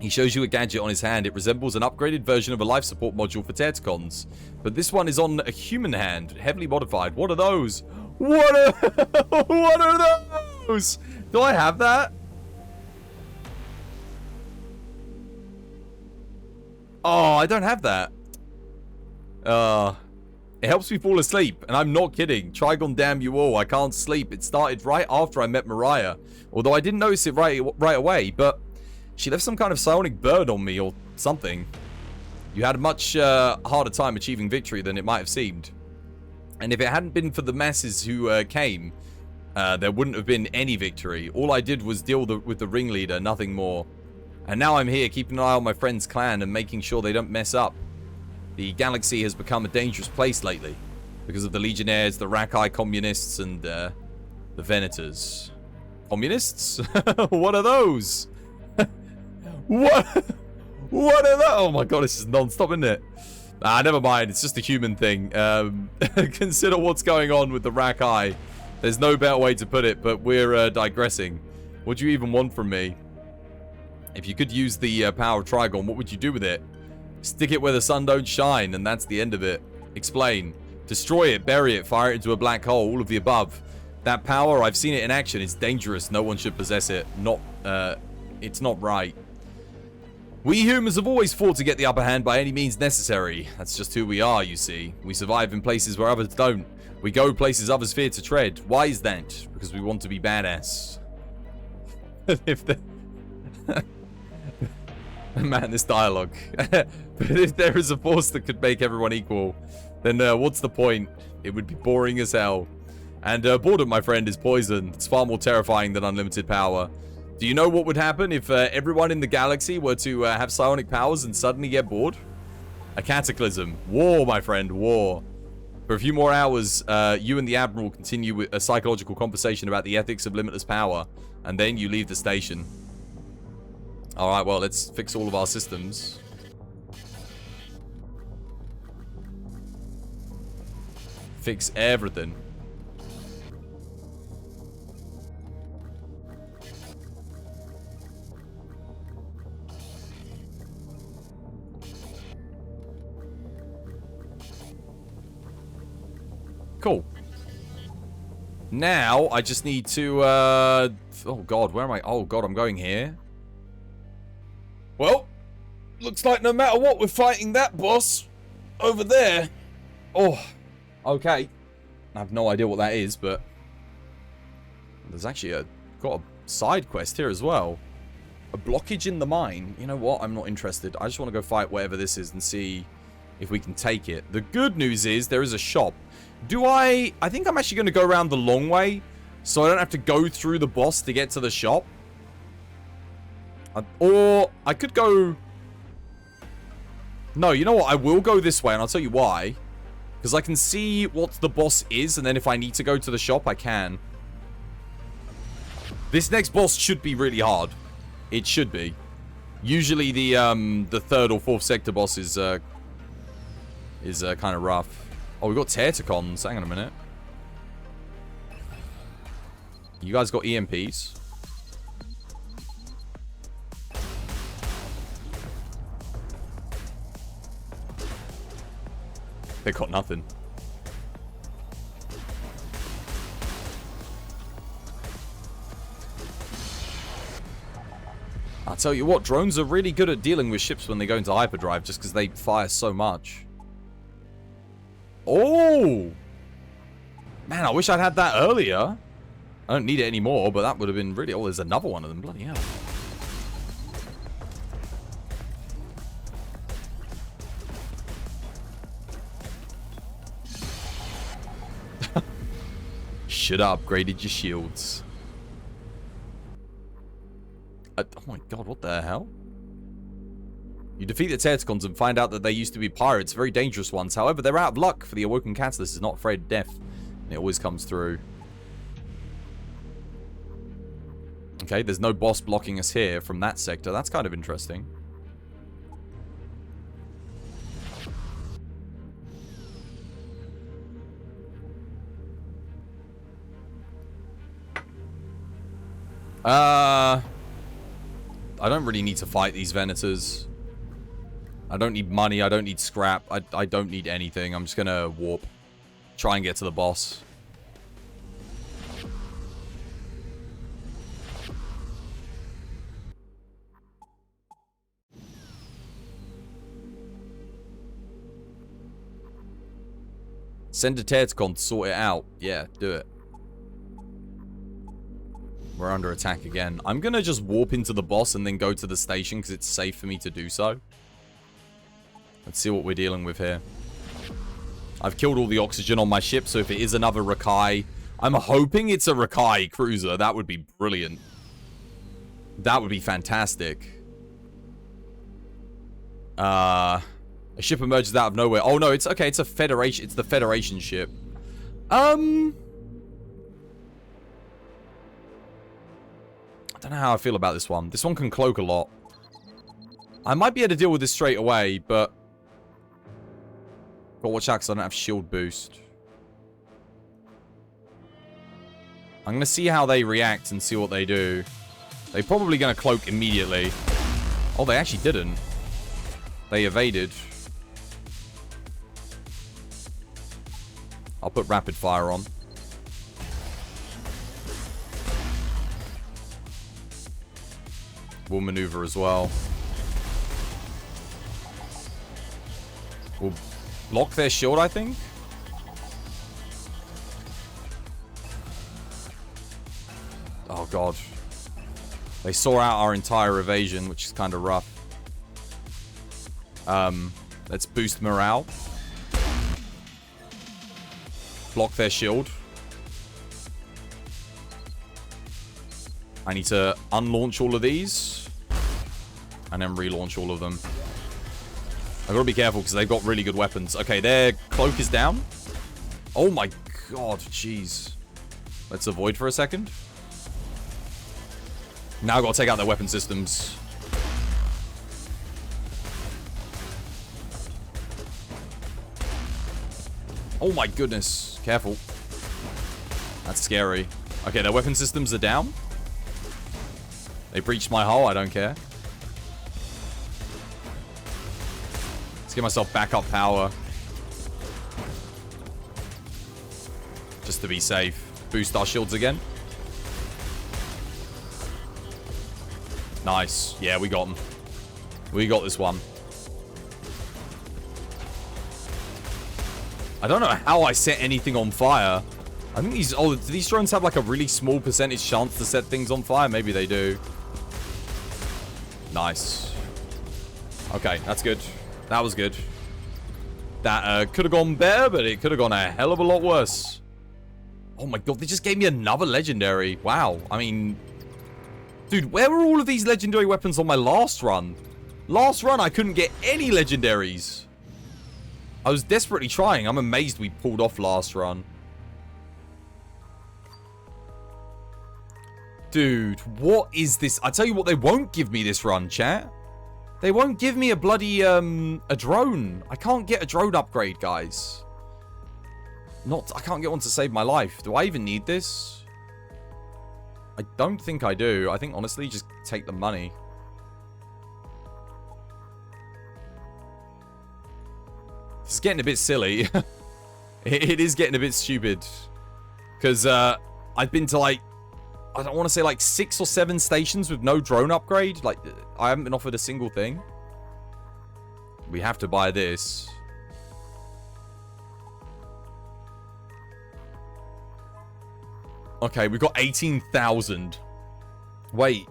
He shows you a gadget on his hand. It resembles an upgraded version of a life support module for Tedescons. But this one is on a human hand, heavily modified. What are those? What are those? Do I have that? Oh, I don't have that. It helps me fall asleep, and I'm not kidding. Trigon, damn you all. I can't sleep. It started right after I met Mariah. Although I didn't notice it right away, but she left some kind of psionic bird on me or something. You had a much harder time achieving victory than it might have seemed. And if it hadn't been for the masses who came, there wouldn't have been any victory. All I did was deal with the ringleader, nothing more. And now I'm here keeping an eye on my friend's clan and making sure they don't mess up. The galaxy has become a dangerous place lately because of the Legionnaires, the Rakai communists, and the Venators. Communists? What are those? What are those? Oh my god, this is non-stop, isn't it? Ah, never mind. It's just a human thing. Consider what's going on with the Rakai. There's no better way to put it, but we're digressing. What do you even want from me? If you could use the power of Trigon, what would you do with it? Stick it where the sun don't shine, and that's the end of it. Explain. Destroy it, bury it, fire it into a black hole, all of the above. That power, I've seen it in action. It's dangerous. No one should possess it. It's not right. We humans have always fought to get the upper hand by any means necessary. That's just who we are, you see. We survive in places where others don't. We go places others fear to tread. Why is that? Because we want to be badass. If the... Man, this dialogue. But if there is a force that could make everyone equal, then what's the point? It would be boring as hell. And boredom, my friend, is poison. It's far more terrifying than unlimited power. Do you know what would happen if everyone in the galaxy were to have psionic powers and suddenly get bored? A cataclysm. War, my friend, war. For a few more hours, you and the Admiral continue with a psychological conversation about the ethics of limitless power, and then you leave the station. Alright, well, let's fix all of our systems. Fix everything. Cool. Now, I just need to, oh god, where am I? Oh god, I'm going here. Well, looks like no matter what, we're fighting that boss over there. Oh, okay. I have no idea what that is, but there's actually got a side quest here as well. A blockage in the mine. You know what? I'm not interested. I just want to go fight whatever this is and see if we can take it. The good news is there is a shop. I think I'm actually going to go around the long way, so I don't have to go through the boss to get to the shop. Or I could go... No, you know what? I will go this way, and I'll tell you why. Because I can see what the boss is, and then if I need to go to the shop, I can. This next boss should be really hard. It should be. Usually the third or fourth sector boss is kind of rough. Oh, we got Terticons. Hang on a minute. You guys got EMPs. They got nothing. I'll tell you what, drones are really good at dealing with ships when they go into hyperdrive just because they fire so much. Oh! Man, I wish I'd had that earlier. I don't need it anymore, but that would have been really... Oh, there's another one of them. Bloody hell. Should have upgraded your shields. Oh my god, what the hell? You defeat the Terticons and find out that they used to be pirates, very dangerous ones. However, they're out of luck, for the Awoken Catalyst is not afraid of death. And it always comes through. Okay, there's no boss blocking us here from that sector. That's kind of interesting. I don't really need to fight these Venators. I don't need money. I don't need scrap. I don't need anything. I'm just gonna warp. Try and get to the boss. Send a Terticon to sort it out. Yeah, do it. We're under attack again. I'm gonna just warp into the boss and then go to the station because it's safe for me to do so. Let's see what we're dealing with here. I've killed all the oxygen on my ship, so if it is another Rakai... I'm hoping it's a Rakai cruiser. That would be brilliant. That would be fantastic. A ship emerges out of nowhere. Oh, no, it's okay. It's a Federation. It's the Federation ship. I don't know how I feel about this one. This one can cloak a lot. I might be able to deal with this straight away, but... Gotta watch out because I don't have shield boost. I'm going to see how they react and see what they do. They're probably going to cloak immediately. Oh, they actually didn't. They evaded. I'll put rapid fire on. We'll maneuver as well. We'll block their shield, I think. Oh, God. They saw out our entire evasion, which is kind of rough. Let's boost morale. Block their shield. I need to unlaunch all of these. And then relaunch all of them. I've got to be careful because they've got really good weapons. Okay, their cloak is down. Oh my god, jeez. Let's avoid for a second. Now I've got to take out their weapon systems. Oh my goodness. Careful. That's scary. Okay, their weapon systems are down. They breached my hull. I don't care. Let's get myself backup power. Just to be safe. Boost our shields again. Nice. Yeah, we got them. We got this one. I don't know how I set anything on fire. I think these... Oh, do these drones have like a really small percentage chance to set things on fire? Maybe they do. Nice. Okay, that's good. That was good. That could have gone better, but it could have gone a hell of a lot worse. Oh my god, they just gave me another legendary. Wow. I mean... Dude, where were all of these legendary weapons on my last run? Last run, I couldn't get any legendaries. I was desperately trying. I'm amazed we pulled off last run. Dude, what is this? I tell you what, they won't give me this run, chat. They won't give me a bloody, a drone. I can't get a drone upgrade, guys. I can't get one to save my life. Do I even need this? I don't think I do. I think, honestly, just take the money. This is getting a bit silly. It is getting a bit stupid. Because, I've been to, like... I don't want to say, like, 6 or 7 stations with no drone upgrade. Like, I haven't been offered a single thing. We have to buy this. Okay, we've got 18,000. Wait.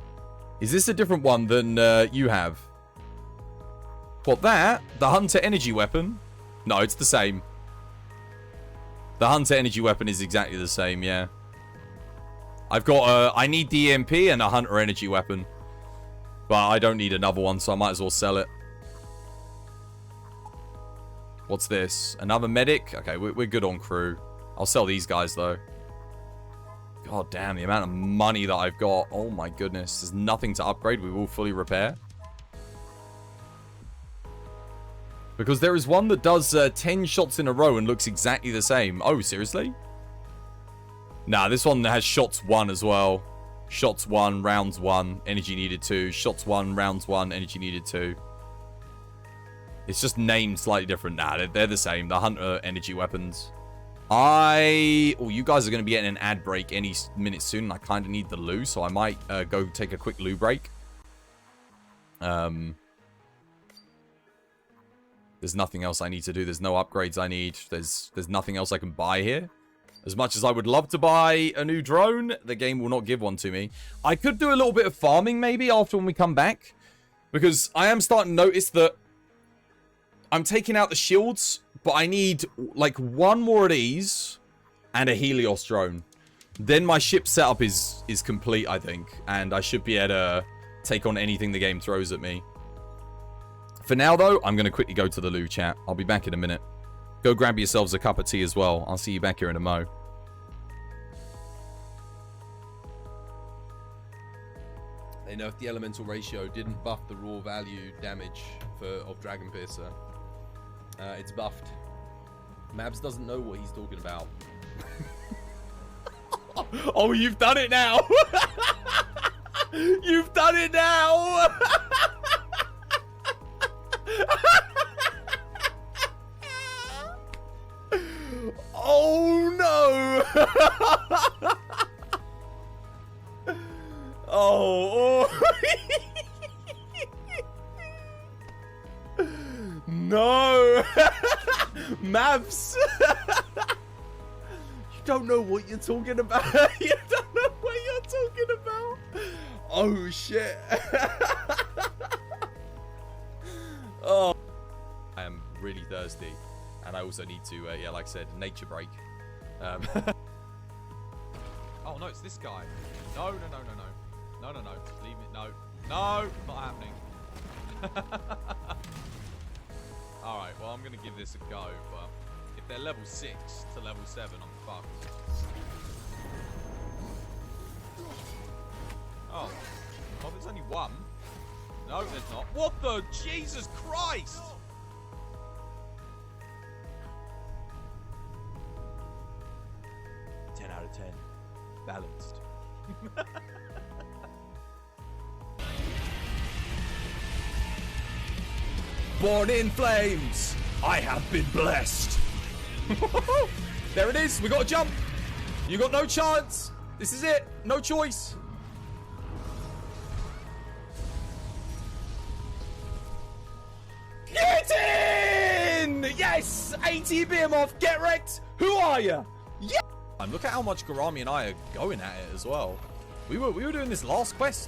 Is this a different one than you have? What, that? The Hunter energy weapon? No, it's the same. The Hunter energy weapon is exactly the same, yeah. I've got I need the EMP and a Hunter energy weapon. But I don't need another one, so I might as well sell it. What's this? Another medic? Okay, we're good on crew. I'll sell these guys, though. God damn, the amount of money that I've got. Oh my goodness. There's nothing to upgrade. We will fully repair. Because there is one that does 10 shots in a row and looks exactly the same. Oh, seriously? Nah, this one has shots 1 as well. Shots 1, rounds 1, energy needed 2. Shots 1, rounds 1, energy needed 2. It's just named slightly different. Nah, they're the same. The Hunter energy weapons. Oh, you guys are going to be getting an ad break any minute soon. And I kind of need the loo, so I might go take a quick loo break. There's nothing else I need to do. There's no upgrades I need. There's nothing else I can buy here. As much as I would love to buy a new drone, the game will not give one to me. I could do a little bit of farming maybe after when we come back. Because I am starting to notice that I'm taking out the shields, but I need like 1 more of these and a Helios drone. Then my ship setup is complete, I think. And I should be able to take on anything the game throws at me. For now, though, I'm going to quickly go to the loo, chat. I'll be back in a minute. Go grab yourselves a cup of tea as well. I'll see you back here in a mo. They nerfed the elemental ratio, didn't buff the raw value damage of Dragon Piercer. It's buffed. Mabs doesn't know what he's talking about. Oh, you've done it now. You've done it now. Oh no. Oh. No. Mavs. You don't know what you're talking about. You don't know what you're talking about. Oh shit. Oh. I am really thirsty. And I also need to, yeah, like I said, nature break. Oh no, it's this guy. No, no, no, no, no. No, no, no. Leave it. No. No, not happening. Alright, well, I'm going to give this a go, but if they're level 6 to level 7, I'm fucked. Oh. Oh, there's only one. No, there's not. What the? Jesus Christ! Out of 10. Balanced. Born in flames, I have been blessed. There it is. We got to jump. You got no chance. This is it. No choice. Get in! Yes! ATB off. Get wrecked. Who are you? Yeah! Look at how much Garami and I are going at it as well. We were doing this last quest.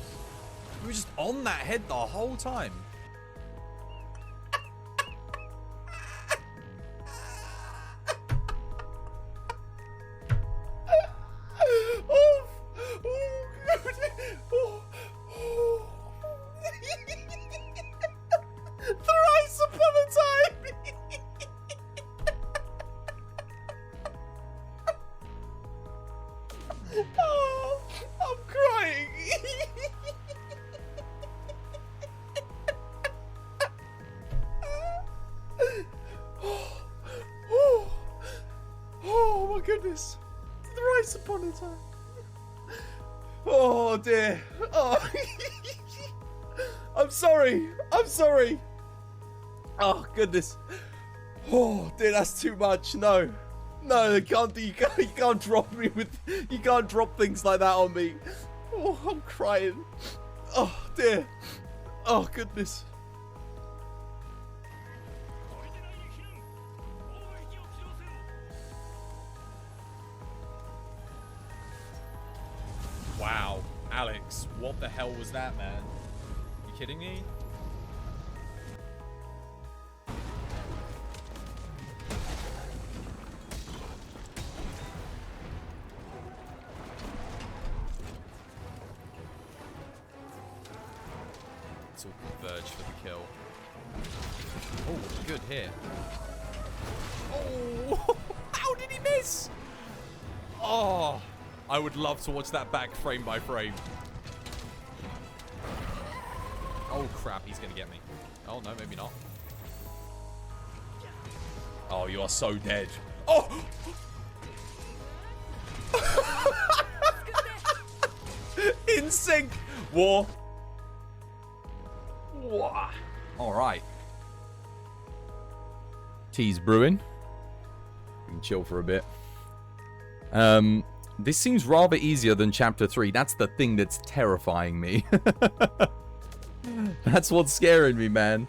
We were just on that head the whole time. Thrice upon a time. Oh, I'm crying. Oh my goodness. Thrice upon a time. Oh dear. Oh. I'm sorry. I'm sorry. Oh goodness. Oh dear, that's too much. No. No, you can't drop me with, you can't drop things like that on me. Oh, I'm crying. Oh dear. Oh goodness. Wow, Alex, what the hell was that, man? You kidding me? Will converge for the kill. Oh, good hit. Oh, how did he miss? Oh, I would love to watch that back frame by frame. Oh crap, he's gonna get me. Oh no, maybe not. Oh, you are so dead. Oh! In sync. War. All right. Tea's brewing. We can chill for a bit. This seems rather easier than Chapter 3. That's the thing that's terrifying me. That's what's scaring me, man.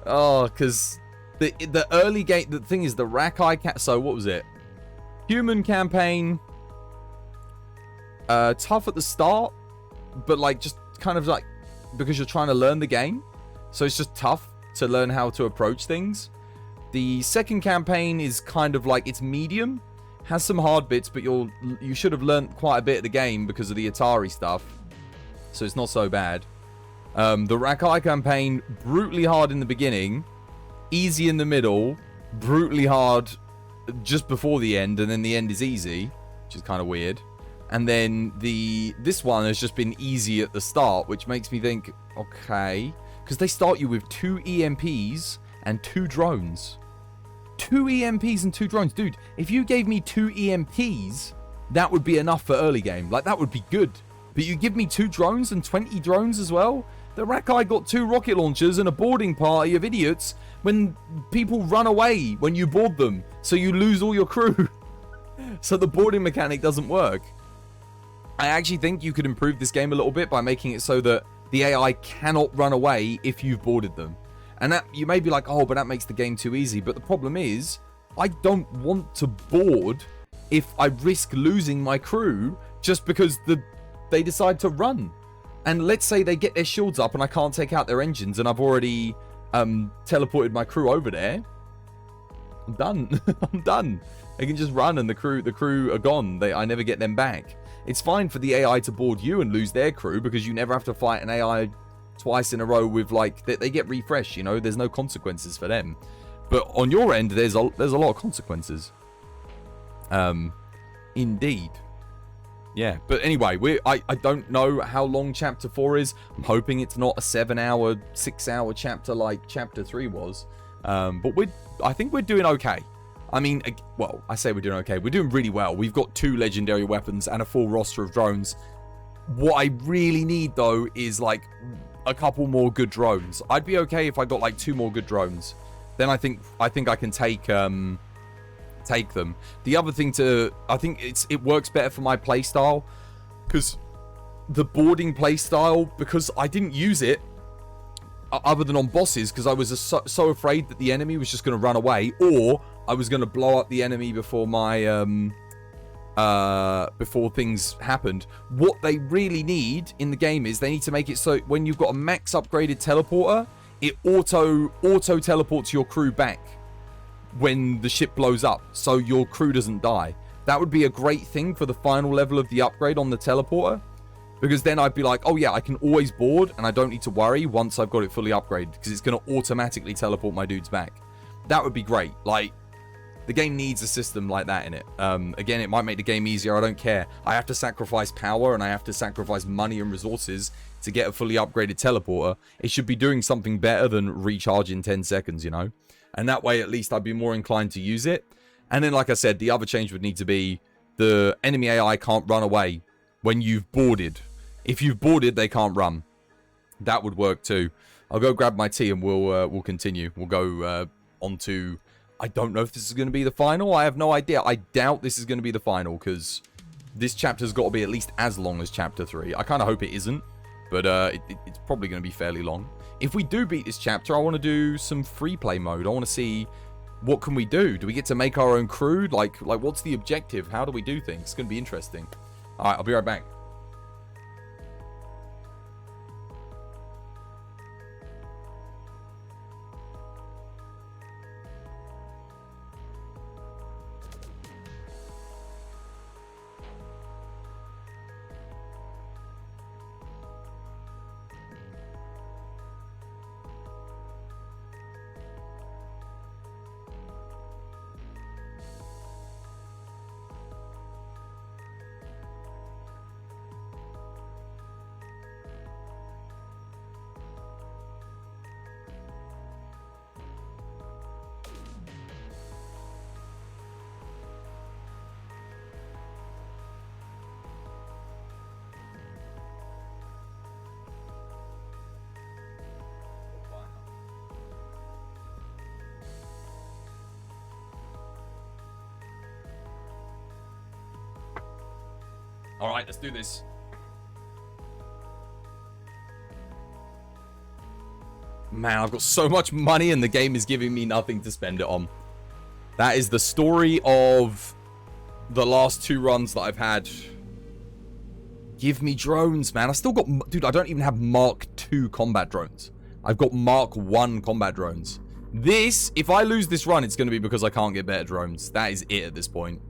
Oh, because the early game... The thing is, the Rakai... So, what was it? Human campaign. Tough at the start. But, like, just kind of, like... Because you're trying to learn the game. So it's just tough to learn how to approach things. The second campaign is kind of like, it's medium. Has some hard bits, but you should have learned quite a bit of the game because of the Atari stuff. So it's not so bad. The Rakai campaign, brutally hard in the beginning. Easy in the middle. Brutally hard just before the end. And then the end is easy. Which is kind of weird. And then this one has just been easy at the start, which makes me think, okay. Because they start you with 2 EMPs and 2 drones. 2 EMPs and 2 drones. Dude, if you gave me 2 EMPs, that would be enough for early game. Like, that would be good. But you give me 2 drones and 20 drones as well? The Rakai got 2 rocket launchers and a boarding party of idiots when people run away when you board them. So you lose all your crew. So the boarding mechanic doesn't work. I actually think you could improve this game a little bit by making it so that the AI cannot run away if you've boarded them. And that, you may be like, oh, but that makes the game too easy. But the problem is, I don't want to board if I risk losing my crew just because they decide to run. And let's say they get their shields up and I can't take out their engines and I've already teleported my crew over there. I'm done. I'm done. They can just run and the crew are gone. I never get them back. It's fine for the AI to board you and lose their crew because you never have to fight an AI twice in a row with, like, they get refreshed, you know, there's no consequences for them. But on your end, there's a lot of consequences. Indeed. Yeah, but anyway, I don't know how long Chapter 4 is. I'm hoping it's not a 7-hour, 6-hour chapter like Chapter 3 was. But I think we're doing okay. I mean, well, I say we're doing okay. We're doing really well. We've got 2 legendary weapons and a full roster of drones. What I really need, though, is, like, a couple more good drones. I'd be okay if I got, like, 2 more good drones. Then I think I can take them. The other thing I think it works better for my playstyle, because the boarding playstyle, because I didn't use it other than on bosses, because I was so afraid that the enemy was just going to run away, or I was going to blow up the enemy before my before things happened. What they really need in the game is they need to make it so when you've got a max upgraded teleporter, it auto teleports your crew back when the ship blows up, so your crew doesn't die. That would be a great thing for the final level of the upgrade on the teleporter, because then I'd be like, oh yeah, I can always board and I don't need to worry once I've got it fully upgraded, because it's going to automatically teleport my dudes back. That would be great. Like, the game needs a system like that in it. Again, it might make the game easier, I don't care. I have to sacrifice power and I have to sacrifice money and resources to get a fully upgraded teleporter. It should be doing something better than recharge in 10 seconds, you know? And that way, at least, I'd be more inclined to use it. And then, like I said, the other change would need to be the enemy AI can't run away when you've boarded. If you've boarded, they can't run. That would work too. I'll go grab my tea and we'll continue. We'll go on to... I don't know if this is going to be the final. I have no idea. I doubt this is going to be the final, because this chapter's got to be at least as long as Chapter 3. I kind of hope it isn't, but it's probably going to be fairly long. If we do beat this chapter, I want to do some free play mode. I want to see what can we do. Do we get to make our own crew? Like what's the objective? How do we do things? It's going to be interesting. All right, I'll be right back. All right, let's do this. Man, I've got so much money and the game is giving me nothing to spend it on. That is the story of the last 2 runs that I've had. Give me drones, man. I still got... Dude, I don't even have Mark II combat drones. I've got Mark I combat drones. This, if I lose this run, it's going to be because I can't get better drones. That is it at this point.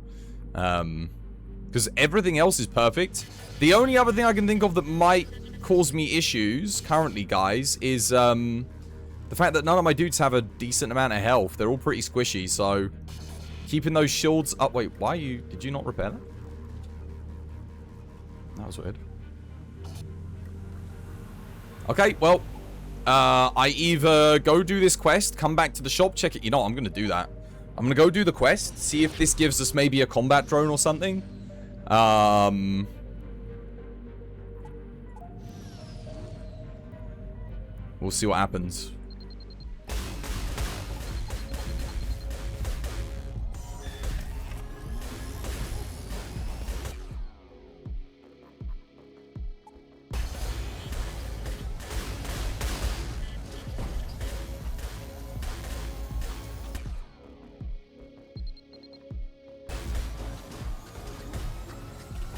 Because everything else is perfect. The only other thing I can think of that might cause me issues currently, guys, is the fact that none of my dudes have a decent amount of health. They're all pretty squishy, so keeping those shields up. Wait, why you... Did you not repair that? That was weird. Okay, well, I either go do this quest, come back to the shop, check it. You know what, I'm going to do that. I'm gonna go do the quest. See if this gives us maybe a combat drone or something. We'll see what happens.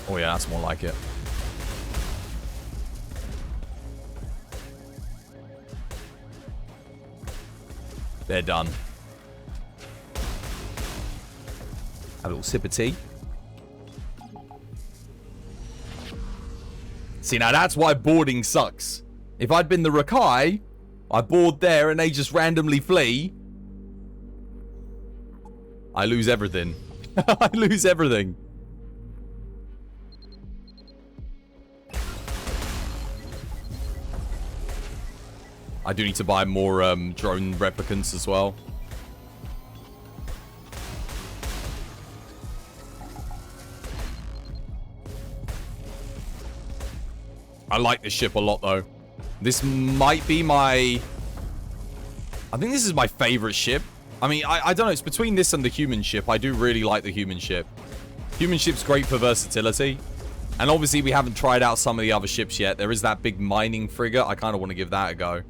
Oh yeah, that's more like it. They're done. Have a little sip of tea. See, now that's why boarding sucks. If I'd been the Rakai, I board there and they just randomly flee. I lose everything. I lose everything. I do need to buy more drone replicants as well. I like this ship a lot, though. This might be my... I think this is my favorite ship. I mean, I don't know. It's between this and the human ship. I do really like the human ship. Human ship's great for versatility. And obviously, we haven't tried out some of the other ships yet. There is that big mining frigate. I kind of want to give that a go.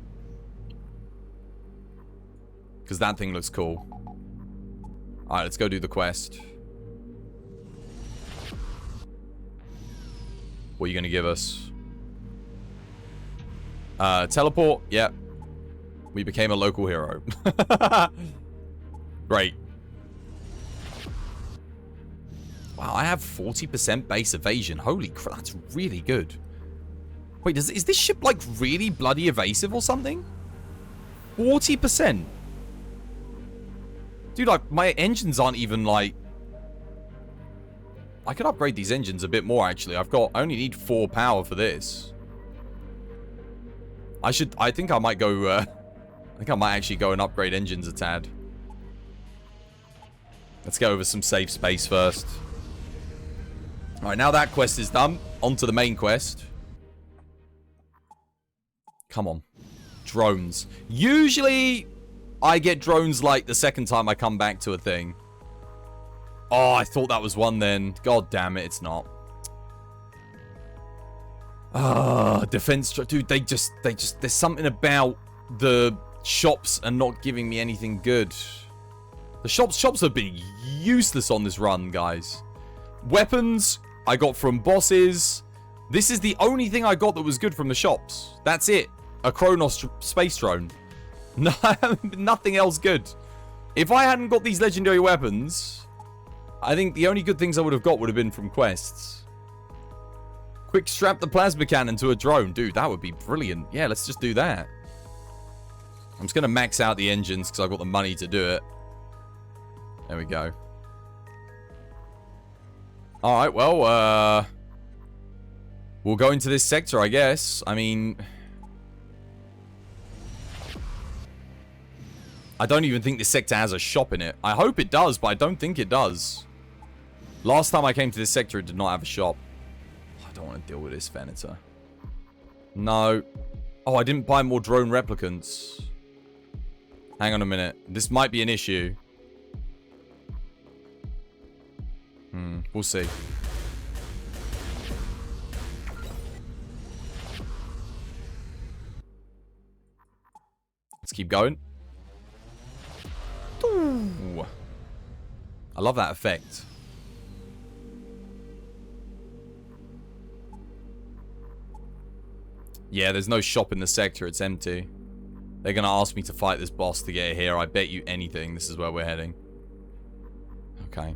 Because that thing looks cool. Alright, let's go do the quest. What are you going to give us? Teleport? Yep. We became a local hero. Great. Wow, I have 40% base evasion. Holy crap, that's really good. Wait, is this ship, like, really bloody evasive or something? 40%? Dude, like, my engines aren't even, like... I could upgrade these engines a bit more, actually. I only need 4 power for this. I think I might go, I think I might actually go and upgrade engines a tad. Let's go over some safe space first. Alright, now that quest is done. On to the main quest. Come on. Drones. Usually... I get drones like the second time I come back to a thing. Oh, I thought that was one then. God damn it, it's not. Defense... Dude, they just... There's something about the shops and not giving me anything good. The shops have been useless on this run, guys. Weapons, I got from bosses. This is the only thing I got that was good from the shops. That's it. A Kronos space drone. No, nothing else good. If I hadn't got these legendary weapons, I think the only good things I would have got would have been from quests. Quick strap the plasma cannon to a drone. Dude, that would be brilliant. Yeah, let's just do that. I'm just going to max out the engines because I've got the money to do it. There we go. Alright, well, we'll go into this sector, I guess. I mean... I don't even think this sector has a shop in it. I hope it does, but I don't think it does. Last time I came to this sector, it did not have a shop. I don't want to deal with this, Venator. No. Oh, I didn't buy more drone replicants. Hang on a minute. This might be an issue. We'll see. Let's keep going. Ooh. I love that effect. Yeah, there's no shop in the sector. It's empty. They're going to ask me to fight this boss to get here. I bet you anything this is where we're heading. Okay.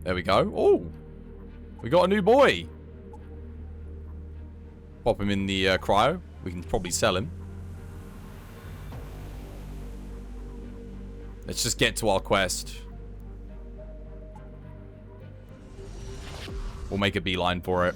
There we go. Oh, we got a new boy. Pop him in the cryo. We can probably sell him. Let's just get to our quest. We'll make a beeline for it.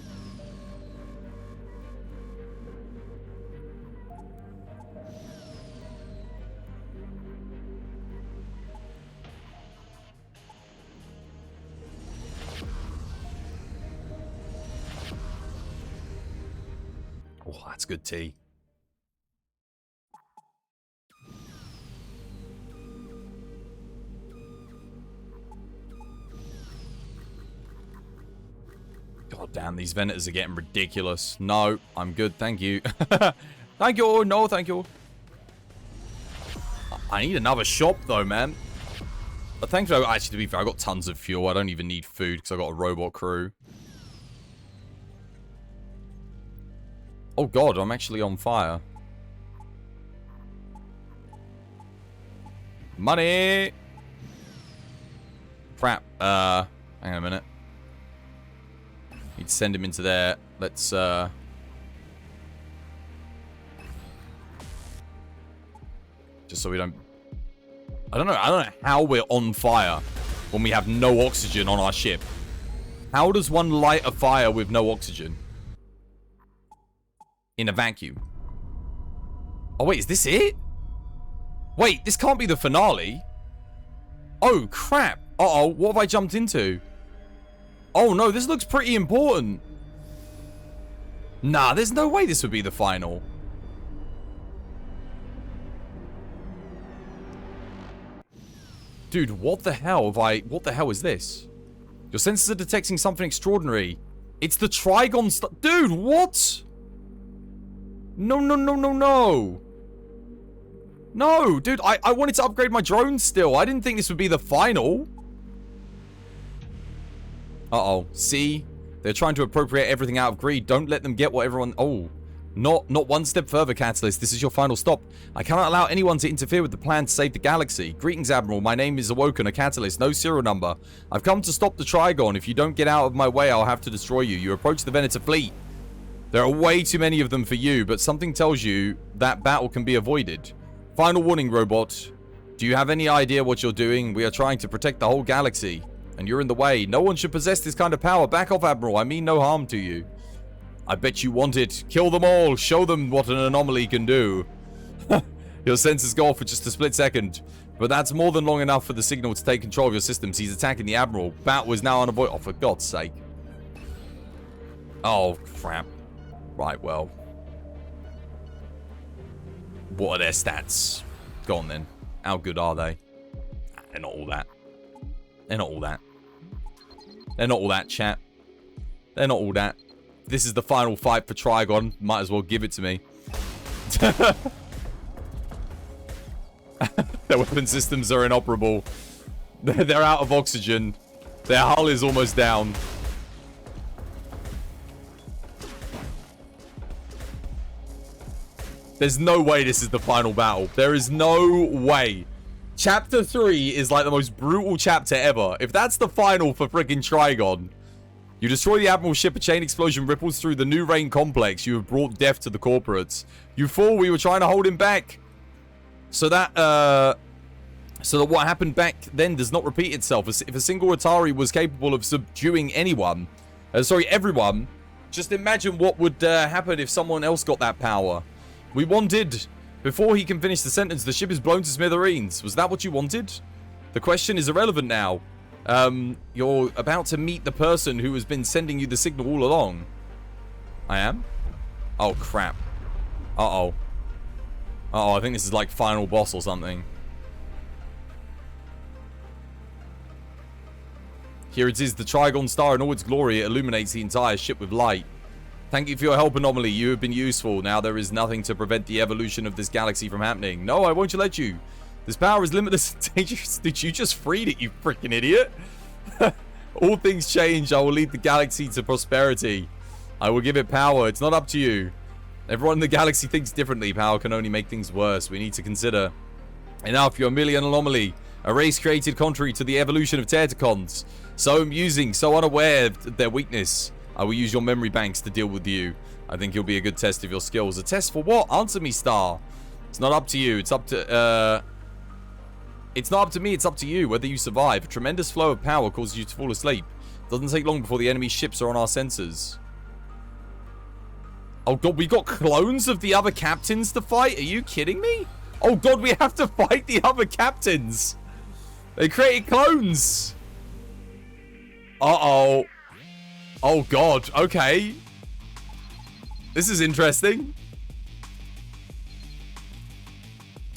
Oh, that's good tea. God damn, these vendors are getting ridiculous. No, I'm good, thank you. Thank you, no, thank you. I need another shop, though, man. But thankfully, actually, to be fair, I got tons of fuel. I don't even need food because I got a robot crew. Oh, God, I'm actually on fire. Money! Crap. Hang on a minute. Need to send him into there. Let's, just so we don't... I don't know how we're on fire when we have no oxygen on our ship. How does one light a fire with no oxygen? In a vacuum. Oh, wait, is this it? Wait, this can't be the finale. Oh, crap. Uh-oh, what have I jumped into? Oh, no, this looks pretty important. Nah, there's no way this would be the final. Dude, what the hell have I... What the hell is this? Your sensors are detecting something extraordinary. It's the Trigon stuff. Dude, what? No, no, no, no, no. No, dude, I wanted to upgrade my drone still. I didn't think this would be the final. Uh-oh. See? They're trying to appropriate everything out of greed. Don't let them get what everyone... Oh. Not one step further, Catalyst. This is your final stop. I cannot allow anyone to interfere with the plan to save the galaxy. Greetings, Admiral. My name is Awoken, a Catalyst. No serial number. I've come to stop the Trigon. If you don't get out of my way, I'll have to destroy you. You approach the Venator fleet. There are way too many of them for you, but something tells you that battle can be avoided. Final warning, robot. Do you have any idea what you're doing? We are trying to protect the whole galaxy, and you're in the way. No one should possess this kind of power. Back off, Admiral. I mean no harm to you. I bet you want it. Kill them all. Show them what an anomaly can do. Your sensors go off for just a split second, but that's more than long enough for the signal to take control of your systems. He's attacking the Admiral. Bat was now unavoidable. Oh, for God's sake. Oh, crap. Right, well. What are their stats? Go on, then. How good are they? They're not all that. They're not all that. They're not all that, chat. They're not all that. This is the final fight for Trigon. Might as well give it to me. Their weapon systems are inoperable. They're out of oxygen. Their hull is almost down. There's no way this is the final battle. There is no way. Chapter 3 is like the most brutal chapter ever. If that's the final for freaking Trigon... You destroy the Admiral's ship, a chain explosion ripples through the New Rain complex. You have brought death to the corporates. You fool, we were trying to hold him back. So that what happened back then does not repeat itself. If a single Atari was capable of subduing anyone, everyone, just imagine what would happen if someone else got that power. We wanted, before he can finish the sentence, the ship is blown to smithereens. Was that what you wanted? The question is irrelevant now. You're about to meet the person who has been sending you the signal all along. I am? Oh, crap. Uh-oh. Uh-oh, I think this is like final boss or something. Here it is, the Trigon star in all its glory. It illuminates the entire ship with light. Thank you for your help, Anomaly. You have been useful. Now there is nothing to prevent the evolution of this galaxy from happening. No, I won't let you. This power is limitless and dangerous. Dude, you just freed it, you freaking idiot. All things change. I will lead the galaxy to prosperity. I will give it power. It's not up to you. Everyone in the galaxy thinks differently. Power can only make things worse. We need to consider. Enough, you're merely an anomaly. A race created contrary to the evolution of Terticons. So amusing, so unaware of their weakness. I will use your memory banks to deal with you. I think you'll be a good test of your skills. A test for what? Answer me, Star. It's not up to you. It's up to, It's not up to me, it's up to you, whether you survive. A tremendous flow of power causes you to fall asleep. Doesn't take long before the enemy ships are on our sensors. Oh god, we got clones of the other captains to fight? Are you kidding me? Oh god, we have to fight the other captains. They created clones. Uh-oh. Oh god, okay. This is interesting.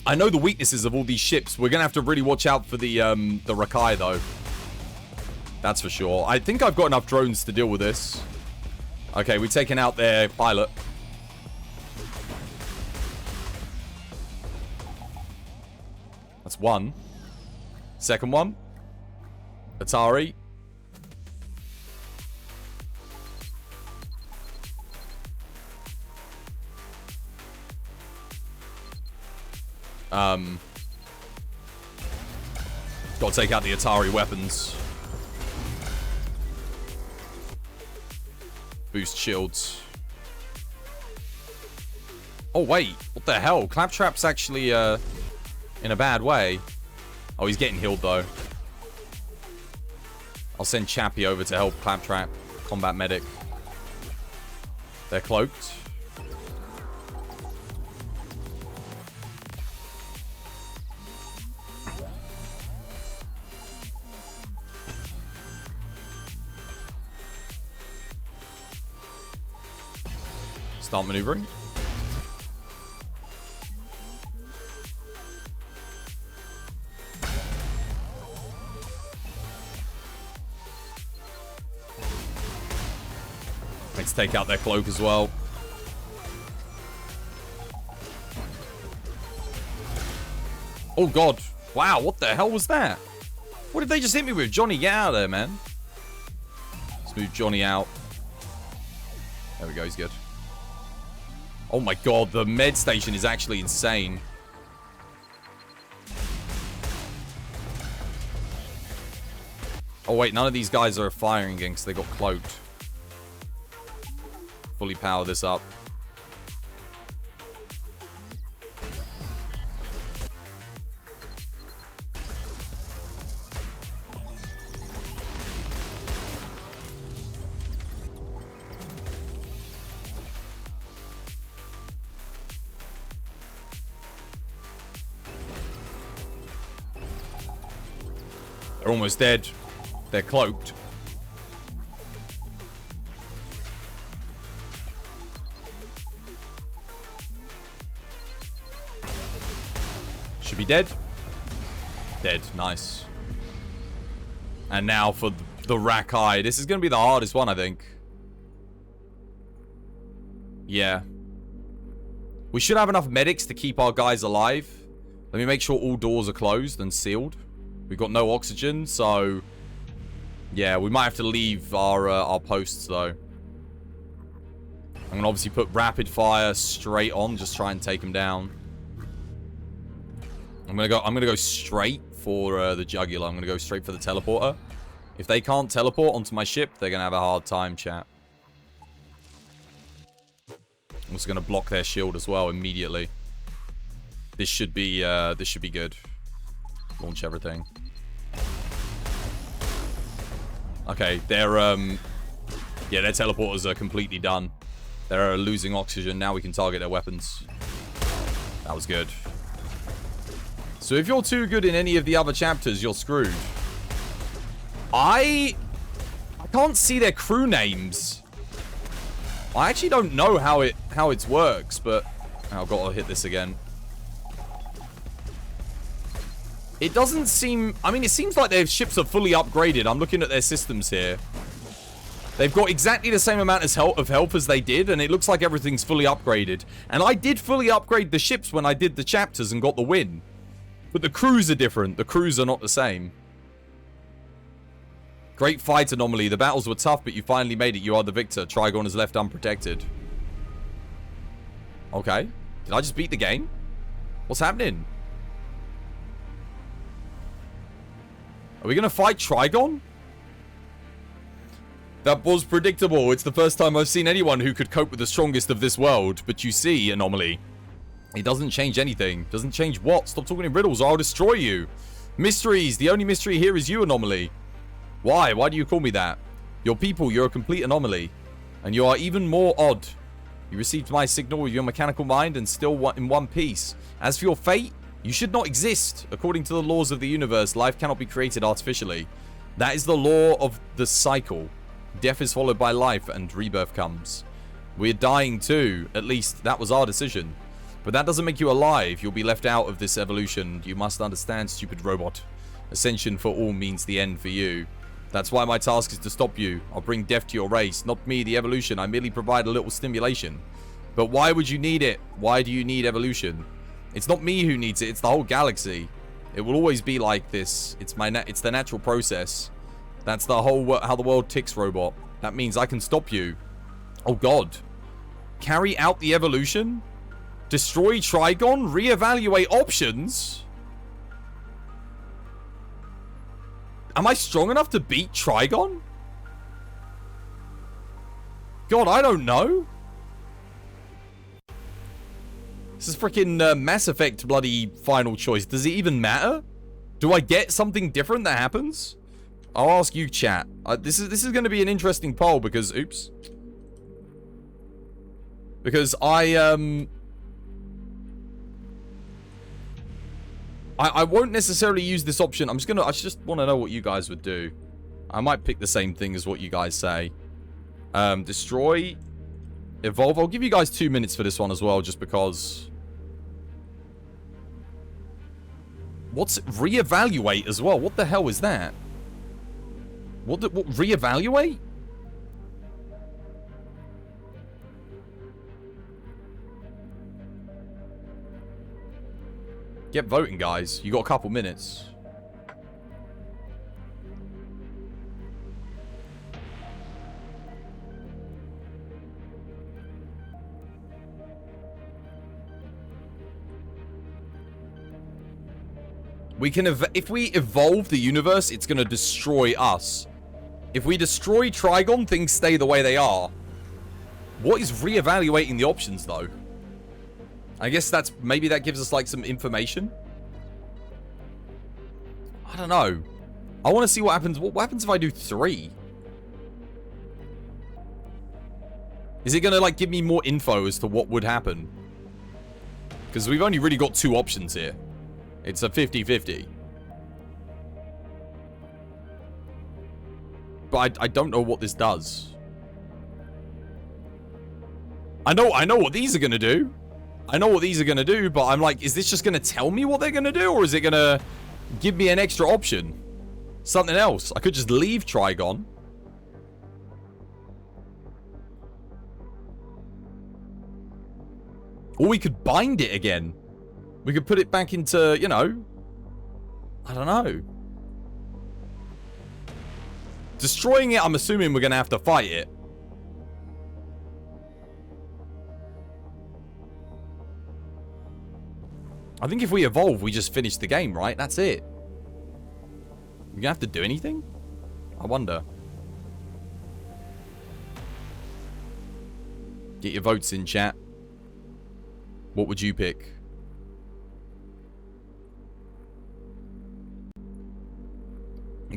I know the weaknesses of all these ships. We're gonna have to really watch out for the Rakai though. That's for sure. I think I've got enough drones to deal with this. Okay, we've taken out their pilot. That's one. Second one. Atari. Gotta take out the Atari weapons. Boost shields. Oh, wait. What the hell? Claptrap's actually, in a bad way. Oh, he's getting healed, though. I'll send Chappie over to help Claptrap. Combat medic. They're cloaked. Start maneuvering. Let's take out their cloak as well. Oh god. Wow, what the hell was that? What did they just hit me with? Johnny, get out of there, man. Let's move Johnny out. There we go, he's good. Oh my god, the med station is actually insane. Oh wait, none of these guys are firing again because they got cloaked. Fully power this up. They're almost dead. They're cloaked. Should be dead. Dead. Nice. And now for the Rakai. This is going to be the hardest one, I think. Yeah. We should have enough medics to keep our guys alive. Let me make sure all doors are closed and sealed. We've got no oxygen, so... yeah, we might have to leave our posts, though. I'm going to obviously put rapid fire straight on. Just try and take him down. I'm going to go straight for the jugular. I'm going to go straight for the teleporter. If they can't teleport onto my ship, they're going to have a hard time, chat. I'm also going to block their shield as well immediately. This should be good. Launch everything. Okay, their teleporters are completely done. They're losing oxygen. Now we can target their weapons. That was good. So if you're too good in any of the other chapters, you're screwed. I can't see their crew names. I actually don't know how it works, but I've got to hit this again. It doesn't seem... I mean, it seems like their ships are fully upgraded. I'm looking at their systems here. They've got exactly the same amount of health as they did, and it looks like everything's fully upgraded. And I did fully upgrade the ships when I did the chapters and got the win. But the crews are different. The crews are not the same. Great fight, Anomaly. The battles were tough, but you finally made it. You are the victor. Trigon is left unprotected. Okay. Did I just beat the game? What's happening? Are we going to fight Trigon? That was predictable. It's the first time I've seen anyone who could cope with the strongest of this world. But you see, Anomaly, it doesn't change anything. Doesn't change what? Stop talking in riddles or I'll destroy you. Mysteries. The only mystery here is you, Anomaly. Why? Why do you call me that? Your people, you're a complete anomaly. And you are even more odd. You received my signal with your mechanical mind and still in one piece. As for your fate, you should not exist. According to the laws of the universe, life cannot be created artificially. That is the law of the cycle. Death is followed by life and rebirth comes. We're dying too. At least that was our decision. But that doesn't make you alive. You'll be left out of this evolution. You must understand, stupid robot. Ascension for all means the end for you. That's why my task is to stop you. I'll bring death to your race. Not me, the evolution. I merely provide a little stimulation. But why would you need it? Why do you need evolution? It's not me who needs it. It's the whole galaxy. It will always be like this. It's the natural process. That's the whole how the world ticks, robot. That means I can stop you. Oh God. Carry out the evolution? Destroy Trigon? Reevaluate options? Am I strong enough to beat Trigon? God, I don't know. This is freaking Mass Effect bloody final choice. Does it even matter? Do I get something different that happens? I'll ask you, chat. This is going to be an interesting poll because, oops. Because I won't necessarily use this option. I just want to know what you guys would do. I might pick the same thing as what you guys say. Destroy. Evolve. I'll give you guys 2 minutes for this one as well, just because. What's reevaluate as well? What the hell is that? What reevaluate? Get voting, guys. You got a couple minutes. We can if we evolve the universe, it's going to destroy us. If we destroy Trigon, things stay the way they are. What is reevaluating the options, though? I guess maybe that gives us like some information. I don't know. I want to see what happens. What happens if I do 3? Is it going to like give me more info as to what would happen? Because we've only really got 2 options here. It's a 50-50. But I don't know what this does. I know what these are going to do. I know what these are going to do, but I'm like, is this just going to tell me what they're going to do? Or is it going to give me an extra option? Something else. I could just leave Trigon. Or we could bind it again. We could put it back into, you know, I don't know. Destroying it, I'm assuming we're going to have to fight it. I think if we evolve, we just finish the game, right? That's it. We're going to have to do anything? I wonder. Get your votes in, chat. What would you pick?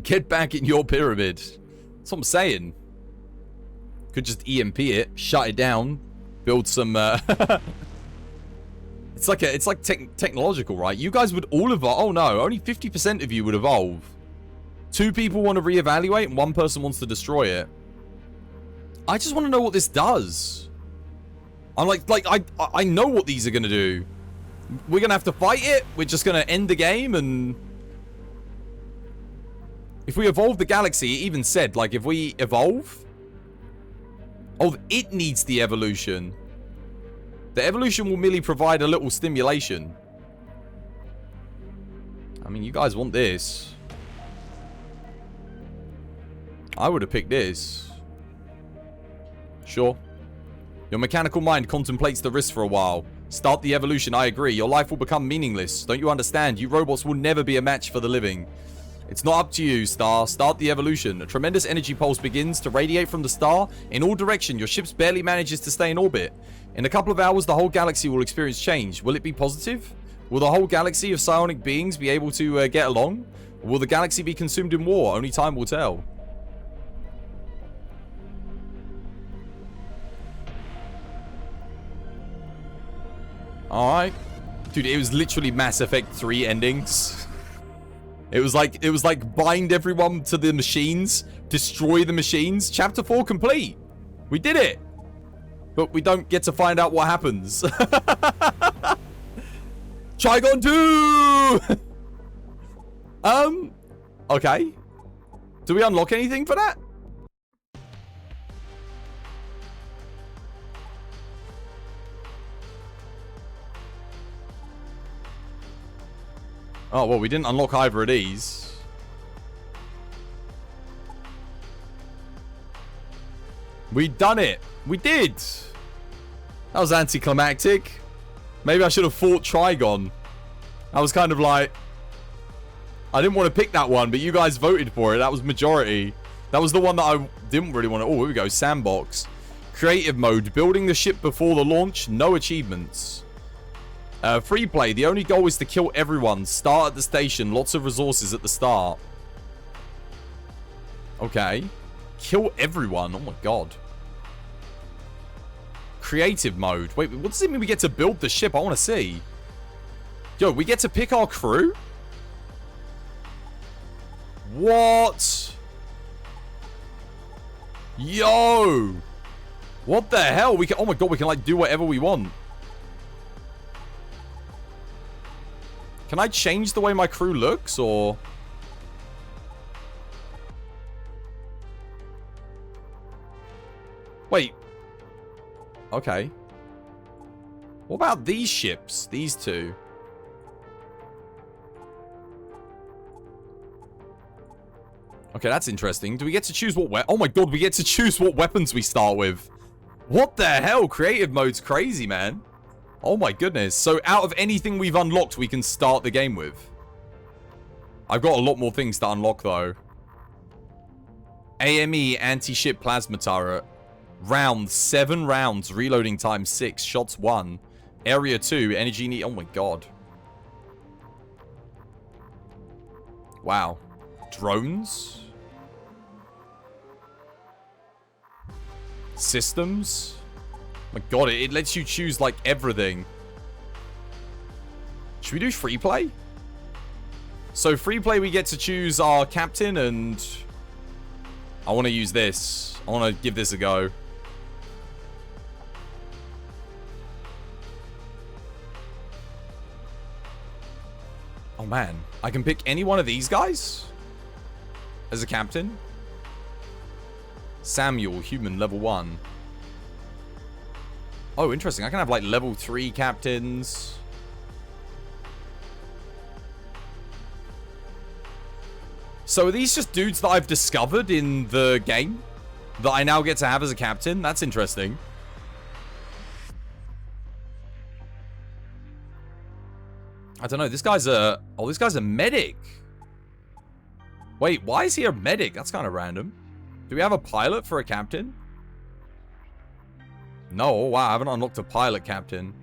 Get back in your pyramid. That's what I'm saying. Could just EMP it, shut it down, build some. It's like technological, right? You guys would all evolve. Oh no, only 50% of you would evolve. 2 people want to reevaluate, and 1 person wants to destroy it. I just want to know what this does. I'm like I know what these are gonna do. We're gonna have to fight it. We're just gonna end the game and. If we evolve the galaxy, it even said, like, if we evolve... Oh, it needs the evolution. The evolution will merely provide a little stimulation. I mean, you guys want this. I would have picked this. Sure. Your mechanical mind contemplates the risk for a while. Start the evolution, I agree. Your life will become meaningless. Don't you understand? You robots will never be a match for the living. It's not up to you, Star. Start the evolution. A tremendous energy pulse begins to radiate from the star in all directions. Your ship barely manages to stay in orbit. In a couple of hours, the whole galaxy will experience change. Will it be positive? Will the whole galaxy of psionic beings be able to get along? Or will the galaxy be consumed in war? Only time will tell. Alright. Dude, it was literally Mass Effect 3 endings. It was like bind everyone to the machines, destroy the machines. Chapter 4 complete. We did it. But we don't get to find out what happens. Trigon 2! Okay. Do we unlock anything for that? Oh, well, we didn't unlock either of these. We done it. We did. That was anticlimactic. Maybe I should have fought Trigon. I was kind of like... I didn't want to pick that one, but you guys voted for it. That was majority. That was the one that I didn't really want to... Oh, here we go. Sandbox. Creative mode. Building the ship before the launch. No achievements. Free play. The only goal is to kill everyone. Start at the station. Lots of resources at the start. Okay. Kill everyone. Oh my god. Creative mode. Wait, what does it mean we get to build the ship? I want to see. Yo, we get to pick our crew? What? Yo. What the hell? We can... Oh my god, we can like do whatever we want. Can I change the way my crew looks, or... Wait. Okay. What about these ships? These two? Okay, that's interesting. Do we get to choose what oh my god, we get to choose what weapons we start with. What the hell? Creative mode's crazy, man. Oh my goodness. So out of anything we've unlocked, we can start the game with. I've got a lot more things to unlock, though. AME anti-ship plasma turret. Round 7 rounds. Reloading time 6. Shots 1. Area 2. Energy need... Oh my god. Wow. Drones? Systems? My god, it lets you choose, like, everything. Should we do free play? So, free play, we get to choose our captain, and... I want to use this. I want to give this a go. Oh, man. I can pick any one of these guys? As a captain? Samuel, human, level 1. Oh, interesting. I can have, like, level 3 captains. So are these just dudes that I've discovered in the game? That I now get to have as a captain? That's interesting. I don't know. This guy's a... Oh, this guy's a medic. Wait, why is he a medic? That's kind of random. Do we have a pilot for a captain? No, wow, I haven't unlocked a pilot captain.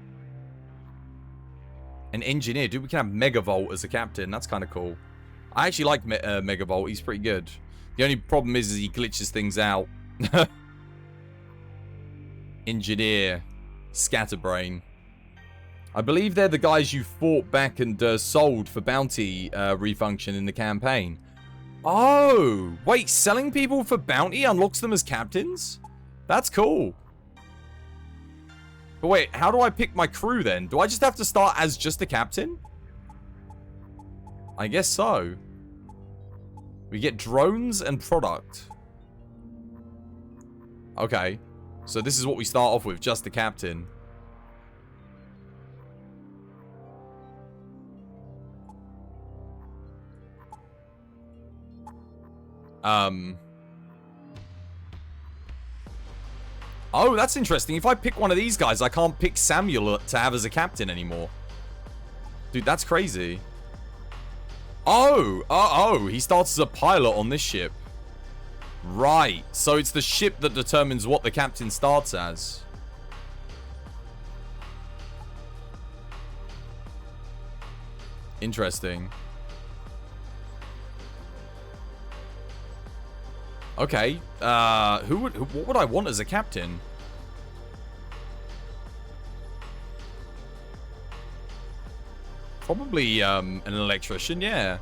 An engineer. Dude, we can have Megavolt as a captain. That's kind of cool. I actually like Megavolt. He's pretty good. The only problem is he glitches things out. Engineer. Scatterbrain. I believe they're the guys you fought back and sold for bounty refunction in the campaign. Oh, wait, selling people for bounty unlocks them as captains? That's cool. But wait, how do I pick my crew then? Do I just have to start as just a captain? I guess so. We get drones and product. Okay. So this is what we start off with, just the captain. Oh, that's interesting. If I pick one of these guys, I can't pick Samuel to have as a captain anymore. Dude, that's crazy. Oh, he starts as a pilot on this ship. Right. So it's the ship that determines what the captain starts as. Interesting. Okay. What would I want as a captain? Probably an electrician, yeah.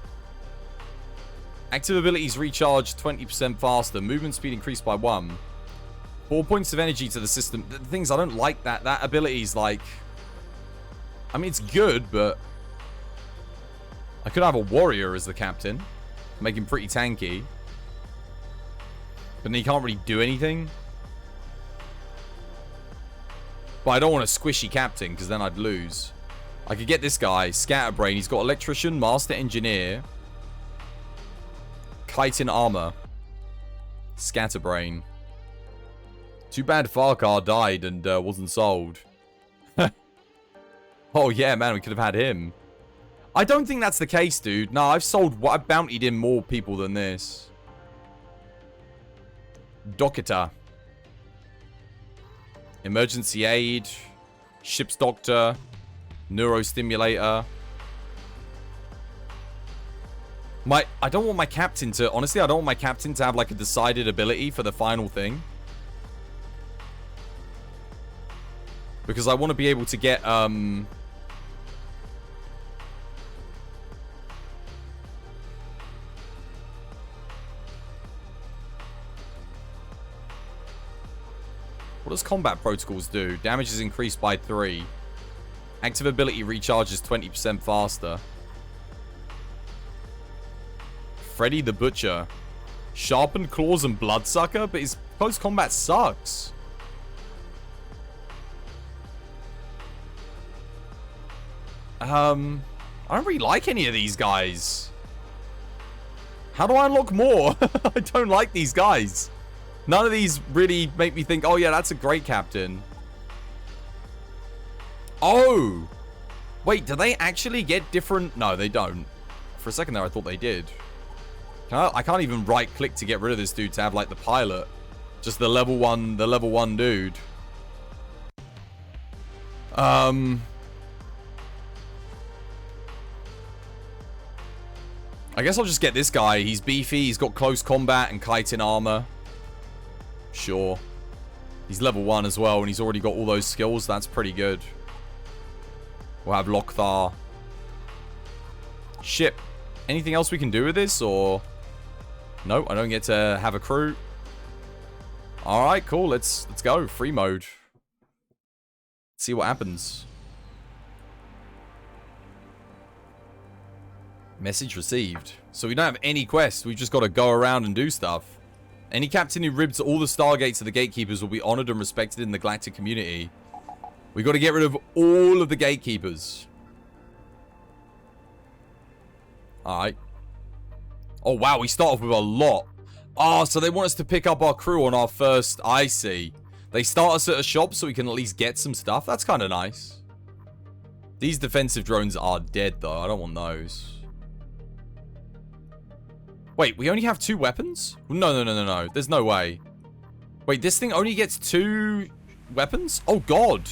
Active abilities recharge 20% faster. Movement speed increased by 1. 4 points of energy to the system. The things I don't like that. That ability's like... I mean, it's good, but... I could have a warrior as the captain. Make him pretty tanky. But then he can't really do anything. But I don't want a squishy captain, because then I'd lose. I could get this guy, Scatterbrain. He's got Electrician, Master Engineer, Chitin Armor, Scatterbrain. Too bad Farkar died and wasn't sold. Oh yeah, man, we could have had him. I don't think that's the case, dude. No, I've bountied in more people than this. Doctor. Emergency aid. Ship's doctor. Neurostimulator. I don't want my captain to... Honestly, I don't want my captain to have like a decided ability for the final thing. Because I want to be able to get... What does combat protocols do? Damage is increased by 3. Active ability recharges 20% faster. Freddy the Butcher. Sharpened claws and bloodsucker, but his close combat sucks. I don't really like any of these guys. How do I unlock more? I don't like these guys. None of these really make me think, oh yeah, that's a great captain. Oh! Wait, do they actually get different? No, they don't. For a second there, I thought they did. I can't even right-click to get rid of this dude to have, like, the pilot. Just the level 1 dude. I guess I'll just get this guy. He's beefy, he's got close combat and chitin armor. Sure. He's level 1 as well, and he's already got all those skills. That's pretty good. We'll have Lokthar. Ship. Anything else we can do with this, or... Nope, I don't get to have a crew. Alright, cool. Let's go. Free mode. See what happens. Message received. So we don't have any quests. We've just got to go around and do stuff. Any captain who rips all the stargates of the gatekeepers will be honored and respected in the galactic community. We got to get rid of all of the gatekeepers. Alright. Oh, wow. We start off with a lot. Oh, so they want us to pick up our crew on our first... I see. They start us at a shop so we can at least get some stuff. That's kind of nice. These defensive drones are dead, though. I don't want those. Wait, we only have 2 weapons? No. There's no way. Wait, this thing only gets 2 weapons? Oh, God.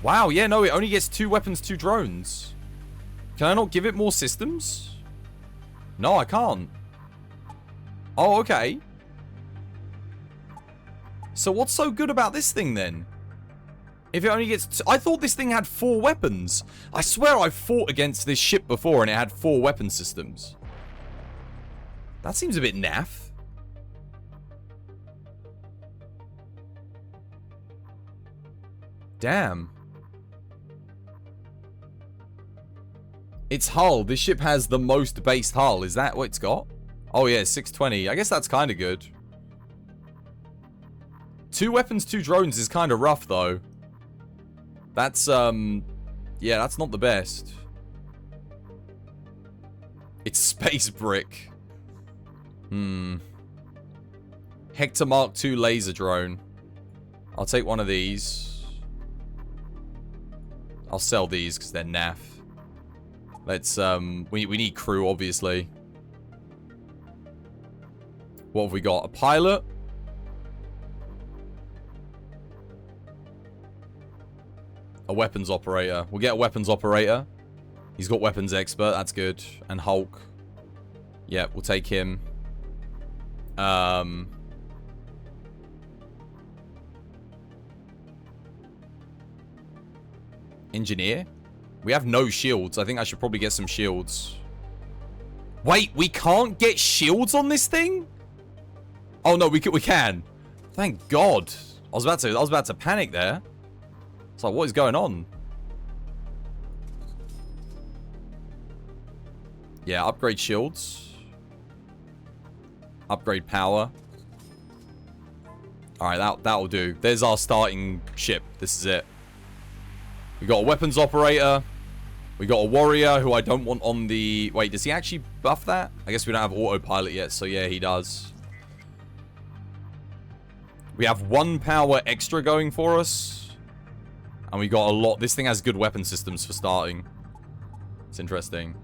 Wow, yeah, no, it only gets 2 weapons, 2 drones. Can I not give it more systems? No, I can't. Oh, okay. So what's so good about this thing, then? If it only gets... I thought this thing had 4 weapons. I swear I fought against this ship before and it had 4 weapon systems. That seems a bit naff. Damn. Its hull. This ship has the most based hull. Is that what it's got? Oh yeah, 620. I guess that's kind of good. 2 weapons, 2 drones is kind of rough, though. That's, yeah, that's not the best. It's Space Brick. Hector Mark II laser drone. I'll take one of these. I'll sell these because they're naff. Let's, we need crew, obviously. What have we got? A pilot? A weapons operator. We'll get a weapons operator. He's got weapons expert. That's good. And Hulk. Yeah, we'll take him. Engineer? We have no shields. I think I should probably get some shields. Wait, we can't get shields on this thing? Oh, no, we can. Thank God. I was about to panic there. It's like, what is going on? Yeah, upgrade shields. Upgrade power. Alright, that'll do. There's our starting ship. This is it. We got a weapons operator. We got a warrior who I don't want on the... Wait, does he actually buff that? I guess we don't have autopilot yet, so yeah, he does. We have 1 power extra going for us. And we got a lot... This thing has good weapon systems for starting. It's interesting.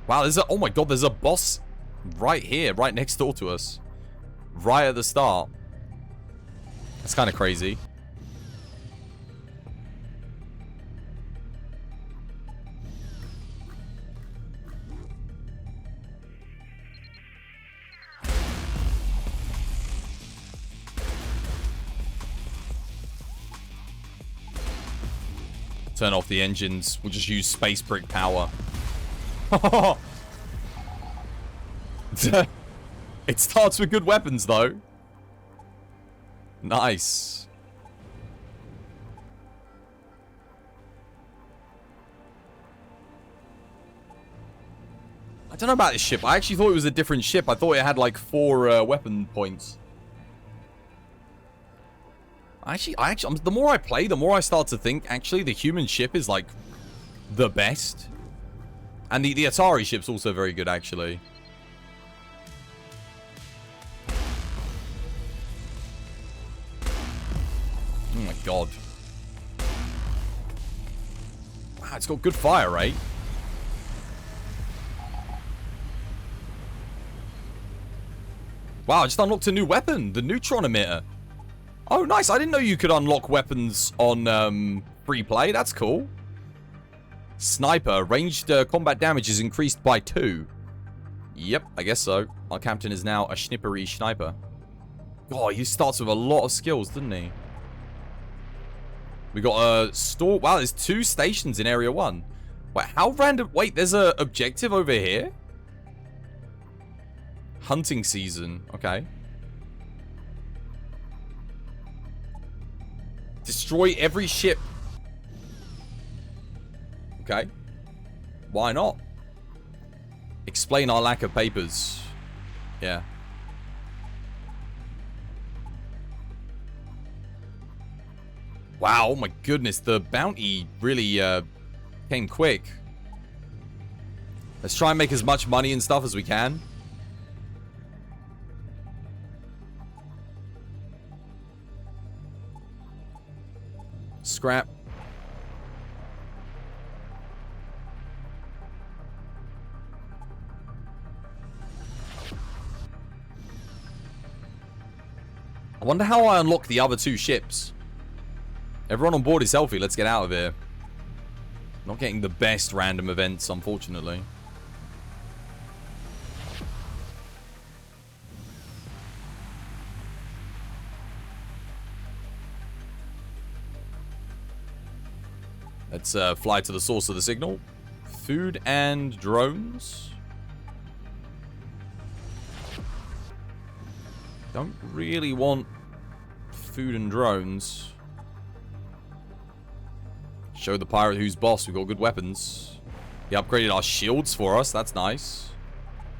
Wow, there's a... Oh my God, there's a boss right here, right next door to us. Right at the start. That's kind of crazy. Turn off the engines. We'll just use space brick power. It starts with good weapons, though. Nice. I don't know about this ship. I actually thought it was a different ship. I thought it had like 4 weapon points. The more I play, the more I start to think, actually, the human ship is like the best. And the Atari ship's also very good, actually. Oh my God. Wow, it's got good fire rate. Wow, I just unlocked a new weapon. The neutron emitter. Oh, nice. I didn't know you could unlock weapons on free play. That's cool. Sniper. Ranged combat damage is increased by 2. Yep, I guess so. Our captain is now a snippery sniper. Oh, he starts with a lot of skills, doesn't he? We got a store. Wow, there's 2 stations in Area 1. Wait, how random? Wait, there's a objective over here? Hunting season. Okay. Destroy every ship. Okay. Why not? Explain our lack of papers. Yeah. Wow, oh my goodness, the bounty really came quick. Let's try and make as much money and stuff as we can. Scrap. I wonder how I unlock the other 2 ships. Everyone on board is healthy. Let's get out of here. Not getting the best random events, unfortunately. Let's fly to the source of the signal. Food and drones. Don't really want food and drones. Show the pirate who's boss. We've got good weapons. He upgraded our shields for us. That's nice.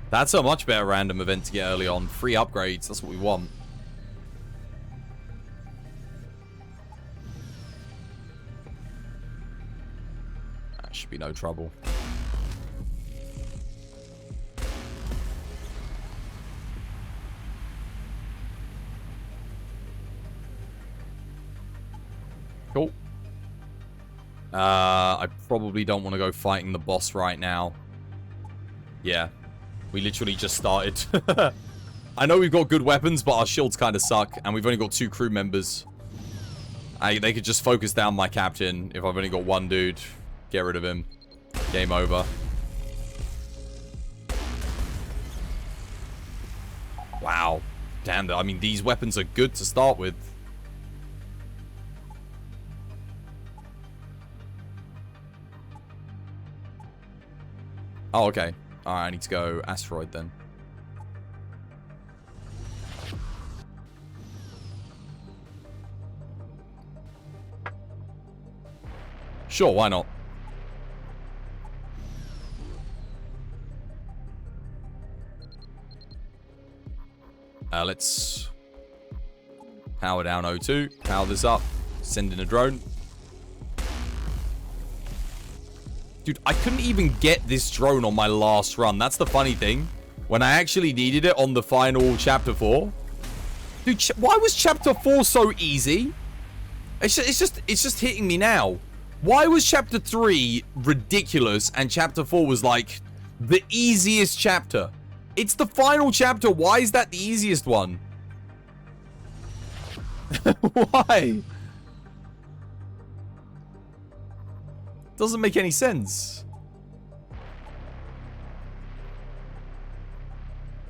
That's a much better random event to get early on. Free upgrades. That's what we want. That should be no trouble. Cool. I probably don't want to go fighting the boss right now. Yeah. We literally just started. I know we've got good weapons, but our shields kind of suck. And we've only got 2 crew members. They could just focus down my captain. If I've only got 1 dude, get rid of him. Game over. Wow. Damn, I mean, these weapons are good to start with. Oh, okay. Alright, I need to go asteroid then. Sure, why not? Let's power down O2, power this up, send in a drone. Dude, I couldn't even get this drone on my last run. That's the funny thing. When I actually needed it on the final chapter 4. Dude, why was chapter 4 so easy? It's just hitting me now. Why was chapter 3 ridiculous and chapter 4 was like the easiest chapter? It's the final chapter. Why is that the easiest one? Why? Doesn't make any sense.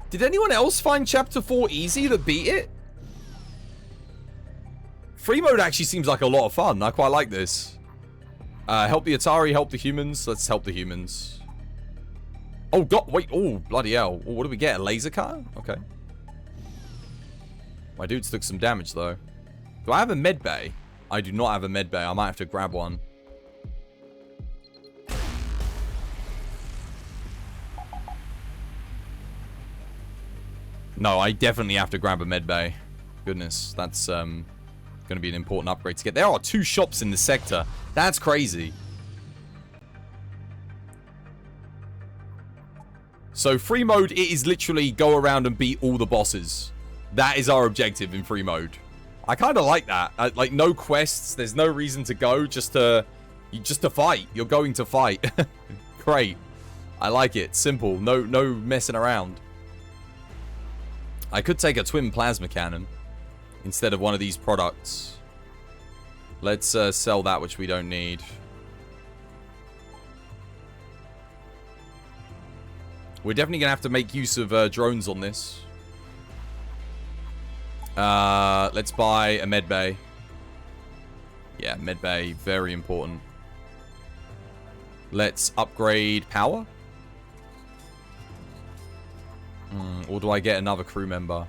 Did anyone else find chapter 4 easy that beat it? Free mode actually seems like a lot of fun. I quite like this. Help the Atari, help the humans. Let's help the humans. Oh, God. Wait. Oh, bloody hell. Oh, what do we get? A laser car? Okay. My dudes took some damage, though. Do I have a med bay? I do not have a med bay. I might have to grab one. No, I definitely have to grab a med bay. Goodness, that's going to be an important upgrade to get. There are 2 shops in the sector. That's crazy. So free mode, it is literally go around and beat all the bosses. That is our objective in free mode. I kind of like that. Like no quests. There's no reason to go. Just to fight. You're going to fight. Great. I like it. Simple. No messing around. I could take a twin plasma cannon instead of one of these products. Let's sell that, which we don't need. We're definitely going to have to make use of drones on this. Let's buy a med bay. Yeah, med bay, very important. Let's upgrade power. Or do I get another crew member?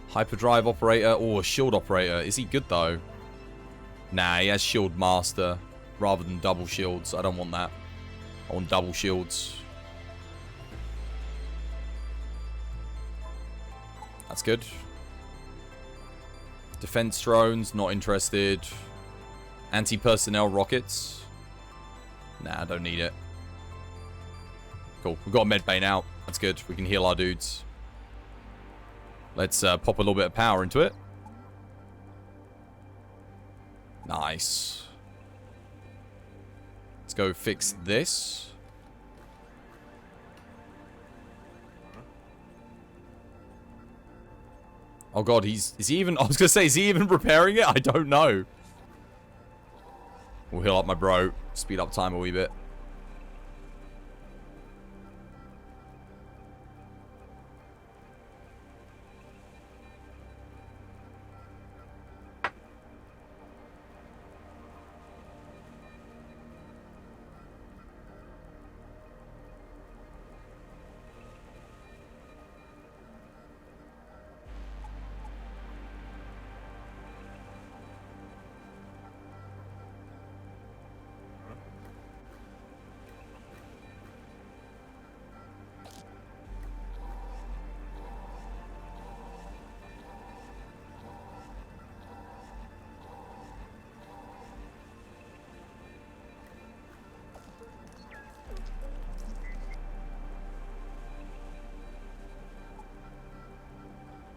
Hyperdrive operator or shield operator. Is he good though? Nah, he has shield master rather than double shields. I don't want that. I want double shields. That's good. Defense drones, not interested. Anti-personnel rockets. Nah, I don't need it. Cool. We've got a med bay now. That's good. We can heal our dudes. Let's pop a little bit of power into it. Nice. Let's go fix this. Oh god, is he even, I was gonna say, is he even repairing it? I don't know. We'll heal up my bro. Speed up time a wee bit.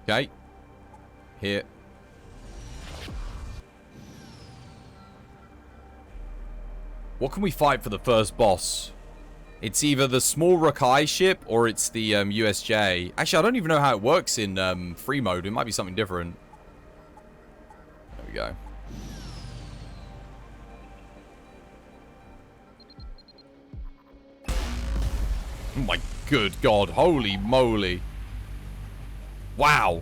Okay. Here. What can we fight for the first boss? It's either the small Rakai ship or it's the USJ. Actually, I don't even know how it works in free mode. It might be something different. There we go. Oh my good god. Holy moly. Wow.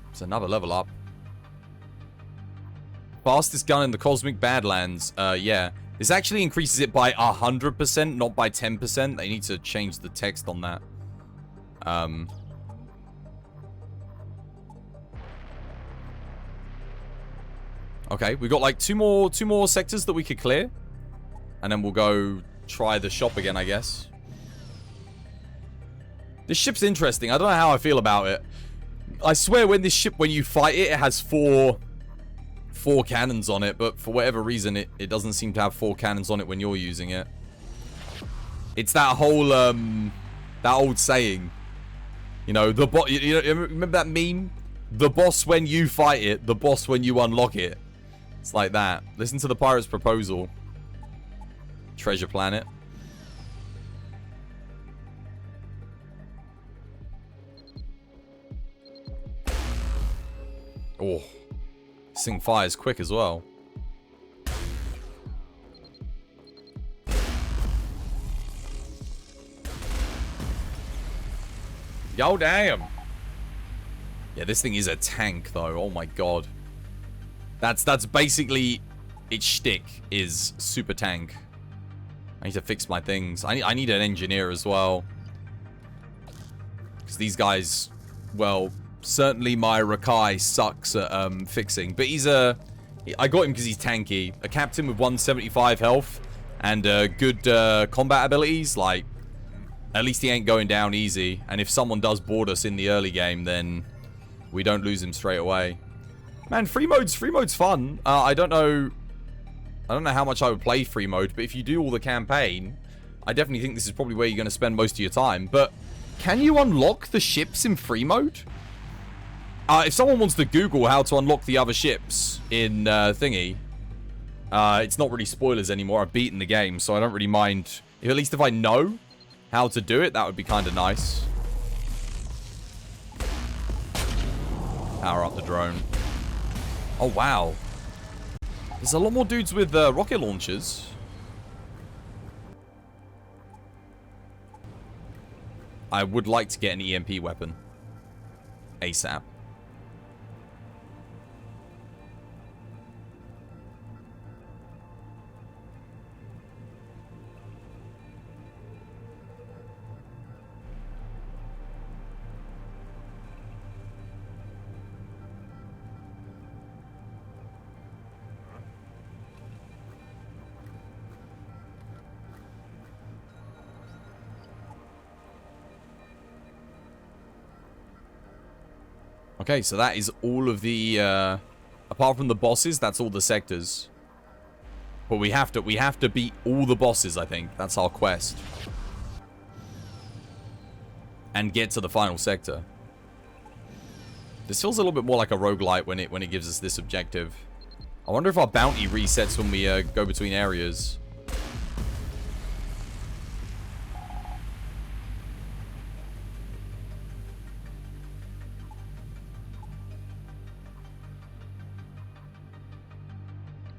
It's another level up. fastest gun in the Cosmic Badlands. Yeah. This actually increases it by 100%, not by 10%. They need to change the text on that. Okay, we got like two more sectors that we could clear. And then we'll go try the shop again, I guess. This ship's interesting. I don't know how I feel about it. I swear when this ship, when you fight it, it has four cannons on it, but for whatever reason it doesn't seem to have 4 cannons on it when you're using it. It's that whole that old saying, you know, you remember that meme, the boss when you fight it, the boss when you unlock it. It's like that. Listen to the pirate's proposal. Treasure planet. Oh, this thing fires quick as well. Yo, damn. Yeah, this thing is a tank, though. Oh my god. That's basically its shtick is super tank. I need to fix my things. I need an engineer as well. Because these guys, well, certainly my Rakai sucks at fixing. But I got him because he's tanky. A captain with 175 health and good combat abilities. Like, at least he ain't going down easy. And if someone does board us in the early game, then we don't lose him straight away. Man, free mode's fun. I don't know how much I would play free mode, but if you do all the campaign, I definitely think this is probably where you're going to spend most of your time. But can you unlock the ships in free mode? If someone wants to Google how to unlock the other ships in thingy, it's not really spoilers anymore. I've beaten the game, so I don't really mind. At least if I know how to do it, that would be kind of nice. Power up the drone. Oh, wow. There's a lot more dudes with rocket launchers. I would like to get an EMP weapon. ASAP. Okay, so that is all of the, apart from the bosses, that's all the sectors. But we have to beat all the bosses, I think. That's our quest. And get to the final sector. This feels a little bit more like a roguelite when it gives us this objective. I wonder if our bounty resets when we go between areas.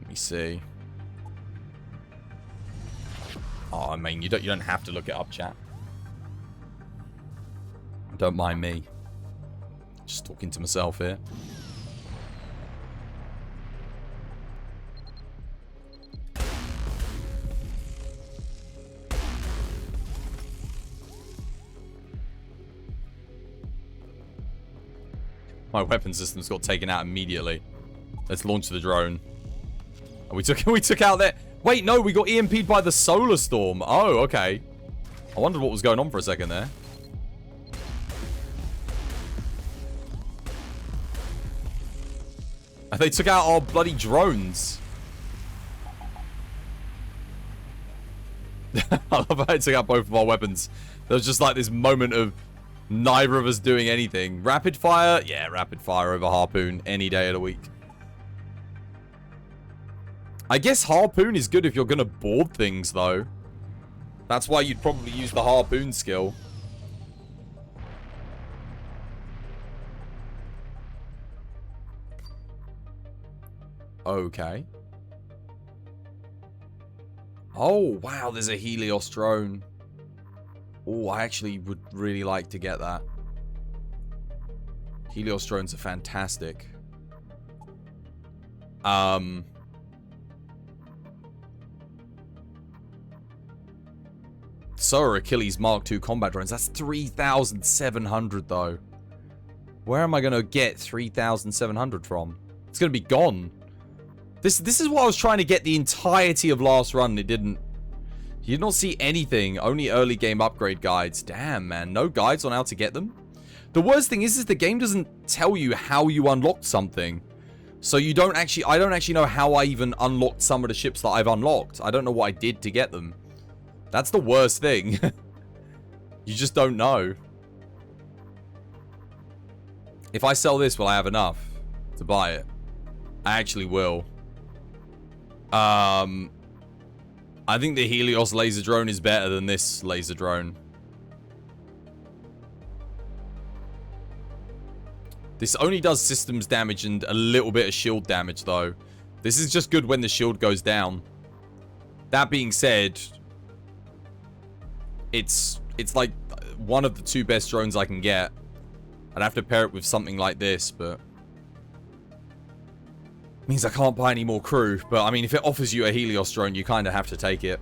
Let me see. Oh, I mean, you don't have to look it up, chat. Don't mind me. Just talking to myself here. My weapon systems got taken out immediately. Let's launch the drone. Oh, we took out that. Wait, no, we got EMP'd by the solar storm. Oh, okay. I wondered what was going on for a second there. They took out our bloody drones. I love how they took out both of our weapons. There was just like this moment of neither of us doing anything. Rapid fire? Yeah, rapid fire over harpoon any day of the week. I guess harpoon is good if you're going to board things, though. That's why you'd probably use the harpoon skill. Okay. Oh, wow, there's a Helios drone. Oh, I actually would really like to get that. Helios drones are fantastic. So are Achilles Mark II combat drones. That's 3,700 though. Where am I going to get 3,700 from? It's going to be gone. This is what I was trying to get the entirety of last run. It didn't. You did not see anything. Only early game upgrade guides. Damn, man. No guides on how to get them. The worst thing is the game doesn't tell you how you unlocked something. So you don't actually... I don't actually know how I even unlocked some of the ships that I've unlocked. I don't know what I did to get them. That's the worst thing. You just don't know. If I sell this, will I have enough to buy it? I actually will. I think the Helios laser drone is better than this laser drone. This only does systems damage and a little bit of shield damage, though. This is just good when the shield goes down. That being said, it's like one of the 2 best drones I can get. I'd have to pair it with something like this, but... means I can't buy any more crew. But, I mean, if it offers you a Helios drone, you kind of have to take it.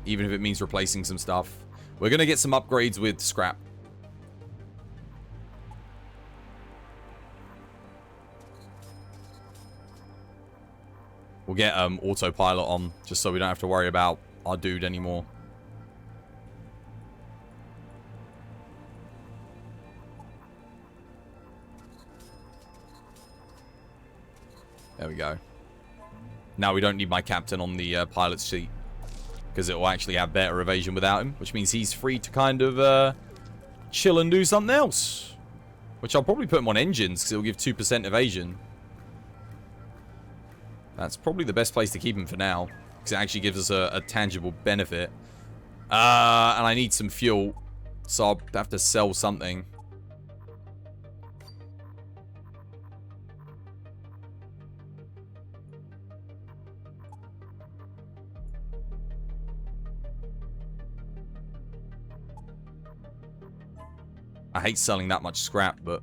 Even if it means replacing some stuff. We're going to get some upgrades with scrap. We'll get autopilot on, just so we don't have to worry about our dude anymore. There we go. Now we don't need my captain on the pilot's seat, because it will actually have better evasion without him, which means he's free to kind of chill and do something else. Which I'll probably put him on engines, because it'll give 2% evasion. That's probably the best place to keep him for now, because it actually gives us a tangible benefit. And I need some fuel, so I'll have to sell something. I hate selling that much scrap, but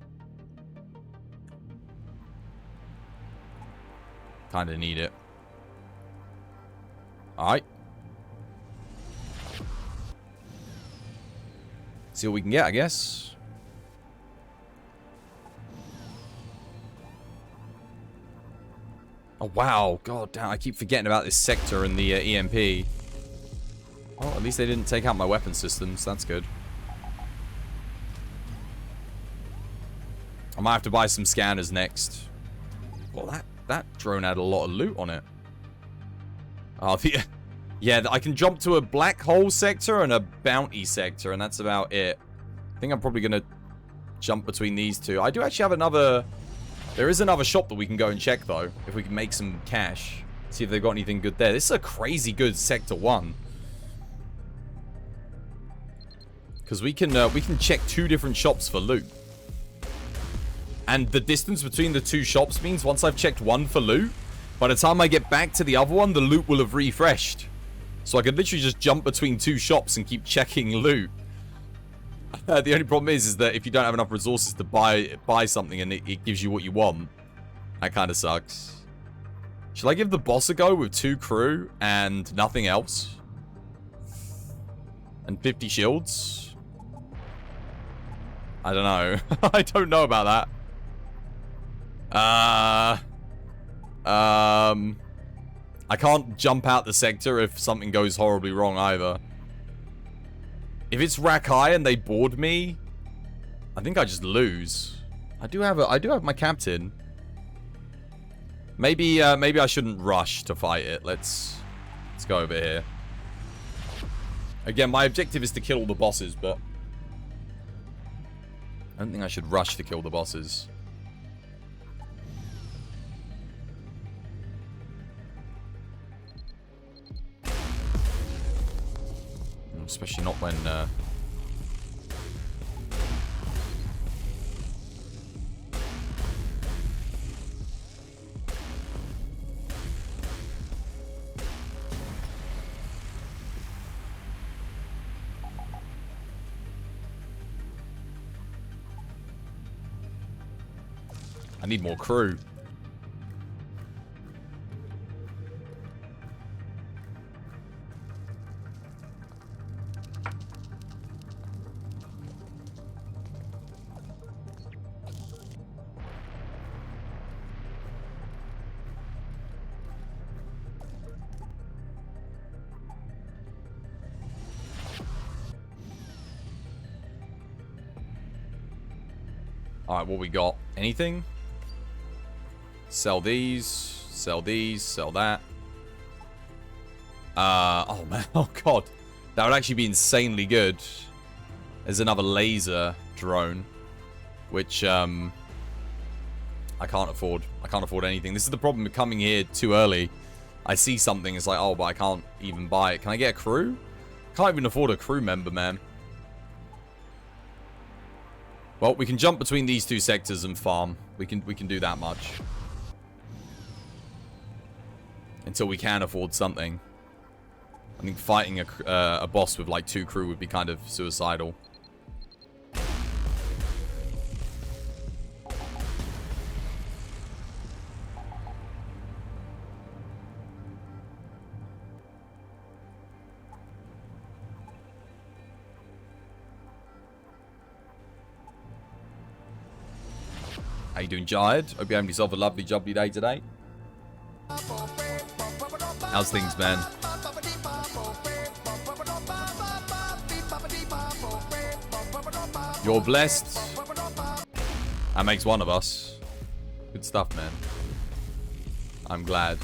kind of need it. Alright. See what we can get, I guess. Oh, wow. God damn, I keep forgetting about this sector and the EMP. Well, at least they didn't take out my weapon systems. That's good. I might have to buy some scanners next. Well, that drone had a lot of loot on it. Oh, yeah, I can jump to a black hole sector and a bounty sector, and that's about it. I think I'm probably going to jump between these two. I do actually have another... There is another shop that we can go and check, though, if we can make some cash. See if they've got anything good there. This is a crazy good Sector 1. Because we can check 2 different shops for loot. And the distance between the 2 shops means once I've checked one for loot, by the time I get back to the other one, the loot will have refreshed. So I could literally just jump between 2 shops and keep checking loot. The only problem is that if you don't have enough resources to buy something and it gives you what you want, that kind of sucks. Should I give the boss a go with 2 crew and nothing else? And 50 shields? I don't know. I don't know about that. I can't jump out the sector if something goes horribly wrong either. If it's rack high and they board me, I think I just lose. I do have my captain. Maybe I shouldn't rush to fight it. Let's go over here. Again, my objective is to kill all the bosses, but I don't think I should rush to kill the bosses. Especially not when... I need more crew. Alright, what we got? Anything? Sell these. Sell these. Sell that. Oh man. Oh god. That would actually be insanely good. There's another laser drone. Which, I can't afford. I can't afford anything. This is the problem with coming here too early. I see something, it's like, oh, but I can't even buy it. Can I get a crew? Can't even afford a crew member, man. Well, we can jump between these two sectors and farm. We can do that much. Until we can afford something. I think fighting a boss with like 2 crew would be kind of suicidal. How you doing, Jihad? Hope you're having yourself a lovely, jubbly day today. How's things, man? You're blessed. That makes one of us. Good stuff, man. I'm glad.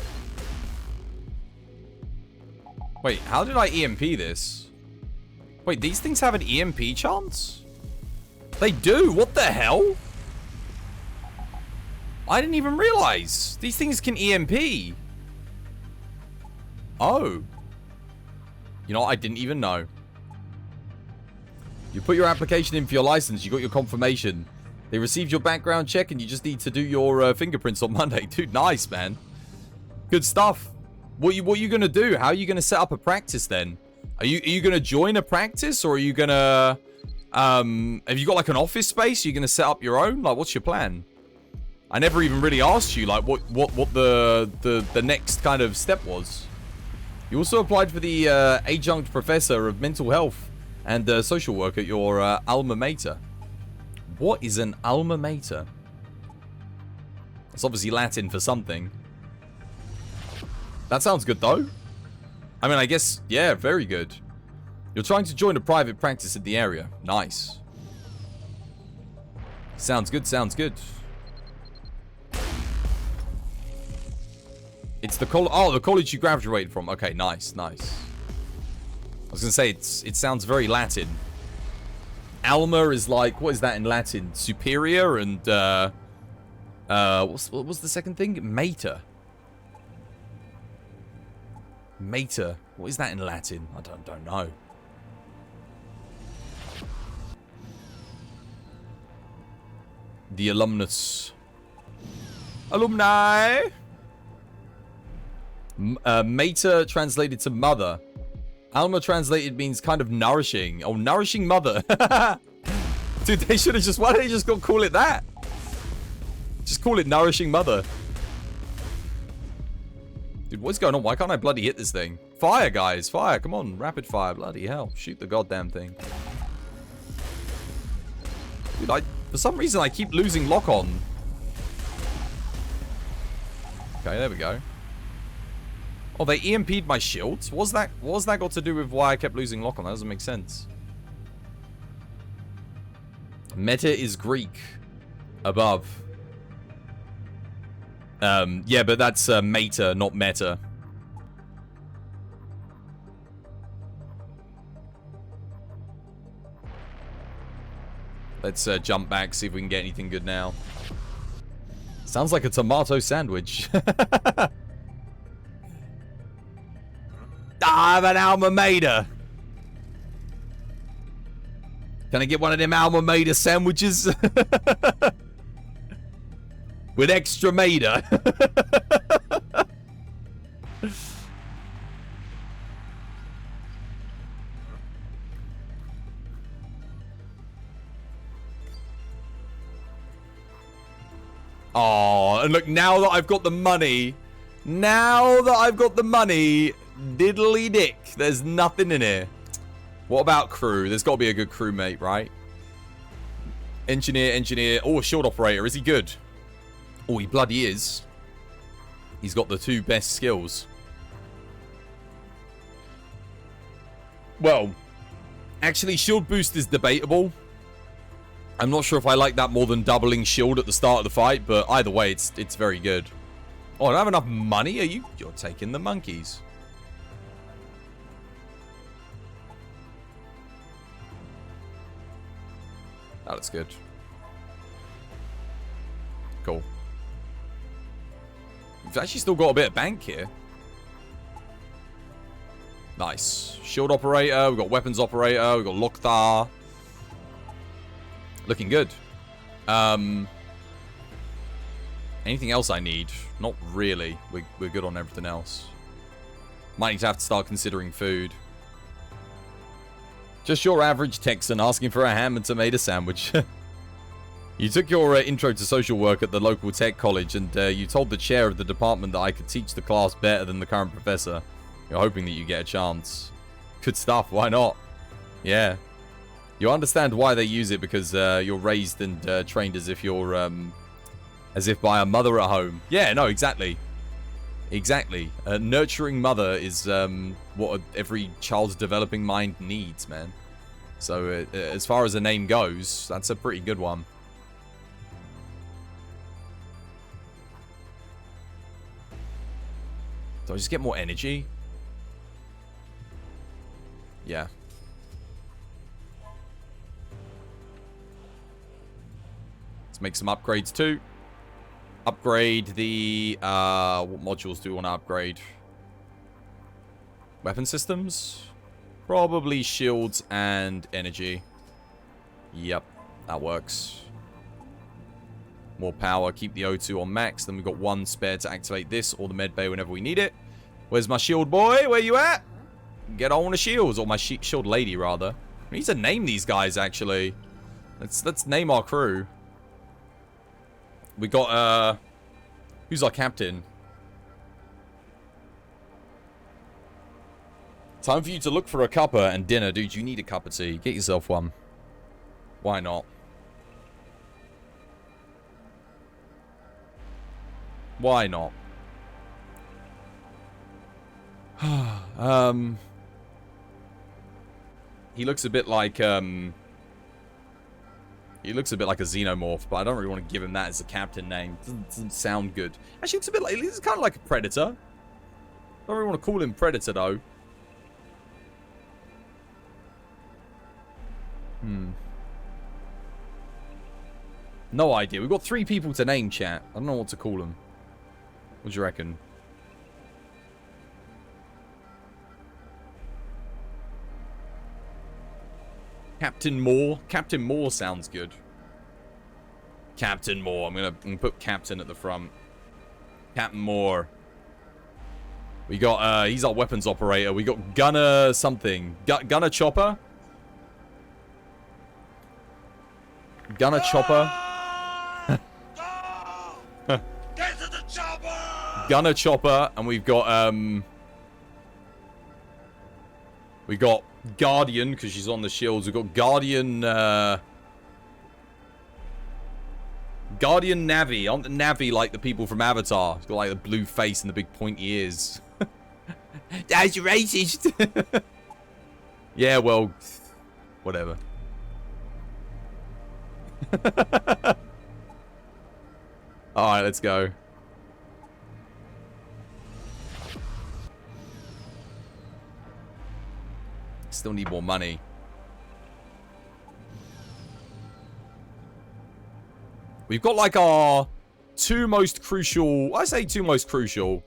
Wait, how did I EMP this? Wait, these things have an EMP chance? They do? What the hell? I didn't even realize. These things can EMP. Oh. You know what? I didn't even know. You put your application in for your license. You got your confirmation. They received your background check and you just need to do your fingerprints on Monday. Dude, nice, man. Good stuff. What are you going to do? How are you going to set up a practice then? Are you going to join a practice or are you going to... have you got like an office space? Are you going to set up your own? Like, what's your plan? I never even really asked you, like, what the next kind of step was. You also applied for the adjunct professor of mental health and social work at your alma mater. What is an alma mater? It's obviously Latin for something. That sounds good, though. I mean, I guess, yeah, very good. You're trying to join a private practice in the area. Nice. Sounds good, sounds good. It's the the college you graduated from. Okay, nice, nice. I was gonna say it sounds very Latin. Alma is like, what is that in Latin? Superior and what was the second thing? Mater. Mater. What is that in Latin? I don't know. The alumnus. Alumni. Mater translated to mother. Alma translated means kind of nourishing. Oh, nourishing mother. Dude, they should have just... Why don't they just call it that? Just call it nourishing mother. Dude, what's going on? Why can't I bloody hit this thing? Fire, guys. Fire. Come on. Rapid fire. Bloody hell. Shoot the goddamn thing. Dude, for some reason, I keep losing lock-on. Okay, there we go. Oh, they EMP'd my shields? What was that got to do with why I kept losing lock-on? That doesn't make sense. Meta is Greek. Above. Yeah, but that's meta, not meta. Let's jump back, see if we can get anything good now. Sounds like a tomato sandwich. I have an alma mater. Can I get one of them alma mater sandwiches? With extra mater. Oh, and look, now that I've got the money, diddly dick, there's nothing in here. What about crew? There's got to be a good crewmate, right? Engineer. Oh, a shield operator. Is he good? Oh, he bloody is. He's got the 2 best skills. Well, actually, shield boost is debatable. I'm not sure if I like that more than doubling shield at the start of the fight, but either way, it's very good. Oh, I don't have enough money? You're taking the monkeys. Oh, that's good. Cool. We've actually still got a bit of bank here. Nice. Shield operator, we've got weapons operator, we've got Lokthar. Looking good. Anything else I need? Not really. We're good on everything else. Might need to have to start considering food. Just your average Texan asking for a ham and tomato sandwich. You took your intro to social work at the local tech college, and you told the chair of the department that I could teach the class better than the current professor. You're hoping that you get a chance. Good stuff, why not? Yeah. You understand why they use it, because you're raised and trained as if you're, as if by a mother at home. Yeah, no, exactly. Exactly. A nurturing mother is what every child's developing mind needs, man. So as far as a name goes, that's a pretty good one. Do I just get more energy? Yeah. Let's make some upgrades too. Upgrade the, what modules do we want to upgrade? Weapon systems? Probably shields and energy. Yep, that works. More power, keep the O2 on max. Then we've got one spare to activate this or the med bay whenever we need it. Where's my shield boy? Where you at? Get on with shields, or my shield lady rather. We need to name these guys actually. Let's name our crew. We got, who's our captain? Time for you to look for a cuppa and dinner. Dude, you need a cup of tea. Get yourself one. Why not? Why not? He looks a bit like, he looks a bit like a xenomorph, but I don't really want to give him that as a captain name. Doesn't sound good. Actually, looks a bit like, he's kind of like a predator. Don't really want to call him predator, though. No idea. We've got 3 people to name, chat. I don't know what to call them. What do you reckon? Captain Moore. Captain Moore sounds good. Captain Moore. I'm gonna put Captain at the front. Captain Moore. We got, he's our weapons operator. We got Gunner something. Gunner Chopper? Gunner Chopper? Get to the chopper! Gunner Chopper, and we've got, we got Guardian, because she's on the shields. We've got Guardian, Guardian Navi. Aren't the Navi like the people from Avatar? It's got like the blue face and the big pointy ears. That's racist. Yeah, well, whatever. Alright, let's go. Still need more money. We've got like our 2 most crucial... I say 2 most crucial.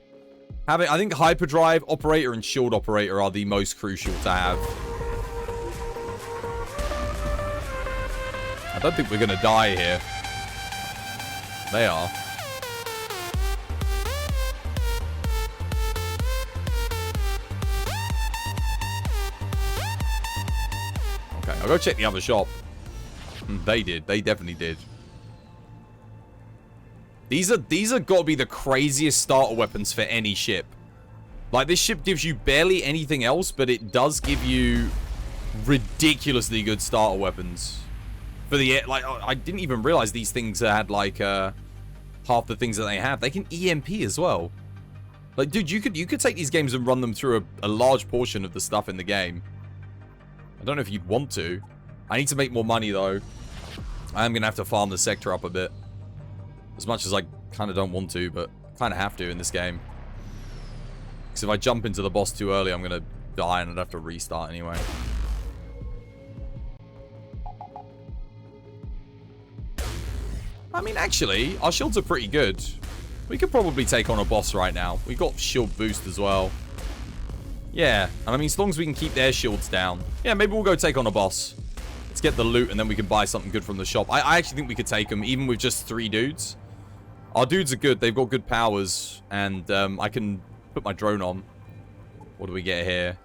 I think hyperdrive operator and shield operator are the most crucial to have. I don't think we're going to die here. They are. Okay, I'll go check the other shop. They did. They definitely did. These are got to be the craziest starter weapons for any ship. Like, this ship gives you barely anything else, but it does give you ridiculously good starter weapons. For the, like, I didn't even realize these things had, like, half the things that they have. They can EMP as well. Like, dude, you could take these games and run them through a large portion of the stuff in the game. I don't know if you'd want to. I need to make more money, though. I am going to have to farm the sector up a bit. As much as I kind of don't want to, but kind of have to in this game. Because if I jump into the boss too early, I'm going to die and I'd have to restart anyway. I mean, actually, our shields are pretty good. We could probably take on a boss right now. We got shield boost as well. Yeah, and I mean, as long as we can keep their shields down. Yeah, maybe we'll go take on a boss. Let's get the loot and then we can buy something good from the shop. I actually think we could take them, even with just 3 dudes. Our dudes are good. They've got good powers. And I can put my drone on. What do we get here?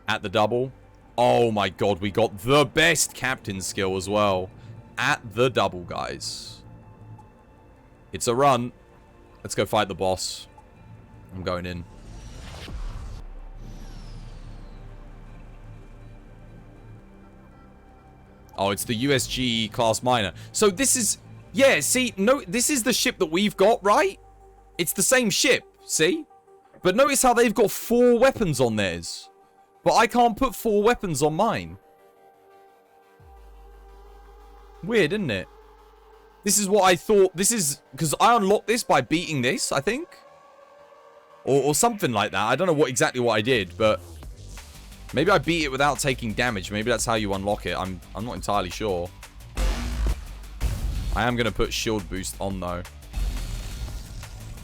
At the double. Oh my god, we got the best captain skill as well. At the double, guys. It's a run. Let's go fight the boss. I'm going in. Oh, it's the USG class miner. So this is... Yeah, see, no, this is the ship that we've got, right? It's the same ship, see? But notice how they've got 4 weapons on theirs. But I can't put 4 weapons on mine. Weird, isn't it? This is what I thought. This is... Because I unlocked this by beating this, I think. Or something like that. I don't know exactly what I did, but... Maybe I beat it without taking damage. Maybe that's how you unlock it. I'm not entirely sure. I am going to put shield boost on, though.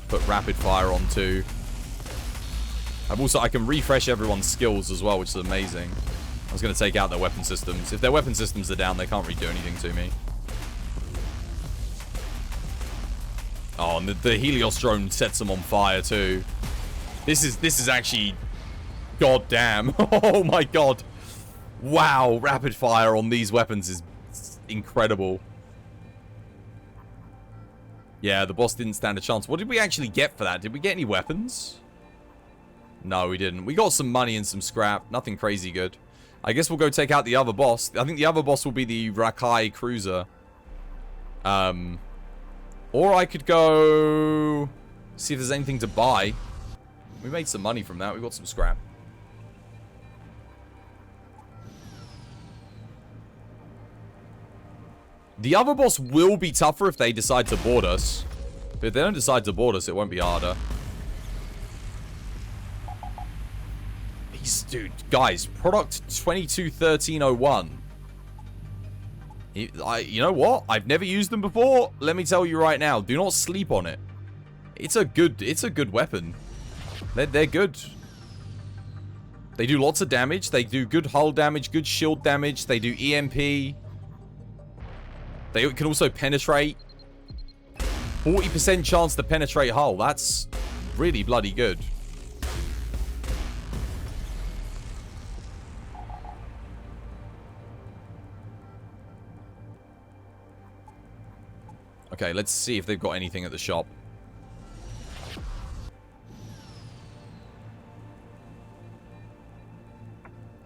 Put rapid fire on, too. I can refresh everyone's skills as well, which is amazing. I was going to take out their weapon systems. If their weapon systems are down, they can't really do anything to me. Oh, and the Helios drone sets them on fire, too. This is actually... God damn. Oh, my God. Wow, rapid fire on these weapons is incredible. Yeah, the boss didn't stand a chance. What did we actually get for that? Did we get any weapons? No, we didn't. We got some money and some scrap. Nothing crazy good. I guess we'll go take out the other boss. I think the other boss will be the Rakai cruiser. Or I could go... see if there's anything to buy. We made some money from that. We got some scrap. The other boss will be tougher if they decide to board us. But if they don't decide to board us, it won't be harder. Dude, guys, product 221301. You know what? I've never used them before. Let me tell you right now, do not sleep on it. It's a good weapon. They're good. They do lots of damage. They do good hull damage, good shield damage. They do EMP. They can also penetrate. 40% chance to penetrate hull. That's really bloody good. Okay, let's see if they've got anything at the shop.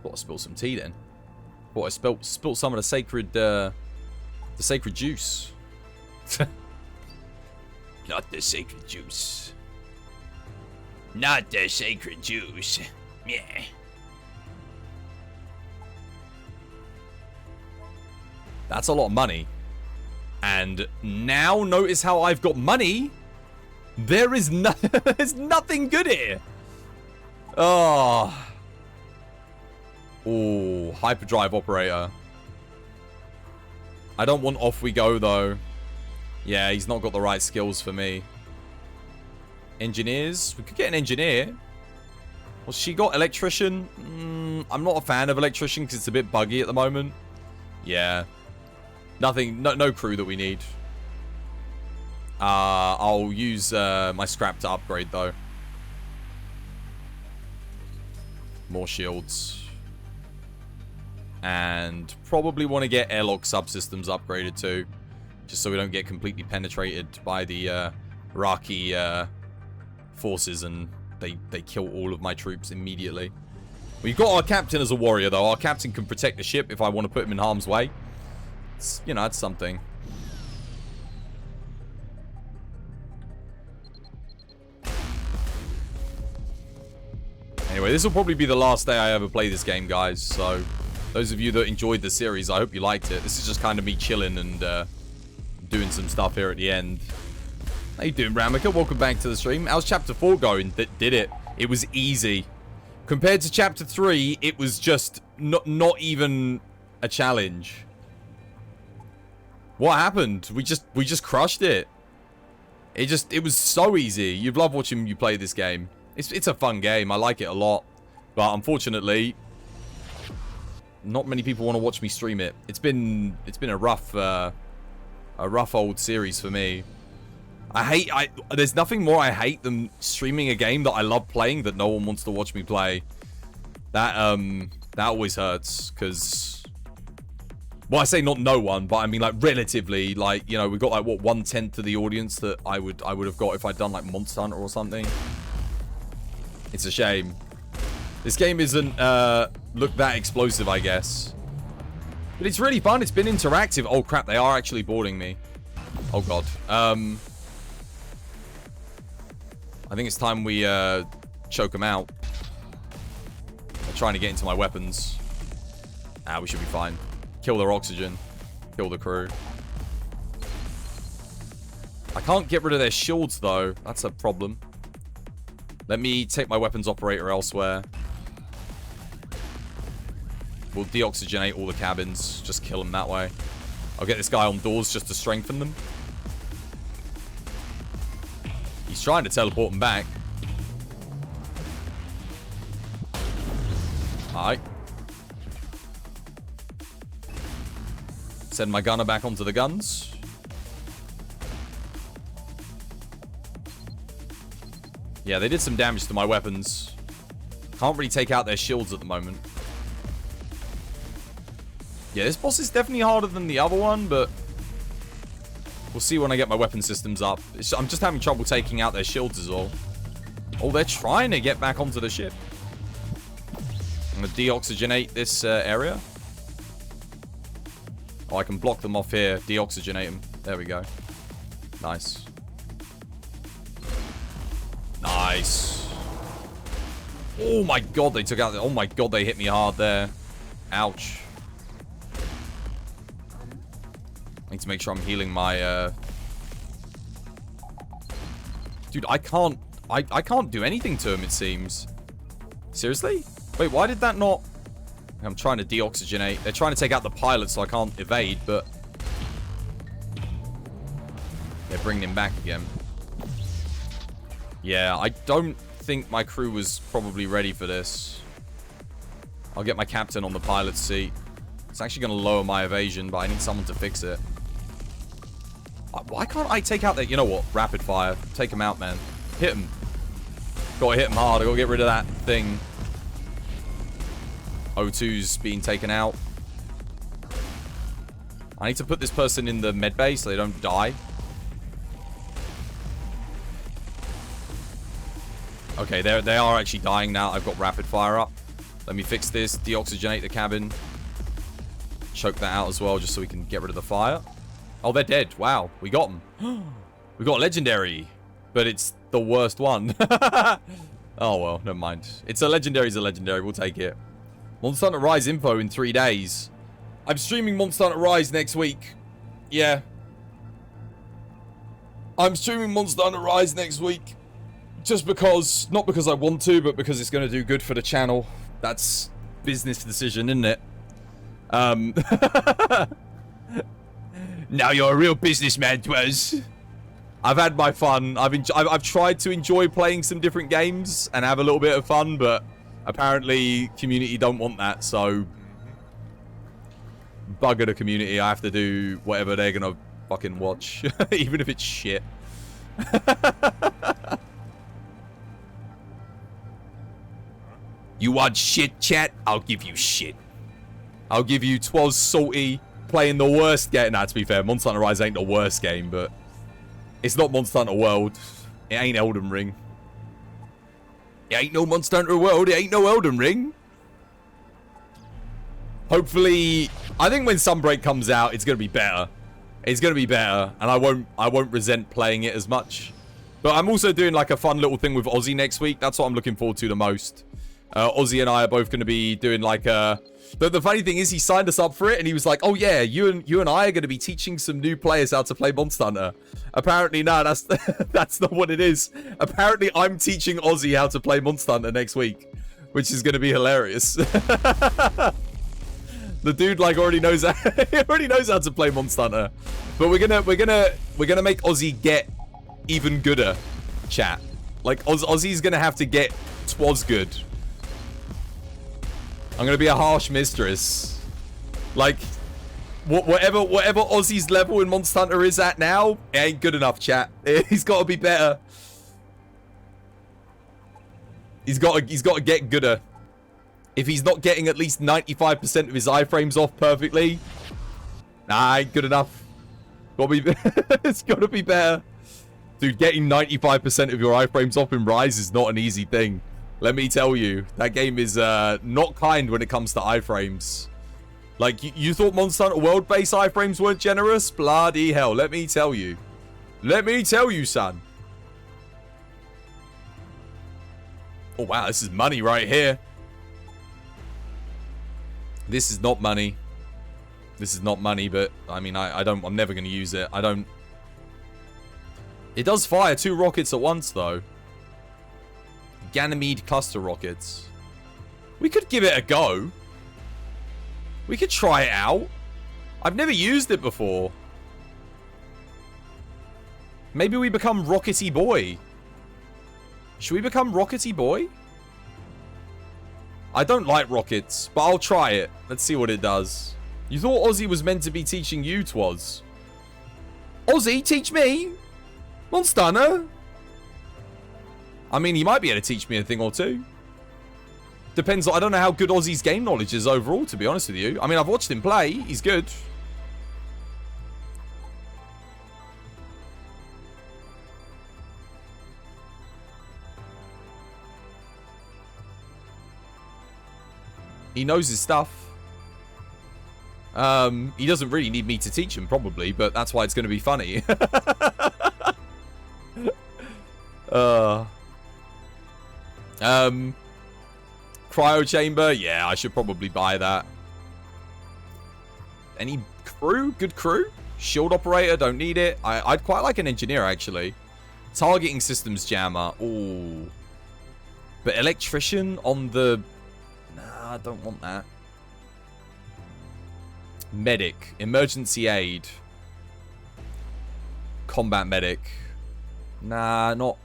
Thought I spilled some tea then. Thought I spilled some of the sacred juice. Not the sacred juice. Not the sacred juice. Yeah. That's a lot of money. And now notice how I've got money. There is there's nothing good here. Oh. Ooh, hyperdrive operator. I don't want off we go though. Yeah, he's not got the right skills for me. Engineers. We could get an engineer. Well, she got electrician. I'm not a fan of electrician because it's a bit buggy at the moment. Yeah. Nothing, no crew that we need. I'll use my scrap to upgrade though. More shields. And probably want to get airlock subsystems upgraded too. Just so we don't get completely penetrated by the Iraqi forces and they kill all of my troops immediately. We've got our captain as a warrior though. Our captain can protect the ship if I want to put him in harm's way. It's, you know, that's something. Anyway, this will probably be the last day I ever play this game, guys. So, those of you that enjoyed the series, I hope you liked it. This is just kind of me chilling and doing some stuff here at the end. How you doing, Ramika? Welcome back to the stream. How's Chapter 4 going? That did it. It was easy. Compared to Chapter 3, it was just not even a challenge. What happened? We just crushed it. It was so easy. You'd love watching you play this game. It's a fun game. I like it a lot. But unfortunately, not many people want to watch me stream it. It's been a rough old series for me. There's nothing more I hate than streaming a game that I love playing that no one wants to watch me play. That always hurts, because, well, I say not no one, but I mean, like, relatively, like, you know, we got like what, 1/10 of the audience that I would have got if I'd done like Monster Hunter or something. It's a shame. This game isn't look that explosive, I guess, but it's really fun. It's been interactive. Oh crap, they are actually boarding me. Oh god. I think it's time we choke them out. They're trying to get into my weapons. We should be fine. Kill their oxygen. Kill the crew. I can't get rid of their shields, though. That's a problem. Let me take my weapons operator elsewhere. We'll deoxygenate all the cabins. Just kill them that way. I'll get this guy on doors just to strengthen them. He's trying to teleport them back. Alright. Send my gunner back onto the guns. Yeah, they did some damage to my weapons. Can't really take out their shields at the moment. Yeah, this boss is definitely harder than the other one, but we'll see when I get my weapon systems up. I'm just having trouble taking out their shields is all. Oh, they're trying to get back onto the ship. I'm going to deoxygenate this area. Oh, I can block them off here. Deoxygenate them. There we go. Nice. Nice. Oh my god, they took out... Oh my god, they hit me hard there. Ouch. I need to make sure I'm healing my... Dude, I can't do anything to him, it seems. Seriously? Wait, why did that not... I'm trying to deoxygenate. They're trying to take out the pilot so I can't evade, but... They're bringing him back again. Yeah, I don't think my crew was probably ready for this. I'll get my captain on the pilot's seat. It's actually going to lower my evasion, but I need someone to fix it. Why can't I take out that? You know what? Rapid fire. Take him out, man. Hit him. Gotta hit him hard. I gotta get rid of that thing. O2's being taken out. I need to put this person in the med bay so they don't die. Okay, they are actually dying now. I've got rapid fire up. Let me fix this. Deoxygenate the cabin. Choke that out as well, just so we can get rid of the fire. Oh, they're dead. Wow, we got them. We got a legendary, but it's the worst one. Oh, well, never mind. It's a legendary. We'll take it. Monster Hunter Rise info in 3 days. I'm streaming Monster Hunter Rise next week. Yeah. I'm streaming Monster Hunter Rise next week. Just because, not because I want to, but because it's going to do good for the channel. That's business decision, isn't it? Now you're a real businessman, Twez. I've had my fun. I've tried to enjoy playing some different games and have a little bit of fun, but apparently community don't want that, so bugger the community. I have to do whatever they're gonna fucking watch, even if it's shit. You want shit, chat? I'll give you shit. I'll give you Twas salty playing the worst game. Nah, to be fair, Monster Hunter Rise ain't the worst game, but it's not Monster Hunter World. It ain't Elden Ring. It ain't no Monster Hunter World. It ain't no Elden Ring. Hopefully, I think when Sunbreak comes out, it's gonna be better. It's gonna be better, and I won't resent playing it as much. But I'm also doing like a fun little thing with Ozzy next week. That's what I'm looking forward to the most. Ozzy and I are both going to be doing like a... The funny thing is he signed us up for it and he was like, oh yeah, you and I are going to be teaching some new players how to play Monster Hunter. Apparently, no, that's that's not what it is. Apparently, I'm teaching Ozzy how to play Monster Hunter next week, which is going to be hilarious. The dude like already knows how, he already knows how to play Monster Hunter. But we're gonna make Ozzy get even gooder, chat. Like Ozzy's gonna have to get twas good. I'm gonna be a harsh mistress. Like, whatever Ozzy's level in Monster Hunter is at now, it ain't good enough, chat. He's got to be better. He's got to get gooder. If he's not getting at least 95% of his iframes off perfectly, nah, ain't good enough. It's got to be better. Dude, getting 95% of your iframes off in Rise is not an easy thing. Let me tell you, that game is not kind when it comes to iframes. Like, you thought Monster Hunter world-based iframes weren't generous? Bloody hell, let me tell you. Let me tell you, son. Oh, wow, this is money right here. This is not money. This is not money, but, I mean, I'm never going to use it. It does fire 2 rockets at once, though. Ganymede cluster rockets. We could give it a go. We could try it out. I've never used it before. Maybe we become Rockety Boy. Should we become Rockety Boy? I don't like rockets, but I'll try it. Let's see what it does. You thought Ozzy was meant to be teaching you, Twas. Ozzy, teach me? Monster Hunter? I mean, he might be able to teach me a thing or two. Depends. I don't know how good Ozzy's game knowledge is overall, to be honest with you. I mean, I've watched him play. He's good. He knows his stuff. He doesn't really need me to teach him, probably, but that's why it's going to be funny. Cryo chamber, yeah, I should probably buy that. Any crew? Good crew? Shield operator, don't need it. I'd quite like an engineer, actually. Targeting systems jammer, ooh. But electrician on the... Nah, I don't want that. Medic, emergency aid. Combat medic. Nah, not...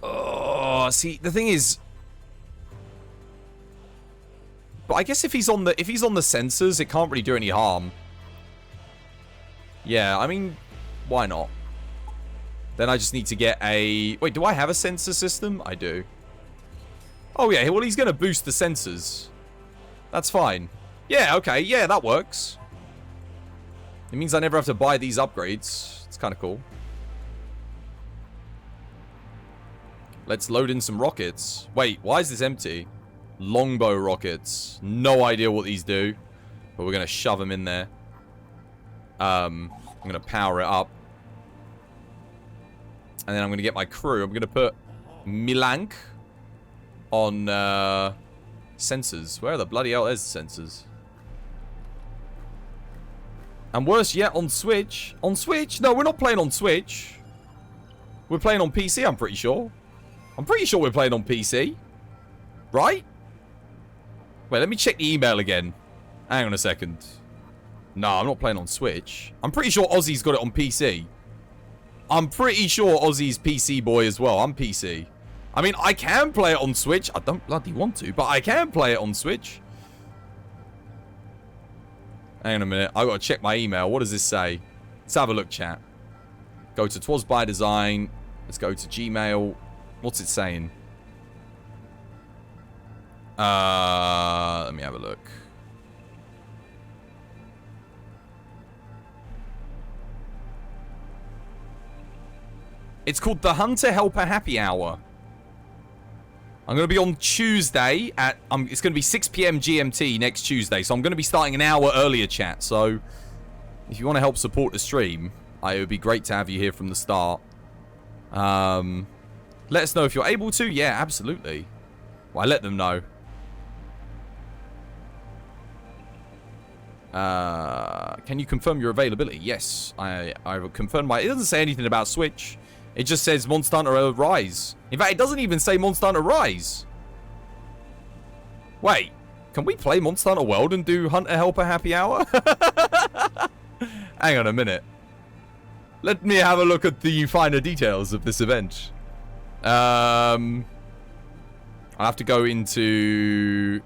Oh, see, the thing is... But I guess if he's on the sensors, it can't really do any harm. Yeah, I mean, why not? Then I just need to get a... Wait, do I have a sensor system? I do. Oh, yeah, well, he's going to boost the sensors. That's fine. Yeah, okay, yeah, that works. It means I never have to buy these upgrades. It's kind of cool. Let's load in some rockets. Wait, why is this empty? Longbow rockets. No idea what these do. But we're going to shove them in there. I'm going to power it up. And then I'm going to get my crew. I'm going to put Milank on sensors. Where are the bloody hell? There's the sensors. And worse yet, on Switch. On Switch? No, we're not playing on Switch. We're playing on PC, I'm pretty sure. I'm pretty sure we're playing on PC. Right? Wait, let me check the email again. Hang on a second. No, I'm not playing on Switch. I'm pretty sure Ozzy's got it on PC. I'm pretty sure Ozzy's PC boy as well. I'm PC. I mean, I can play it on Switch. I don't bloody want to, but I can play it on Switch. Hang on a minute. I've got to check my email. What does this say? Let's have a look, chat. Go to Twas by Design. Let's go to Gmail. What's it saying? Let me have a look. It's called the Hunter Helper Happy Hour. I'm going to be on Tuesday at... it's going to be 6 PM GMT next Tuesday. So I'm going to be starting an hour earlier, chat. So if you want to help support the stream, it would be great to have you here from the start. Let us know if you're able to. Yeah, absolutely. Well, I let them know. Can you confirm your availability? Yes, I've confirmed my... It doesn't say anything about Switch. It just says Monster Hunter Rise. In fact, it doesn't even say Monster Hunter Rise. Wait, can we play Monster Hunter World and do Hunter Helper Happy Hour? Hang on a minute. Let me have a look at the finer details of this event. I'll have to go into...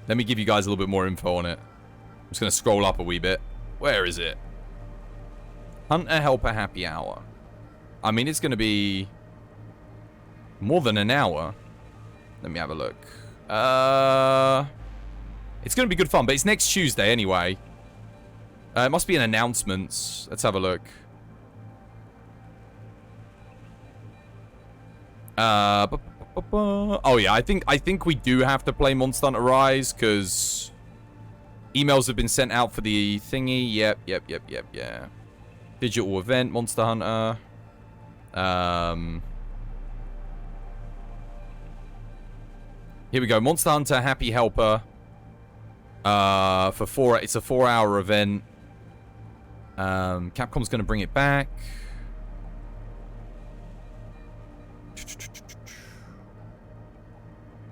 Let me give you guys a little bit more info on it. I'm just going to scroll up a wee bit. Where is it? Hunter Helper Happy Hour. I mean, it's going to be more than an hour. Let me have a look. It's going to be good fun, but it's next Tuesday anyway. It must be an announcements. Let's have a look. Oh yeah, I think we do have to play Monster Hunter Rise because emails have been sent out for the thingy. Yep, yeah. Digital event, Monster Hunter. Here we go, Monster Hunter Happy Helper. It's a 4-hour event. Capcom's gonna bring it back.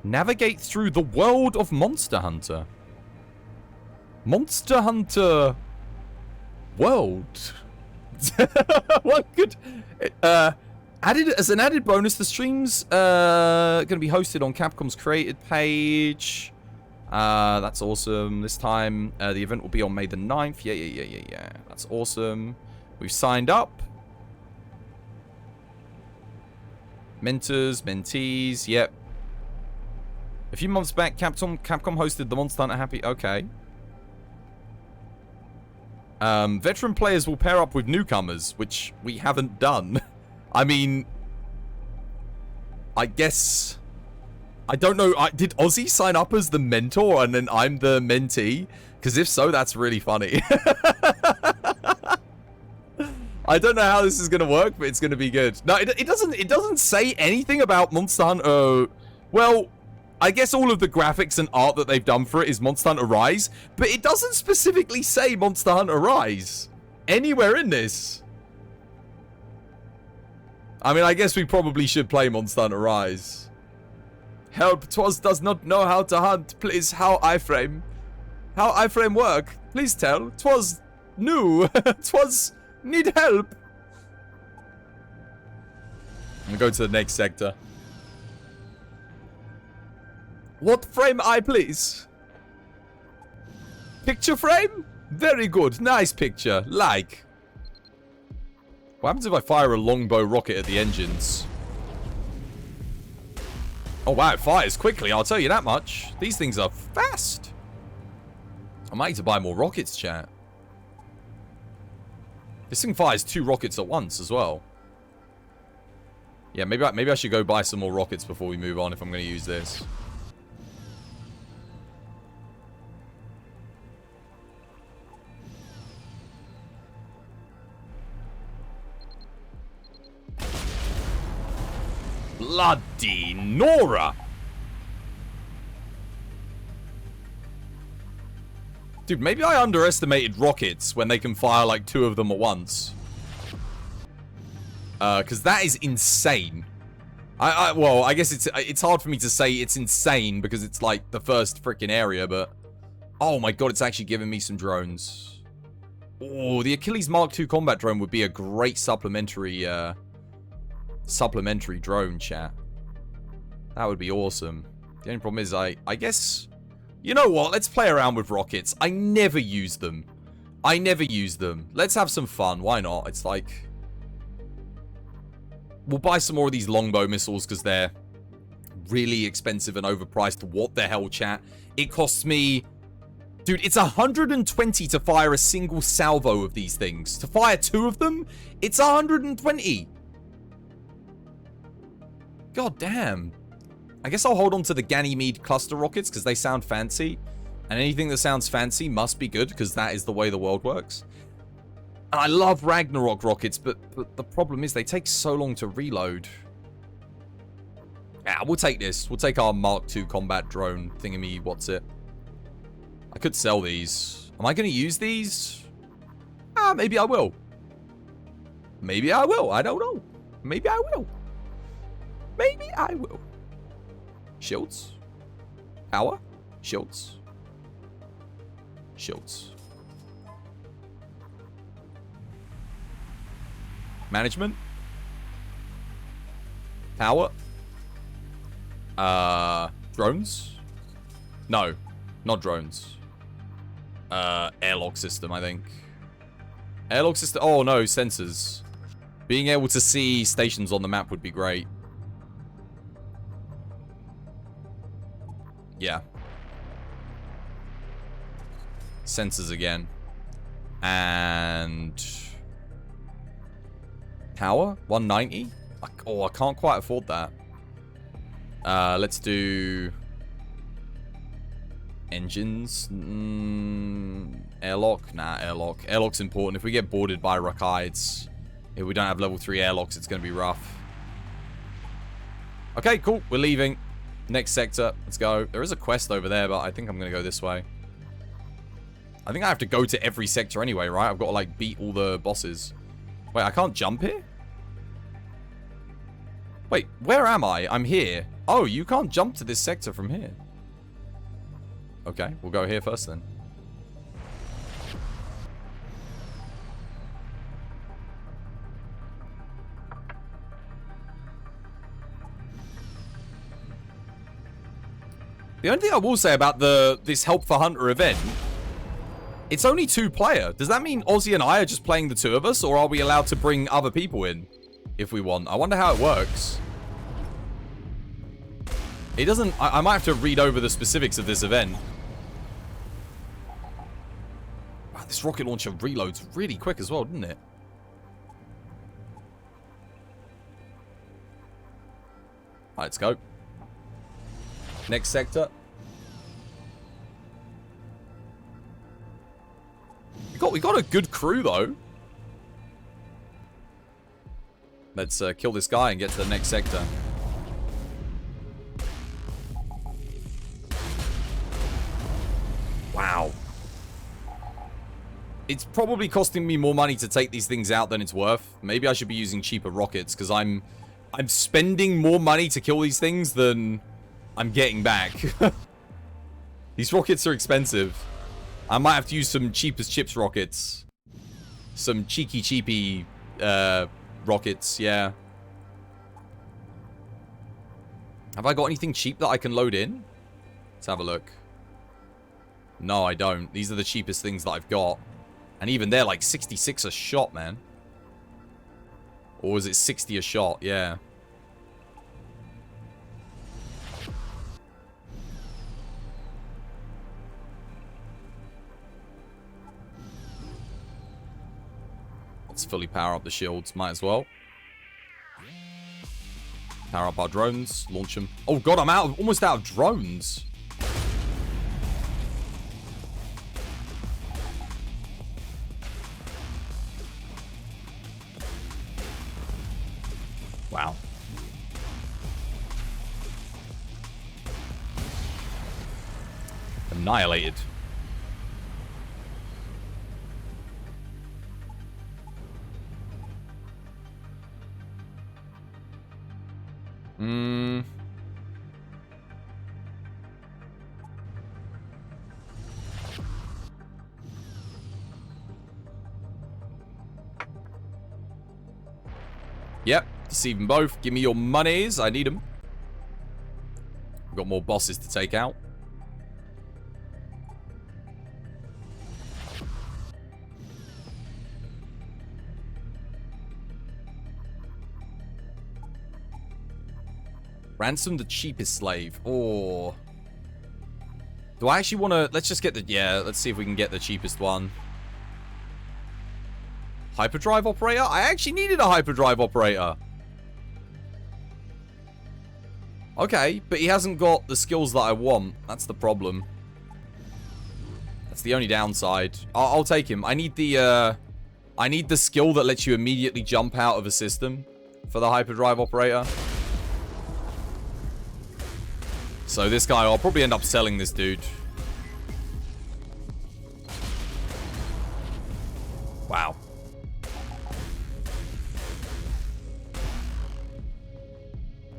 Navigate through the world of Monster Hunter. Monster Hunter World. What good? Added as an added bonus, the stream's going to be hosted on Capcom's created page. That's awesome. This time, the event will be on May the 9th. Yeah. That's awesome. We've signed up. Mentors, mentees. Yep. A few months back, Capcom hosted the Monster Hunter Happy... Okay. Veteran players will pair up with newcomers, which we haven't done. I mean... I guess... I don't know. Did Ozzy sign up as the mentor and then I'm the mentee? Because if so, that's really funny. I don't know how this is going to work, but it's going to be good. No, it doesn't say anything about Monster Hunter... Well... I guess all of the graphics and art that they've done for it is Monster Hunter Rise, but it doesn't specifically say Monster Hunter Rise anywhere in this. I mean, I guess we probably should play Monster Hunter Rise. Help, Twas does not know how to hunt. Please, how iframe work? Please tell. Twas new. Twas need help. I'm gonna go to the next sector. What frame I please? Picture frame? Very good. Nice picture. Like. What happens if I fire a longbow rocket at the engines? Oh wow, it fires quickly, I'll tell you that much. These things are fast. I might need to buy more rockets, chat. This thing fires 2 rockets at once as well. Yeah, maybe I should go buy some more rockets before we move on if I'm going to use this. Bloody Nora! Dude, maybe I underestimated rockets when they can fire like 2 of them at once. Because that is insane. Well, I guess it's hard for me to say it's insane because it's like the first freaking area, but... Oh my god, it's actually giving me some drones. Oh, the Achilles Mark II combat drone would be a great supplementary drone, chat. That would be awesome. The only problem is I guess... You know what? Let's play around with rockets. I never use them. Let's have some fun. Why not? It's like... We'll buy some more of these longbow missiles because they're really expensive and overpriced. What the hell, chat? It costs me... Dude, it's 120 to fire a single salvo of these things. To fire 2 of them, it's 120. God damn. I guess I'll hold on to the Ganymede cluster rockets because they sound fancy. And anything that sounds fancy must be good because that is the way the world works. And I love Ragnarok rockets, but the problem is they take so long to reload. Nah, we'll take this. We'll take our Mark II combat drone thingy. What's it? I could sell these. Am I going to use these? Ah, maybe I will. Maybe I will. I don't know. Maybe I will. Maybe I will. Shields. Power. Shields. Shields. Management. Power. Drones? No, not drones. Airlock system, I think. Airlock system. Oh no, sensors. Being able to see stations on the map would be great. Yeah. Sensors again. And power? 190? Oh, I can't quite afford that. Let's do engines. Airlock? Nah, airlock. Airlock's important. If we get boarded by Rakites, if we don't have level 3 airlocks, it's going to be rough. Okay, cool. We're leaving. Next sector. Let's go. There is a quest over there, but I think I'm going to go this way. I think I have to go to every sector anyway, right? I've got to, like, beat all the bosses. Wait, I can't jump here? Wait, where am I? I'm here. Oh, you can't jump to this sector from here. Okay, we'll go here first then. The only thing I will say about this Help for Hunter event, it's only 2-player. Does that mean Ozzy and I are just playing the 2 of us, or are we allowed to bring other people in if we want? I wonder how it works. It doesn't... I might have to read over the specifics of this event. Wow, this rocket launcher reloads really quick as well, didn't it? Alright, let's go. Next sector. We got a good crew, though. Let's kill this guy and get to the next sector. Wow. It's probably costing me more money to take these things out than it's worth. Maybe I should be using cheaper rockets, because I'm spending more money to kill these things than I'm getting back. These rockets are expensive. I might have to use some cheapest chips rockets. Some cheapy rockets, yeah. Have I got anything cheap that I can load in? Let's have a look. No, I don't. These are the cheapest things that I've got. And even they're like 66 a shot, man. Or is it 60 a shot? Yeah. Let's fully power up the shields. Might as well. Power up our drones. Launch them. Oh god, I'm almost out of drones. Wow. Annihilated. Yep, deceive them both. Give me your monies. I need them. We've got more bosses to take out. Ransom the cheapest slave. Or... do I actually want to... let's just get the... yeah, let's see if we can get the cheapest one. Hyperdrive operator? I actually needed a hyperdrive operator. Okay, but he hasn't got the skills that I want. That's the problem. That's the only downside. I'll take him. I need the skill that lets you immediately jump out of a system for the hyperdrive operator. So this guy, I'll probably end up selling this dude. Wow.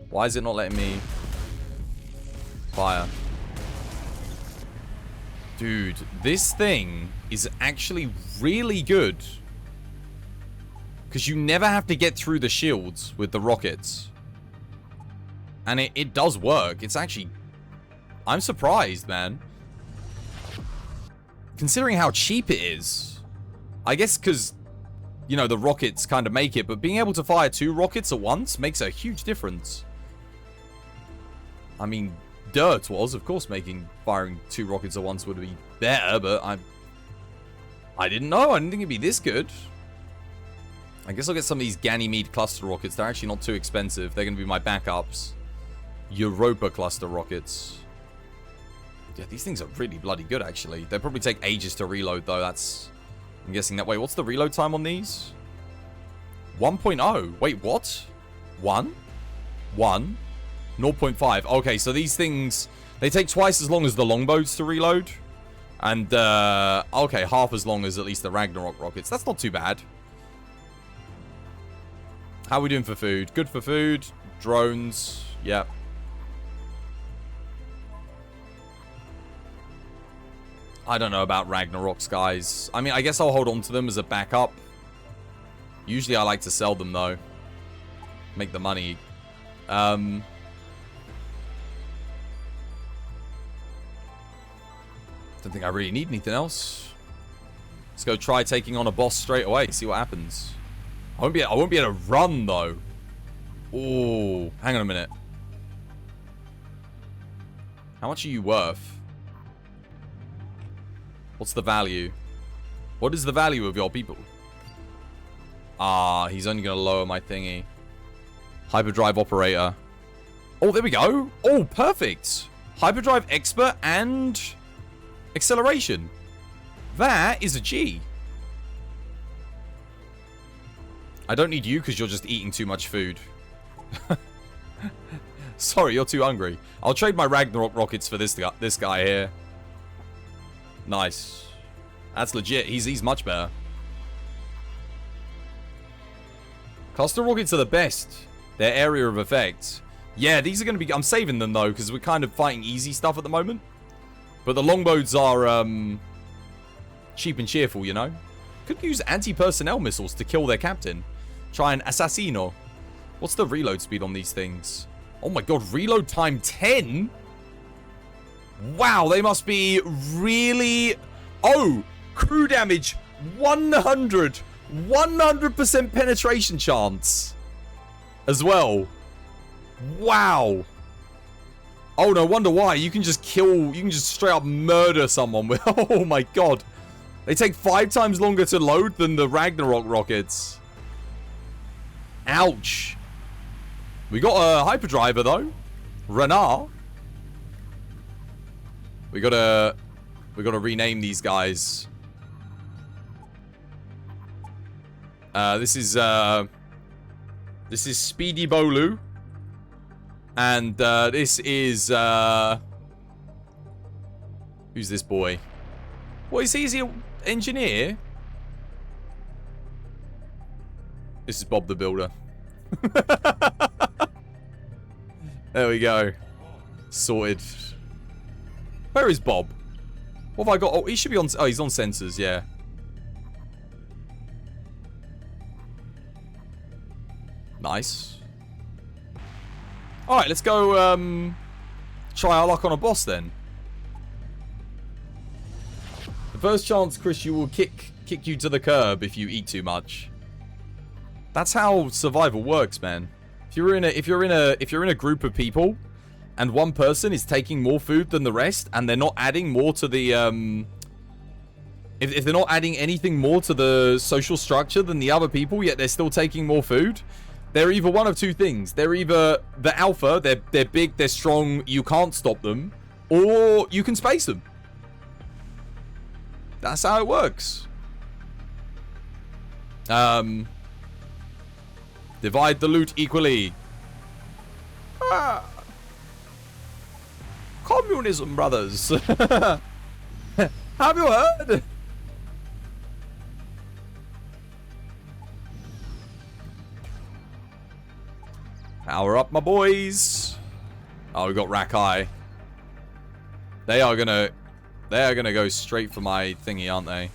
Why is it not letting me fire? Dude, this thing is actually really good. Because you never have to get through the shields with the rockets. And it does work. It's actually... I'm surprised, man. Considering how cheap it is. I guess because, you know, the rockets kind of make it. But being able to fire 2 rockets at once makes a huge difference. I mean, Dirt was, of course, firing 2 rockets at once would be better. But I didn't know. I didn't think it'd be this good. I guess I'll get some of these Ganymede cluster rockets. They're actually not too expensive. They're going to be my backups. Europa cluster rockets. Yeah, these things are really bloody good, actually. They'll probably take ages to reload, though. That's... I'm guessing that way. What's the reload time on these? 1.0. Wait, what? 1? 1? 0.5. Okay, so these things... They take twice as long as the longbows to reload. And, okay, half as long as at least the Ragnarok rockets. That's not too bad. How are we doing for food? Good for food. Drones. Yep. I don't know about Ragnaroks, guys. I mean, I guess I'll hold on to them as a backup. Usually I like to sell them, though. Make the money. Don't think I really need anything else. Let's go try taking on a boss straight away. See what happens. I won't be able to run, though. Oh, hang on a minute. How much are you worth? What's the value? What is the value of your people? Ah, he's only going to lower my thingy. Hyperdrive operator. Oh, there we go. Oh, perfect. Hyperdrive expert and acceleration. That is a G. I don't need you because you're just eating too much food. Sorry, you're too hungry. I'll trade my Ragnarok rockets for this guy here. Nice. That's legit. He's much better. Cluster rockets are the best. Their area of effect. Yeah, these are going to be... I'm saving them, though, because we're kind of fighting easy stuff at the moment. But the longbows are, cheap and cheerful, you know? Could use anti-personnel missiles to kill their captain. Try an assassino. What's the reload speed on these things? Oh my god, reload time 10? Wow, they must be really... Oh, crew damage 100. 100% penetration chance. As well. Wow. Oh, no wonder why. You can just kill... You can just straight up murder someone with... Oh my god. They take 5 times longer to load than the Ragnarok rockets. Ouch. We got a hyperdriver, though. Renard. We gotta rename these guys. This is Speedy Bolu. And this is who's this boy? What is he? Is he an engineer? This is Bob the Builder. There we go. Sorted. Where is Bob? What have I got? Oh, he should be on... Oh, he's on sensors, yeah. Nice. Alright, let's go try our luck on a boss then. The first chance, Chris, you will kick you to the curb if you eat too much. That's how survival works, man. If you're in a group of people and one person is taking more food than the rest and they're not adding more to the if they're not adding anything more to the social structure than the other people, yet they're still taking more food, they're either one of two things. They're either the alpha, they're big, they're strong, you can't stop them, or you can space them. That's how it works. Divide the loot equally. Ah. communism, brothers. Have you heard? Power up, my boys. Oh, we got Rakai. They are gonna go straight for my thingy, aren't they?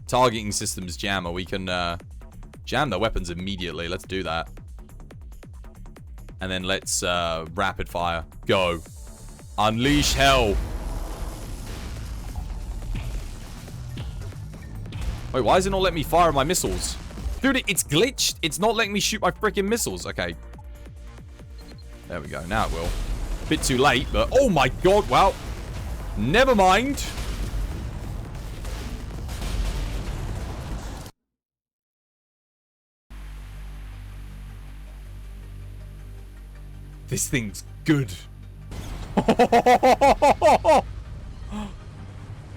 Targeting systems jammer. We can jam their weapons immediately. Let's do that. And then let's rapid fire. Go. Unleash hell. Wait, why is it not letting me fire my missiles? Dude, it's glitched. It's not letting me shoot my freaking missiles. Okay. There we go. Now it will. Bit too late, but... Oh my god, well. Never mind. This thing's good.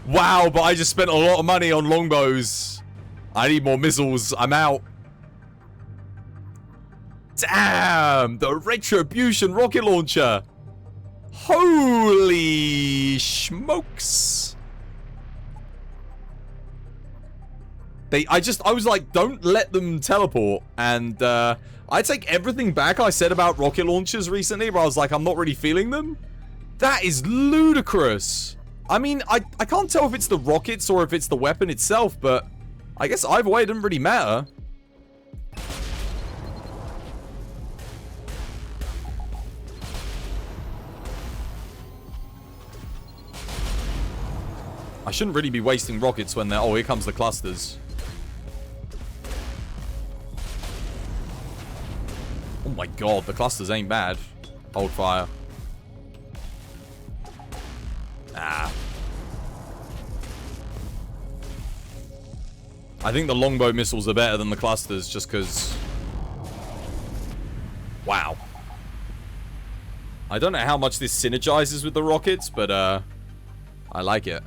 Wow, but I just spent a lot of money on longbows. I need more missiles. I'm out. Damn! The Retribution rocket launcher. Holy smokes. I was like, don't let them teleport. And I take everything back I said about rocket launchers recently, where I was like, I'm not really feeling them. That is ludicrous. I mean, I can't tell if it's the rockets or if it's the weapon itself, but I guess either way, it doesn't really matter. I shouldn't really be wasting rockets when they're... Oh, here comes the clusters. Oh my god, the clusters ain't bad. Hold fire. Ah. I think the longbow missiles are better than the clusters just because... Wow. I don't know how much this synergizes with the rockets, but I like it.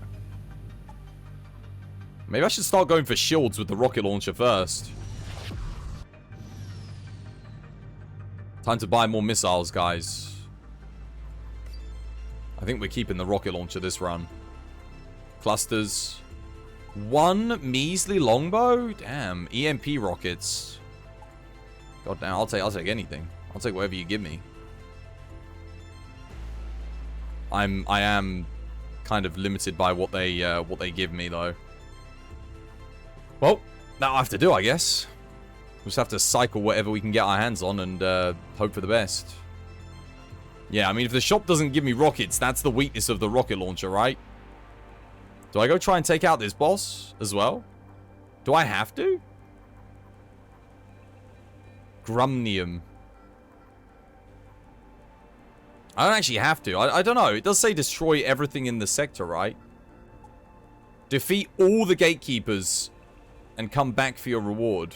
Maybe I should start going for shields with the rocket launcher first. Time to buy more missiles, guys. I think we're keeping the rocket launcher this run. Clusters. One measly longbow? Damn. EMP rockets. God damn, I'll take anything. I'll take whatever you give me. I am kind of limited by what they give me though. Well, that'll have to do, I guess. We'll just have to cycle whatever we can get our hands on and hope for the best. Yeah, I mean, if the shop doesn't give me rockets, that's the weakness of the rocket launcher, right? Do I go try and take out this boss as well? Do I have to? Grumnium. I don't actually have to. I don't know. It does say destroy everything in the sector, right? Defeat all the gatekeepers and come back for your reward.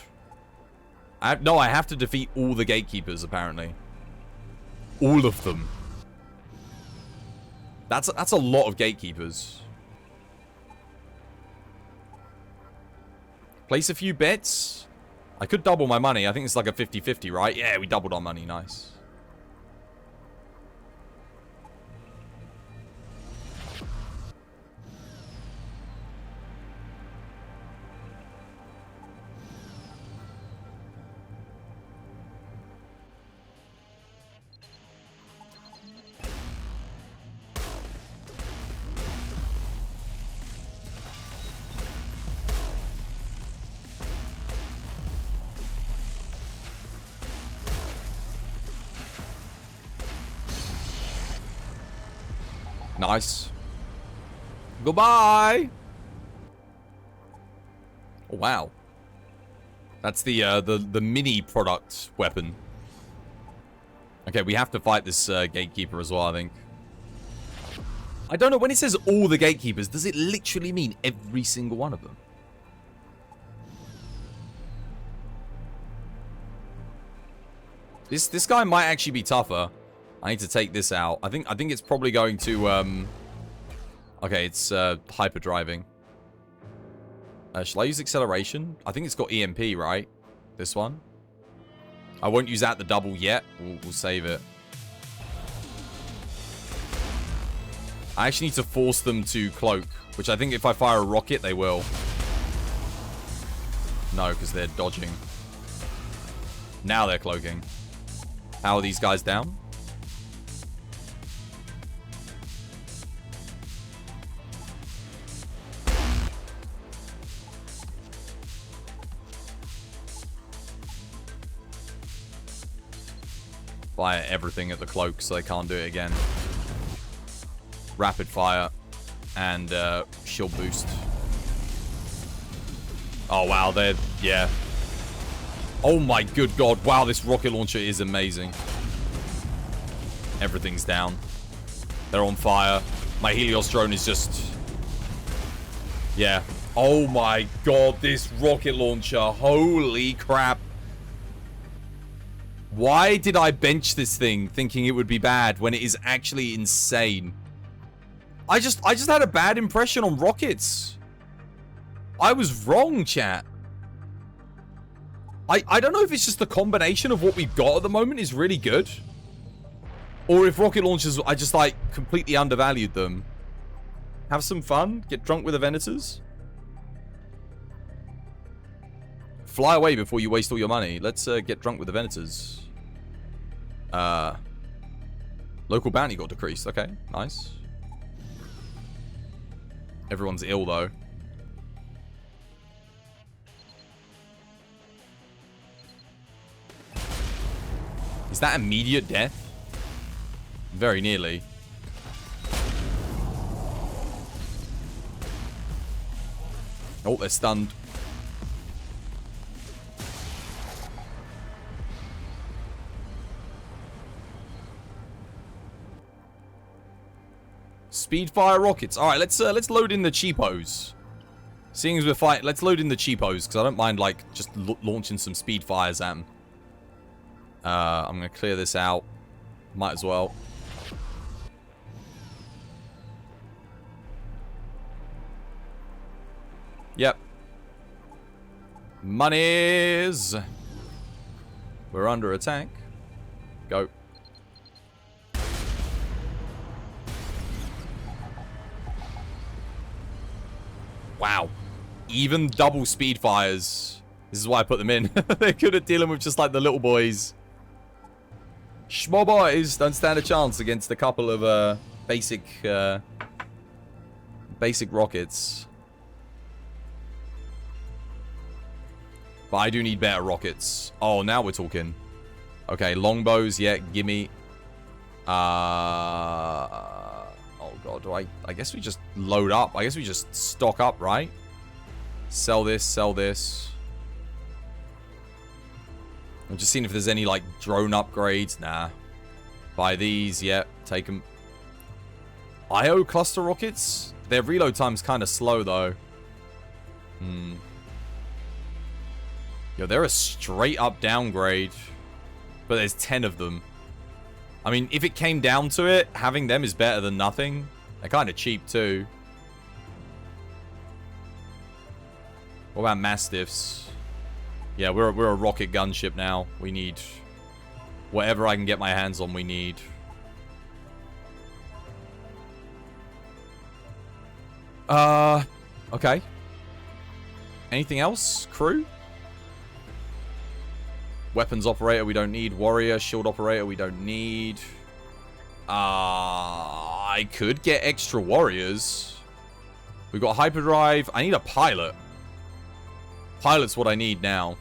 No, I have to defeat all the gatekeepers, apparently. All of them. That's a lot of gatekeepers. Place a few bets. I could double my money. I think it's like a 50-50, right? Yeah, we doubled our money. Nice. Nice. Goodbye. Oh, wow. That's the mini product weapon. Okay, we have to fight this gatekeeper as well, I think. I don't know, when it says all the gatekeepers, does it literally mean every single one of them? This guy might actually be tougher. I need to take this out. I think it's probably going to okay, it's hyper driving. Shall I use acceleration? I think it's got EMP, right? This one. I won't use that the double yet. We'll save it. I actually need to force them to cloak, which I think if I fire a rocket, they will. No, because they're dodging. Now they're cloaking. How are these guys down? Fire everything at the cloak so they can't do it again. Rapid fire and shield boost. Oh wow, they're yeah. Oh my good god, wow, this rocket launcher is amazing. Everything's down. They're on fire. My Helios drone is just yeah. Oh my god, this rocket launcher, holy crap. Why did I bench this thing thinking it would be bad when it is actually insane? I just had a bad impression on rockets. I was wrong, chat. I don't know if it's just the combination of what we've got at the moment is really good. Or if rocket launchers, I just like completely undervalued them. Have some fun. Get drunk with the Venators. Fly away before you waste all your money. Let's get drunk with the Venators. Local bounty got decreased. Okay, nice. Everyone's ill, though. Is that immediate death? Very nearly. Oh, they're stunned. Speedfire rockets. All right, let's load in the cheapos. Seeing as we're fighting, let's load in the cheapos because I don't mind like just launching some speedfires at them. I'm gonna clear this out. Might as well. Yep. Monies. We're under attack. Go. Wow. Even double speed fires. This is why I put them in. They're good at dealing with just like the little boys. Small boys don't stand a chance against a couple of basic rockets. But I do need better rockets. Oh, now we're talking. Okay, longbows, yeah, gimme. Oh god, do I guess we just load up. I guess we just stock up, right? Sell this, sell this. I'm just seeing if there's any like drone upgrades. Nah. Buy these, yeah, take them. IO cluster rockets? Their reload time's kind of slow though. Yo, they're a straight up downgrade. But there's 10 of them. I mean, if it came down to it, having them is better than nothing. They're kind of cheap too. What about Mastiffs? Yeah, we're a rocket gunship now. We need whatever I can get my hands on, we need. Okay. Anything else? Crew? Weapons operator, we don't need. Warrior, shield operator, we don't need. I could get extra warriors. We've got hyperdrive. I need a pilot. Pilot's what I need now.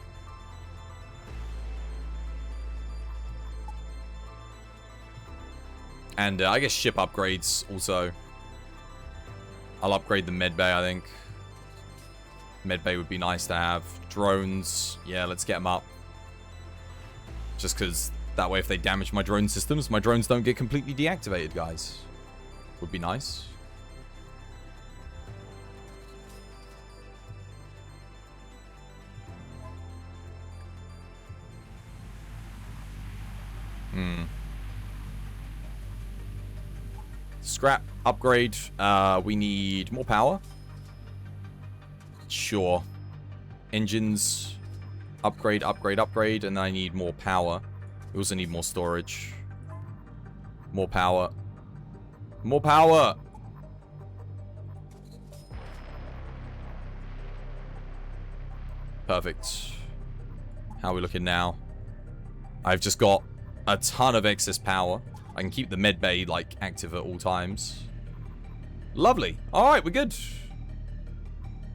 And I guess ship upgrades also. I'll upgrade the medbay, I think. Medbay would be nice to have. Drones. Yeah, let's get them up. Just because that way if they damage my drone systems, my drones don't get completely deactivated, guys. Would be nice. Scrap, upgrade. We need more power. Sure. Engines. Upgrade, upgrade, upgrade. And then I need more power. We also need more storage. More power. More power! Perfect. How are we looking now? I've just got a ton of excess power. I can keep the med bay, like, active at all times. Lovely. Alright, we're good.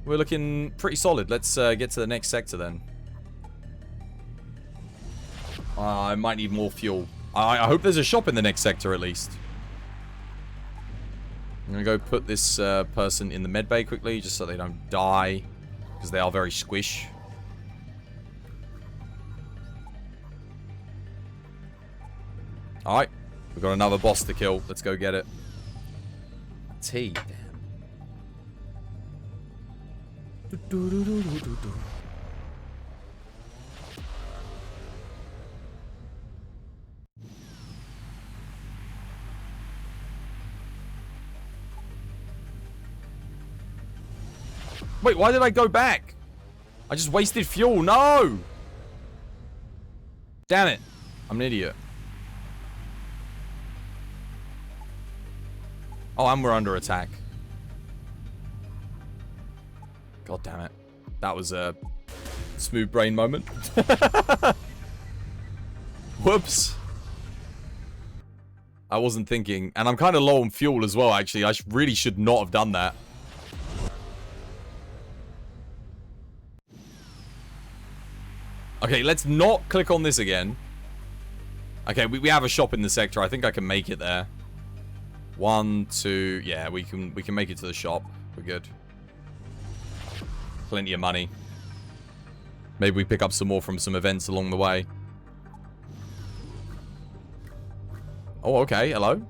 We're looking pretty solid. Let's get to the next sector then. I might need more fuel. I hope there's a shop in the next sector at least. I'm going to go put this person in the med bay quickly, just so they don't die. Because they are very squish. Alright. We've got another boss to kill. Let's go get it. Damn. Wait, why did I go back? I just wasted fuel. No! Damn it. I'm an idiot. Oh, and we're under attack. God damn it. That was a smooth brain moment. Whoops. I wasn't thinking. And I'm kind of low on fuel as well, actually. I really should not have done that. Okay, let's not click on this again. Okay, we have a shop in the sector. I think I can make it there. 1, 2... Yeah, we can make it to the shop. We're good. Plenty of money. Maybe we pick up some more from some events along the way. Oh, okay. Hello.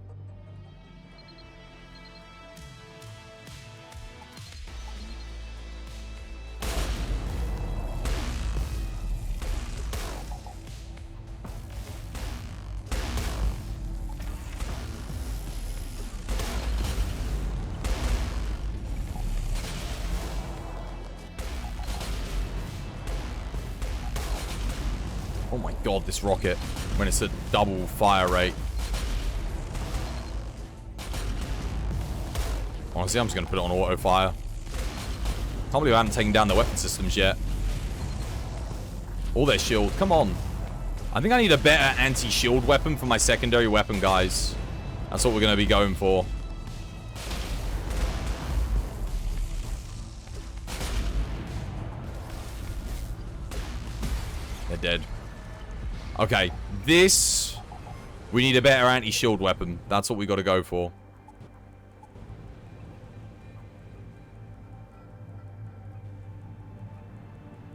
Oh my god, this rocket. When it's a double fire rate. Honestly, I'm just going to put it on auto fire. Can't believe I haven't taken down the weapon systems yet. All their shield. Come on. I think I need a better anti-shield weapon for my secondary weapon, guys. That's what we're going to be going for. They're dead. Okay, this... We need a better anti-shield weapon. That's what we got to go for.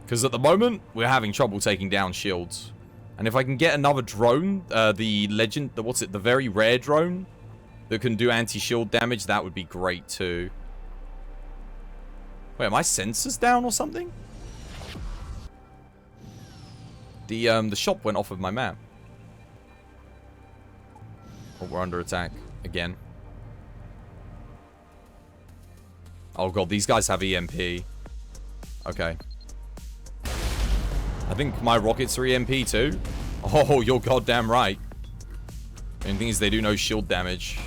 Because at the moment, we're having trouble taking down shields. And if I can get another drone, the legend... What's it? The very rare drone that can do anti-shield damage, that would be great too. Wait, are my sensors down or something? The shop went off of my map. Oh, we're under attack again. Oh god, these guys have EMP. Okay. I think my rockets are EMP too. Oh, you're goddamn right. The only thing is they do no shield damage.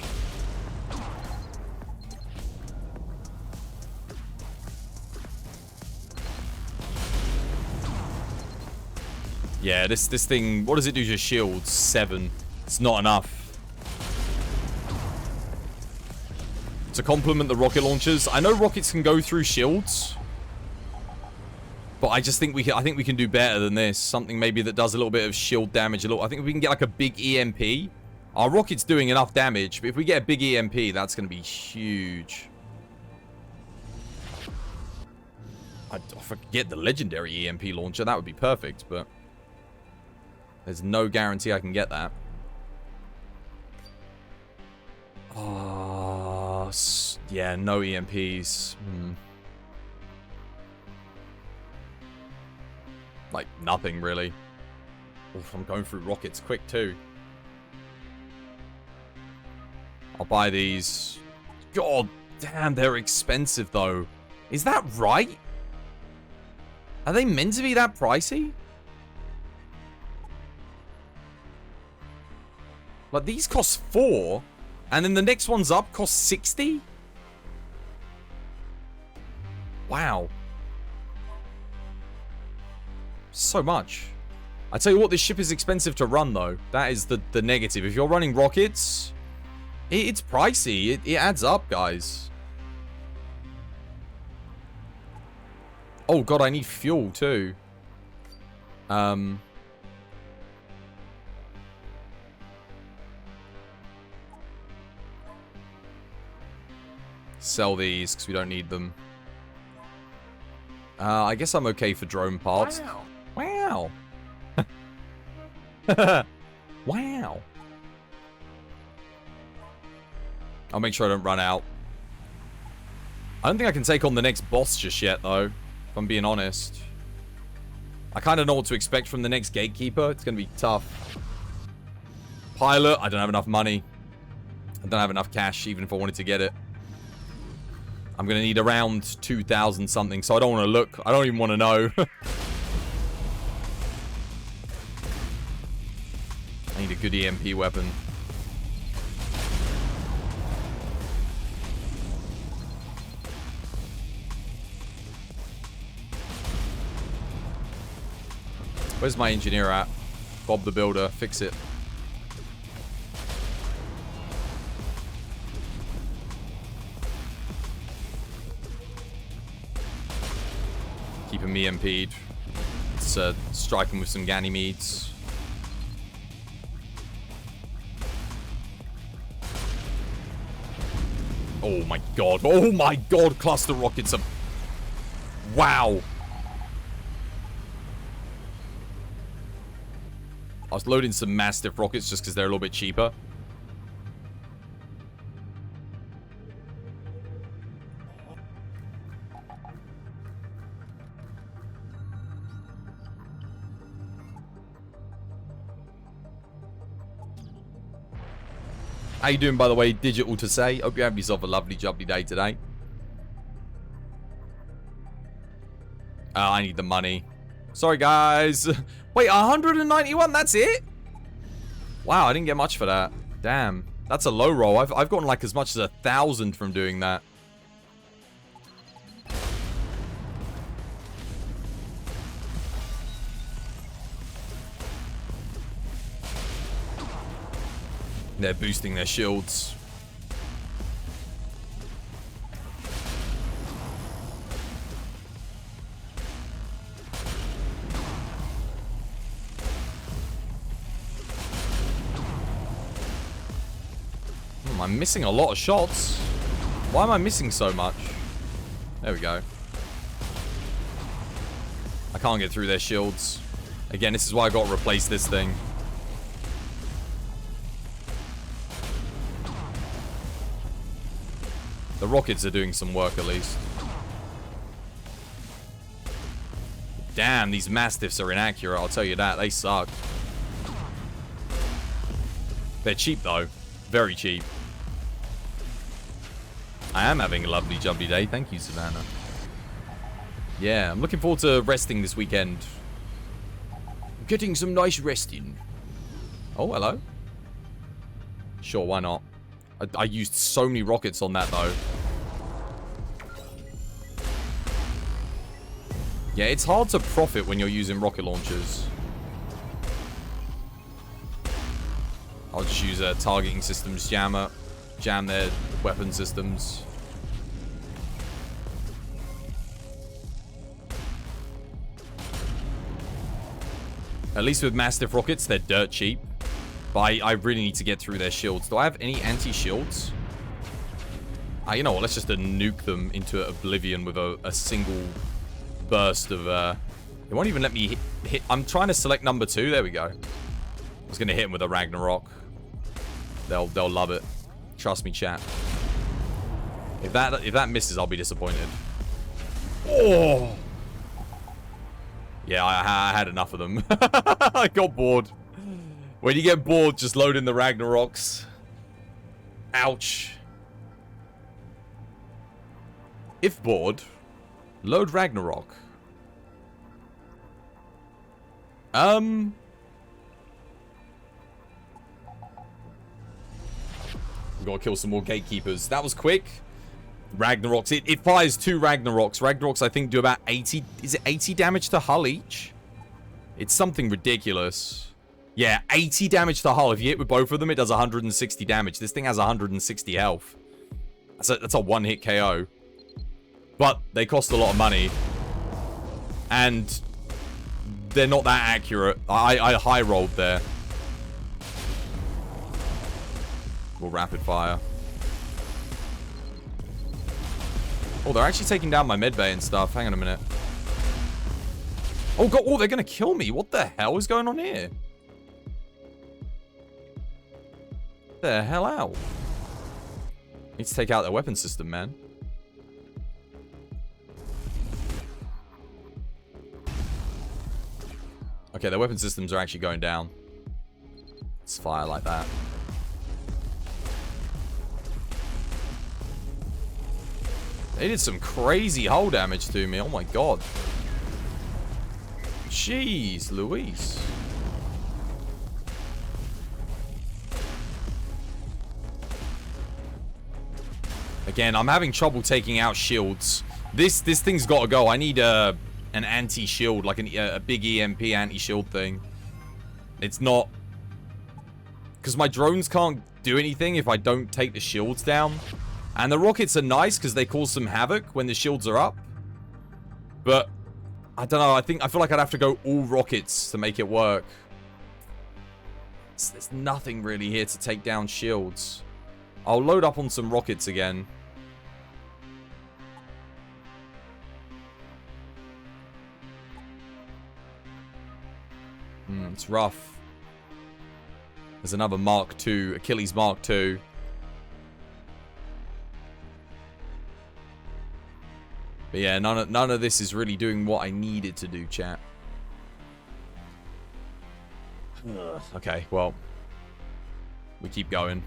Yeah, this thing, what does it do to shields? 7. It's not enough. To complement the rocket launchers, I know rockets can go through shields, but I just think I think we can do better than this. Something maybe that does a little bit of shield damage. I think if we can get like a big EMP. Our rocket's doing enough damage, but if we get a big EMP, that's going to be huge. If I could get the legendary EMP launcher, that would be perfect, but there's no guarantee I can get that. Oh, yeah, no EMPs. Like, nothing, really. Oof, I'm going through rockets quick, too. I'll buy these. God damn, they're expensive, though. Is that right? Are they meant to be that pricey? Like, these cost 4, and then the next one's up costs 60? Wow. So much. I tell you what, this ship is expensive to run, though. That is the negative. If you're running rockets, it's pricey. It adds up, guys. Oh, God, I need fuel, too. Sell these, because we don't need them. I guess I'm okay for drone parts. Wow. Wow. I'll make sure I don't run out. I don't think I can take on the next boss just yet, though. If I'm being honest. I kind of know what to expect from the next gatekeeper. It's going to be tough. Pilot, I don't have enough money. I don't have enough cash, even if I wanted to get it. I'm going to need around 2,000 something, so I don't want to look. I don't even want to know. I need a good EMP weapon. Where's my engineer at? Bob the Builder, fix it. Keep him EMP'd. Let's strike him with some Ganymedes. Oh my god. Oh my god, cluster rockets are... Wow. I was loading some Mastiff rockets just because they're a little bit cheaper. How you doing, by the way, Digital to say? Hope you have yourself a lovely, jubbly day today. I need the money. Sorry, guys. Wait, 191? That's it? Wow, I didn't get much for that. Damn. That's a low roll. I've gotten like as much as 1,000 from doing that. They're boosting their shields. I'm missing a lot of shots. Why am I missing so much? There we go. I can't get through their shields. Again, this is why I got to replace this thing. The rockets are doing some work at least. Damn, these Mastiffs are inaccurate, I'll tell you that. They suck. They're cheap though. Very cheap. I am having a lovely jubbly day. Thank you, Savannah. Yeah, I'm looking forward to resting this weekend. Getting some nice resting. Oh, hello. Sure, why not? I used so many rockets on that, though. Yeah, it's hard to profit when you're using rocket launchers. I'll just use a targeting systems jammer. Jam their weapon systems. At least with Mastiff rockets, they're dirt cheap. But I really need to get through their shields. Do I have any anti-shields? You know what? Let's just nuke them into oblivion with a single burst of... It won't even let me hit... I'm trying to select number 2. There we go. I was going to hit him with a Ragnarok. They'll love it. Trust me, chat. If that misses, I'll be disappointed. Oh! Yeah, I had enough of them. I got bored. When you get bored, just load in the Ragnaroks. Ouch. If bored, load Ragnarok. We've got to kill some more gatekeepers. That was quick. Ragnaroks. It fires 2 Ragnaroks. Ragnaroks, I think, do about 80... Is it 80 damage to hull each? It's something ridiculous. Yeah, 80 damage to hull. If you hit with both of them, it does 160 damage. This thing has 160 health. That's a one-hit KO. But they cost a lot of money. And they're not that accurate. I high-rolled there. We'll rapid fire. Oh, they're actually taking down my medbay and stuff. Hang on a minute. Oh, God. Oh, they're going to kill me. What the hell is going on here? What the hell out? Need to take out their weapon system, man. Okay, their weapon systems are actually going down. Let's fire like that. They did some crazy hull damage to me. Oh my god. Jeez, Louise. Again, I'm having trouble taking out shields. This thing's got to go. I need an anti-shield, like a big EMP anti-shield thing. It's not... Because my drones can't do anything if I don't take the shields down. And the rockets are nice because they cause some havoc when the shields are up. But, I don't know, I feel like I'd have to go all rockets to make it work. There's nothing really here to take down shields. I'll load up on some rockets again. It's rough. There's another Mark II, Achilles Mark II. But yeah, none of this is really doing what I needed to do, chat. Okay, well. We keep going.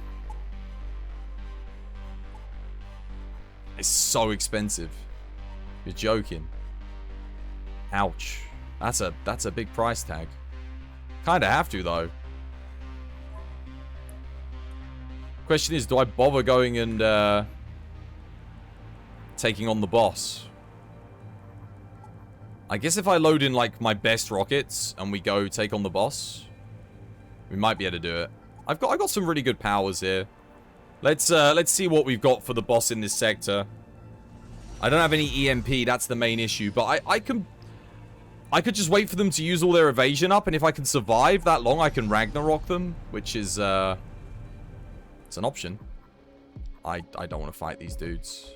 It's so expensive. You're joking. Ouch. That's a big price tag. Kinda have to, though. Question is, do I bother going and taking on the boss? I guess if I load in, like, my best rockets and we go take on the boss, we might be able to do it. I got some really good powers here. Let's see what we've got for the boss in this sector. I don't have any EMP, that's the main issue, but I could just wait for them to use all their evasion up, and if I can survive that long, I can Ragnarok them, which is, it's an option. I don't want to fight these dudes.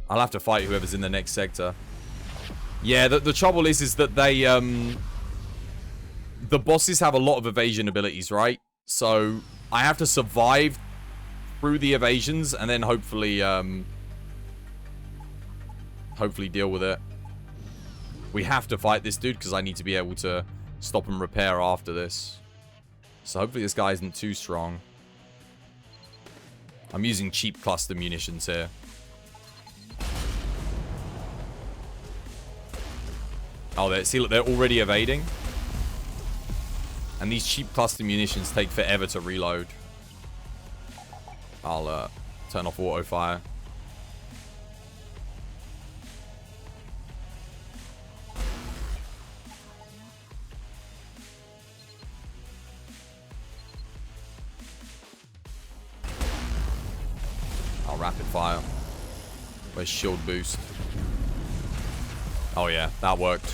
I'll have to fight whoever's in the next sector. Yeah, the trouble is that they, the bosses have a lot of evasion abilities, right? So, I have to survive through the evasions, and then hopefully, hopefully deal with it. We have to fight this dude, because I need to be able to stop and repair after this. So, hopefully this guy isn't too strong. I'm using cheap cluster munitions here. Oh, see, look, they're already evading. And these cheap cluster munitions take forever to reload. I'll turn off auto fire. I'll rapid fire. Where's shield boost? Oh yeah, that worked.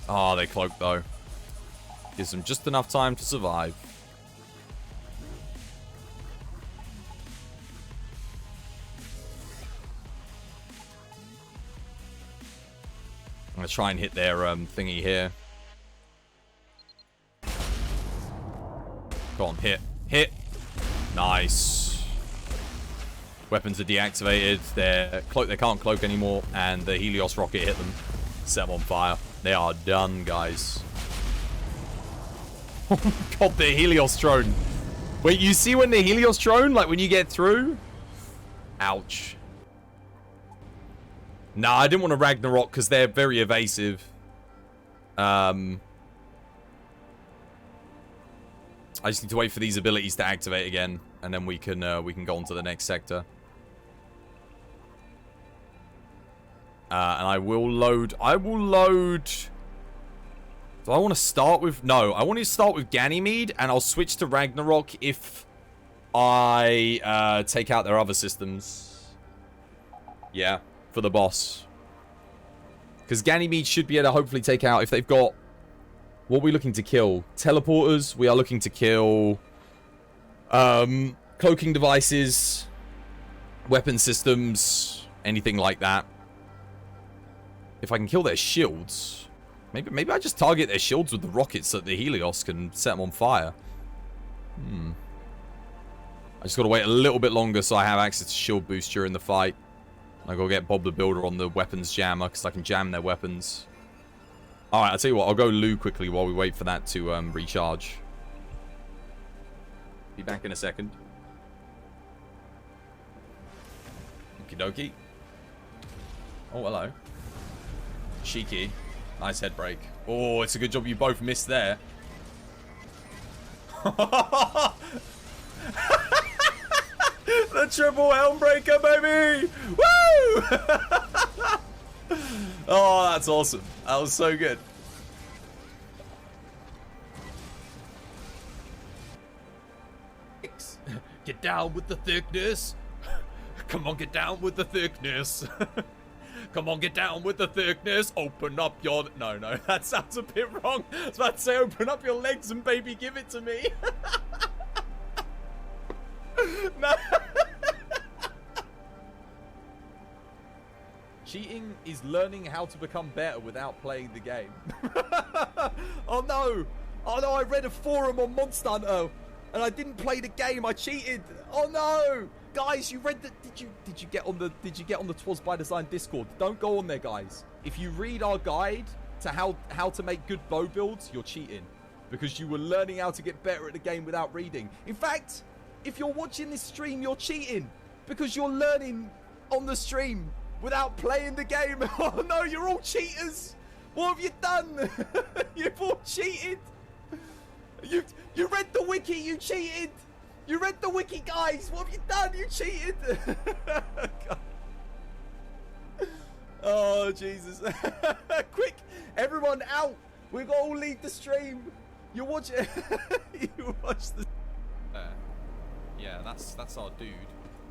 Oh, they cloaked though. Gives them just enough time to survive. I'm gonna try and hit their thingy here. Go on, hit. Hit! Nice. Weapons are deactivated. They can't cloak anymore, and the Helios rocket hit them. Set them on fire. They are done, guys. Oh my god, the Helios drone. Wait, you see when the Helios drone, like when you get through? Ouch. Nah, I didn't want to Ragnarok because they're very evasive. I just need to wait for these abilities to activate again, and then we can go on to the next sector. And I will load. Do I want to start with? No, I want to start with Ganymede, and I'll switch to Ragnarok if I take out their other systems. Yeah, for the boss. Because Ganymede should be able to hopefully take out if they've got... What are we looking to kill? Teleporters. We are looking to kill... cloaking devices. Weapon systems. Anything like that. If I can kill their shields... Maybe I just target their shields with the rockets so that the Helios can set them on fire. I just got to wait a little bit longer so I have access to shield boost during the fight. I gotta get Bob the Builder on the weapons jammer because I can jam their weapons. Alright, I'll tell you what. I'll go loo quickly while we wait for that to recharge. Be back in a second. Okie dokie. Oh, hello. Cheeky. Nice head break. Oh, it's a good job you both missed there. The triple helm breaker, baby! Woo! Oh, that's awesome. That was so good. Get down with the thickness. Come on, get down with the thickness. Come on, get down with the thickness. Open up your... No, that sounds a bit wrong. I was about to say, open up your legs and baby, give it to me. No. Cheating is learning how to become better without playing the game. Oh no! Oh no, I read a forum on Monster Hunter and I didn't play the game. I cheated. Oh no! Guys, you read the did you get on the Twas by Design Discord? Don't go on there, guys. If you read our guide to how to make good bow builds, you're cheating because you were learning how to get better at the game without reading. In fact, if you're watching this stream, you're cheating because you're learning on the stream without playing the game. Oh no, you're all cheaters. What have you done? You've all cheated. You read the wiki, you cheated. You read the wiki, guys. What have you done? You cheated. Oh, Jesus. Quick, everyone out. We've got to all leave the stream. You watch it. You watch the... yeah, that's our dude.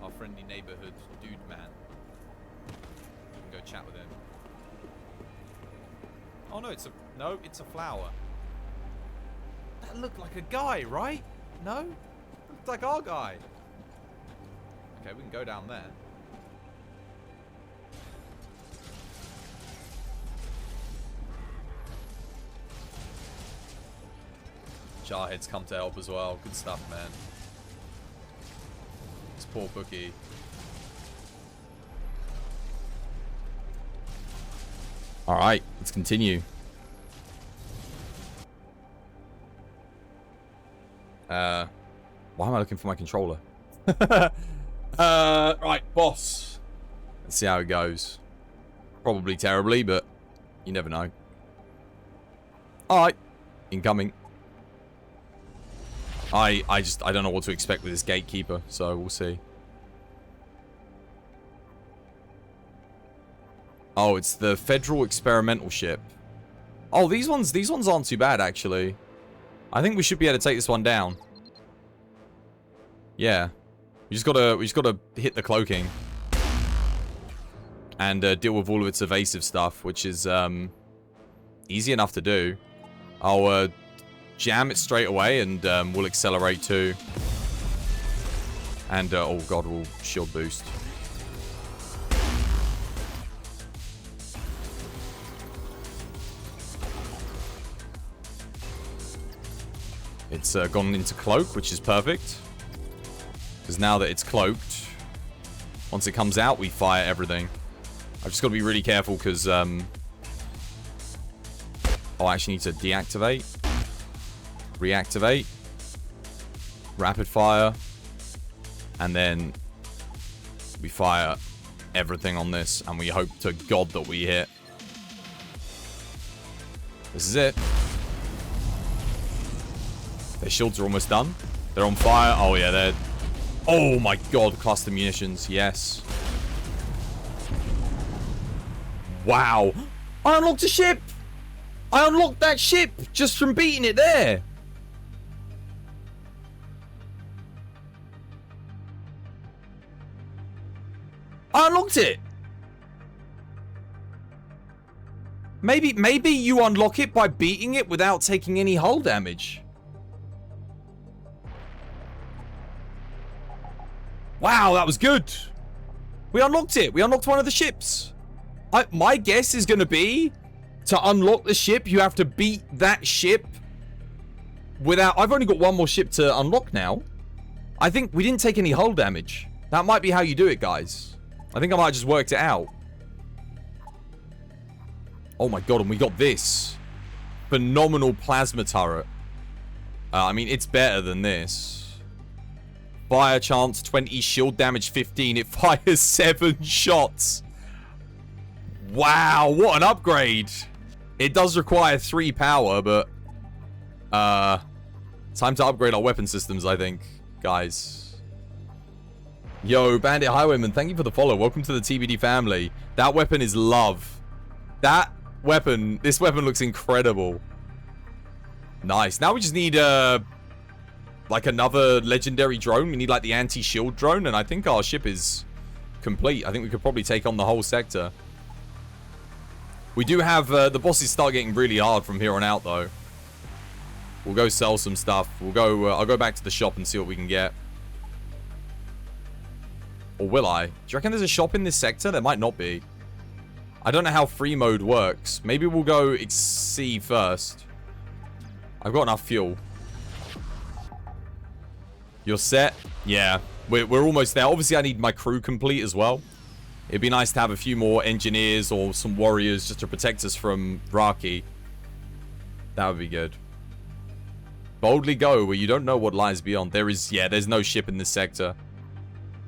Our friendly neighborhood dude man. We can go chat with him. Oh no, it's a flower. That looked like a guy, right? No? Looked like our guy. Okay, we can go down there. Jarhead's come to help as well. Good stuff, man. This poor bookie. Alright, let's continue. Why am I looking for my controller? Right, boss. Let's see how it goes. Probably terribly, but you never know. Alright, incoming. I don't know what to expect with this gatekeeper, so we'll see. Oh, it's the Federal Experimental Ship. Oh, these ones aren't too bad, actually. I think we should be able to take this one down. Yeah. We just gotta hit the cloaking. And deal with all of its evasive stuff, which is easy enough to do. I'll jam it straight away and we'll accelerate too. And oh god, we'll shield boost. It's gone into cloak, which is perfect. Because now that it's cloaked, once it comes out, we fire everything. I've just got to be really careful because oh, I actually need to deactivate. Reactivate. Rapid fire. And then we fire everything on this. And we hope to God that we hit. This is it. Their shields are almost done. They're on fire. Oh, yeah, they're... Oh, my God. Cluster munitions. Yes. Wow. I unlocked a ship. I unlocked that ship just from beating it there. I unlocked it. Maybe you unlock it by beating it without taking any hull damage. Wow, that was good. We unlocked it. We unlocked one of the ships. My guess is going to be to unlock the ship, you have to beat that ship without... I've only got one more ship to unlock now. I think we didn't take any hull damage. That might be how you do it, guys. I think I might have just worked it out. Oh my god, and we got this. Phenomenal plasma turret. I mean, it's better than this. Fire chance 20, shield damage 15. It fires 7 shots. Wow, what an upgrade. It does require 3 power, but... time to upgrade our weapon systems, I think, guys. Yo, Bandit Highwayman, thank you for the follow. Welcome to the TBD family. That weapon is love. That weapon, this weapon looks incredible. Nice. Now we just need, like another legendary drone. We need, like, the anti-shield drone, and I think our ship is complete. I think we could probably take on the whole sector. We do have, the bosses start getting really hard from here on out, though. We'll go sell some stuff. We'll go, I'll go back to the shop and see what we can get. Or will I? Do you reckon there's a shop in this sector? There might not be. I don't know how free mode works. Maybe we'll go see first. I've got enough fuel. You're set? Yeah. We're almost there. Obviously, I need my crew complete as well. It'd be nice to have a few more engineers or some warriors just to protect us from Raki. That would be good. Boldly go where you don't know what lies beyond. There's no ship in this sector.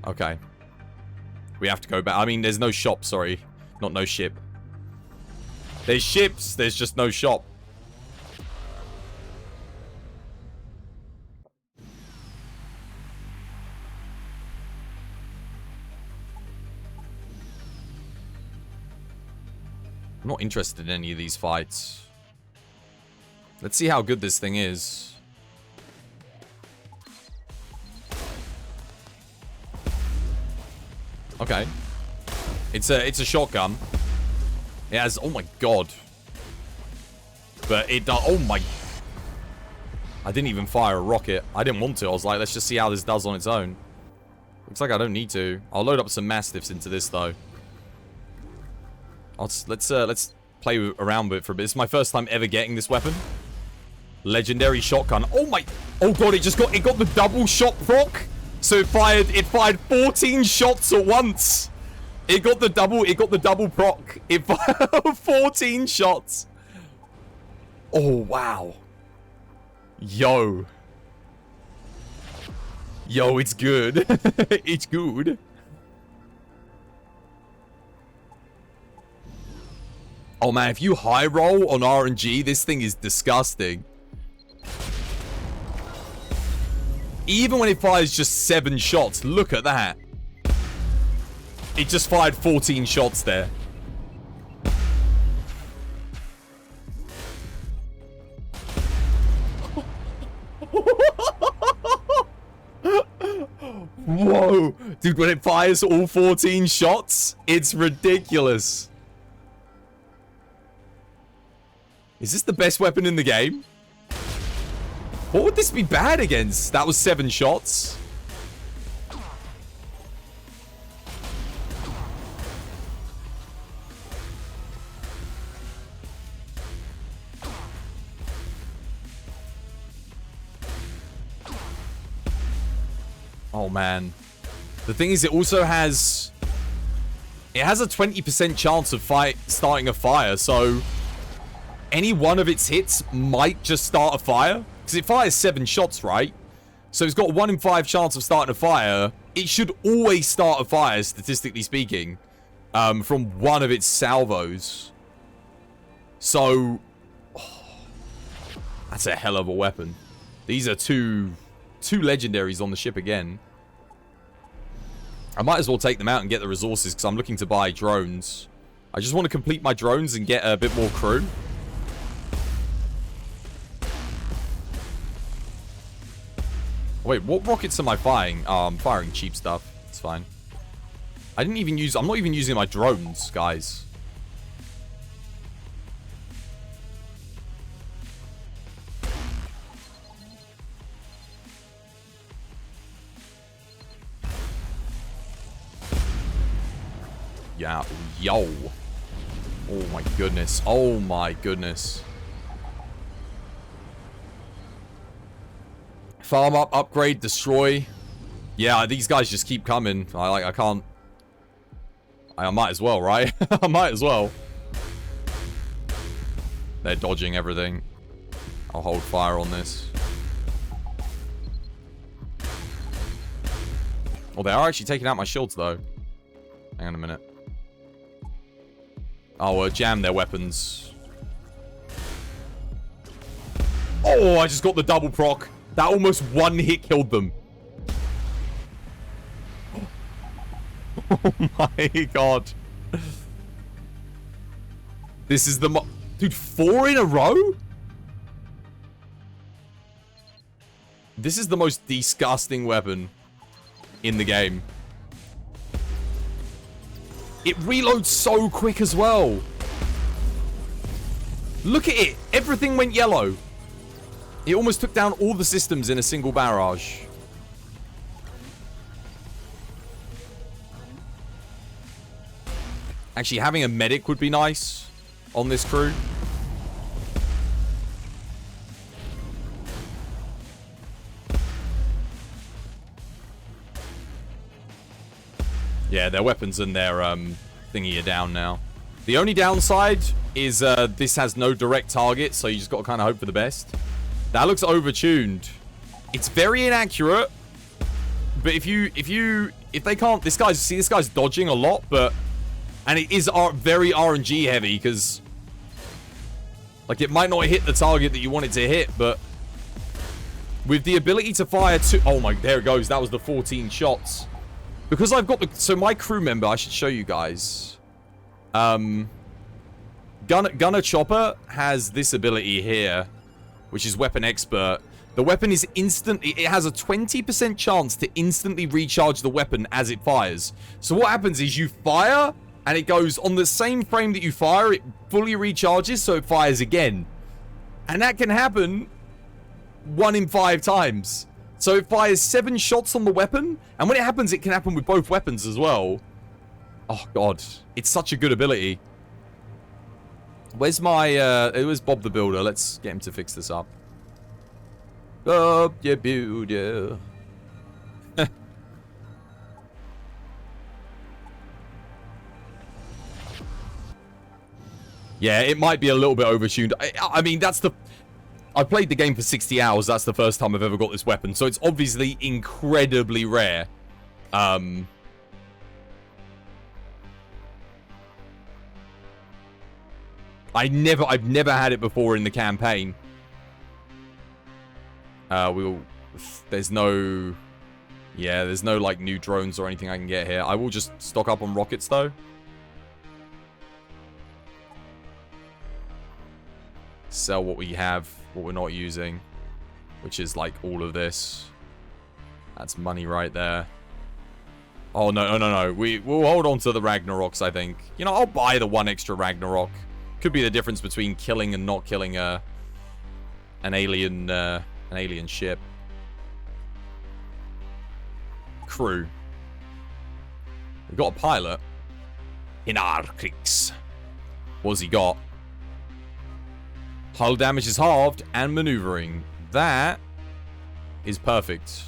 Okay. We have to go back. I mean, there's no shop, sorry. Not no ship. There's ships, there's just no shop. I'm not interested in any of these fights. Let's see how good this thing is. Okay. It's a shotgun. It has... Oh my god. But it does... Oh my... I didn't even fire a rocket. I didn't want to. I was like, let's just see how this does on its own. Looks like I don't need to. I'll load up some Mastiffs into this, though. Let's play around with it for a bit. It's my first time ever getting this weapon. Legendary shotgun. Oh my... Oh god, it got the double shot proc. So it fired 14 shots at once. It got the double proc. It fired 14 shots. Oh wow. Yo, it's good. It's good. Oh man, if you high roll on RNG, this thing is disgusting. Even when it fires just 7 shots, look at that. It just fired 14 shots there. Whoa. Dude, when it fires all 14 shots, it's ridiculous. Is this the best weapon in the game? What would this be bad against? That was 7 shots. Oh man. The thing is, it also has... It has a 20% chance of starting a fire, so... Any one of its hits might just start a fire. Because it fires 7 shots, right? So it's got a 1 in 5 chance of starting a fire. It should always start a fire, statistically speaking. From one of its salvos. So... Oh, that's a hell of a weapon. These are two legendaries on the ship again. I might as well take them out and get the resources because I'm looking to buy drones. I just want to complete my drones and get a bit more crew. Wait, what rockets am I firing? Oh, I'm firing cheap stuff. It's fine. I'm not even using my drones, guys. Yeah, yo. Oh my goodness. Oh my goodness. Farm up, upgrade, destroy. Yeah, these guys just keep coming. I can't. I might as well, right? I might as well. They're dodging everything. I'll hold fire on this. Well, they are actually taking out my shields, though. Hang on a minute. I'll jam their weapons. Oh, I just got the double proc. That almost one hit killed them. Oh my god. This is the dude, 4 in a row? This is the most disgusting weapon in the game. It reloads so quick as well. Look at it. Everything went yellow. It almost took down all the systems in a single barrage. Actually, having a medic would be nice on this crew. Yeah, their weapons and their thingy are down now. The only downside is this has no direct target, so you just got to kind of hope for the best. That looks overtuned. It's very inaccurate, but if they can't, this guy's dodging a lot, and it is very RNG heavy because like it might not hit the target that you want it to hit, but with the ability to fire oh my, there it goes. That was the 14 shots. Because I've got so my crew member, I should show you guys. Gunner Chopper has this ability here, which is Weapon Expert. The weapon is it has a 20% chance to instantly recharge the weapon as it fires. So what happens is you fire, and it goes on the same frame that you fire, it fully recharges, so it fires again. And that can happen 1 in 5 times. So it fires 7 shots on the weapon, and when it happens, it can happen with both weapons as well. Oh god, it's such a good ability. Where's where's Bob the Builder? Let's get him to fix this up. Bob the Builder. Yeah, it might be a little bit overtuned. I mean, I played the game for 60 hours. That's the first time I've ever got this weapon. So it's obviously incredibly rare. I've never had it before in the campaign. There's no like new drones or anything I can get here. I will just stock up on rockets though. Sell what we have, what we're not using, which is like all of this. That's money right there. Oh no. We'll hold on to the Ragnaroks, I think. You know, I'll buy the 1 extra Ragnarok. Could be the difference between killing and not killing an alien ship. Crew. We've got a pilot. In our creeks. What's he got? Hull damage is halved and maneuvering. That is perfect.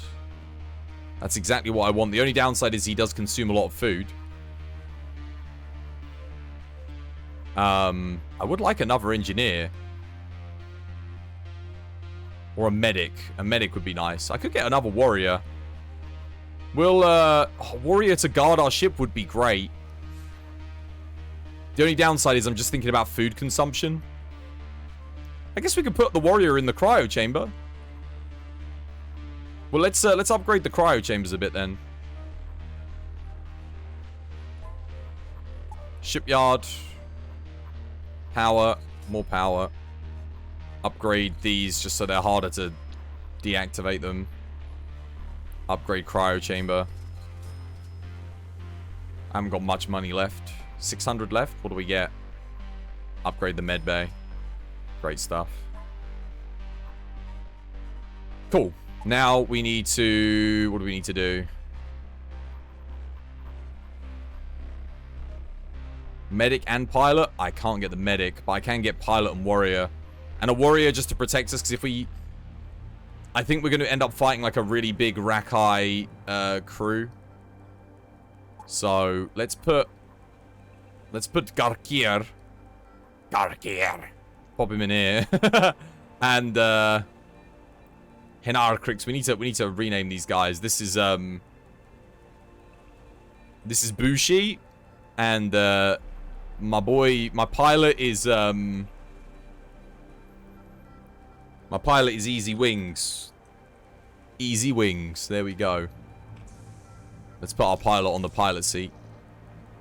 That's exactly what I want. The only downside is he does consume a lot of food. I would like another engineer. Or a medic. A medic would be nice. I could get another warrior. Warrior to guard our ship would be great. The only downside is I'm just thinking about food consumption. I guess we could put the warrior in the cryo chamber. Well, let's upgrade the cryo chambers a bit then. Shipyard. Power. More power. Upgrade these just so they're harder to deactivate them. Upgrade cryo chamber. I haven't got much money left. 600 left. What do we get? Upgrade the med bay. Great stuff. Cool. Now we need to... What do we need to do? Medic and pilot? I can't get the medic, but I can get pilot and warrior. And a warrior just to protect us, because if we... I think we're going to end up fighting like a really big Rakai crew. So, let's put Garkir. Pop him in here. And, Hinarkrix. We need to rename these guys. This is Bushi. And, my pilot is, Easy Wings. Easy Wings. There we go. Let's put our pilot on the pilot seat.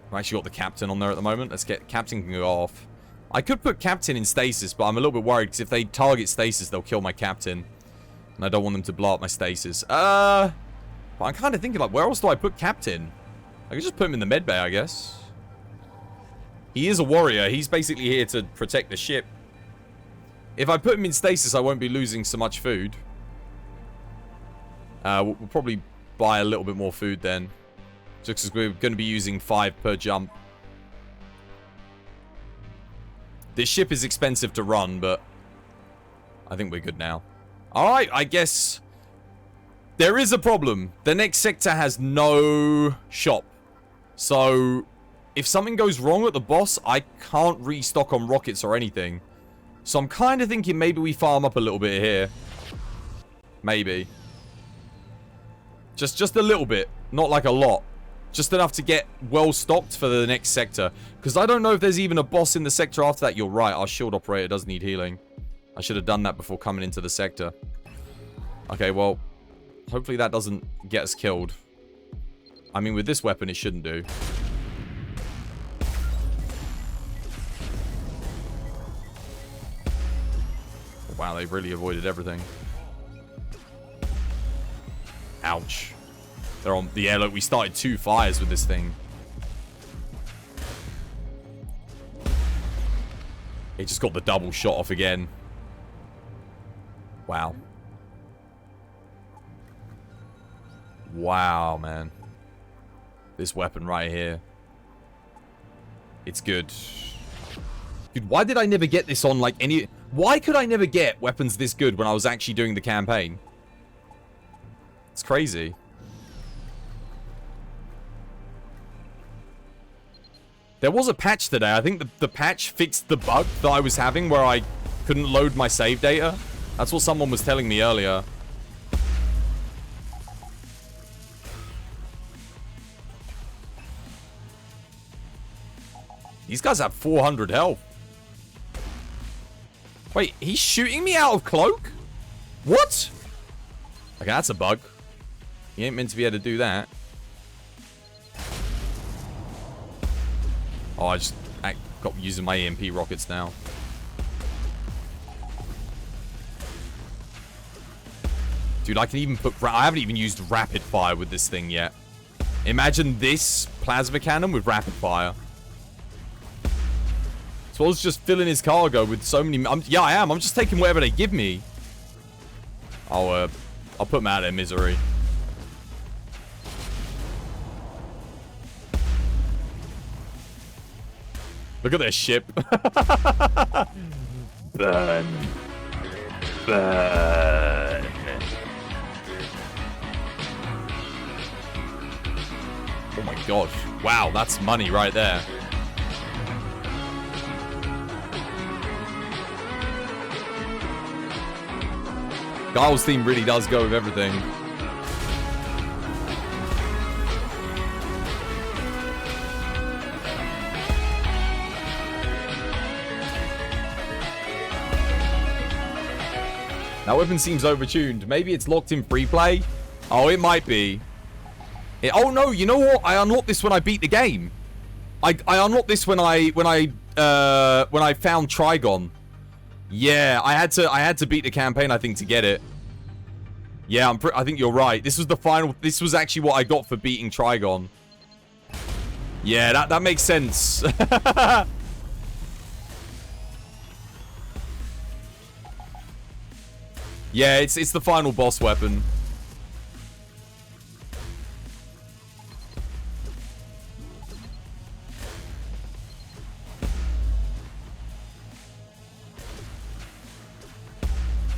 I've actually got the captain on there at the moment. Let's get... Captain can go off. I could put captain in stasis, but I'm a little bit worried because if they target stasis, they'll kill my captain. And I don't want them to blow up my stasis. But I'm kind of thinking, like, where else do I put captain? I could just put him in the med bay, I guess. He is a warrior. He's basically here to protect the ship. If I put him in stasis, I won't be losing so much food. We'll probably buy a little bit more food then. Just because we're going to be using 5 per jump. This ship is expensive to run, but I think we're good now. Alright, I guess there is a problem. The next sector has no shop. So, if something goes wrong at the boss, I can't restock on rockets or anything. So I'm kind of thinking maybe we farm up a little bit here. Maybe. Just a little bit. Not like a lot. Just enough to get well stocked for the next sector. Because I don't know if there's even a boss in the sector after that. You're right, our shield operator does need healing. I should have done that before coming into the sector. Okay, well, hopefully that doesn't get us killed. I mean, with this weapon, it shouldn't do. Wow, they've really avoided everything. Ouch. They're on... Yeah, look, we started 2 fires with this thing. It just got the double shot off again. Wow. Wow, man. This weapon right here. It's good. Dude, why did I never get this on, like, any... Why could I never get weapons this good when I was actually doing the campaign? It's crazy. There was a patch today. I think the patch fixed the bug that I was having where I couldn't load my save data. That's what someone was telling me earlier. These guys have 400 health. Wait, he's shooting me out of cloak? What? Okay, that's a bug. He ain't meant to be able to do that. Oh, I just got using my EMP rockets now. Dude, I can even put... I haven't even used rapid fire with this thing yet. Imagine this plasma cannon with rapid fire. So I was just filling his cargo with so many... yeah, I am. I'm just taking whatever they give me. I'll put them out of their misery. Look at their ship. Burn. Burn. Oh my god. Wow, that's money right there. Guile's theme really does go with everything. That weapon seems overtuned. Maybe it's locked in free play. Oh, it might be. Oh no, you know what? I unlocked this when I beat the game. I unlocked this when I found Trigon. Yeah, I had to beat the campaign, I think, to get it. Yeah, I think you're right. This was the final. This was actually what I got for beating Trigon. Yeah, that makes sense. Yeah, it's the final boss weapon.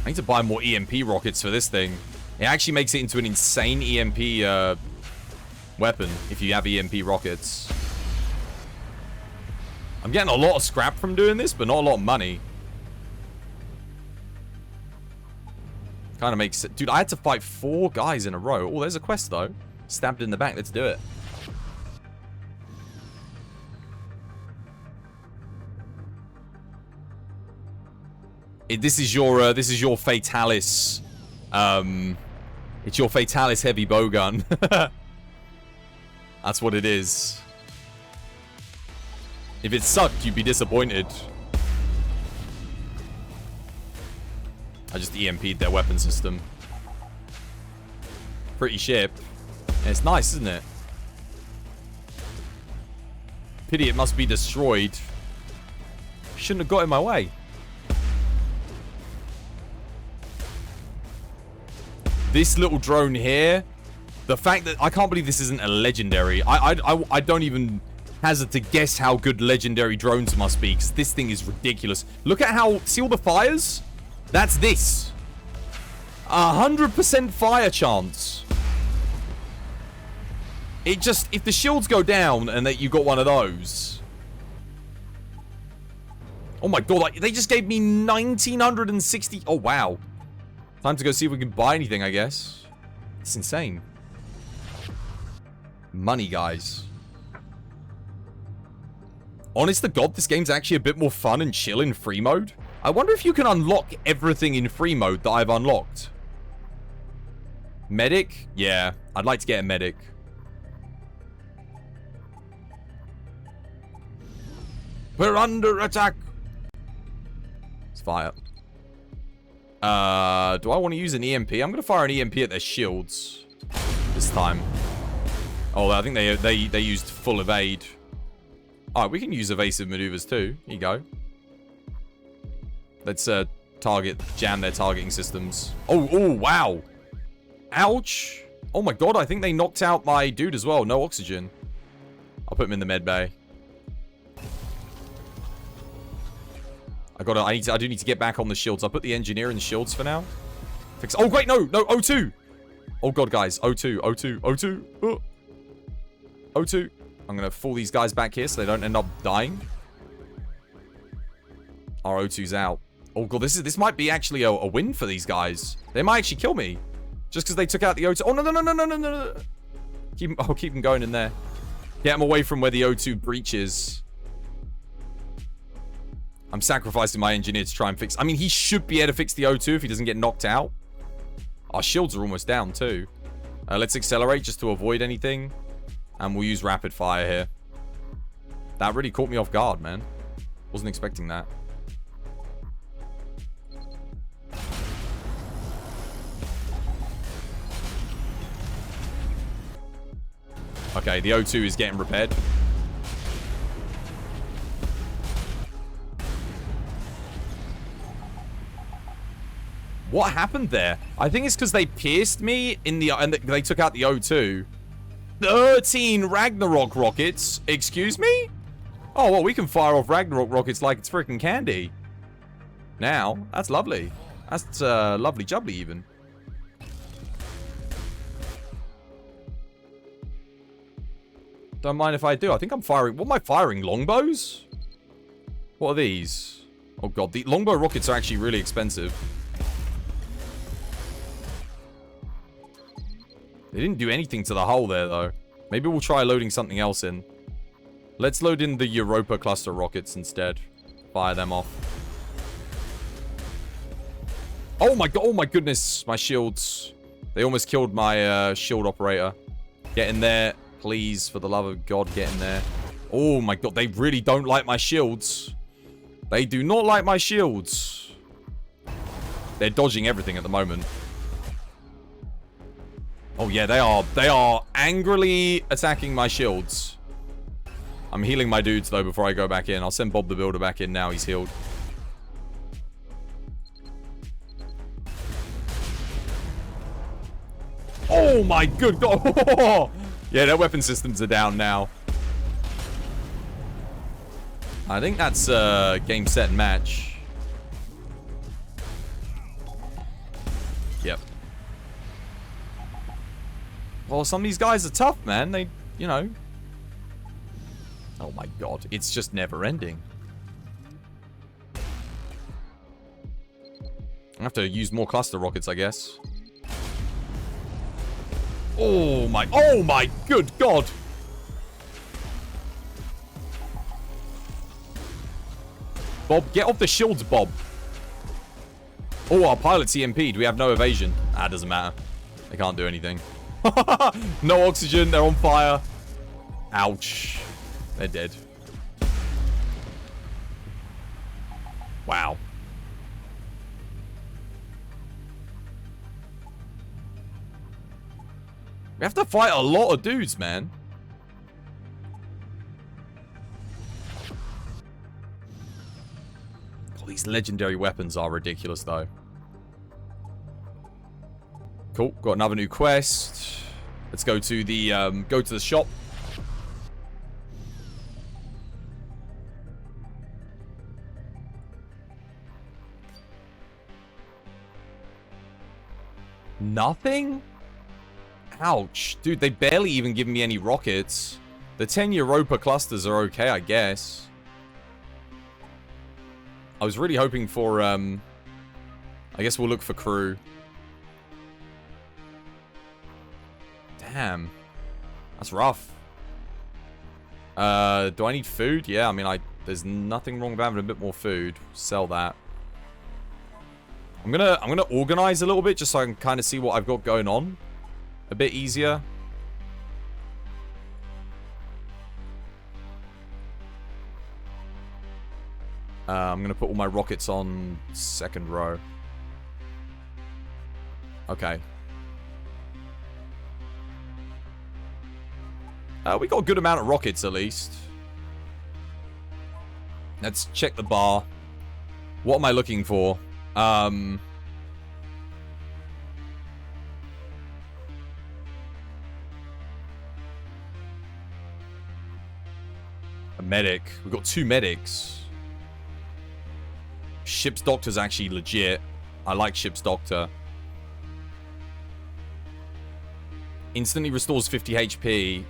I need to buy more EMP rockets for this thing. It actually makes it into an insane EMP weapon if you have EMP rockets. I'm getting a lot of scrap from doing this, but not a lot of money. Kind of makes it... Dude, I had to fight 4 guys in a row. Oh, there's a quest, though. Stabbed in the back. Let's do it. This is your Fatalis. It's your Fatalis heavy bowgun. That's what it is. If it sucked, you'd be disappointed. I just EMP'd their weapon system. Pretty ship. And it's nice, isn't it? Pity it must be destroyed. Shouldn't have got in my way. This little drone here, the fact that I can't believe this isn't a legendary. I don't even hazard to guess how good legendary drones must be, because this thing is ridiculous. Look at how, see all the fires? That's this. 100% fire chance. It just, if the shields go down and that you got one of those. Oh my god, they just gave me 1960. Oh wow. Time to go see if we can buy anything, I guess. It's insane. Money, guys. Honest to God, this game's actually a bit more fun and chill in free mode. I wonder if you can unlock everything in free mode that I've unlocked. Medic? Yeah, I'd like to get a medic. We're under attack. Let's fire. Do I want to use an EMP? I'm going to fire an EMP at their shields this time. Oh, I think they used full evade. Alright, we can use evasive maneuvers too. Here you go. Let's jam their targeting systems. Oh, wow. Ouch. Oh my god, I think they knocked out my dude as well. No oxygen. I'll put him in the med bay. I do need to get back on the shields. I'll put the engineer in the shields for now. Fix. Oh, wait, no, O2. Oh god, guys. O2. Oh. O2. I'm going to fool these guys back here so they don't end up dying. Our O2's out. Oh god, this might be actually a win for these guys. They might actually kill me. Just because they took out the O2. Oh, no. I'll keep them going in there. Get them away from where the O2 breach is. I'm sacrificing my engineer to try and fix... I mean, he should be able to fix the O2 if he doesn't get knocked out. Our shields are almost down, too. Let's accelerate just to avoid anything. And we'll use rapid fire here. That really caught me off guard, man. Wasn't expecting that. Okay, the O2 is getting repaired. What happened there? I think it's because they pierced me in the... and they took out the O2. 13 Ragnarok rockets? Excuse me? Oh, well, we can fire off Ragnarok rockets like it's freaking candy. Now, that's lovely. That's lovely jubbly, even. Don't mind if I do. I think I'm firing... What am I firing? Longbows? What are these? Oh, God. The longbow rockets are actually really expensive. They didn't do anything to the hull there, though. Maybe we'll try loading something else in. Let's load in the Europa cluster rockets instead. Fire them off. Oh my god! Oh my goodness! My shields. They almost killed my shield operator. Get in there. Please, for the love of God, get in there. Oh my God, they really don't like my shields. They do not like my shields. They're dodging everything at the moment. Oh yeah, they are. They are angrily attacking my shields. I'm healing my dudes though before I go back in. I'll send Bob the Builder back in now. He's healed. Oh my good God. Yeah, their weapon systems are down now. I think that's game, set, and match. Yep. Well, some of these guys are tough, man. They, you know. Oh my God. It's just never ending. I have to use more cluster rockets, I guess. Oh my good God. Bob, get off the shields, Bob. Oh, our pilot's EMP'd. We have no evasion. Ah, doesn't matter. They can't do anything. No oxygen. They're on fire. Ouch. They're dead. Wow. We have to fight a lot of dudes, man. God, these legendary weapons are ridiculous, though. Cool. Got another new quest. Let's go to the shop. Nothing? Ouch. Dude, they barely even give me any rockets. The 10 Europa clusters are okay, I guess. I was really hoping for, I guess we'll look for crew. Damn. That's rough. Do I need food? Yeah, I mean, there's nothing wrong with having a bit more food. Sell that. I'm gonna organize a little bit just so I can kind of see what I've got going on. A bit easier. I'm going to put all my rockets on second row. Okay. We got a good amount of rockets, at least. Let's check the bar. What am I looking for? A medic. We've got 2 medics. Ship's doctor's actually legit. I like ship's doctor. Instantly restores 50 HP.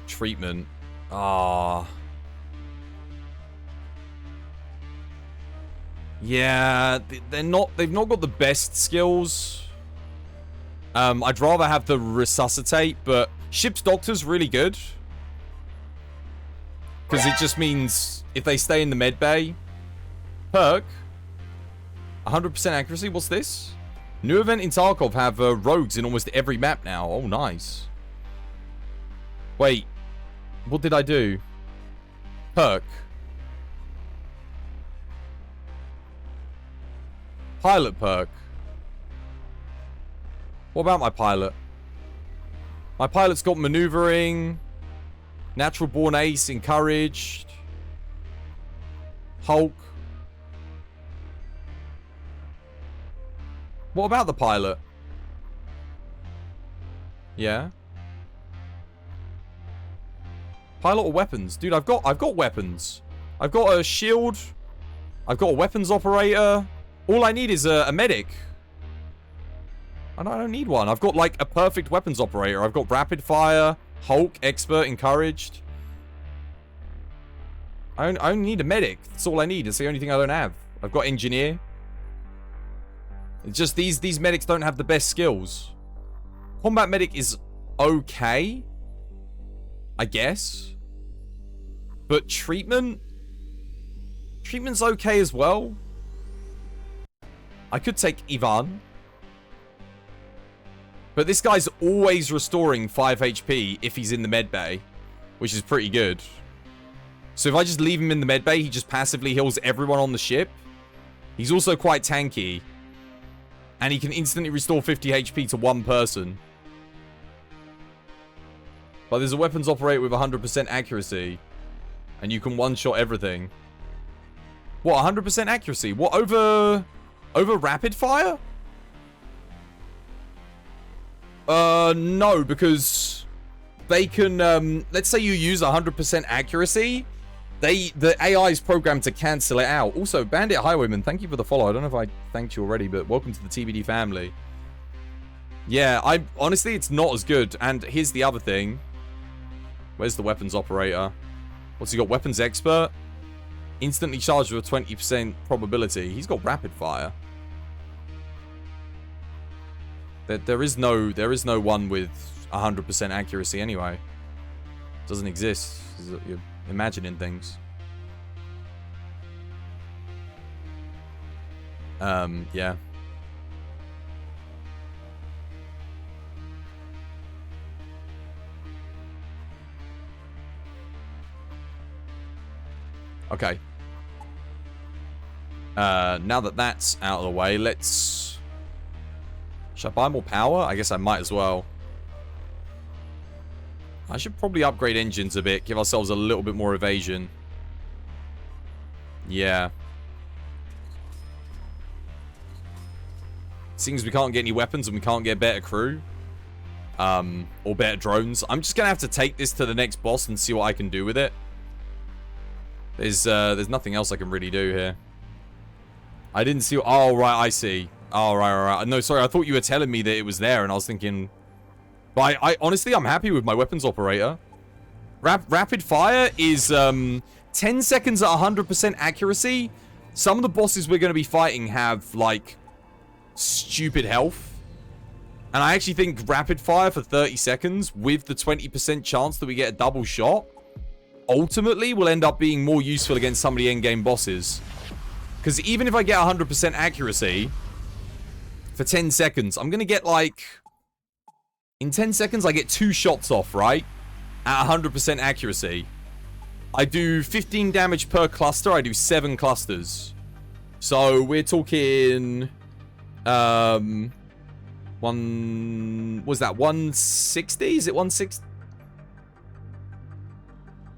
Treatment. Ah. Yeah, they've not got the best skills. I'd rather have the resuscitate, but ship's doctor's really good. Because it just means if they stay in the med bay. Perk. 100% accuracy. What's this? New event in Tarkov have rogues in almost every map now. Oh, nice. Wait. What did I do? Perk. Pilot perk. What about my pilot? My pilot's got maneuvering. Natural born ace, encouraged. Hulk. What about the pilot? Yeah. Pilot or weapons? Dude, I've got weapons. I've got a shield. I've got a weapons operator. All I need is a medic. And I don't need one. I've got like a perfect weapons operator. I've got rapid fire, Hulk, expert, encouraged. I only need a medic. That's all I need. It's the only thing I don't have. I've got engineer. It's just these medics don't have the best skills. Combat medic is okay, I guess. But treatment's okay as well. I could take Ivan. But this guy's always restoring 5 HP if he's in the med bay, which is pretty good. So if I just leave him in the med bay, he just passively heals everyone on the ship. He's also quite tanky. And he can instantly restore 50 HP to one person. But there's a weapons operator with 100% accuracy. And you can one-shot everything. What, 100% accuracy? What, over rapid fire? No, because they can, let's say you use 100% accuracy. The AI is programmed to cancel it out. Also, Bandit Highwayman, thank you for the follow. I don't know if I thanked you already, but welcome to the TBD family. Yeah, honestly, it's not as good. And here's the other thing. Where's the weapons operator? What's he got? Weapons expert? Instantly charged with a 20% probability. He's got rapid fire. There is no one with 100% accuracy anyway. Doesn't exist. You're imagining things. Yeah. Okay. Now that that's out of the way, let's... Should I buy more power? I guess I might as well. I should probably upgrade engines a bit. Give ourselves a little bit more evasion. Yeah. Seeing as we can't get any weapons and we can't get better crew. Or better drones. I'm just going to have to take this to the next boss and see what I can do with it. There's nothing else I can really do here. I didn't see... Oh, right, I see. Oh, right. No, sorry, I thought you were telling me that it was there, and I was thinking... But honestly, I'm happy with my weapons operator. Rapid fire is 10 seconds at 100% accuracy. Some of the bosses we're going to be fighting have, like, stupid health. And I actually think rapid fire for 30 seconds with the 20% chance that we get a double shot ultimately will end up being more useful against some of the endgame bosses. Because even if I get 100% accuracy for 10 seconds, I'm going to get, like... In 10 seconds, I get 2 shots off, right? At 100% accuracy. I do 15 damage per cluster. I do 7 clusters. So, we're talking... Was that 160? Is it 160?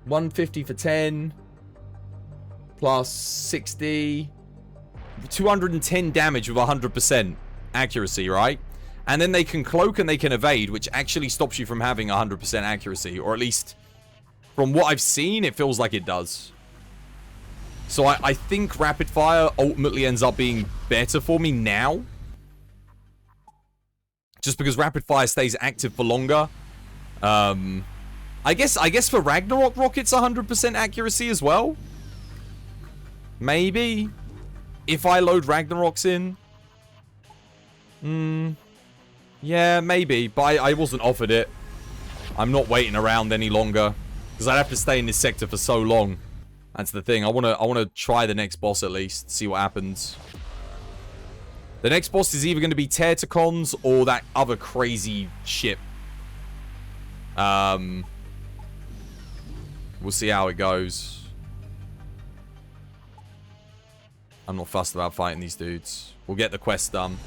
150 for 10. Plus 60. 210 damage with 100% accuracy, right? And then they can cloak and they can evade, which actually stops you from having 100% accuracy. Or at least, from what I've seen, it feels like it does. So I think rapid fire ultimately ends up being better for me now. Just because rapid fire stays active for longer. I guess for Ragnarok rockets, 100% accuracy as well. Maybe. If I load Ragnaroks in. Yeah, maybe. But I wasn't offered it. I'm not waiting around any longer. Because I'd have to stay in this sector for so long. That's the thing. I wanna try the next boss at least. See what happens. The next boss is either going to be Terticons or that other crazy ship. We'll see how it goes. I'm not fussed about fighting these dudes. We'll get the quest done.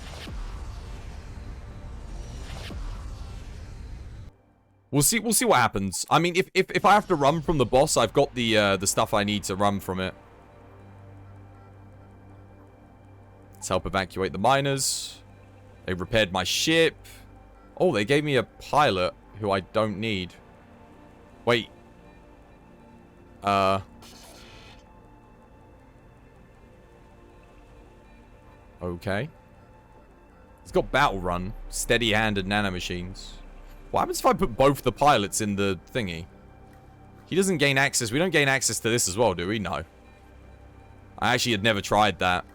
We'll see what happens. I mean, if I have to run from the boss, I've got the stuff I need to run from it. Let's help evacuate the miners. They repaired my ship. Oh, they gave me a pilot who I don't need. Wait. Okay. It's got battle run, steady hand, and nanomachines. What happens if I put both the pilots in the thingy? He doesn't gain access. We don't gain access to this as well, do we? No. I actually had never tried that.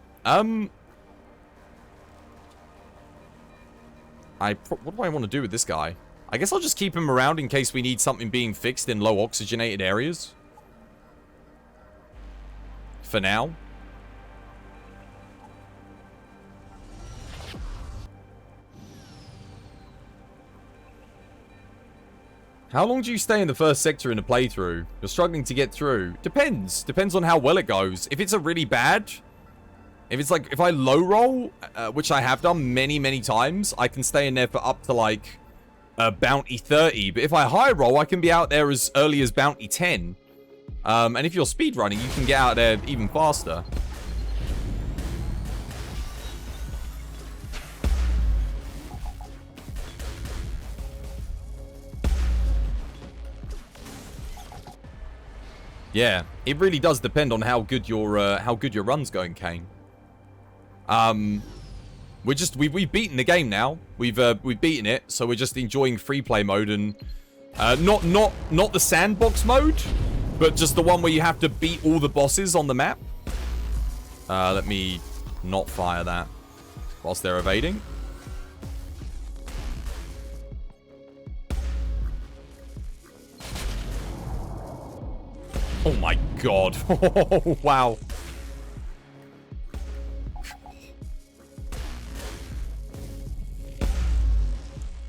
What do I want to do with this guy? I guess I'll just keep him around in case we need something being fixed in low oxygenated areas. For now. How long do you stay in the first sector in a playthrough? You're struggling to get through. Depends. Depends on how well it goes. If it's a really bad... If it's like... If I low roll, which I have done many, many times, I can stay in there for up to like... Bounty 30. But if I high roll, I can be out there as early as Bounty 10. And if you're speedrunning, you can get out there even faster. Yeah, it really does depend on how good your run's going, Kane. We've beaten the game now. We've beaten it, so we're just enjoying free play mode and not the sandbox mode, but just the one where you have to beat all the bosses on the map. Let me not fire that whilst they're evading. Oh my god. Oh, wow.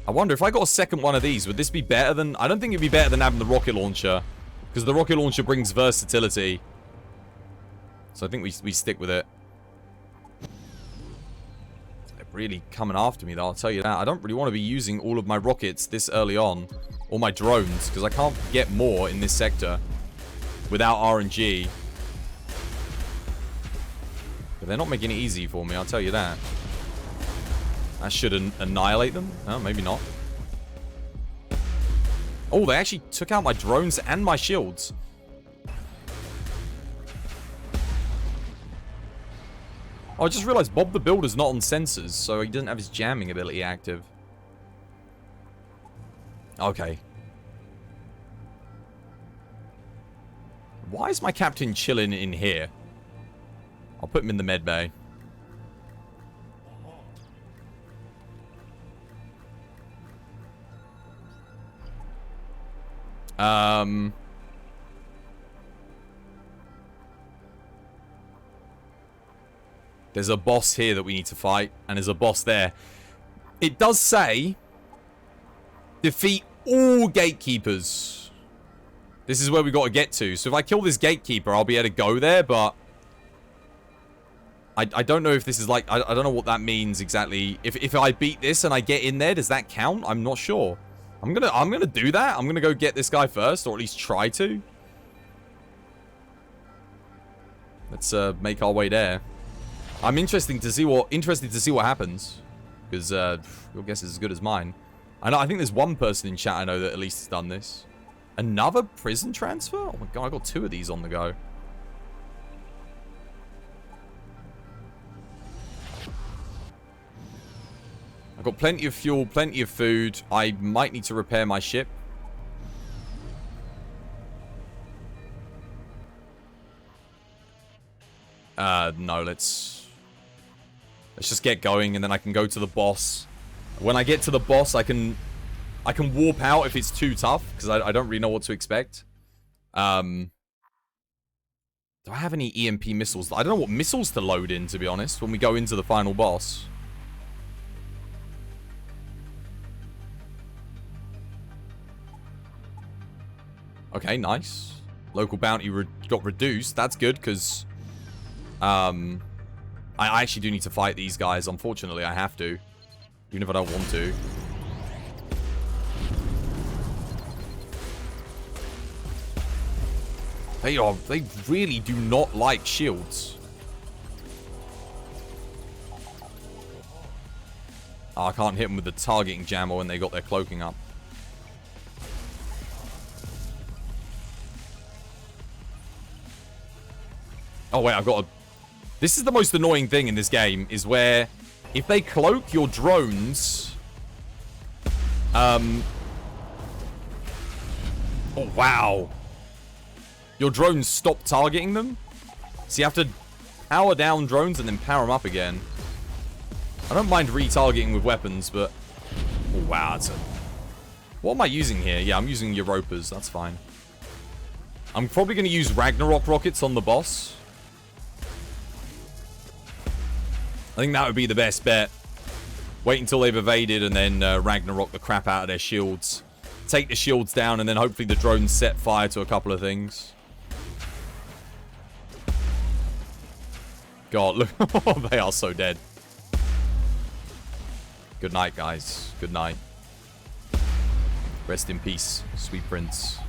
I wonder if I got a second one of these, would this be better than... I don't think it'd be better than having the rocket launcher. Because the rocket launcher brings versatility. So I think we stick with it. They're really coming after me though, I'll tell you that. I don't really want to be using all of my rockets this early on. Or my drones, because I can't get more in this sector without RNG. But they're not making it easy for me, I'll tell you that. That should annihilate them. Oh, maybe not. Oh, they actually took out my drones and my shields. Oh, I just realized Bob the Builder's not on sensors, so he doesn't have his jamming ability active. Okay. Why is my captain chilling in here? I'll put him in the med bay. There's a boss here that we need to fight, and there's a boss there. It does say defeat all gatekeepers. This is where we got to get to. So if I kill this gatekeeper, I'll be able to go there, but I don't know if this is like... I don't know what that means exactly. If I beat this and I get in there, does that count? I'm not sure. I'm gonna do that. I'm gonna go get this guy first, or at least try to. Let's make our way there. I'm interested to see what happens, because your guess is as good as mine. I think there's one person in chat I know that at least has done this. Another prison transfer? Oh my god, I got 2 of these on the go. I've got plenty of fuel, plenty of food. I might need to repair my ship. No, let's just get going, and then I can go to the boss. When I get to the boss, I can warp out if it's too tough, because I don't really know what to expect. Do I have any EMP missiles? I don't know what missiles to load in, to be honest, when we go into the final boss. Okay, nice. Local bounty got reduced. That's good, because I actually do need to fight these guys. Unfortunately, I have to, even if I don't want to. They really do not like shields. Oh, I can't hit them with the targeting jammer when they got their cloaking up. Oh, wait, I've got a... This is the most annoying thing in this game, is where if they cloak your drones... Oh, wow. Your drones stop targeting them. So you have to power down drones and then power them up again. I don't mind retargeting with weapons, but... Oh, wow, that's a... What am I using here? Yeah, I'm using Europas. That's fine. I'm probably going to use Ragnarok rockets on the boss. I think that would be the best bet. Wait until they've evaded and then Ragnarok the crap out of their shields. take the shields down, and then hopefully the drones set fire to a couple of things. God, look. They are so dead. Good night, guys. Good night. Rest in peace, sweet prince.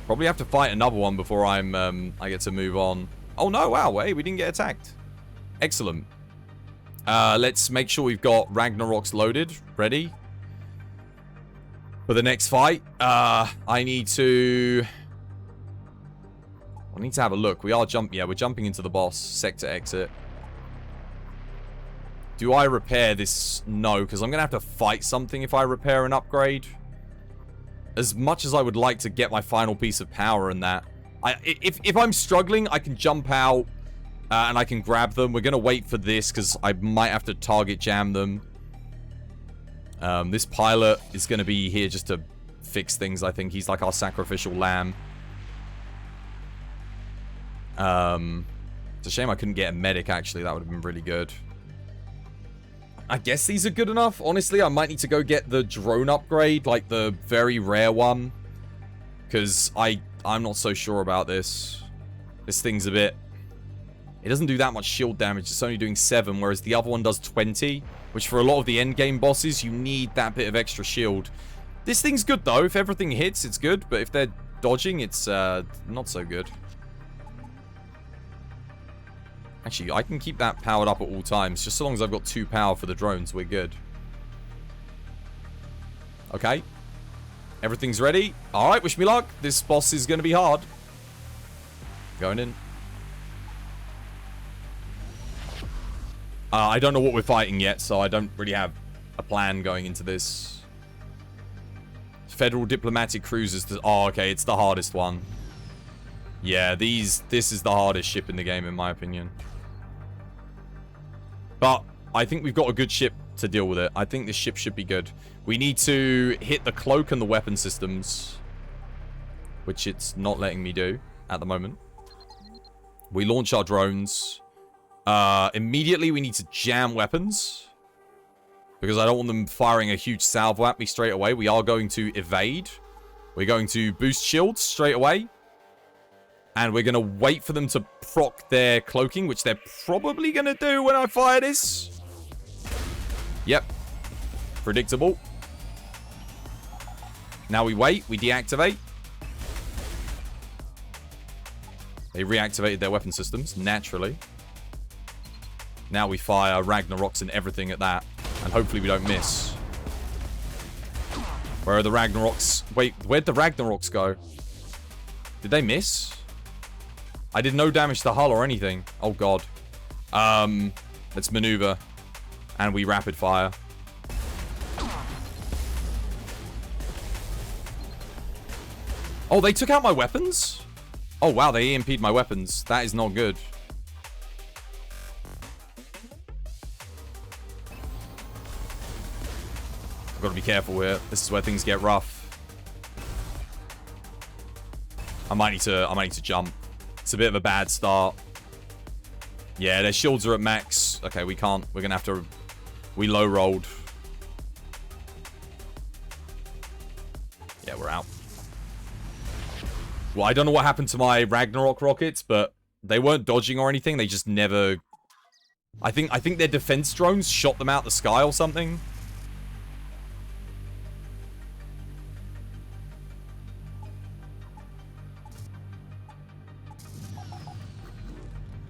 Probably have to fight another one before I get to move on. Oh, no. Wow. Wait, we didn't get attacked. Excellent. Let's make sure we've got Ragnaroks loaded. Ready. For the next fight. I need to have a look. Yeah, we're jumping into the boss. Sector exit. Do I repair this? No, because I'm going to have to fight something if I repair and upgrade. As much as I would like to get my final piece of power in that. If I'm struggling, I can jump out and I can grab them. We're going to wait for this because I might have to target jam them. This pilot is going to be here just to fix things, I think. He's like our sacrificial lamb. It's a shame I couldn't get a medic, actually. That would have been really good. I guess these are good enough. Honestly, I might need to go get the drone upgrade, like the very rare one. Because I'm not so sure about this. This thing's a bit... It doesn't do that much shield damage. It's only doing 7, whereas the other one does 20. Which for a lot of the endgame bosses, you need that bit of extra shield. This thing's good, though. If everything hits, it's good. But if they're dodging, it's not so good. Actually, I can keep that powered up at all times. Just so long as I've got 2 power for the drones, we're good. Okay. Everything's ready. Alright, wish me luck. This boss is going to be hard. Going in. I don't know what we're fighting yet, so I don't really have a plan going into this. Federal diplomatic cruisers. Oh, okay. It's the hardest one. Yeah, this is the hardest ship in the game, in my opinion. But I think we've got a good ship to deal with it. I think this ship should be good. We need to hit the cloak and the weapon systems, which it's not letting me do at the moment. We launch our drones. Immediately, we need to jam weapons, because I don't want them firing a huge salvo at me straight away. We are going to evade. We're going to boost shields straight away. And we're going to wait for them to proc their cloaking, which they're probably going to do when I fire this. Yep. Predictable. Now we wait. We deactivate. They reactivated their weapon systems, naturally. Now we fire Ragnaroks and everything at that. And hopefully we don't miss. Where are the Ragnaroks? Wait, where'd the Ragnaroks go? Did they miss? I did no damage to the hull or anything. Oh, God. Let's maneuver. And we rapid fire. Oh, they took out my weapons? Oh, wow. They EMP'd my weapons. That is not good. I've got to be careful here. This is where things get rough. I might need to jump. It's a bit of a bad start. Yeah, their shields are at max. Okay, we can't. We're going to have to... We low-rolled. Yeah, we're out. Well, I don't know what happened to my Ragnarok rockets, but they weren't dodging or anything. They just never... I think their defense drones shot them out the sky or something.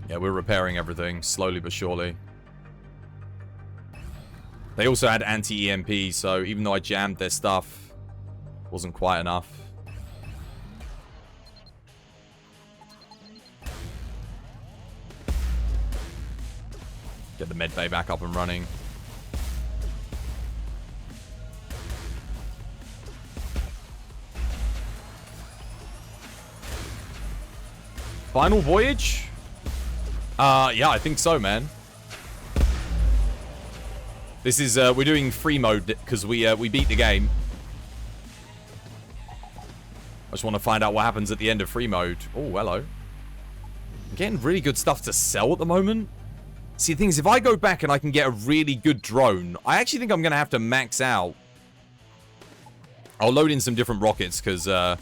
Yeah, we're repairing everything, slowly but surely. They also had anti-EMP, so even though I jammed their stuff, it wasn't quite enough. Get the medbay back up and running. Final voyage? Yeah, I think so, man. This is, we're doing free mode because we beat the game. I just want to find out what happens at the end of free mode. Oh, hello. I'm getting really good stuff to sell at the moment. See, the thing is, if I go back and I can get a really good drone, I actually think I'm going to have to max out I'll load in some different rockets because I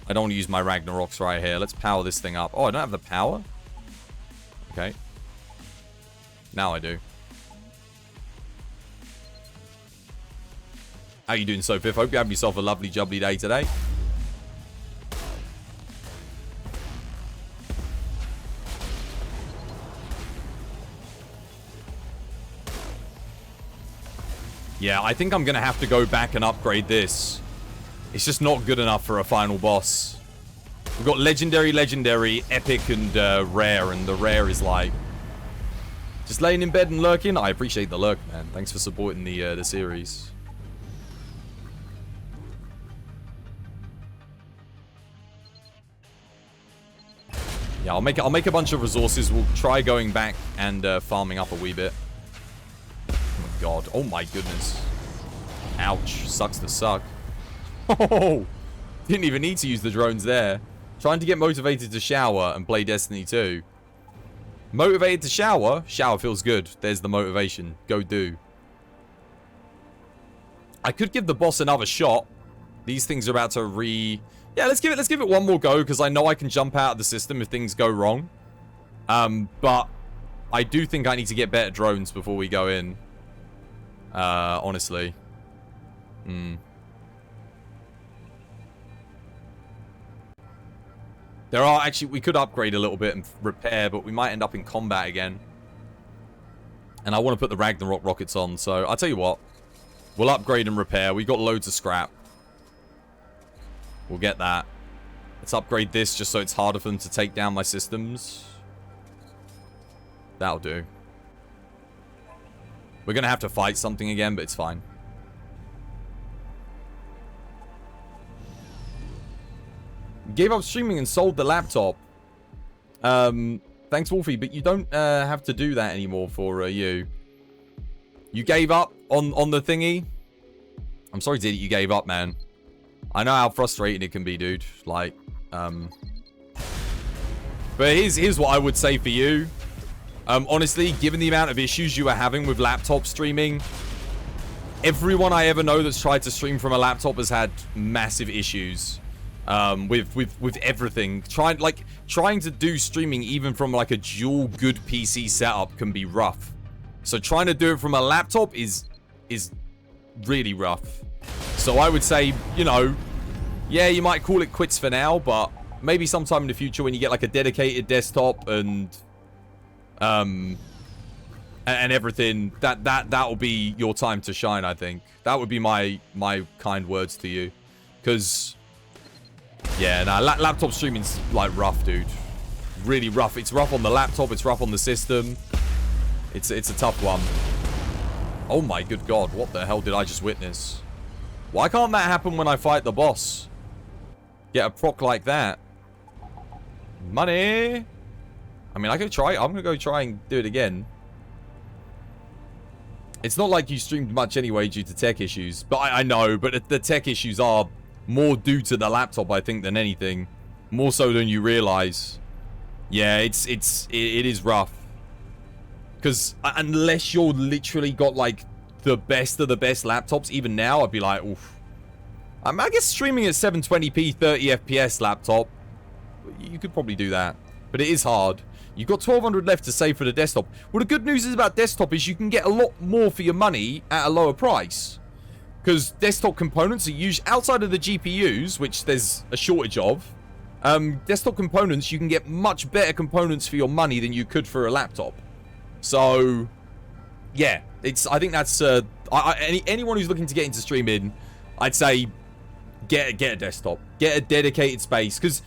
don't want to use my Ragnaroks right here. Let's power this thing up. Oh, I don't have the power? Okay. Now I do. How you doing, Sophie? Hope you have yourself a lovely, jubbly day today. Yeah, I think I'm going to have to go back and upgrade this. It's just not good enough for a final boss. We've got legendary, epic, and rare. And the rare is like... just laying in bed and lurking. I appreciate the lurk, man. Thanks for supporting the series. Yeah, I'll make a bunch of resources. We'll try going back and farming up a wee bit. Oh my god. Oh my goodness. Ouch. Sucks to suck. Oh! Didn't even need to use the drones there. Trying to get motivated to shower and play Destiny 2. Motivated to shower? Shower feels good. There's the motivation. Go do. I could give the boss another shot. These things are about to Yeah, let's give it one more go, because I know I can jump out of the system if things go wrong. But I do think I need to get better drones before we go in. Honestly. There are actually, we could upgrade a little bit and repair, but we might end up in combat again. And I want to put the Ragnarok rockets on, so I'll tell you what. We'll upgrade and repair. We got loads of scrap. We'll get that. Let's upgrade this just so it's harder for them to take down my systems. That'll do. We're going to have to fight something again, but it's fine. Gave up streaming and sold the laptop. Thanks, Wolfie, but you don't have to do that anymore for you. You gave up on the thingy? I'm sorry, Diddy, you gave up, man. I know how frustrating it can be, dude. Like, but here's what I would say for you. Honestly, given the amount of issues you are having with laptop streaming, everyone I ever know that's tried to stream from a laptop has had massive issues. With everything. Trying to do streaming even from like a dual good PC setup can be rough. So trying to do it from a laptop is really rough. So I would say, you know, yeah, you might call it quits for now, but maybe sometime in the future when you get like a dedicated desktop and everything, that'll be your time to shine, I think. That would be my kind words to you. Because yeah, nah, laptop streaming's like rough, dude. Really rough. It's rough on the laptop, it's rough on the system. It's a tough one. Oh my good god, what the hell did I just witness? Why can't that happen when I fight the boss? Get a proc like that. Money! I mean, I could try. I'm gonna go try and do it again. It's not like you streamed much anyway due to tech issues. But I know, but the tech issues are more due to the laptop, I think, than anything. More so than you realize. Yeah, it is rough. Because unless you're literally got, like, the best of the best laptops, even now, I'd be like, oof. I guess streaming at 720p, 30 FPS laptop, you could probably do that. But it is hard. You've got 1200 left to save for the desktop. Well, the good news is about desktop is you can get a lot more for your money at a lower price. Because desktop components are used outside of the GPUs, which there's a shortage of. Desktop components, you can get much better components for your money than you could for a laptop. So, yeah, I think that's anyone who's looking to get into streaming, I'd say get a desktop, get a dedicated space. Because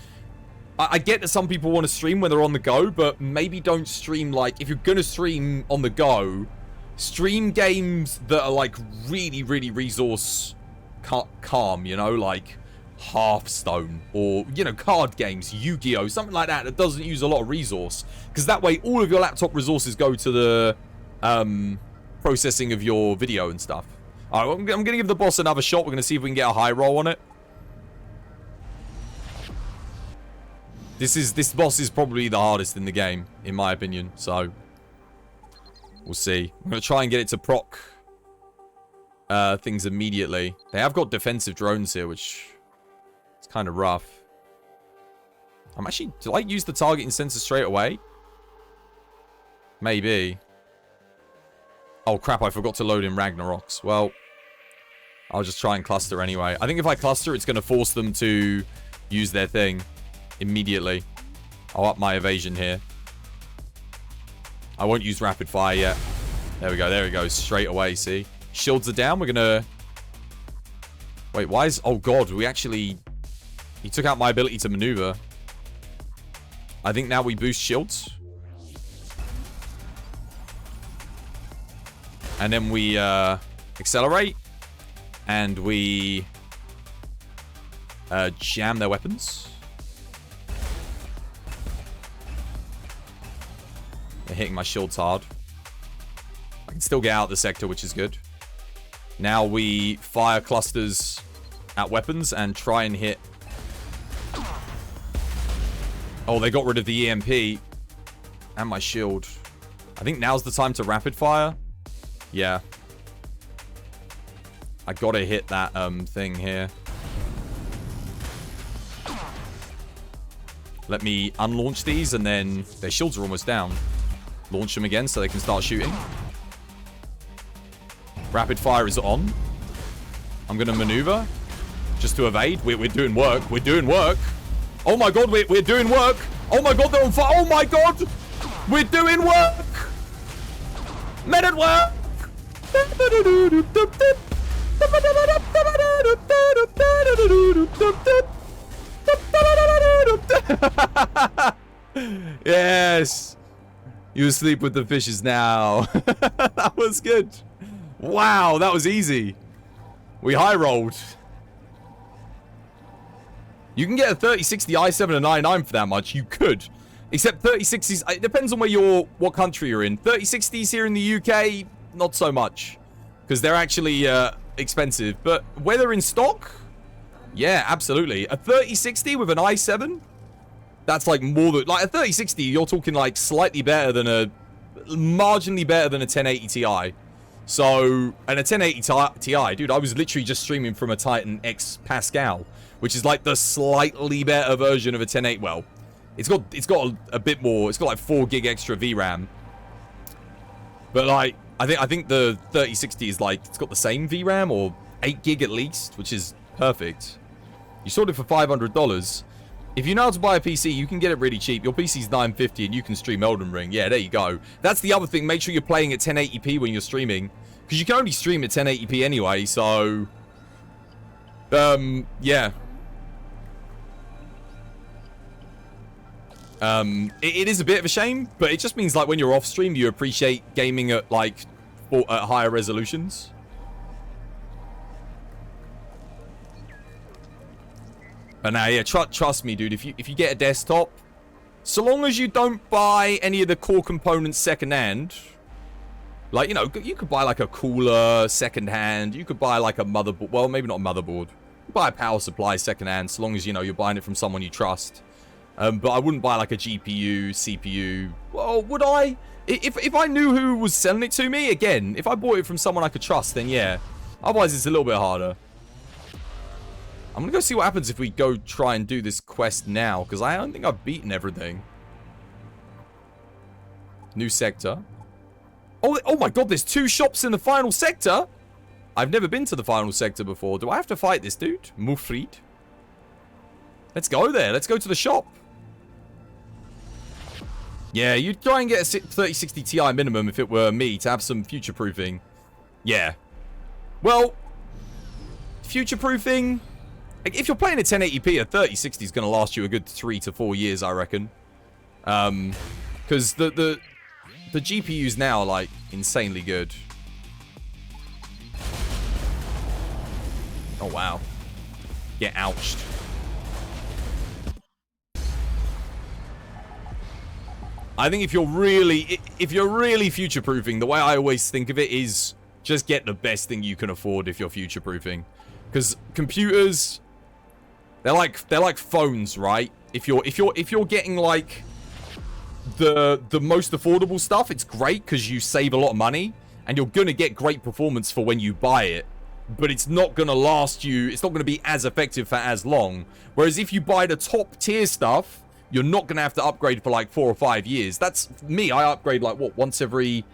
I get that some people want to stream when they're on the go, but maybe don't stream like if you're gonna stream on the go. Stream games that are like really, really resource calm, you know, like Hearthstone or, you know, card games, Yu-Gi-Oh, something like that doesn't use a lot of resource, because that way all of your laptop resources go to the processing of your video and stuff. All right, I'm gonna give the boss another shot. We're gonna see if we can get a high roll on it. This boss is probably the hardest in the game, in my opinion, so we'll see. I'm going to try and get it to proc things immediately. They have got defensive drones here, which is kind of rough. I'm actually... Do I use the targeting sensor straight away? Maybe. Oh, crap. I forgot to load in Ragnaroks. Well, I'll just try and cluster anyway. I think if I cluster, it's going to force them to use their thing immediately. I'll up my evasion here. I won't use rapid fire yet. There we go. There we go. Straight away, see? Shields are down. We're going to... Wait, why is... Oh, God. We actually... He took out my ability to maneuver. I think now we boost shields. And then we accelerate. And we jam their weapons. They're hitting my shields hard. I can still get out of the sector, which is good. Now we fire clusters at weapons and try and hit... Oh, they got rid of the EMP and my shield. I think now's the time to rapid fire. Yeah. I gotta hit that thing here. Let me unlaunch these and then their shields are almost down. Launch them again so they can start shooting. Rapid fire is on. I'm gonna maneuver just to evade. We're doing work. We're doing work. Oh my god, we're doing work. Oh my god, they're on fire. Oh my god. We're doing work. Men at work. Yes. You asleep with the fishes now. That was good. Wow, that was easy. We high rolled. You can get a 3060 i7 and i9 for that much. You could. Except 3060s, it depends on what country you're in. 3060s here in the UK, not so much. Because they're actually expensive. But whether in stock, yeah, absolutely. A 3060 with an i7, that's like more than... Like a 3060, you're talking like slightly better than a... Marginally better than a 1080 Ti. So, and a 1080 Ti, dude, I was literally just streaming from a Titan X Pascal, which is like the slightly better version of a 1080. Well, it's got a bit more. It's got like 4 gig extra VRAM. But like, I think the 3060 is like, it's got the same VRAM or 8 gig at least, which is perfect. You sold it for $500. If you know how to buy a PC, you can get it really cheap. Your PC's $950 and you can stream Elden Ring. Yeah, there you go. That's the other thing. Make sure you're playing at 1080p when you're streaming. Because you can only stream at 1080p anyway, so... yeah. It is a bit of a shame, but it just means like when you're off stream, you appreciate gaming at like at higher resolutions. But now, yeah, trust me, dude. If you get a desktop, so long as you don't buy any of the core components secondhand, like, you know, you could buy like a cooler secondhand. You could buy like a motherboard. Well, maybe not a motherboard. You buy a power supply secondhand, so long as, you know, you're buying it from someone you trust. But I wouldn't buy like a GPU, CPU. Well, would I? If I knew who was selling it to me, again, if I bought it from someone I could trust, then yeah. Otherwise, it's a little bit harder. I'm gonna go see what happens if we go try and do this quest now, because I don't think I've beaten everything. New sector. Oh my god, there's 2 shops in the final sector? I've never been to the final sector before. Do I have to fight this dude? Mufrid? Let's go there. Let's go to the shop. Yeah, you'd try and get a 3060 Ti minimum if it were me to have some future-proofing. Yeah. Well, future-proofing... If you're playing a 1080p, a 3060 is going to last you a good 3 to 4 years, I reckon. Because the GPUs now are, like, insanely good. Oh, wow. Get ouched. I think if you're really future-proofing, the way I always think of it is just get the best thing you can afford if you're future-proofing. Because computers... They're like phones, right? If you're getting like the most affordable stuff, it's great because you save a lot of money and you're gonna get great performance for when you buy it. but it's not going to last you. It's not going to be as effective for as long. Whereas if you buy the top tier stuff, you're not going to have to upgrade for like 4 or 5 years. That's me. I upgrade like, what, once every...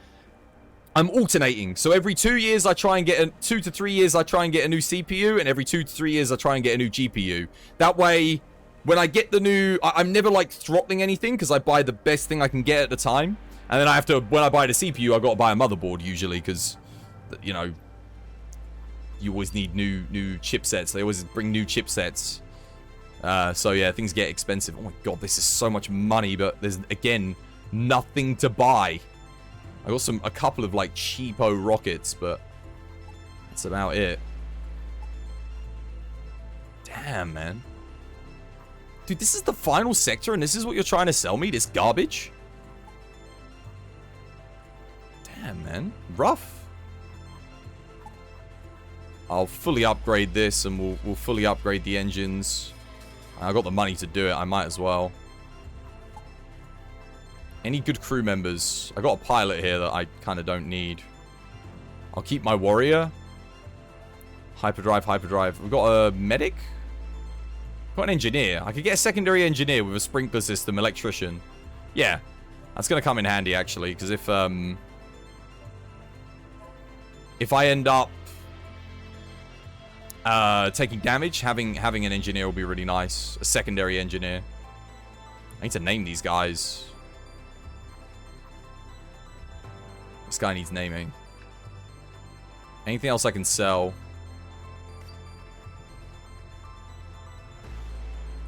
I'm alternating. So every 2 years, I try and get 2 to 3 years, I try and get a new CPU. And every 2 to 3 years, I try and get a new GPU. That way, when I get the new... I'm never like throttling anything because I buy the best thing I can get at the time. And then I have to... When I buy the CPU, I've got to buy a motherboard usually because, you know, you always need new chipsets. They always bring new chipsets. So yeah, things get expensive. Oh my god, this is so much money, but there's, again, nothing to buy. I got a couple of like cheapo rockets, but that's about it. Damn, man. Dude, this is the final sector and this is what you're trying to sell me? This garbage? Damn, man. Rough. I'll fully upgrade this and we'll fully upgrade the engines. I got the money to do it. I might as well. Any good crew members? I got a pilot here that I kind of don't need. I'll keep my warrior. Hyperdrive, hyperdrive. We've got a medic. Got an engineer. I could get a secondary engineer with a sprinkler system, electrician. Yeah, that's gonna come in handy actually, because if I end up taking damage, having an engineer will be really nice. A secondary engineer. I need to name these guys. This guy needs naming. Anything else I can sell?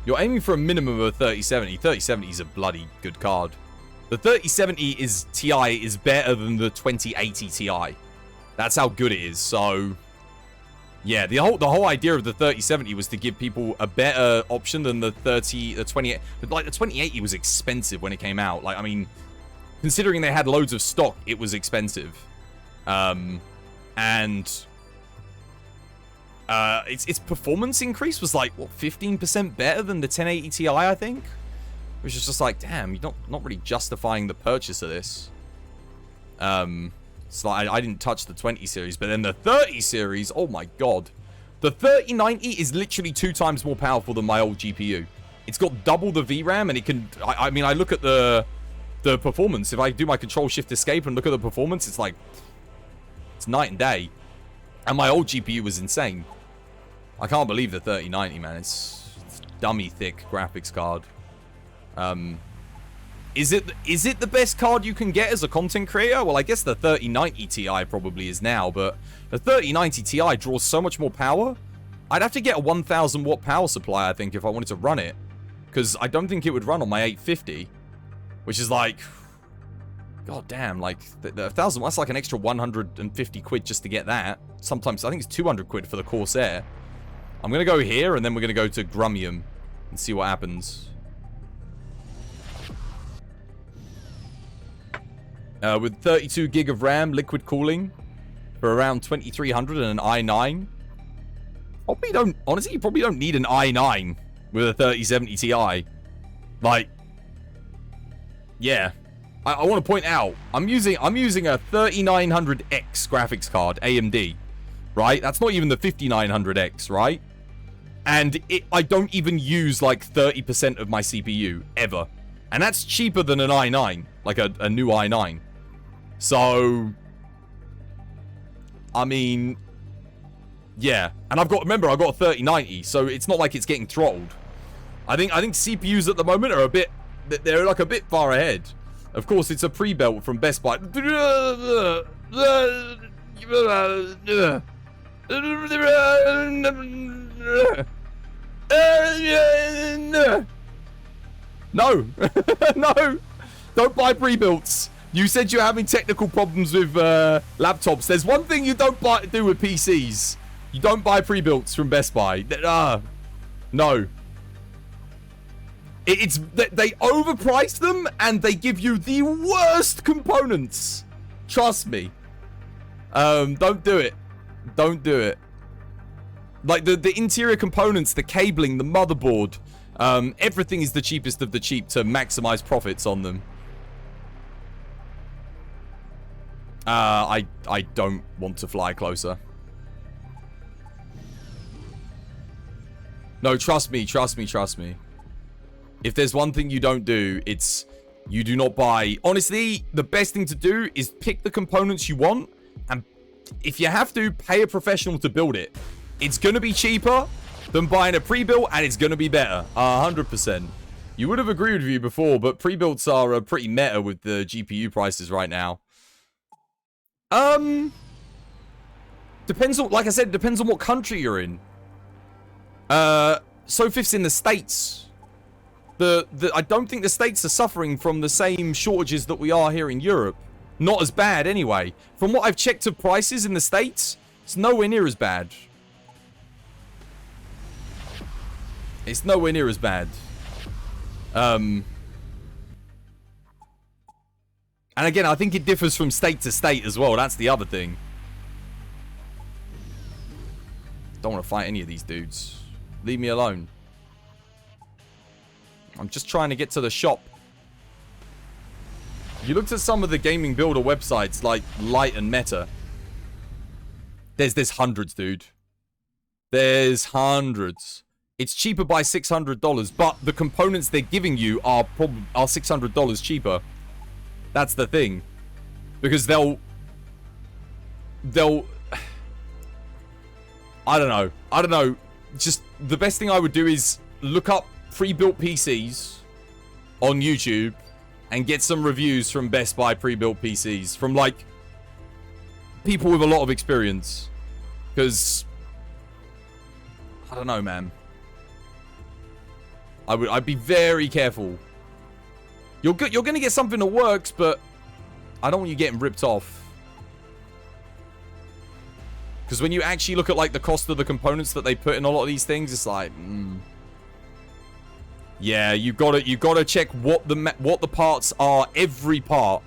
You're aiming for a minimum of a 3070. 3070 is a bloody good card. The 3070 Ti is better than the 2080 Ti. That's how good it is. So, yeah, the whole idea of the 3070 was to give people a better option than the 28. But like the 2080 was expensive when it came out. Like, I mean, considering they had loads of stock, it was expensive. And its performance increase was like, what, 15% better than the 1080 Ti, I think? Which is just like, damn, you're not really justifying the purchase of this. So I didn't touch the 20 series, but then the 30 series, oh my god. The 3090 is literally 2 times more powerful than my old GPU. It's got double the VRAM, and it can... I mean, I look at the performance. If I do my Control-Shift-Escape and look at the performance, it's like... It's night and day. And my old GPU was insane. I can't believe the 3090, man. It's dummy thick graphics card. Is it the best card you can get as a content creator? Well, I guess the 3090 Ti probably is now, but the 3090 Ti draws so much more power. I'd have to get a 1000 watt power supply, I think, if I wanted to run it. Because I don't think it would run on my 850. Which is like... God damn, like, the 1000, that's like an extra 150 quid just to get that. Sometimes, I think it's 200 quid for the Corsair. I'm going to go here, and then we're going to go to Grumium and see what happens. With 32 gig of RAM, liquid cooling, for around 2300 and an i9. Honestly, you probably don't need an i9 with a 3070 Ti. Like, yeah. I want to point out, I'm using a 3900X graphics card, AMD, right? That's not even the 5900X, right? And I don't even use like 30% of my CPU, ever. And that's cheaper than an i9, like a new i9. So, I mean, yeah. And remember, I've got a 3090, so it's not like it's getting throttled. I think CPUs at the moment are they're like a bit far ahead. Of course, it's a pre-built from Best Buy. No. No. Don't buy pre-builts. You said you're having technical problems with laptops. There's one thing you don't do with PCs. You don't buy pre-builts from Best Buy. No. They overprice them and they give you the worst components. Trust me. Don't do it. Don't do it. Like the interior components, the cabling, the motherboard, everything is the cheapest of the cheap to maximize profits on them. I don't want to fly closer. No, trust me. If there's one thing you don't do, it's you do not buy. Honestly, the best thing to do is pick the components you want, and if you have to, pay a professional to build it. It's going to be cheaper than buying a pre-built, and it's going to be better. 100%. You would have agreed with you before, but pre-builts are pretty meta with the GPU prices right now. Depends on, like I said, depends on what country you're in. Sofif's in the States. I don't think the States are suffering from the same shortages that we are here in Europe. Not as bad, anyway. From what I've checked of prices in the States, it's nowhere near as bad. It's nowhere near as bad. And again, I think it differs from state to state as well. That's the other thing. Don't want to fight any of these dudes. Leave me alone. I'm just trying to get to the shop. You looked at some of the gaming builder websites like Light and Meta. There's hundreds, dude. There's hundreds. It's cheaper by $600, but the components they're giving you are $600 cheaper. That's the thing. Because they'll I don't know. Just the best thing I would do is look up pre-built PCs on YouTube and get some reviews from Best Buy pre-built PCs from like people with a lot of experience. Because I don't know, man. I'd be very careful. You're gonna get something that works, but I don't want you getting ripped off. Because when you actually look at like the cost of the components that they put in a lot of these things, it's like, yeah, you gotta check what the parts are, every part.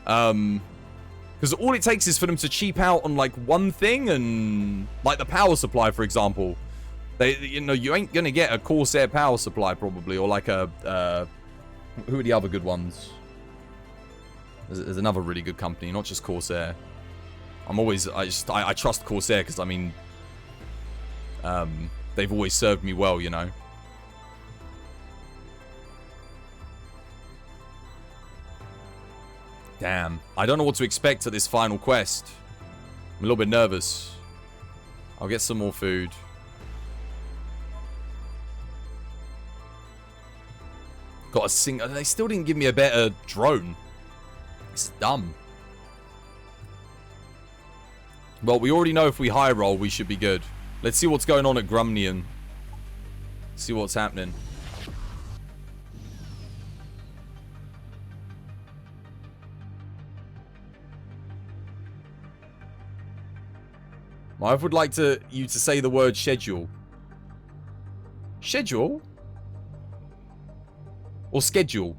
Because all it takes is for them to cheap out on like one thing, and like the power supply, for example. You ain't gonna get a Corsair power supply probably, or like a who are the other good ones? There's another really good company, not just Corsair. I trust Corsair because I mean, they've always served me well, you know. Damn, I don't know what to expect at this final quest. I'm a little bit nervous. I'll get some more food. Got a sing. They still didn't give me a better drone. It's dumb. Well, we already know if we high roll, we should be good. Let's see what's going on at Grumnian. See what's happening. I would like you to say the word schedule. Schedule? Or schedule?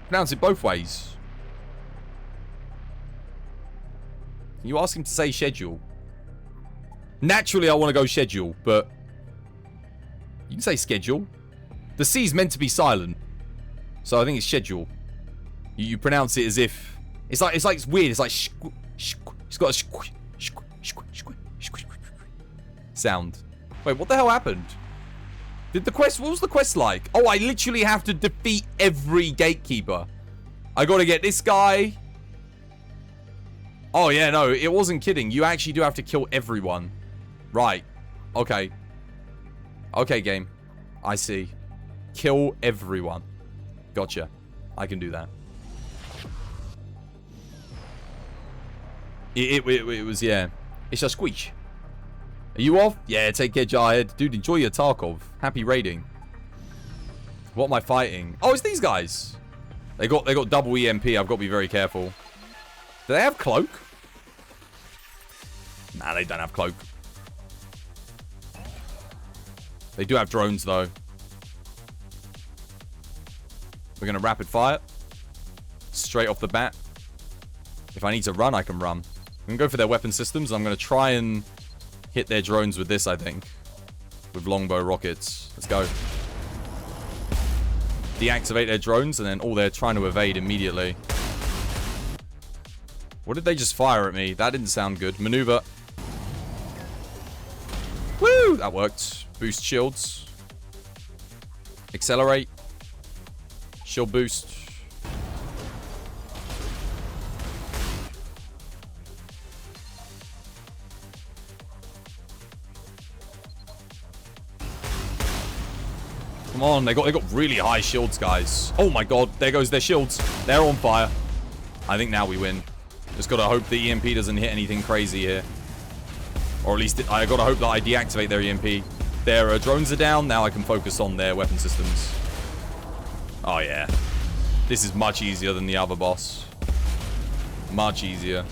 Pronounce it both ways. You ask him to say schedule. Naturally, I want to go schedule, but you can say schedule. The C is meant to be silent, so I think it's schedule. You pronounce it as if it's weird. It's like it's got a sound. Wait, what the hell happened? What was the quest like? Oh, I literally have to defeat every gatekeeper. I gotta get this guy. Oh, yeah, no, it wasn't kidding. You actually do have to kill everyone. Right. Okay. Okay, game. I see. Kill everyone. Gotcha. I can do that. It was, yeah. It's a squeak. Are you off? Yeah, take care, Jarhead. Dude, enjoy your Tarkov. Happy raiding. What am I fighting? Oh, it's these guys. They got double EMP. I've got to be very careful. Do they have cloak? Nah, they don't have cloak. They do have drones, though. We're going to rapid fire. Straight off the bat. If I need to run, I can run. I'm going to go for their weapon systems. I'm going to try and hit their drones with this, I think. With longbow rockets. Let's go. Deactivate their drones, and then, oh, they're trying to evade immediately. What did they just fire at me? That didn't sound good. Maneuver. Woo! That worked. Boost shields. Accelerate. Shield boost. Come on, they got really high shields, guys. Oh my god, there goes their shields. They're on fire. I think now we win. Just gotta hope the EMP doesn't hit anything crazy here. Or at least I gotta hope that I deactivate their EMP. Their drones are down. Now I can focus on their weapon systems. Oh yeah. This is much easier than the other boss. Much easier.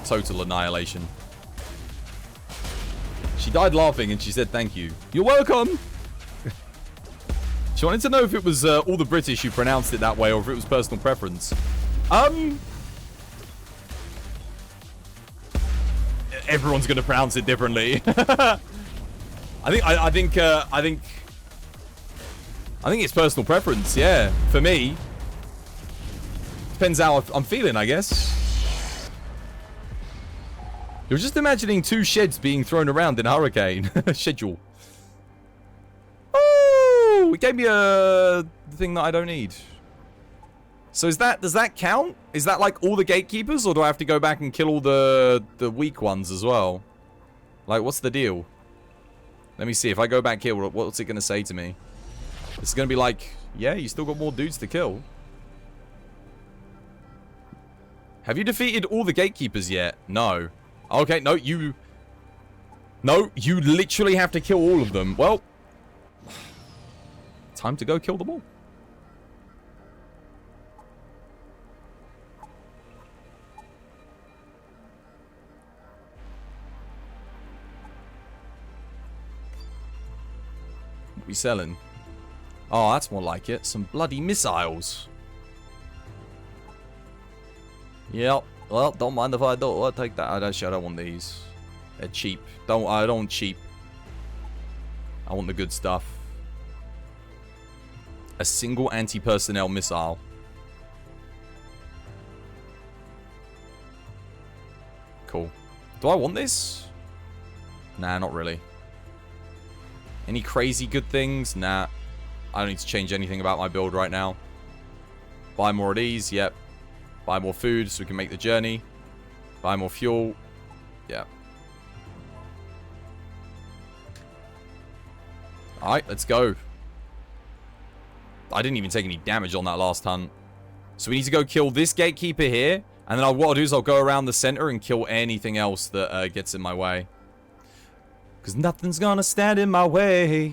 Total annihilation. She died laughing and she said thank you. You're welcome! She wanted to know if it was all the British who pronounced it that way or if it was personal preference. Everyone's gonna pronounce it differently. I think it's personal preference, yeah. For me. Depends how I'm feeling, I guess. You're just imagining two sheds being thrown around in a hurricane. Schedule. Oh, it gave me a thing that I don't need. So does that count? Is that like all the gatekeepers, or do I have to go back and kill all the weak ones as well? Like, what's the deal? Let me see. If I go back here, what's it going to say to me? It's going to be like, yeah, you still got more dudes to kill. Have you defeated all the gatekeepers yet? No. Okay, no, you literally have to kill all of them. Well, time to go kill them all. What are we selling? Oh, that's more like it. Some bloody missiles. Yep. Well, don't mind if I don't. I'll take that. Actually, I don't want these. They're cheap. I don't want cheap. I want the good stuff. A single anti-personnel missile. Cool. Do I want this? Nah, not really. Any crazy good things? Nah. I don't need to change anything about my build right now. Buy more of these. Yep. Buy more food so we can make the journey. Buy more fuel. Yeah. Alright, let's go. I didn't even take any damage on that last hunt. So we need to go kill this gatekeeper here. And then what I'll do is I'll go around the center and kill anything else that gets in my way. Because nothing's gonna stand in my way.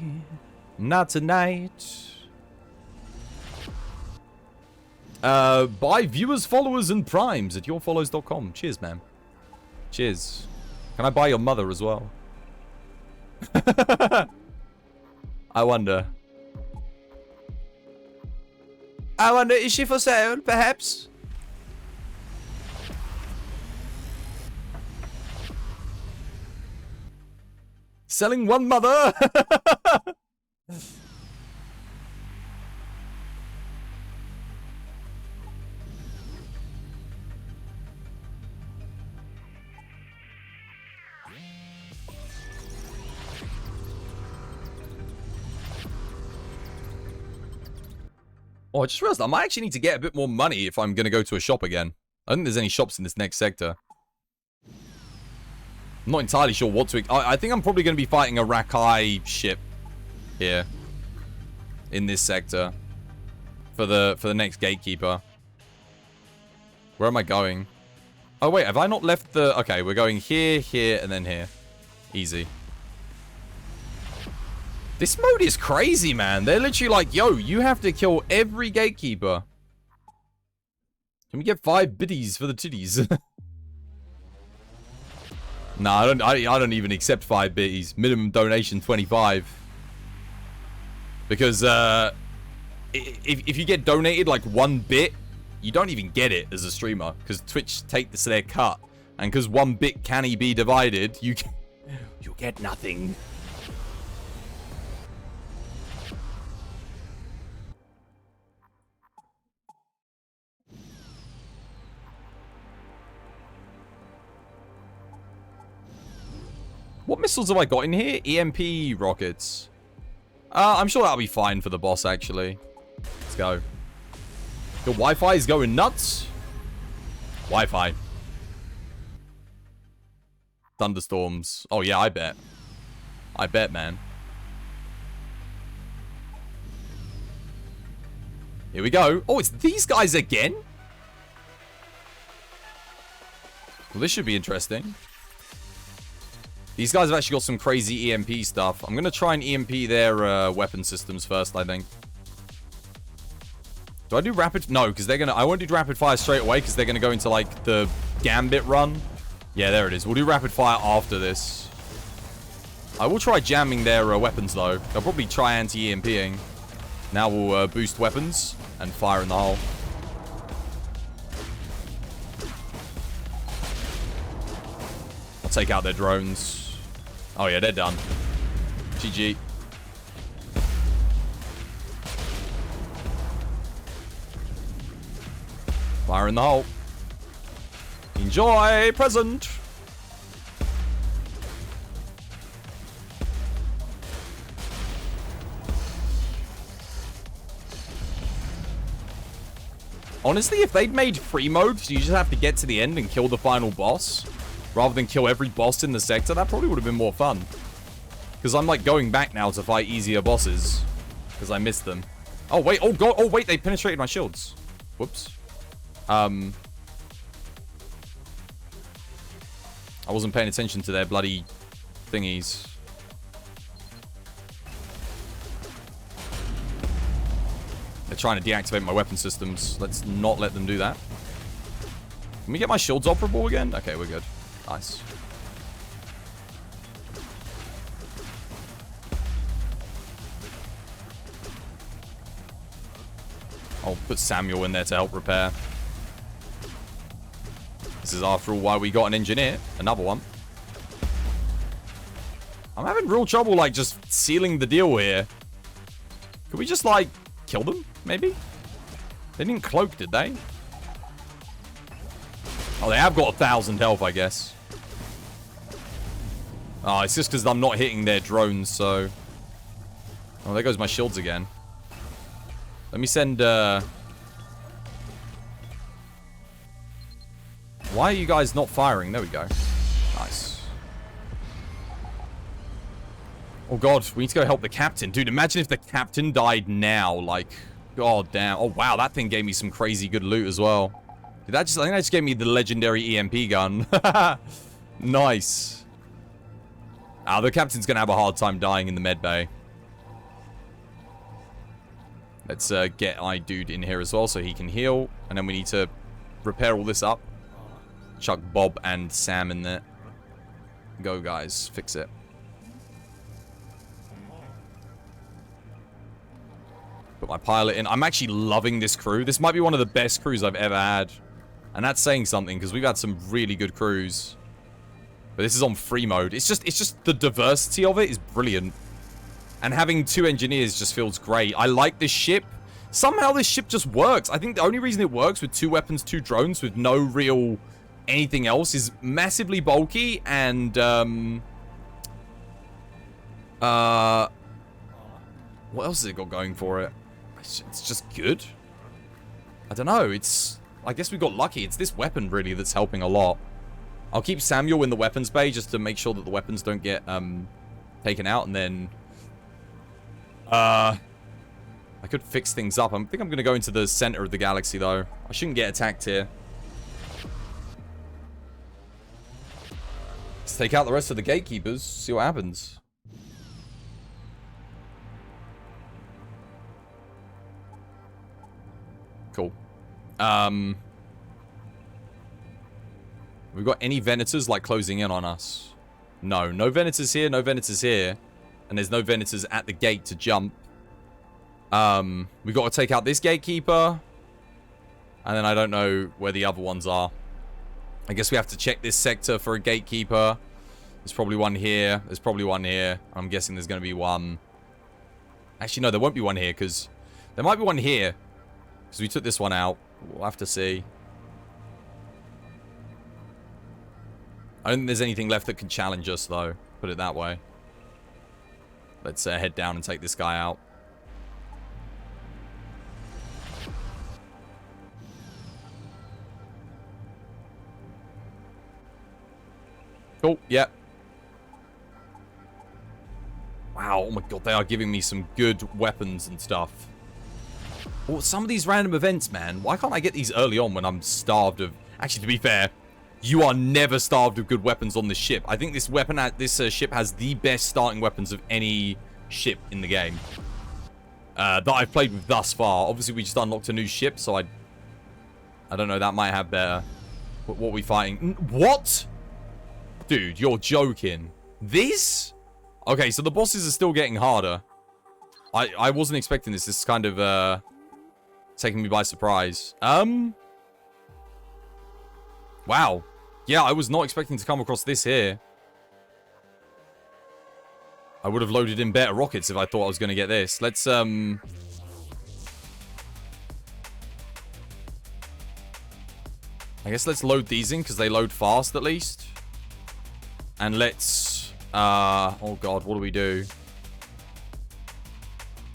Not tonight. Buy viewers, followers, and primes at yourfollows.com. Cheers, man. Cheers. Can I buy your mother as well? I wonder. Is she for sale, perhaps? Selling one mother? Oh, I just realized I might actually need to get a bit more money if I'm going to go to a shop again. I don't think there's any shops in this next sector. I'm not entirely sure what to... I think I'm probably going to be fighting a Rakai ship here. In this sector. For the next gatekeeper. Where am I going? Oh, wait. Have I not left the... Okay, we're going here, here, and then here. Easy. This mode is crazy, man. They're literally like, yo, you have to kill every gatekeeper. Can we get 5 biddies for the titties? Nah, I don't even accept 5 biddies. Minimum donation 25. Because if you get donated like 1 bit, you don't even get it as a streamer. Because Twitch takes their cut. And because 1 bit can be divided, you get nothing. What missiles have I got in here? EMP rockets. I'm sure that'll be fine for the boss, actually. Let's go. The Wi-Fi is going nuts. Wi-Fi. Thunderstorms. Oh, yeah, I bet. I bet, man. Here we go. Oh, it's these guys again? Well, this should be interesting. These guys have actually got some crazy EMP stuff. I'm going to try and EMP their weapon systems first, I think. Do I do rapid? No, because they're going to... I won't do rapid fire straight away because they're going to go into, like, the Gambit run. Yeah, there it is. We'll do rapid fire after this. I will try jamming their weapons, though. They'll probably try anti-EMPing. Now we'll boost weapons and fire in the hole. I'll take out their drones. Oh, yeah, they're done. GG. Fire in the hole. Enjoy present. Honestly, if they'd made free mode, so you just have to get to the end and kill the final boss, rather than kill every boss in the sector, that probably would have been more fun. Because I'm, like, going back now to fight easier bosses. Because I missed them. Oh, wait. Oh, God. Oh, wait. They penetrated my shields. Whoops. I wasn't paying attention to their bloody thingies. They're trying to deactivate my weapon systems. Let's not let them do that. Can we get my shields operable again? Okay, we're good. Nice. I'll put Samuel in there to help repair. This is, after all, why we got an engineer. Another one. I'm having real trouble, like, just sealing the deal here. Could we just, like, kill them, maybe? They didn't cloak, did they? Oh, they have got 1,000 health, I guess. Oh, it's just because I'm not hitting their drones, so... Oh, there goes my shields again. Let me send, Why are you guys not firing? There we go. Nice. Oh, God. We need to go help the captain. Dude, imagine if the captain died now. Like, god damn. Oh, wow. That thing gave me some crazy good loot as well. Did that just... I think that just gave me the legendary EMP gun. Nice. Ah, the captain's going to have a hard time dying in the med bay. Let's get iDude in here as well so he can heal. And then we need to repair all this up. Chuck Bob and Sam in there. Go, guys. Fix it. Put my pilot in. I'm actually loving this crew. This might be one of the best crews I've ever had. And that's saying something, because we've had some really good crews. But this is on free mode. It's just the diversity of it is brilliant. And having 2 engineers just feels great. I like this ship. Somehow this ship just works. I think the only reason it works with 2 weapons, 2 drones, with no real anything else, is massively bulky and, what else has it got going for it? It's just good. I don't know. I guess we got lucky. It's this weapon, really, that's helping a lot. I'll keep Samuel in the weapons bay just to make sure that the weapons don't get, taken out, and then... I could fix things up. I think I'm going to go into the center of the galaxy, though. I shouldn't get attacked here. Let's take out the rest of the gatekeepers, see what happens. Cool. We've got any Venators, like, closing in on us? No. No Venators here, no Venators here. And there's no Venators at the gate to jump. We've got to take out this gatekeeper. And then I don't know where the other ones are. I guess we have to check this sector for a gatekeeper. There's probably one here. There's probably one here. I'm guessing there's going to be one. Actually, no, there won't be one here, because... There might be one here. Because we took this one out. We'll have to see. I don't think there's anything left that can challenge us, though. Put it that way. Let's head down and take this guy out. Cool, yeah. Wow, oh my god, they are giving me some good weapons and stuff. Well, some of these random events, man, why can't I get these early on when I'm starved of... Actually, to be fair, you are never starved of good weapons on this ship. I think this ship has the best starting weapons of any ship in the game that I've played with thus far. Obviously, we just unlocked a new ship, so I don't know, that might have better... What are we fighting? What? Dude, you're joking. This? Okay, so the bosses are still getting harder. I wasn't expecting this. This is kind of taking me by surprise. Wow. Yeah, I was not expecting to come across this here. I would have loaded in better rockets if I thought I was going to get this. Let's I guess let's load these in because they load fast at least. And let's oh god, what do we do?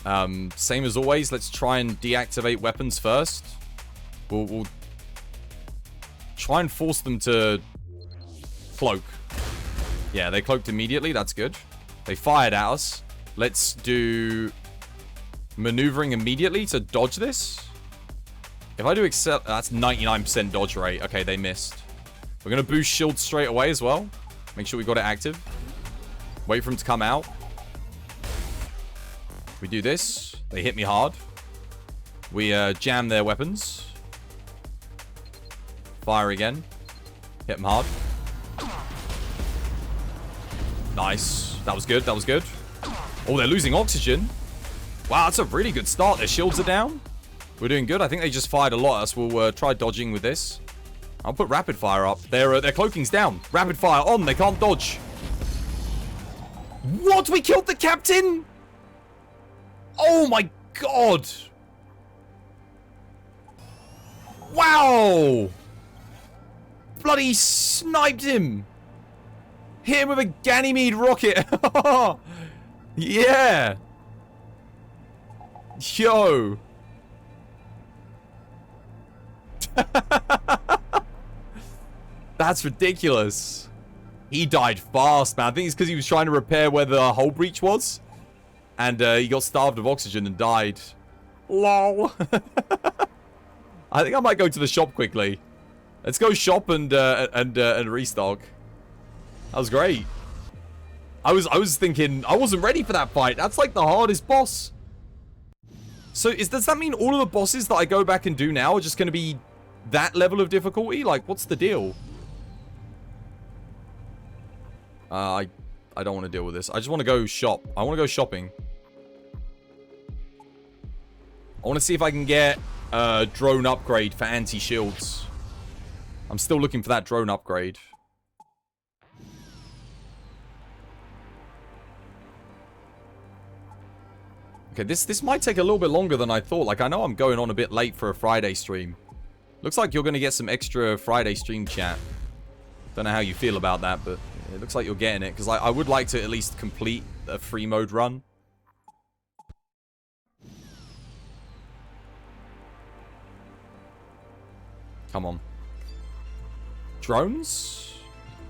Same as always, let's try and deactivate weapons first. We'll try and force them to cloak. Yeah, they cloaked immediately. That's good. They fired at us. Let's do maneuvering immediately to dodge this. If I do accept... That's 99% dodge rate. Okay, they missed. We're going to boost shield straight away as well. Make sure we got it active. Wait for him to come out. We do this. They hit me hard. We jam their weapons. Fire again. Hit them hard. Nice. That was good. That was good. Oh, they're losing oxygen. Wow, that's a really good start. Their shields are down. We're doing good. I think they just fired a lot at us. We'll try dodging with this. I'll put rapid fire up. Their cloaking's down. Rapid fire on. They can't dodge. What? We killed the captain? Oh my god. Wow. Bloody sniped him. Hit him with a Ganymede rocket. Yeah. Yo. That's ridiculous. He died fast, man. I think it's because he was trying to repair where the hull breach was. And he got starved of oxygen and died. Lol. I think I might go to the shop quickly. Let's go shop and restock. That was great. I was thinking I wasn't ready for that fight. That's like the hardest boss. So does that mean all of the bosses that I go back and do now are just going to be that level of difficulty? Like, what's the deal? I don't want to deal with this. I just want to go shop. I want to go shopping. I want to see if I can get a drone upgrade for anti-shields. I'm still looking for that drone upgrade. Okay, this might take a little bit longer than I thought. Like, I know I'm going on a bit late for a Friday stream. Looks like you're going to get some extra Friday stream chat. Don't know how you feel about that, but it looks like you're getting it. Because I would like to at least complete a free mode run. Come on. Drones?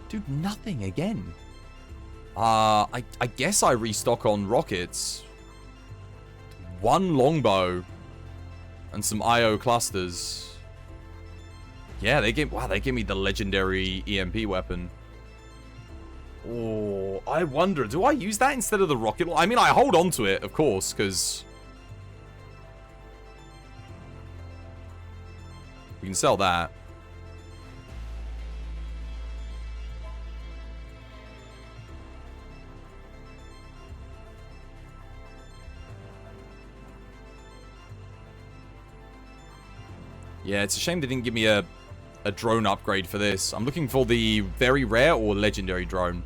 Dude, nothing again. I guess I restock on rockets. One longbow. And some IO clusters. Yeah, they gave me the legendary EMP weapon. Oh, I wonder, do I use that instead of the rocket? I mean, I hold on to it, of course, because we can sell that. Yeah, it's a shame they didn't give me a drone upgrade for this. I'm looking for the very rare or legendary drone.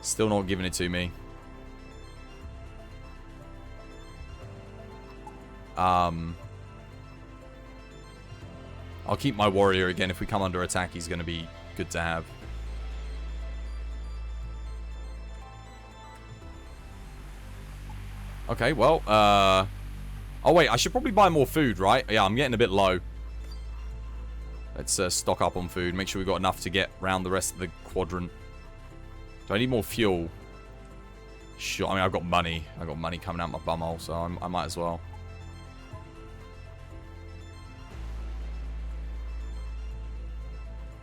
Still not giving it to me. I'll keep my warrior again. If we come under attack, he's going to be good to have. Okay, well, oh, wait, I should probably buy more food, right? Yeah, I'm getting a bit low. Let's stock up on food. Make sure we've got enough to get around the rest of the quadrant. Do I need more fuel? Sure, I mean, I've got money. I've got money coming out my bumhole, so I might as well.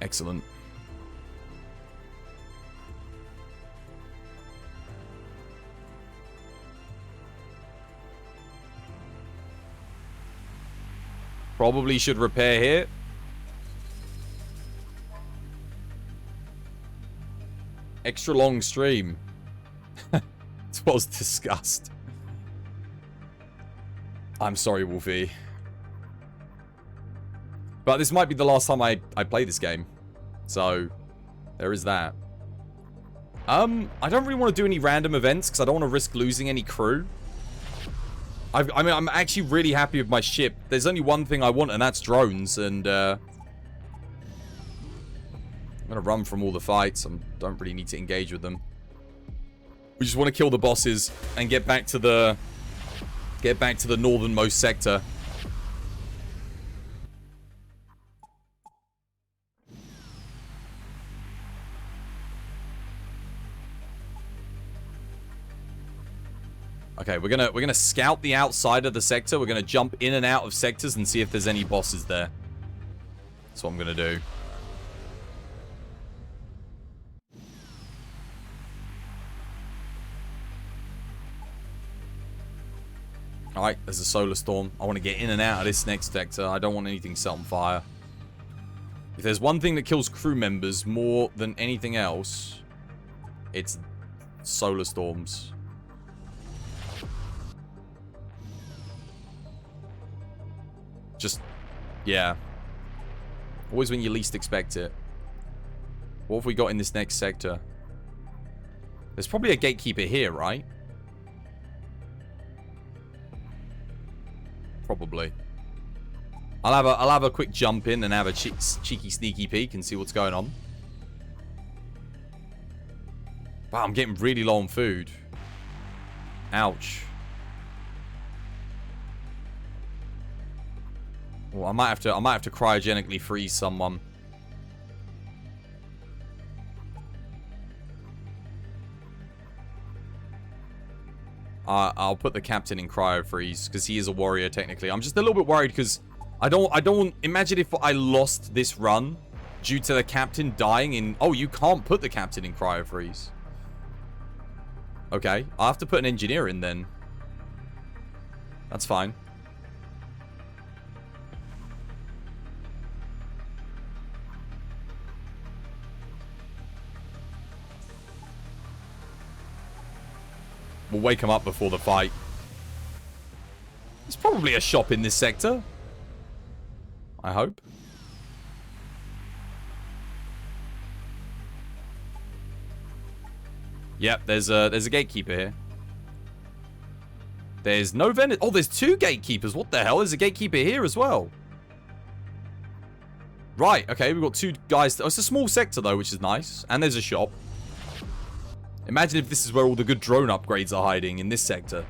Excellent. Probably should repair here. Extra long stream. It was disgust. I'm sorry, Wolfie. But this might be the last time I play this game. So, there is that. I don't really want to do any random events because I don't want to risk losing any crew. I mean, I'm actually really happy with my ship. There's only one thing I want, and that's drones. And I'm gonna run from all the fights. I don't really need to engage with them. We just want to kill the bosses and get back to the northernmost sector. Okay, we're gonna scout the outside of the sector. We're gonna jump in and out of sectors and see if there's any bosses there. That's what I'm gonna do. Alright, there's a solar storm. I want to get in and out of this next sector. I don't want anything set on fire. If there's one thing that kills crew members more than anything else, it's solar storms. Just, yeah. Always when you least expect it. What have we got in this next sector? There's probably a gatekeeper here, right? Probably. I'll have a quick jump in and have a cheeky sneaky peek and see what's going on. Wow, I'm getting really low on food. Ouch. Well, I might have to cryogenically freeze someone. I'll put the captain in cryo freeze because he is a warrior technically. I'm just a little bit worried because I don't imagine if I lost this run due to the captain dying in. Oh, you can't put the captain in cryo freeze. Okay, I'll have to put an engineer in then. That's fine. We'll wake him up before the fight. There's probably a shop in this sector. I hope. Yep, there's a gatekeeper here. There's no vendor. Oh, there's two gatekeepers. What the hell? There's a gatekeeper here as well. Right, okay, we've got two guys. Oh, it's a small sector though, which is nice. And there's a shop. Imagine if this is where all the good drone upgrades are hiding, in this sector.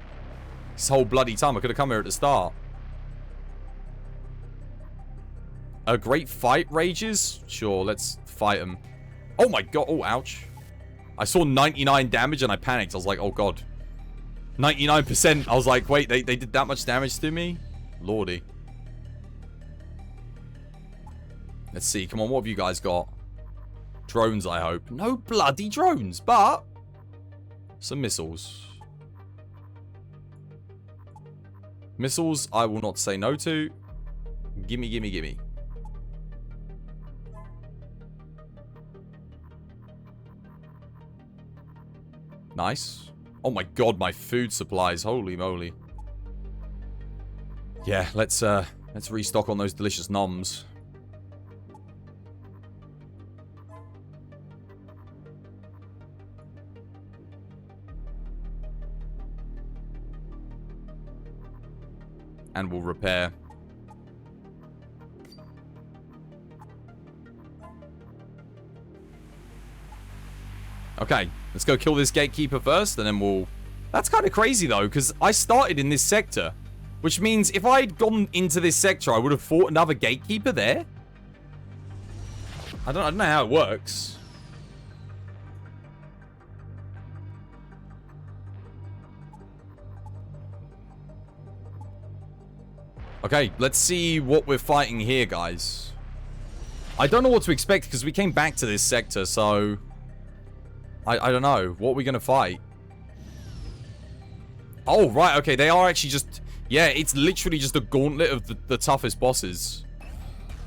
This whole bloody time. I could have come here at the start. A great fight rages? Sure, let's fight him. Oh my god. Oh, ouch. I saw 99 damage and I panicked. I was like, oh god. 99%. I was like, wait, they did that much damage to me? Lordy. Let's see. Come on, what have you guys got? Drones, I hope. No bloody drones, but some missiles. Missiles, I will not say no to. Gimme, gimme, gimme. Nice. Oh my god, my food supplies. Holy moly. Yeah, let's restock on those delicious noms. And we'll repair. Okay, let's go kill this gatekeeper first, and then we'll That's kind of crazy, though, because I started in this sector. Which means if I'd gone into this sector, I would have fought another gatekeeper there. I don't know how it works. Okay, let's see what we're fighting here, guys. I don't know what to expect because we came back to this sector, so... I don't know. What are we going to fight? Oh, right. Okay, they are actually just... Yeah, it's literally just a gauntlet of the toughest bosses.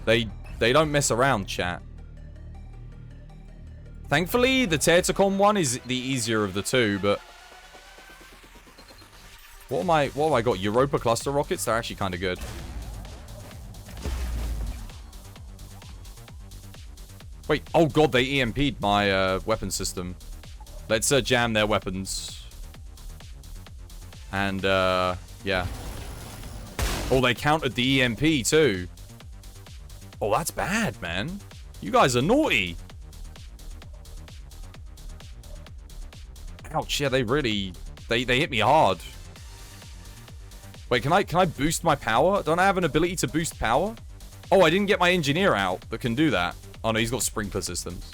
They don't mess around, chat. Thankfully, the Terticon one is the easier of the two, but... What have I got? Europa cluster rockets? They're actually kind of good. Wait, oh god, they EMP'd my weapon system. Let's jam their weapons. And, yeah. Oh, they countered the EMP too. Oh, that's bad, man. You guys are naughty. Ouch, yeah, they really... They hit me hard. Wait, can I boost my power? Don't I have an ability to boost power? Oh, I didn't get my engineer out that can do that. Oh no, he's got sprinkler systems.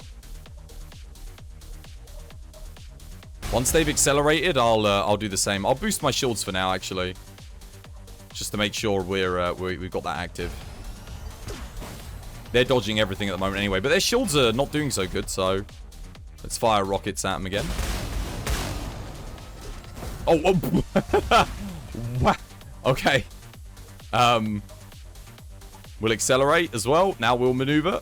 Once they've accelerated, I'll do the same. I'll boost my shields for now, actually, just to make sure we've got that active. They're dodging everything at the moment anyway, but their shields are not doing so good, so let's fire rockets at them again. Oh, wow. Okay. We'll accelerate as well. Now we'll maneuver.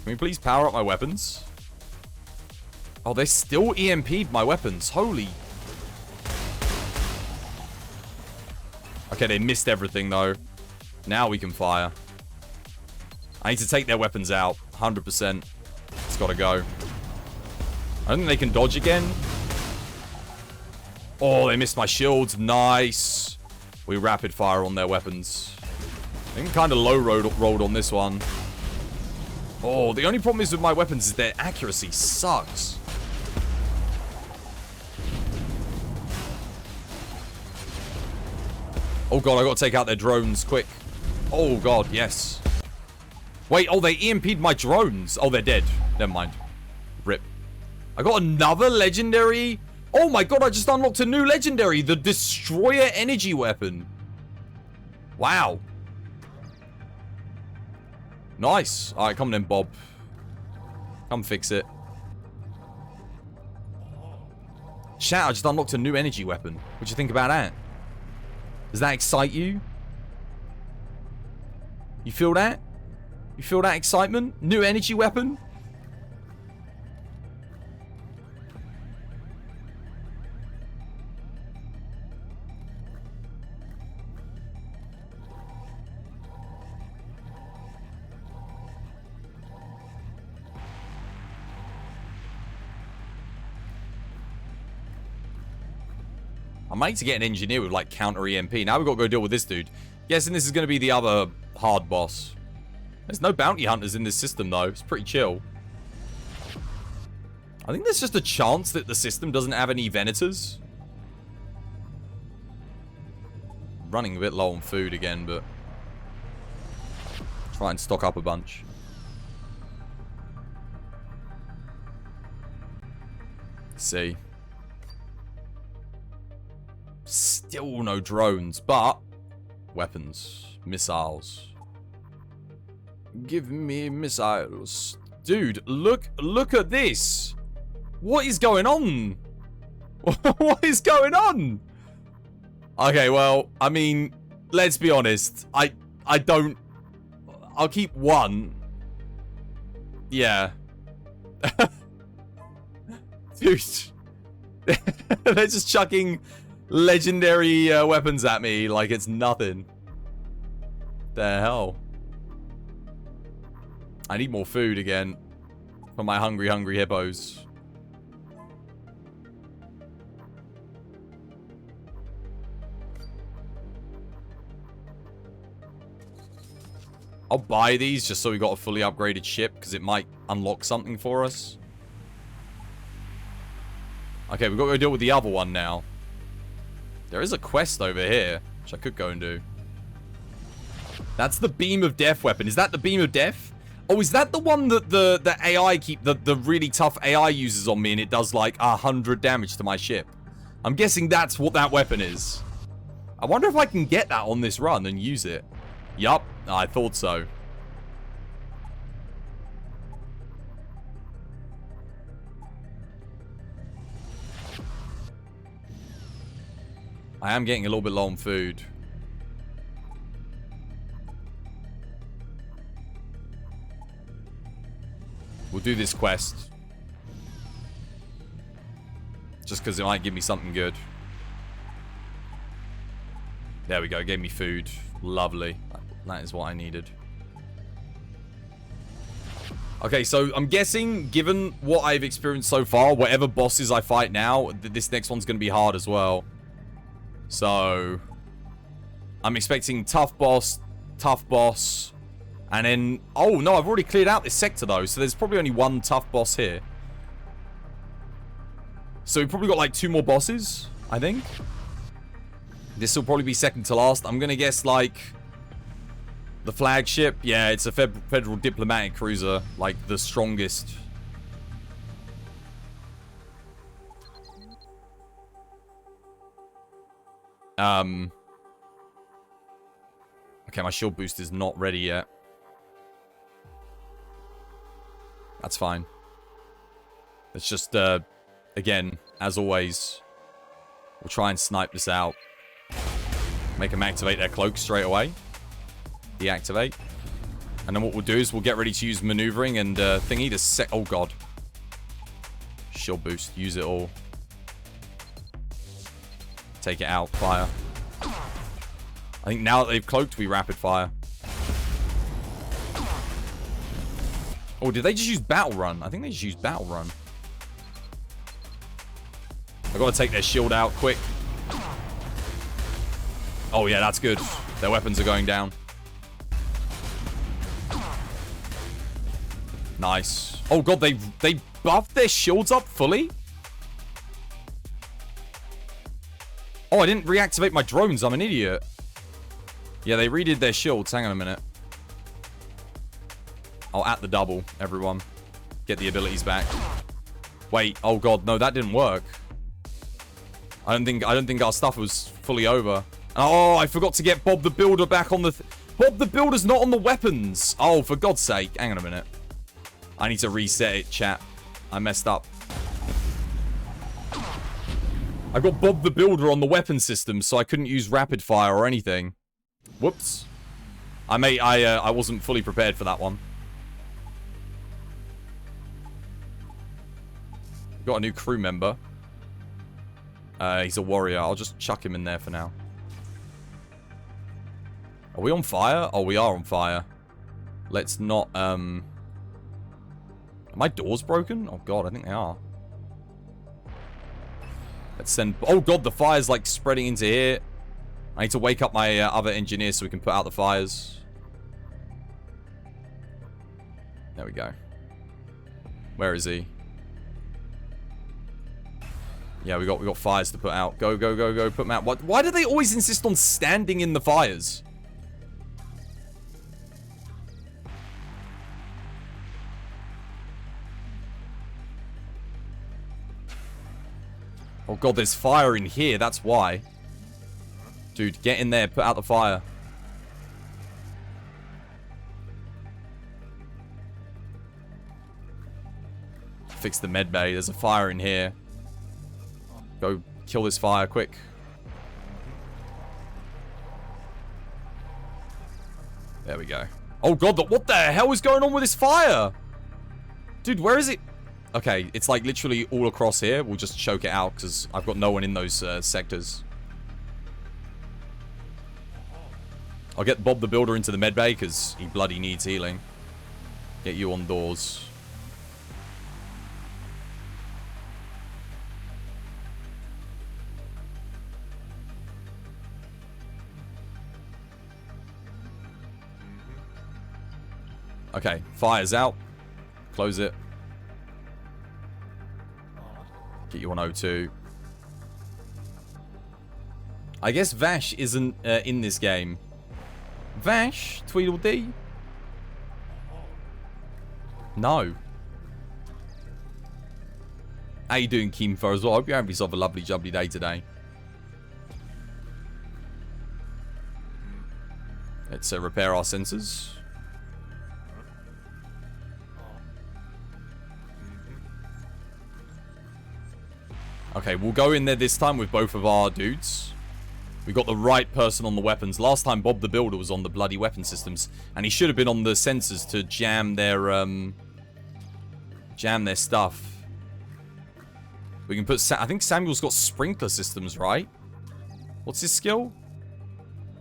Can we please power up my weapons? Oh, they still EMP'd my weapons. Holy. Okay, they missed everything, though. Now we can fire. I need to take their weapons out. 100%. It's got to go. I don't think they can dodge again. Oh, they missed my shields. Nice. We rapid fire on their weapons. I think kind of low rolled on this one. Oh, the only problem is with my weapons is their accuracy sucks. Oh god, I gotta take out their drones quick. Oh god, yes. Wait, oh, they EMP'd my drones. Oh, they're dead. Never mind. Rip. I got another legendary. Oh my god, I just unlocked a new legendary. The Destroyer Energy Weapon. Wow. Nice. Alright, come then, Bob. Come fix it. Chat, I just unlocked a new energy weapon. What do you think about that? Does that excite you? You feel that? You feel that excitement? New energy weapon? I might need to get an engineer with, like, counter EMP. Now we've got to go deal with this dude. Guessing this is going to be the other hard boss. There's no bounty hunters in this system, though. It's pretty chill. I think there's just a chance that the system doesn't have any Venators. Running a bit low on food again, but... try and stock up a bunch. Let's see. Still no drones, but weapons, missiles. Give me missiles. Dude, look at this. What is going on? What is going on? Okay, well, I mean, let's be honest. I'll keep one. Yeah. Dude. They're just chucking legendary weapons at me like it's nothing. The hell? I need more food again for my hungry hippos. I'll buy these just so we got a fully upgraded ship because it might unlock something for us. Okay, we've got to go deal with the other one now. There is a quest over here, which I could go and do. That's the Beam of Death weapon. Is that the Beam of Death? Oh, is that the one that the AI the really tough AI uses on me and it does like 100 damage to my ship? I'm guessing that's what that weapon is. I wonder if I can get that on this run and use it. Yup, I thought so. I am getting a little bit low on food. We'll do this quest. Just because it might give me something good. There we go, gave me food. Lovely. That is what I needed. Okay, so I'm guessing, given what I've experienced so far, whatever bosses I fight now, this next one's going to be hard as well. So, I'm expecting tough boss, and then... Oh, no, I've already cleared out this sector, though, so there's probably only one tough boss here. So, we've probably got, like, 2 more bosses, I think. This will probably be second to last. I'm going to guess, like, the flagship. Yeah, it's a Federal Diplomatic Cruiser, like, the strongest. Okay, my shield boost is not ready yet. That's fine. It's just, again, as always, we'll try and snipe this out. Make them activate their cloak straight away. Deactivate. And then what we'll do is we'll get ready to use maneuvering and thingy to set... Oh, God. Shield boost. Use it all. Take it out. Fire. I think now that they've cloaked, we rapid fire. Oh, did they just use battle run? I think they just used battle run. I gotta take their shield out quick. Oh yeah, that's good. Their weapons are going down. Nice. Oh god, they buffed their shields up fully? Oh, I didn't reactivate my drones. I'm an idiot. Yeah, they redid their shields. Hang on a minute. Oh, at the double, everyone. Get the abilities back. Wait. Oh god, no, that didn't work. I don't think our stuff was fully over. Oh, I forgot to get Bob the Builder back on the... Bob the Builder's not on the weapons. Oh, for God's sake. Hang on a minute. I need to reset it, chat. I messed up. I got Bob the Builder on the weapon system, so I couldn't use rapid fire or anything. Whoops. I wasn't fully prepared for that one. Got a new crew member. He's a warrior. I'll just chuck him in there for now. Are we on fire? Oh, we are on fire. Let's not, Are my doors broken? Oh, God, I think they are. Let's send... Oh, God, the fire's, like, spreading into here. I need to wake up my other engineers so we can put out the fires. There we go. Where is he? Yeah, we got fires to put out. Go, go, go, go. Put them out. Why do they always insist on standing in the fires? Oh, God, there's fire in here. That's why. Dude, get in there. Put out the fire. Fix the med bay. There's a fire in here. Go kill this fire, quick. There we go. Oh, God, what the hell is going on with this fire? Dude, where is it? Okay, it's like literally all across here. We'll just choke it out because I've got no one in those sectors. I'll get Bob the Builder into the med bay because he bloody needs healing. Get you on doors. Okay, fire's out. Close it. Get you 2102. I guess Vash isn't in this game. Vash? Tweedledee? No. How you doing, Keemfo, as well? I hope you're having yourself a lovely, jubbly day today. Let's repair our sensors. Okay, we'll go in there this time with both of our dudes. We got the right person on the weapons. Last time Bob the Builder was on the bloody weapon systems, and he should have been on the sensors to jam their stuff. We can put... I think Samuel's got sprinkler systems, right? What's his skill?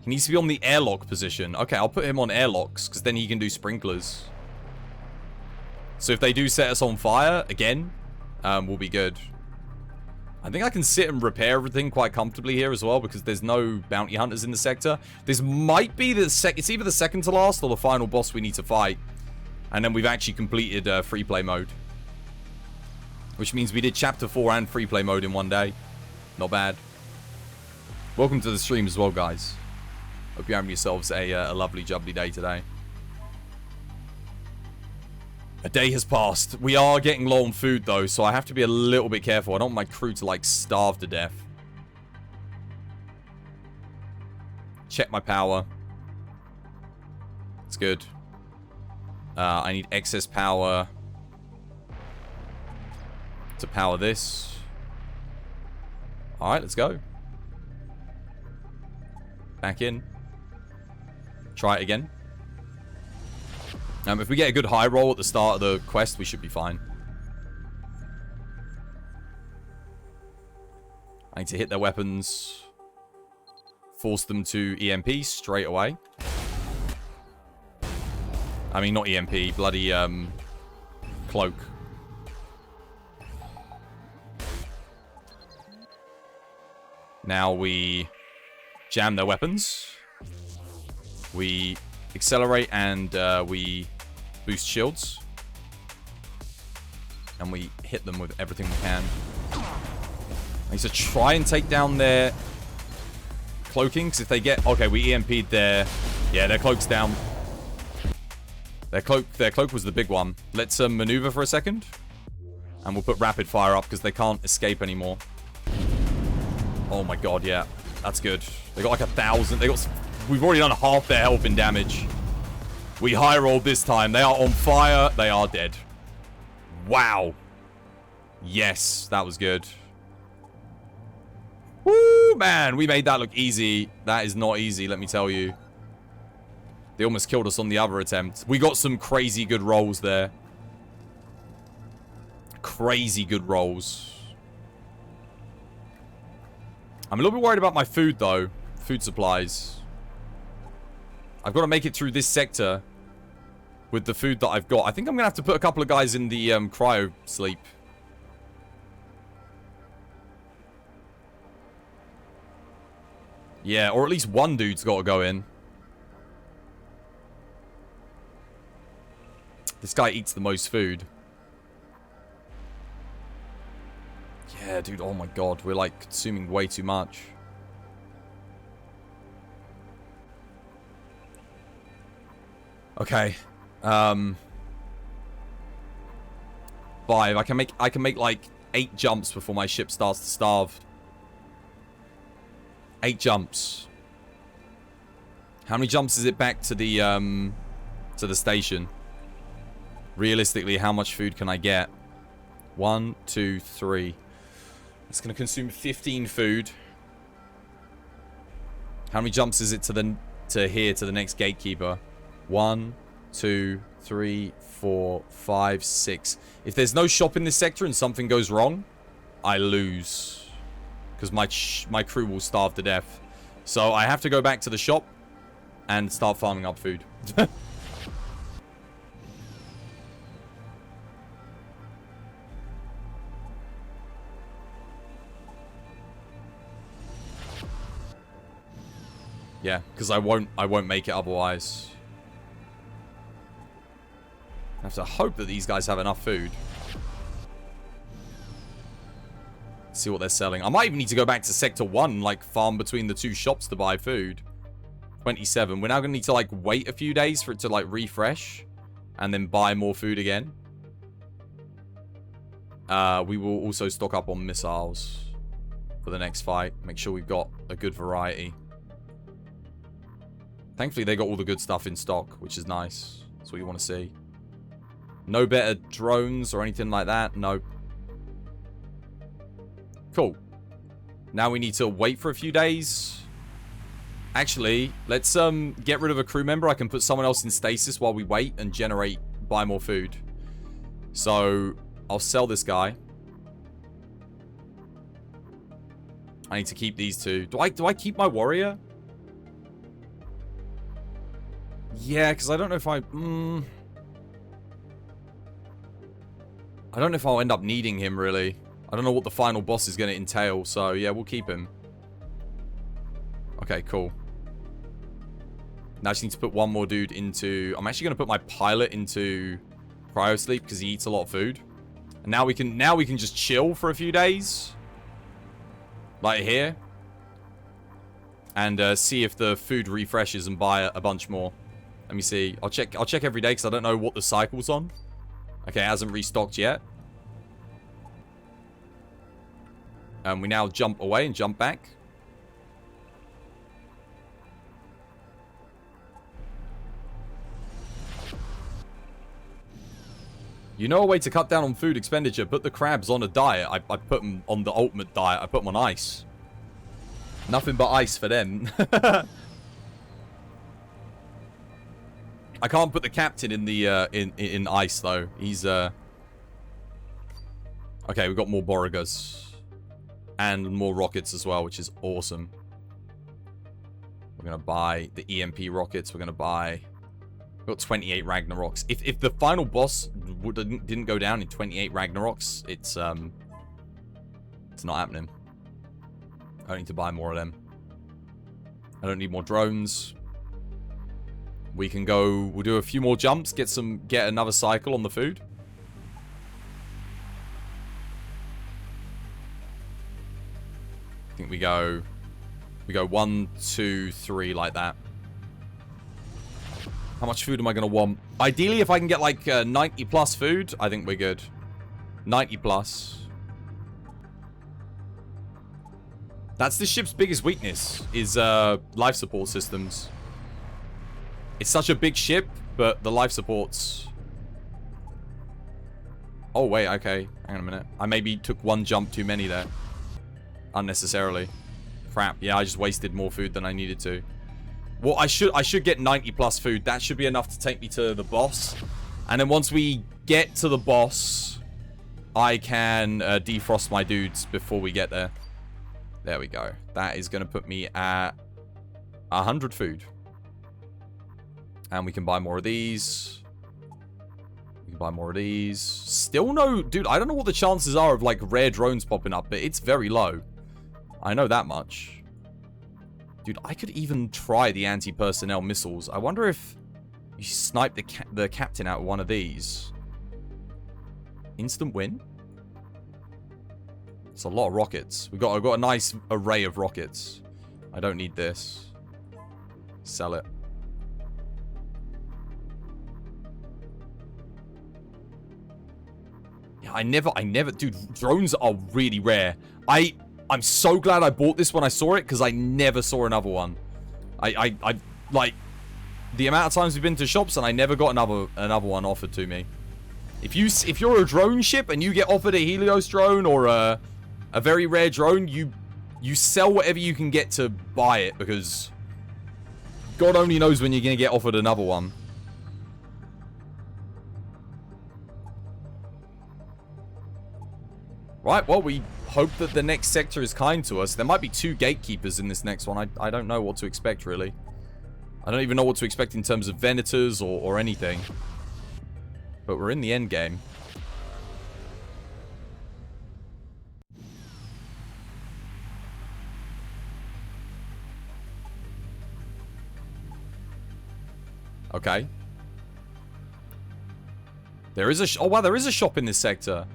He needs to be on the airlock position. Okay, I'll put him on airlocks, because then he can do sprinklers. So if they do set us on fire, again, we'll be good. I think I can sit and repair everything quite comfortably here as well, because there's no bounty hunters in the sector. This might be the it's either the second to last or the final boss we need to fight. And then we've actually completed free play mode. Which means we did chapter 4 and free play mode in one day. Not bad. Welcome to the stream as well, guys. Hope you're having yourselves a lovely jubbly day today. A day has passed. We are getting low on food, though, so I have to be a little bit careful. I don't want my crew to, like, starve to death. Check my power. It's good. I need excess power to power this. Alright, let's go. Back in. Try it again. If we get a good high roll at the start of the quest, we should be fine. I need to hit their weapons. Force them to EMP straight away. I mean, not EMP, bloody, cloak. Now we jam their weapons. We accelerate and we boost shields. And we hit them with everything we can. I need to try and take down their cloaking, because if they get... Okay, we EMP'd their... Yeah, their cloak's down. Their cloak was the big one. Let's maneuver for a second. And we'll put rapid fire up, because they can't escape anymore. Oh my god, yeah. That's good. They got like 1,000. They got... We've already done half their health in damage. We high rolled this time. They are on fire. They are dead. Wow. Yes, that was good. Woo, man. We made that look easy. That is not easy, let me tell you. They almost killed us on the other attempt. We got some crazy good rolls there. Crazy good rolls. I'm a little bit worried about my food, though. Food supplies. I've got to make it through this sector with the food that I've got. I think I'm going to have to put a couple of guys in the cryo sleep. Yeah, or at least one dude's got to go in. This guy eats the most food. Yeah, dude, oh my god. We're, like, consuming way too much. Okay. 5. I can make, like, 8 jumps before my ship starts to starve. 8 jumps. How many jumps is it back to the station? Realistically, how much food can I get? 1, 2, 3. It's going to consume 15 food. How many jumps is it to here to the next gatekeeper? 1, 2, 3, 4, 5, 6. If there's no shop in this sector and something goes wrong, I lose. Because my crew will starve to death. So I have to go back to the shop and start farming up food. Yeah, because I won't make it otherwise. I have to hope that these guys have enough food. See what they're selling. I might even need to go back to Sector 1, like, farm between the two shops to buy food. 27. We're now going to need to, like, wait a few days for it to, like, refresh. And then buy more food again. We will also stock up on missiles for the next fight. Make sure we've got a good variety. Thankfully, they got all the good stuff in stock, which is nice. That's what you want to see. No better drones or anything like that. Nope. Cool. Now we need to wait for a few days. Actually, let's get rid of a crew member. I can put someone else in stasis while we wait and buy more food. So, I'll sell this guy. I need to keep these two. Do I keep my warrior? Yeah, because I don't know if I don't know if I'll end up needing him, really. I don't know what the final boss is going to entail, so yeah, we'll keep him. Okay, cool. Now I just need to put one more dude into... I'm actually going to put my pilot into cryo sleep because he eats a lot of food. And now we can just chill for a few days. Like here. And see if the food refreshes and buy a bunch more. Let me see. I'll check every day because I don't know what the cycle's on. Okay, it hasn't restocked yet. We now jump away and jump back. You know a way to cut down on food expenditure. Put the crabs on a diet. I put them on the ultimate diet. I put them on ice. Nothing but ice for them. I can't put the captain in the in ice though. He's okay. We've got more Borigas and more rockets as well, which is awesome. We're gonna buy the EMP rockets. We're gonna buy. We've got 28 Ragnaroks. If the final boss didn't go down in 28 Ragnaroks, it's not happening. I need to buy more of them. I don't need more drones. We can go. We'll do a few more jumps. Get another cycle on the food. I think we go 1, 2, 3 like that. How much food am I going to want? Ideally, if I can get like 90 plus food, I think we're good. 90 plus. That's the ship's biggest weakness, is life support systems. It's such a big ship, but the life supports... Oh, wait, okay. Hang on a minute. I maybe took one jump too many there. Unnecessarily. Crap. Yeah, I just wasted more food than I needed to. Well, I should get 90 plus food. That should be enough to take me to the boss. And then once we get to the boss, I can defrost my dudes before we get there. There we go. That is going to put me at 100 food. And we can buy more of these. We can buy more of these. Still no... Dude, I don't know what the chances are of, like, rare drones popping up, but it's very low. I know that much. Dude, I could even try the anti-personnel missiles. I wonder if you snipe the captain out of one of these. Instant win? It's a lot of rockets. I've got a nice array of rockets. I don't need this. Sell it. Yeah, I never... Dude, drones are really rare. I'm so glad I bought this when I saw it, because I never saw another one. I like, the amount of times we've been to shops, and I never got another one offered to me. If you're a drone ship, and you get offered a Helios drone, or a very rare drone, you sell whatever you can get to buy it, because God only knows when you're going to get offered another one. Right, well, we hope that the next sector is kind to us. There might be 2 gatekeepers in this next one. I don't know what to expect, really. I don't even know what to expect in terms of Venators or anything. But we're in the end game. Okay. There is a... Oh, wow, there is a shop in this sector.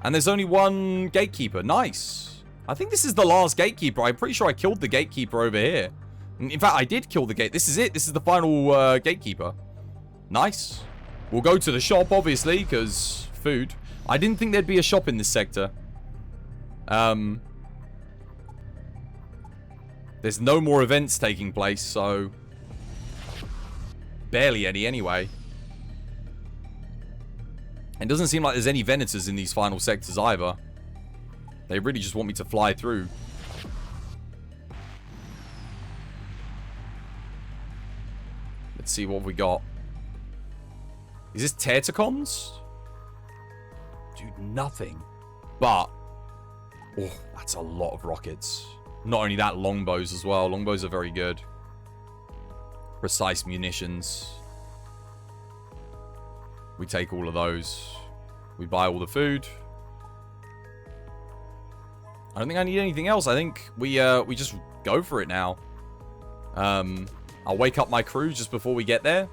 And there's only 1 gatekeeper. Nice. I think this is the last gatekeeper. I'm pretty sure I killed the gatekeeper over here. In fact, I did kill the gate. This is it. This is the final gatekeeper. Nice. We'll go to the shop, obviously, because food. I didn't think there'd be a shop in this sector. There's no more events taking place, so... barely any, anyway. It doesn't seem like there's any Venators in these final sectors, either. They really just want me to fly through. Let's see what we got. Is this Terticons? Dude, nothing. But... oh, that's a lot of rockets. Not only that, longbows as well. Longbows are very good. Precise munitions. We take all of those. We buy all the food. I don't think I need anything else. I think we just go for it now. I'll wake up my crew just before we get there.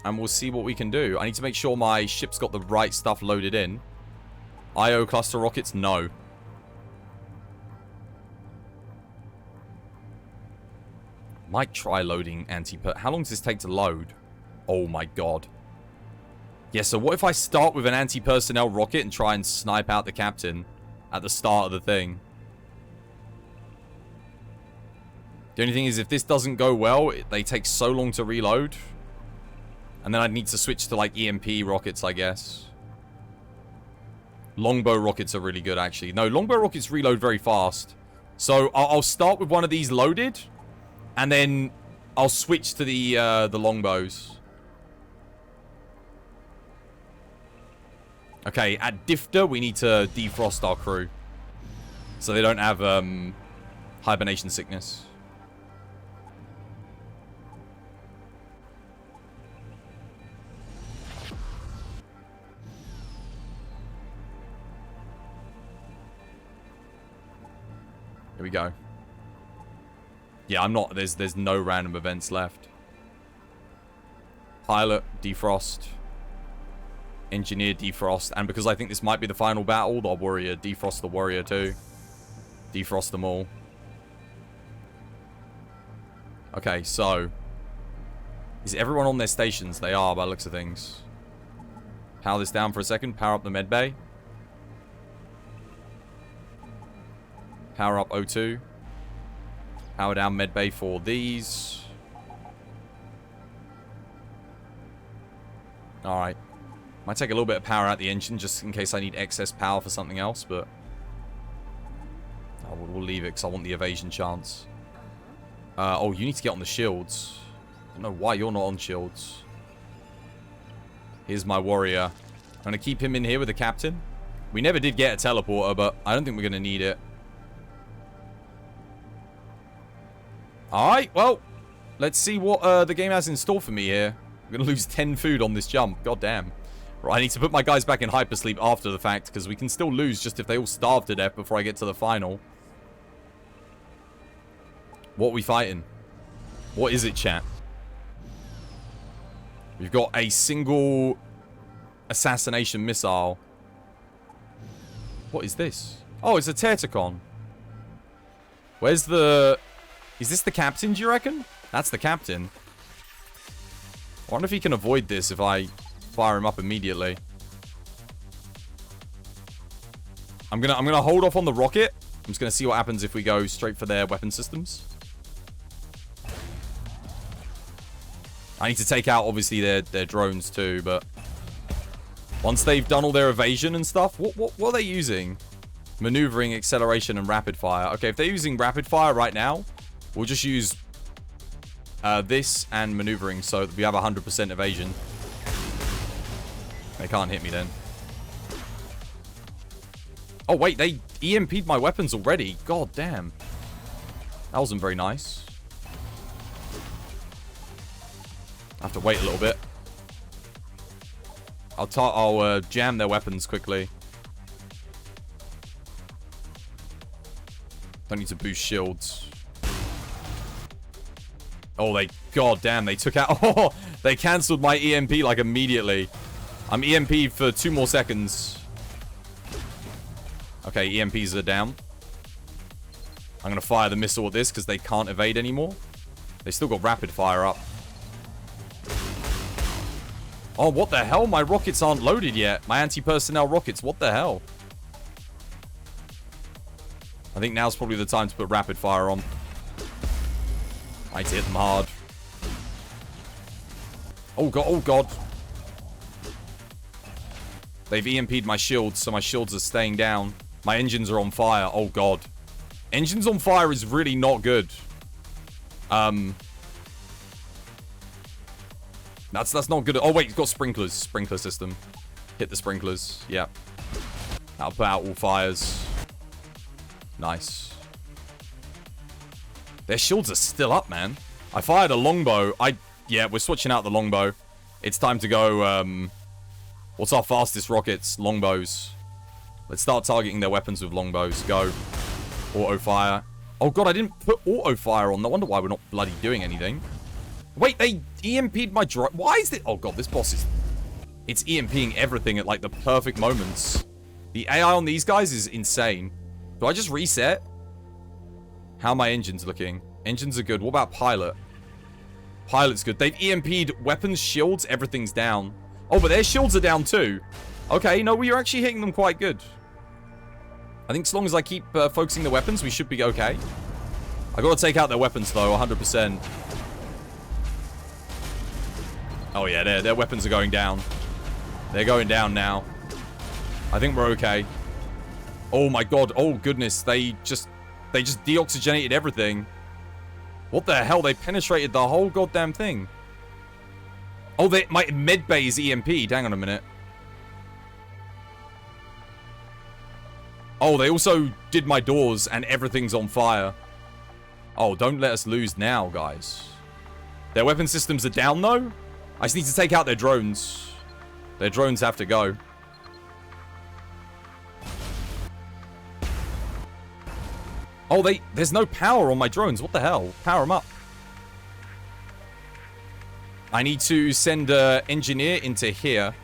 And we'll see what we can do. I need to make sure my ship's got the right stuff loaded in. IO cluster rockets, no. Might try loading anti-per... how long does this take to load? Oh my god. Yeah, so what if I start with an anti-personnel rocket and try and snipe out the captain at the start of the thing? The only thing is, if this doesn't go well, they take so long to reload. And then I'd need to switch to, like, EMP rockets, I guess. Longbow rockets are really good, actually. No, longbow rockets reload very fast. So, I'll start with one of these loaded. And then I'll switch to the longbows. Okay, at Difter, we need to defrost our crew. So they don't have hibernation sickness. Here we go. Yeah, I'm not... There's no random events left. Pilot, defrost. Engineer, defrost. And because I think this might be the final battle, the warrior, defrost the warrior too. Defrost them all. Okay, so... is everyone on their stations? They are, by the looks of things. Power this down for a second. Power up the med bay. Power up O2. Power down medbay for these. Alright. Might take a little bit of power out the engine just in case I need excess power for something else, but... oh, we'll leave it because I want the evasion chance. Oh, you need to get on the shields. I don't know why you're not on shields. Here's my warrior. I'm going to keep him in here with the captain. We never did get a teleporter, but I don't think we're going to need it. Alright, well, let's see what the game has in store for me here. I'm going to lose 10 food on this jump. God damn. Right, I need to put my guys back in hypersleep after the fact, because we can still lose just if they all starve to death before I get to the final. What are we fighting? What is it, chat? We've got a single assassination missile. What is this? Oh, it's a Terticon. Where's the... is this the captain, do you reckon? That's the captain. I wonder if he can avoid this if I fire him up immediately. I'm gonna hold off on the rocket. I'm just gonna see what happens if we go straight for their weapon systems. I need to take out, obviously, their drones too, but... once they've done all their evasion and stuff... What are they using? Maneuvering, acceleration, and rapid fire. Okay, if they're using rapid fire right now, we'll just use this and maneuvering so that we have 100% evasion. They can't hit me then. Oh, wait, they EMP'd my weapons already. God damn. That wasn't very nice. I have to wait a little bit. I'll jam their weapons quickly. Don't need to boost shields. Oh, god damn, they took out... oh, they cancelled my EMP, like, immediately. I'm EMP'd for 2 more seconds. Okay, EMPs are down. I'm going to fire the missile at this because they can't evade anymore. They still got rapid fire up. Oh, what the hell? My rockets aren't loaded yet. My anti-personnel rockets. What the hell? I think now's probably the time to put rapid fire on. I hit them hard. Oh, God. Oh, God. They've EMP'd my shields, so my shields are staying down. My engines are on fire. Oh, God. Engines on fire is really not good. That's not good. Oh, wait. It's got sprinklers. Sprinkler system. Hit the sprinklers. Yeah. That'll put out all fires. Nice. Their shields are still up, man. I fired a longbow. Yeah, we're switching out the longbow. It's time to go, what's our fastest rockets? Longbows. Let's start targeting their weapons with longbows. Go. Auto fire. Oh, God, I didn't put auto fire on. No wonder why we're not bloody doing anything. Wait, they EMP'd my drone. Why is it? Oh, God, this boss is... It's EMPing everything at, like, the perfect moments. The AI on these guys is insane. Do I just reset? How are my engines looking? Engines are good. What about pilot? Pilot's good. They've EMP'd weapons, shields, everything's down. Oh, but their shields are down too. Okay, no, we are actually hitting them quite good. I think as long as I keep focusing the weapons, we should be okay. I got to take out their weapons though, 100%. Oh yeah, their weapons are going down. They're going down now. I think we're okay. Oh my God. Oh goodness. They just deoxygenated everything. What the hell? They penetrated the whole goddamn thing. Oh, my med bay is EMP'd. Hang on a minute. Oh, they also did my doors and everything's on fire. Oh, don't let us lose now, guys. Their weapon systems are down, though. I just need to take out their drones. Their drones have to go. Oh, there's no power on my drones. What the hell? Power them up. I need to send an engineer into here.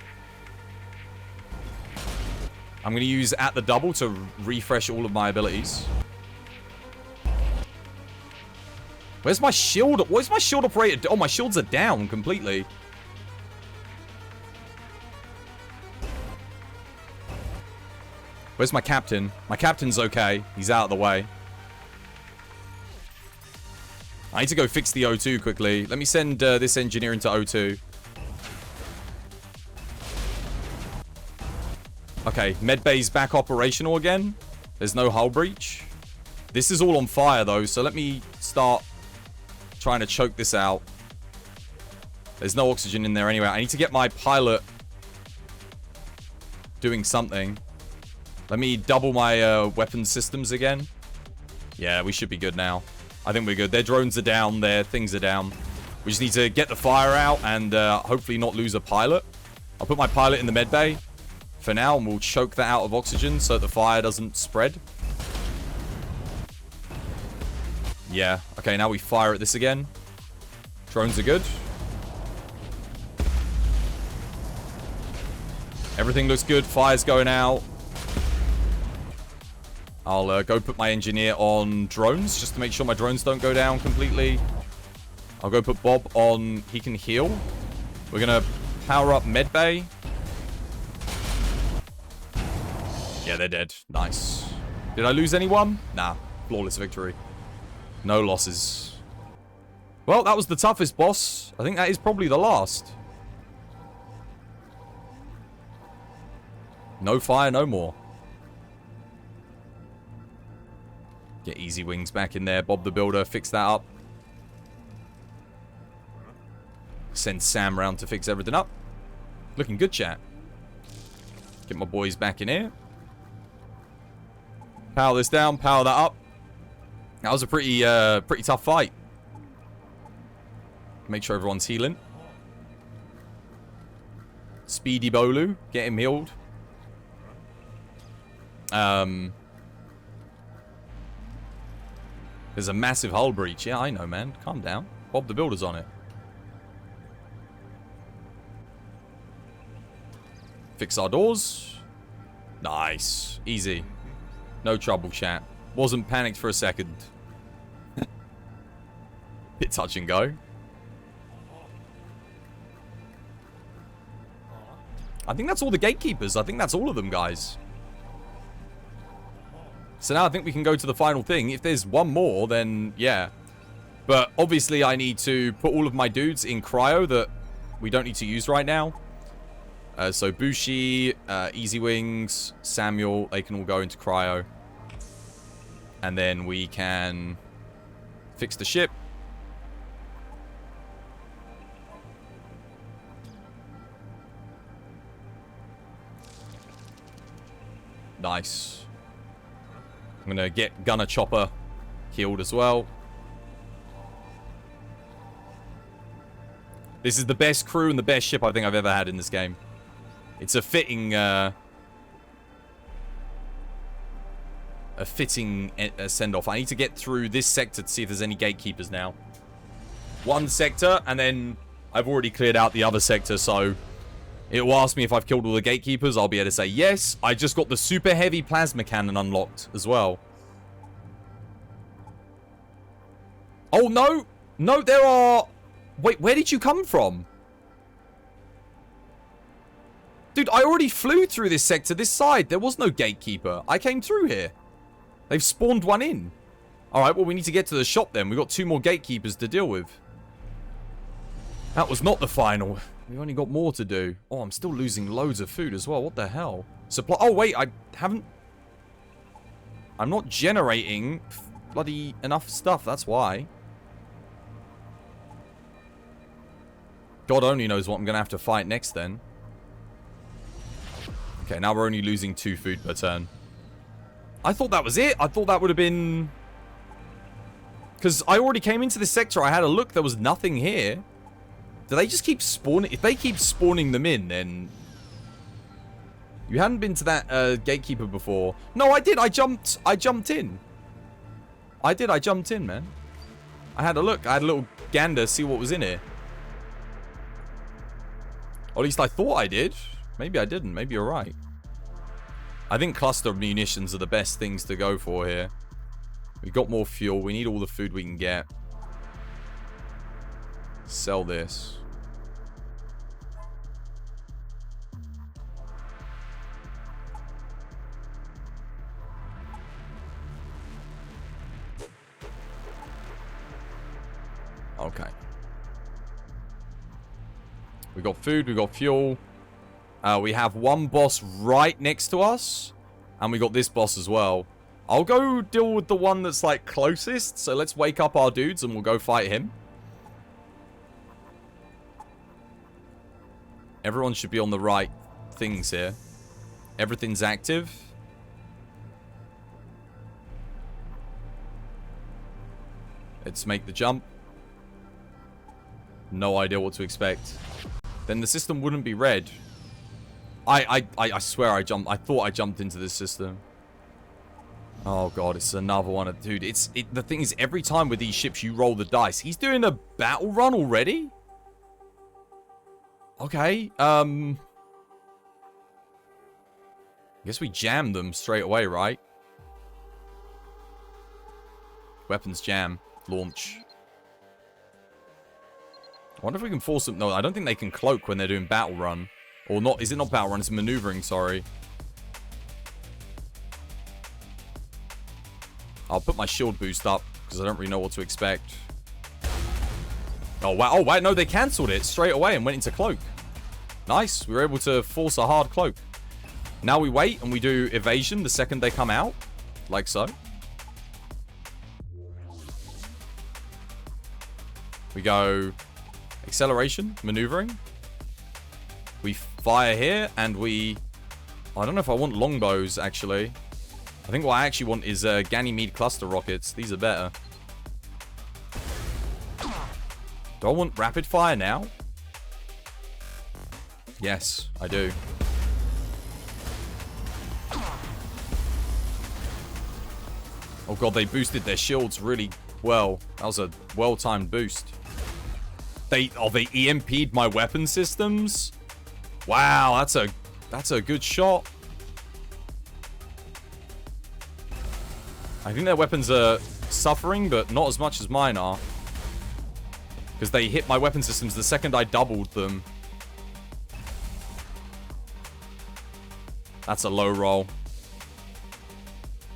I'm going to use at the double to refresh all of my abilities. Where's my shield? Where's my shield operator? Oh, my shields are down completely. Where's my captain? My captain's okay. He's out of the way. I need to go fix the O2 quickly. Let me send this engineer into O2. Okay, medbay's back operational again. There's no hull breach. This is all on fire, though, so let me start trying to choke this out. There's no oxygen in there anyway. I need to get my pilot doing something. Let me double my weapon systems again. Yeah, we should be good now. I think we're good. Their drones are down. Their things are down. We just need to get the fire out and hopefully not lose a pilot. I'll put my pilot in the med bay for now, and we'll choke that out of oxygen so the fire doesn't spread. Yeah. Okay, now we fire at this again. Drones are good. Everything looks good. Fire's going out. I'll go put my engineer on drones just to make sure my drones don't go down completely. I'll go put Bob on... He can heal. We're going to power up medbay. Yeah, they're dead. Nice. Did I lose anyone? Nah. Flawless victory. No losses. Well, that was the toughest boss. I think that is probably the last. No fire, no more. Get Easy Wings back in there. Bob the Builder, fix that up. Send Sam round to fix everything up. Looking good, chat. Get my boys back in here. Power this down, power that up. That was a pretty tough fight. Make sure everyone's healing. Speedy Bolu, get him healed. There's a massive hull breach. Yeah, I know, man. Calm down. Bob the Builder's on it. Fix our doors. Nice. Easy. No trouble, chat. Wasn't panicked for a second. Bit touch and go. I think that's all the gatekeepers. I think that's all of them, guys. So now I think we can go to the final thing. If there's one more, then yeah. But obviously I need to put all of my dudes in cryo that we don't need to use right now. So Bushi, Easy Wings, Samuel, they can all go into cryo. And then we can fix the ship. Nice. I'm going to get Gunner Chopper killed as well. This is the best crew and the best ship I think I've ever had in this game. It's a fitting send-off. I need to get through this sector to see if there's any gatekeepers now. One sector, and then I've already cleared out the other sector, so it will ask me if I've killed all the gatekeepers. I'll be able to say yes. I just got the super heavy plasma cannon unlocked as well. Oh, no. No, there are... Wait, where did you come from? Dude, I already flew through this sector, this side. There was no gatekeeper. I came through here. They've spawned one in. Alright, well, we need to get to the shop then. We've got 2 more gatekeepers to deal with. That was not the final. We've only got more to do. Oh, I'm still losing loads of food as well. What the hell? Supply... Oh, wait, I haven't... I'm not generating bloody enough stuff. That's why. God only knows what I'm going to have to fight next then. Okay, now we're only losing 2 food per turn. I thought that was it. I thought that would have been... Because I already came into this sector. I had a look. There was nothing here. Do they just keep spawning? If they keep spawning them in, then... You hadn't been to that gatekeeper before. No, I did. I jumped in. I jumped in, man. I had a look. I had a little gander, see what was in here. Or at least I thought I did. Maybe I didn't. Maybe you're right. I think cluster munitions are the best things to go for here. We've got more fuel. We need all the food we can get. Sell this. Okay. We got food, we got fuel. We have one boss right next to us. And we got this boss as well. I'll go deal with the one that's like closest. So let's wake up our dudes and we'll go fight him. Everyone should be on the right things here. Everything's active. Let's make the jump. No idea what to expect. Then the system wouldn't be red. I swear I jumped. I thought I jumped into this system. Oh god, it's another one. Dude, the thing is, every time with these ships you roll the dice. He's doing a battle run already? Okay, I guess we jam them straight away, right? Weapons jam. Launch. I wonder if we can force them... No, I don't think they can cloak when they're doing battle run. Or not. Is it not battle run? It's maneuvering, sorry. I'll put my shield boost up because I don't really know what to expect. Oh, wow. Oh, wait. No, they cancelled it straight away and went into cloak. Nice. We were able to force a hard cloak. Now we wait and we do evasion the second they come out. Like so. We go acceleration, maneuvering. We fire here and we... I don't know if I want longbows, actually. I think what I actually want is Ganymede cluster rockets. These are better. Do I want rapid fire now? Yes, I do. Oh god, they boosted their shields really well. That was a well-timed boost. They EMP'd my weapon systems? Wow, that's a good shot. I think their weapons are suffering, but not as much as mine are. Because they hit my weapon systems the second I doubled them. That's a low roll.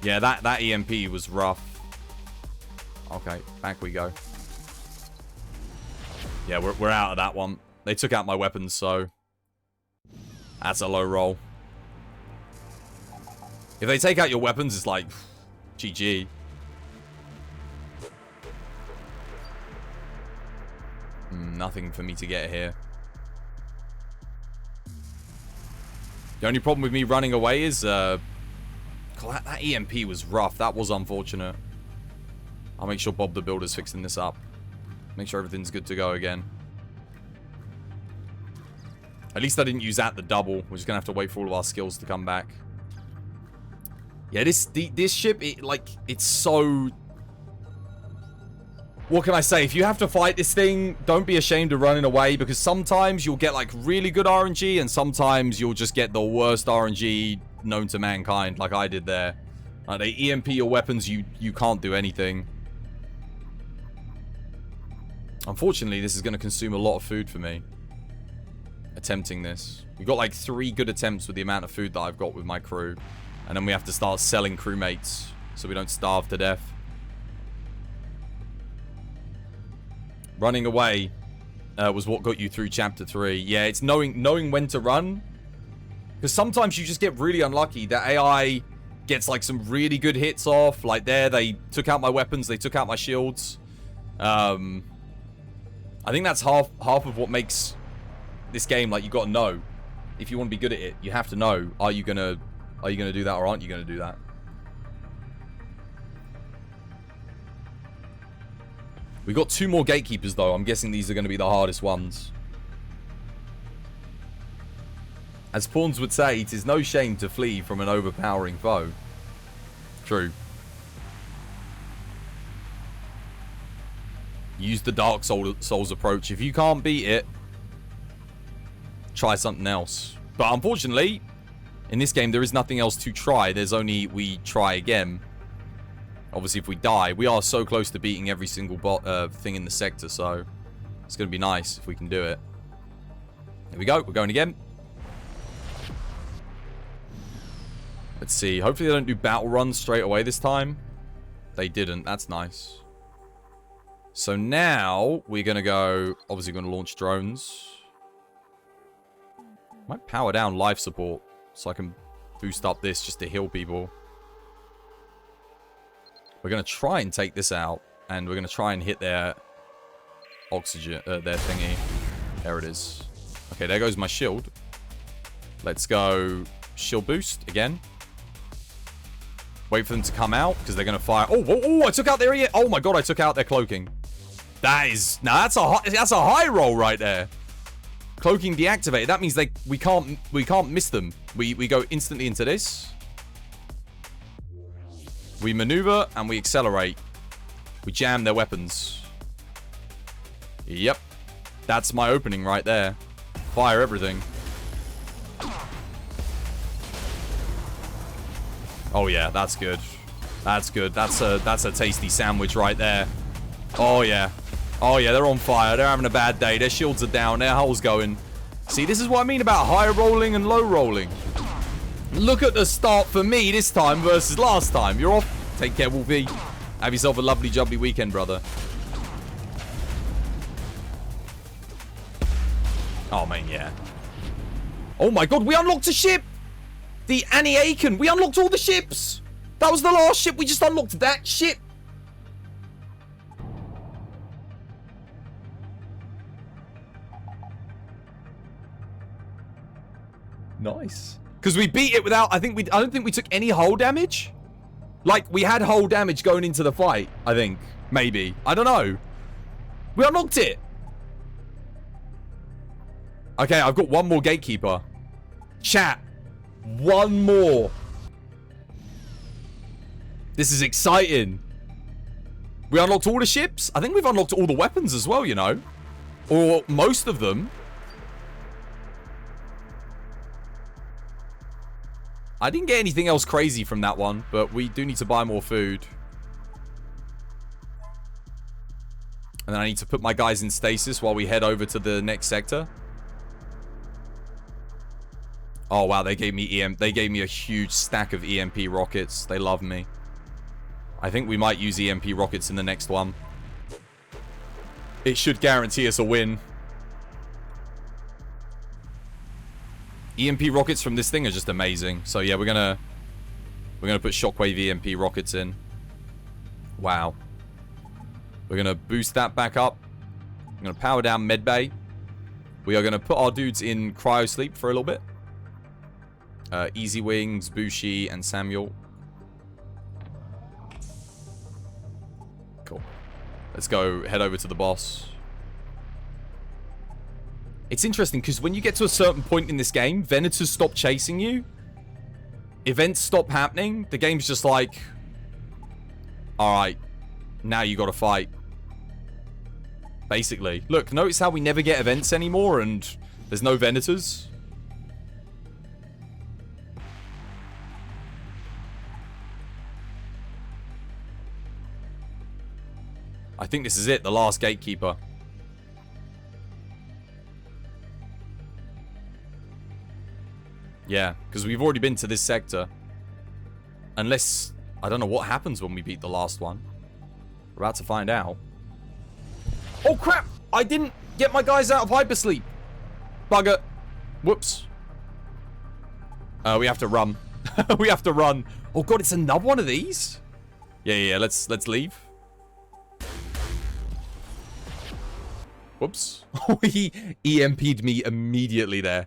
Yeah, that EMP was rough. Okay, back we go. Yeah, we're out of that one. They took out my weapons, so... That's a low roll. If they take out your weapons, it's like... GG. Nothing for me to get here. The only problem with me running away is... that EMP was rough. That was unfortunate. I'll make sure Bob the Builder's fixing this up. Make sure everything's good to go again. At least I didn't use that the double. We're just going to have to wait for all of our skills to come back. Yeah, this ship, it's so... What can I say? If you have to fight this thing, don't be ashamed of running away, because sometimes you'll get, like, really good RNG, and sometimes you'll just get the worst RNG known to mankind, like I did there. They EMP your weapons, you can't do anything. Unfortunately, this is going to consume a lot of food for me. Attempting this. We've got like 3 good attempts with the amount of food that I've got with my crew. And then we have to start selling crewmates so we don't starve to death. Running away was what got you through Chapter 3. Yeah, it's knowing when to run. Because sometimes you just get really unlucky. The AI gets like some really good hits off. Like there, they took out my weapons. They took out my shields. I think that's half of what makes this game, like, you got to know. If you want to be good at it, you have to know, are you gonna do that or aren't you gonna do that? We got 2 more gatekeepers though. I'm guessing these are going to be the hardest ones. As Pawns would say, it is no shame to flee from an overpowering foe. True. Use the Dark Souls approach. If you can't beat it, try something else. But unfortunately, in this game, there is nothing else to try. There's only we try again. Obviously, if we die, we are so close to beating every single thing in the sector, so it's going to be nice if we can do it. Here we go. We're going again. Let's see. Hopefully, they don't do battle runs straight away this time. They didn't. That's nice. So now we're going to go... Obviously, going to launch drones. Might power down life support so I can boost up this just to heal people. We're going to try and take this out. And we're going to try and hit their oxygen... their thingy. There it is. Okay, there goes my shield. Let's go shield boost again. Wait for them to come out because they're going to fire... Oh, I took out their... Oh my god, I took out their cloaking. That is... Now, that's a high roll right there. Cloaking deactivated. That means we can't miss them. We go instantly into this. We maneuver and we accelerate. We jam their weapons. Yep. That's my opening right there. Fire everything. Oh yeah, that's good. That's good. That's a tasty sandwich right there. Oh yeah. Oh yeah, they're on fire. They're having a bad day. Their shields are down. Their hull's going. See, this is what I mean about high rolling and low rolling. Look at the start for me this time versus last time. You're off. Take care, Wolfie. Have yourself a lovely, jubbly weekend, brother. Oh, man, yeah. Oh, my God. We unlocked a ship. The Annie Aiken. We unlocked all the ships. That was the last ship. We just unlocked that ship. Nice. Because we beat it without... I don't think we took any hull damage. Like, we had hull damage going into the fight, I think. Maybe. I don't know. We unlocked it. Okay, I've got one more gatekeeper. Chat. One more. This is exciting. We unlocked all the ships. I think we've unlocked all the weapons as well, you know. Or most of them. I didn't get anything else crazy from that one, but we do need to buy more food. And then I need to put my guys in stasis while we head over to the next sector. Oh, wow. They gave me a huge stack of EMP rockets. They love me. I think we might use EMP rockets in the next one. It should guarantee us a win. EMP rockets from this thing are just amazing. So yeah, we're gonna put shockwave EMP rockets in. Wow. We're gonna boost that back up. I'm gonna power down medbay. We are gonna put our dudes in cryo sleep for a little bit. Easy Wings, Bushi, and Samuel. Cool. Let's go head over to the boss. It's interesting because when you get to a certain point in this game, Venators stop chasing you. Events stop happening. The game's just like, alright, now you gotta fight. Basically. Look, notice how we never get events anymore and there's no Venators? I think this is it, the last gatekeeper. Yeah, because we've already been to this sector. Unless, I don't know what happens when we beat the last one. We're about to find out. Oh crap! I didn't get my guys out of hypersleep. Bugger. Whoops. We have to run. We have to run. Oh god, it's another one of these? Yeah, let's leave. Whoops. Oh, he EMP'd me immediately there.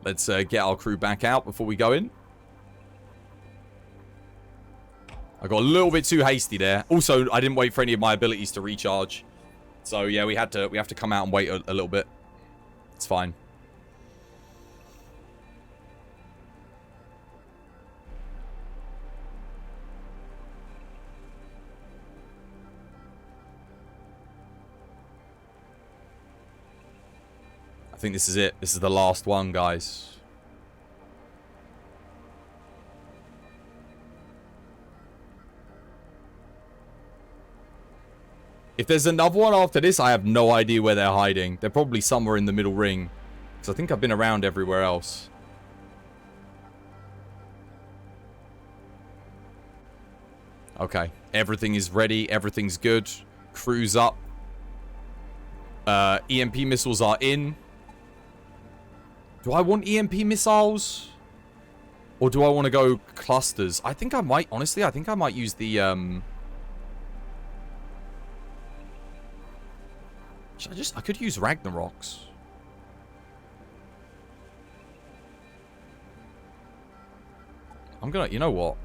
Let's get our crew back out before we go in. I got a little bit too hasty there. Also, I didn't wait for any of my abilities to recharge. So yeah, we have to come out and wait a little bit. It's fine. I think this is it. This is the last one, guys. If there's another one after this, I have no idea where they're hiding. They're probably somewhere in the middle ring. Because I think I've been around everywhere else. Okay. Everything is ready. Everything's good. Crew's up. EMP missiles are in. Do I want EMP missiles? Or do I want to go clusters? I think I might, honestly, I think I might use the, I could use Ragnaroks. I'm gonna, you know what?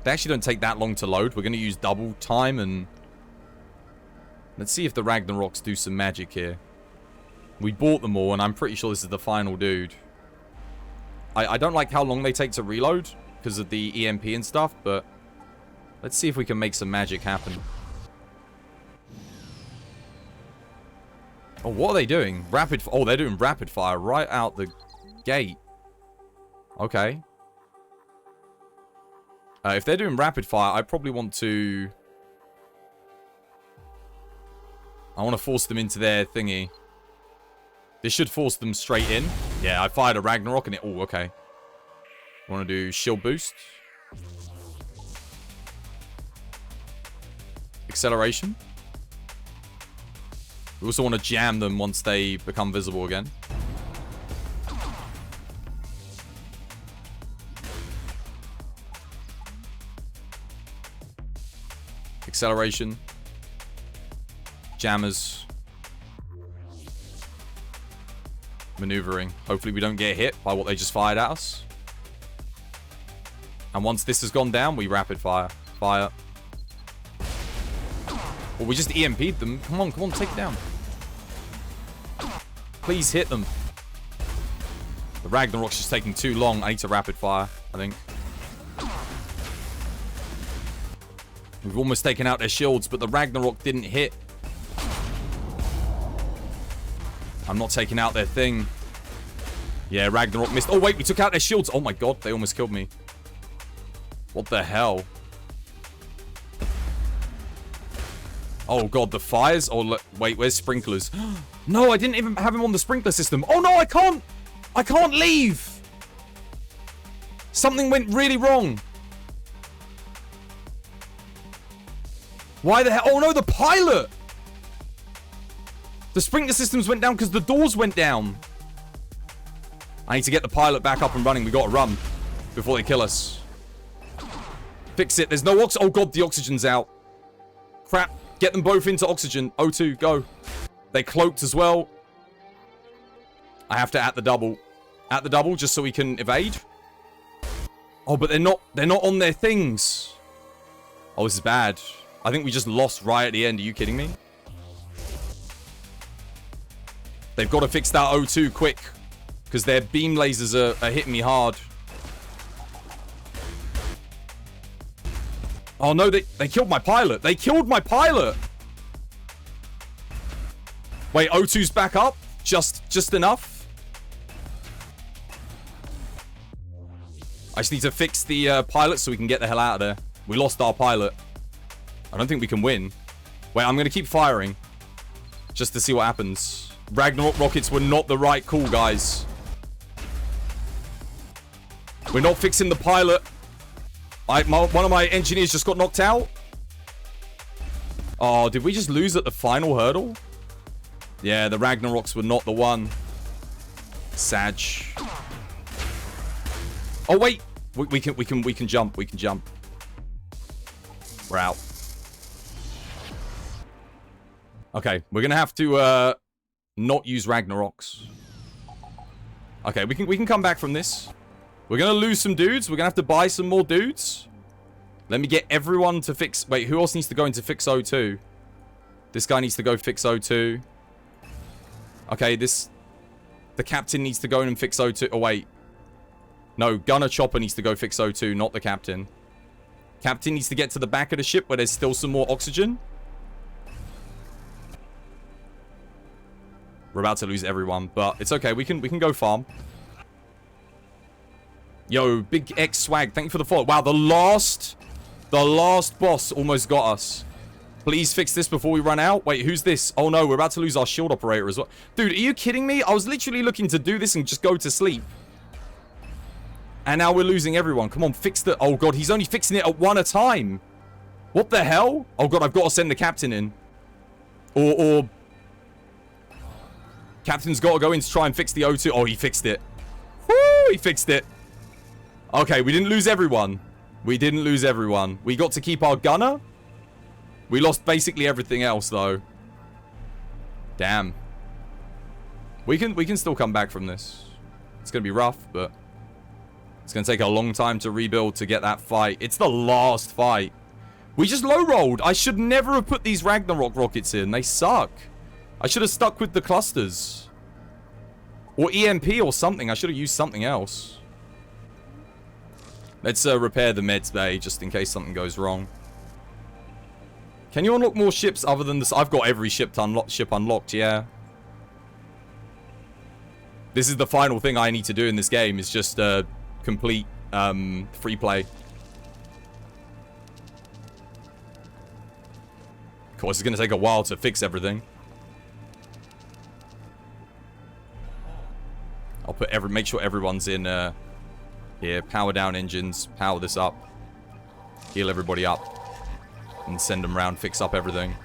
They actually don't take that long to load. We're gonna use double time and... Let's see if the Ragnaroks do some magic here. We bought them all, and I'm pretty sure this is the final dude. I don't like how long they take to reload because of the EMP and stuff, but let's see if we can make some magic happen. Oh, what are they doing? Oh, they're doing rapid fire right out the gate. Okay. If they're doing rapid fire, I probably want to... I want to force them into their thingy. This should force them straight in. Yeah, I fired a Ragnarok and it... Oh, okay. I want to do shield boost. Acceleration. We also want to jam them once they become visible again. Acceleration. Jammers. Maneuvering. Hopefully we don't get hit by what they just fired at us. And once this has gone down, we rapid fire. Fire. Well, we just EMP'd them. Come on, take it down. Please hit them. The Ragnarok's just taking too long. I need to rapid fire, I think. We've almost taken out their shields, but the Ragnarok didn't hit. I'm not taking out their thing. Yeah, Ragnarok missed. Oh, wait, we took out their shields. Oh, my God. They almost killed me. What the hell? Oh, God, the fires? Oh, look. Wait, where's sprinklers? No, I didn't even have him on the sprinkler system. Oh, no, I can't. I can't leave. Something went really wrong. Why the hell? Oh, no, the pilot. The sprinkler systems went down because the doors went down. I need to get the pilot back up and running. We got to run before they kill us. Fix it. There's no oxygen. Oh, God, the oxygen's out. Crap. Get them both into oxygen. O2, go. They cloaked as well. I have to at the double. At the double just so we can evade. Oh, but they're not on their things. Oh, this is bad. I think we just lost right at the end. Are you kidding me? They've got to fix that O2 quick. Because their beam lasers are hitting me hard. Oh no, they killed my pilot. They killed my pilot. Wait, O2's back up? Just enough? I just need to fix the pilot so we can get the hell out of there. We lost our pilot. I don't think we can win. Wait, I'm going to keep firing. Just to see what happens. Ragnarok rockets were not the right call, guys. We're not fixing the pilot. One of my engineers just got knocked out. Oh, did we just lose at the final hurdle? Yeah, the Ragnaroks were not the one. Sag. Oh wait, we can jump. We can jump. We're out. Okay, we're gonna have to not use Ragnaroks. Okay, we can come back from this. We're gonna lose some dudes. We're gonna have to buy some more dudes. Let me get everyone to fix... Wait, who else needs to go into fix O2? This guy needs to go fix O2. Okay, the captain needs to go in and fix O2. Oh, wait. No, Gunner Chopper needs to go fix O2, not the captain. Captain needs to get to the back of the ship where there's still some more oxygen. We're about to lose everyone, but it's okay. We can go farm. Yo, Big X Swag, thank you for the follow. Wow, the last boss almost got us. Please fix this before we run out. Wait, who's this? Oh no, we're about to lose our shield operator as well. Dude, are you kidding me? I was literally looking to do this and just go to sleep. And now we're losing everyone. Come on, fix the... Oh god, he's only fixing it at one a time. What the hell? Oh god, I've got to send the captain in. Or... Captain's got to go in to try and fix the O2. Oh, he fixed it. Woo, he fixed it. Okay, we didn't lose everyone. We didn't lose everyone. We got to keep our gunner. We lost basically everything else, though. Damn. We can still come back from this. It's going to be rough, but... It's going to take a long time to rebuild to get that fight. It's the last fight. We just low-rolled. I should never have put these Ragnarok rockets in. They suck. I should have stuck with the clusters. Or EMP or something. I should have used something else. Let's repair the meds bay just in case something goes wrong. Can you unlock more ships other than this? I've got every ship unlocked, yeah. This is the final thing I need to do in this game is just complete free play. Of course, it's going to take a while to fix everything. I'll make sure everyone's in here. Power down engines, power this up, heal everybody up, and send them around, fix up everything.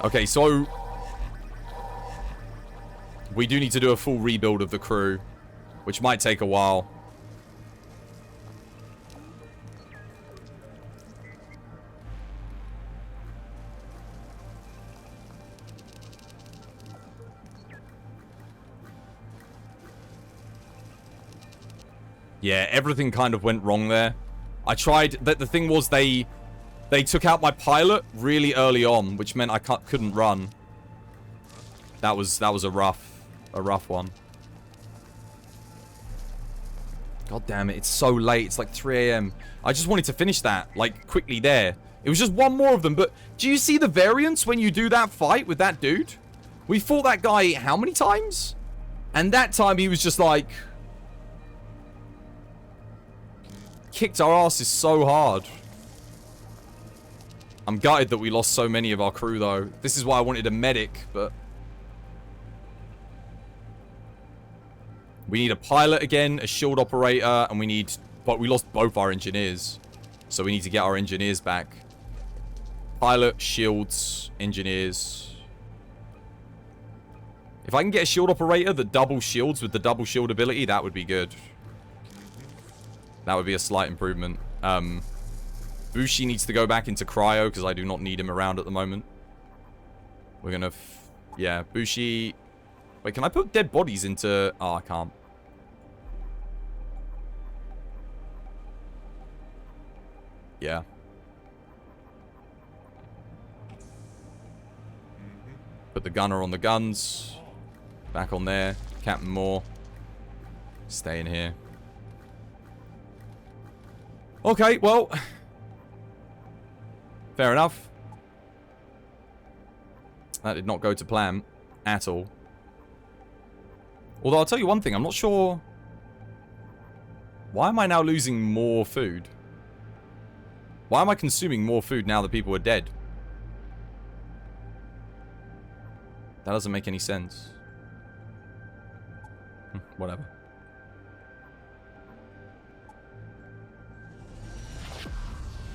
Okay, so we do need to do a full rebuild of the crew, which might take a while. Yeah, everything kind of went wrong there. I tried... The thing was they took out my pilot really early on, which meant I couldn't run. That was a rough one. God damn it, it's so late. It's like 3 AM. I just wanted to finish that, like, quickly there. It was just one more of them, but do you see the variance when you do that fight with that dude? We fought that guy how many times? And that time he was just like... kicked our asses so hard. I'm gutted that we lost so many of our crew, though. This is why I wanted a medic, but... we need a pilot again, a shield operator, and we need... but we lost both our engineers. So we need to get our engineers back. Pilot, shields, engineers. If I can get a shield operator that double shields with the double shield ability, that would be good. That would be a slight improvement. Bushi needs to go back into cryo because I do not need him around at the moment. We're gonna... yeah, Bushi... wait, can I put dead bodies into... oh, I can't. Yeah. Put the gunner on the guns. Back on there. Captain Moore. Stay in here. Okay, well. Fair enough. That did not go to plan at all. Although I'll tell you one thing, I'm not sure... why am I now losing more food? Why am I consuming more food now that people are dead? That doesn't make any sense. Whatever.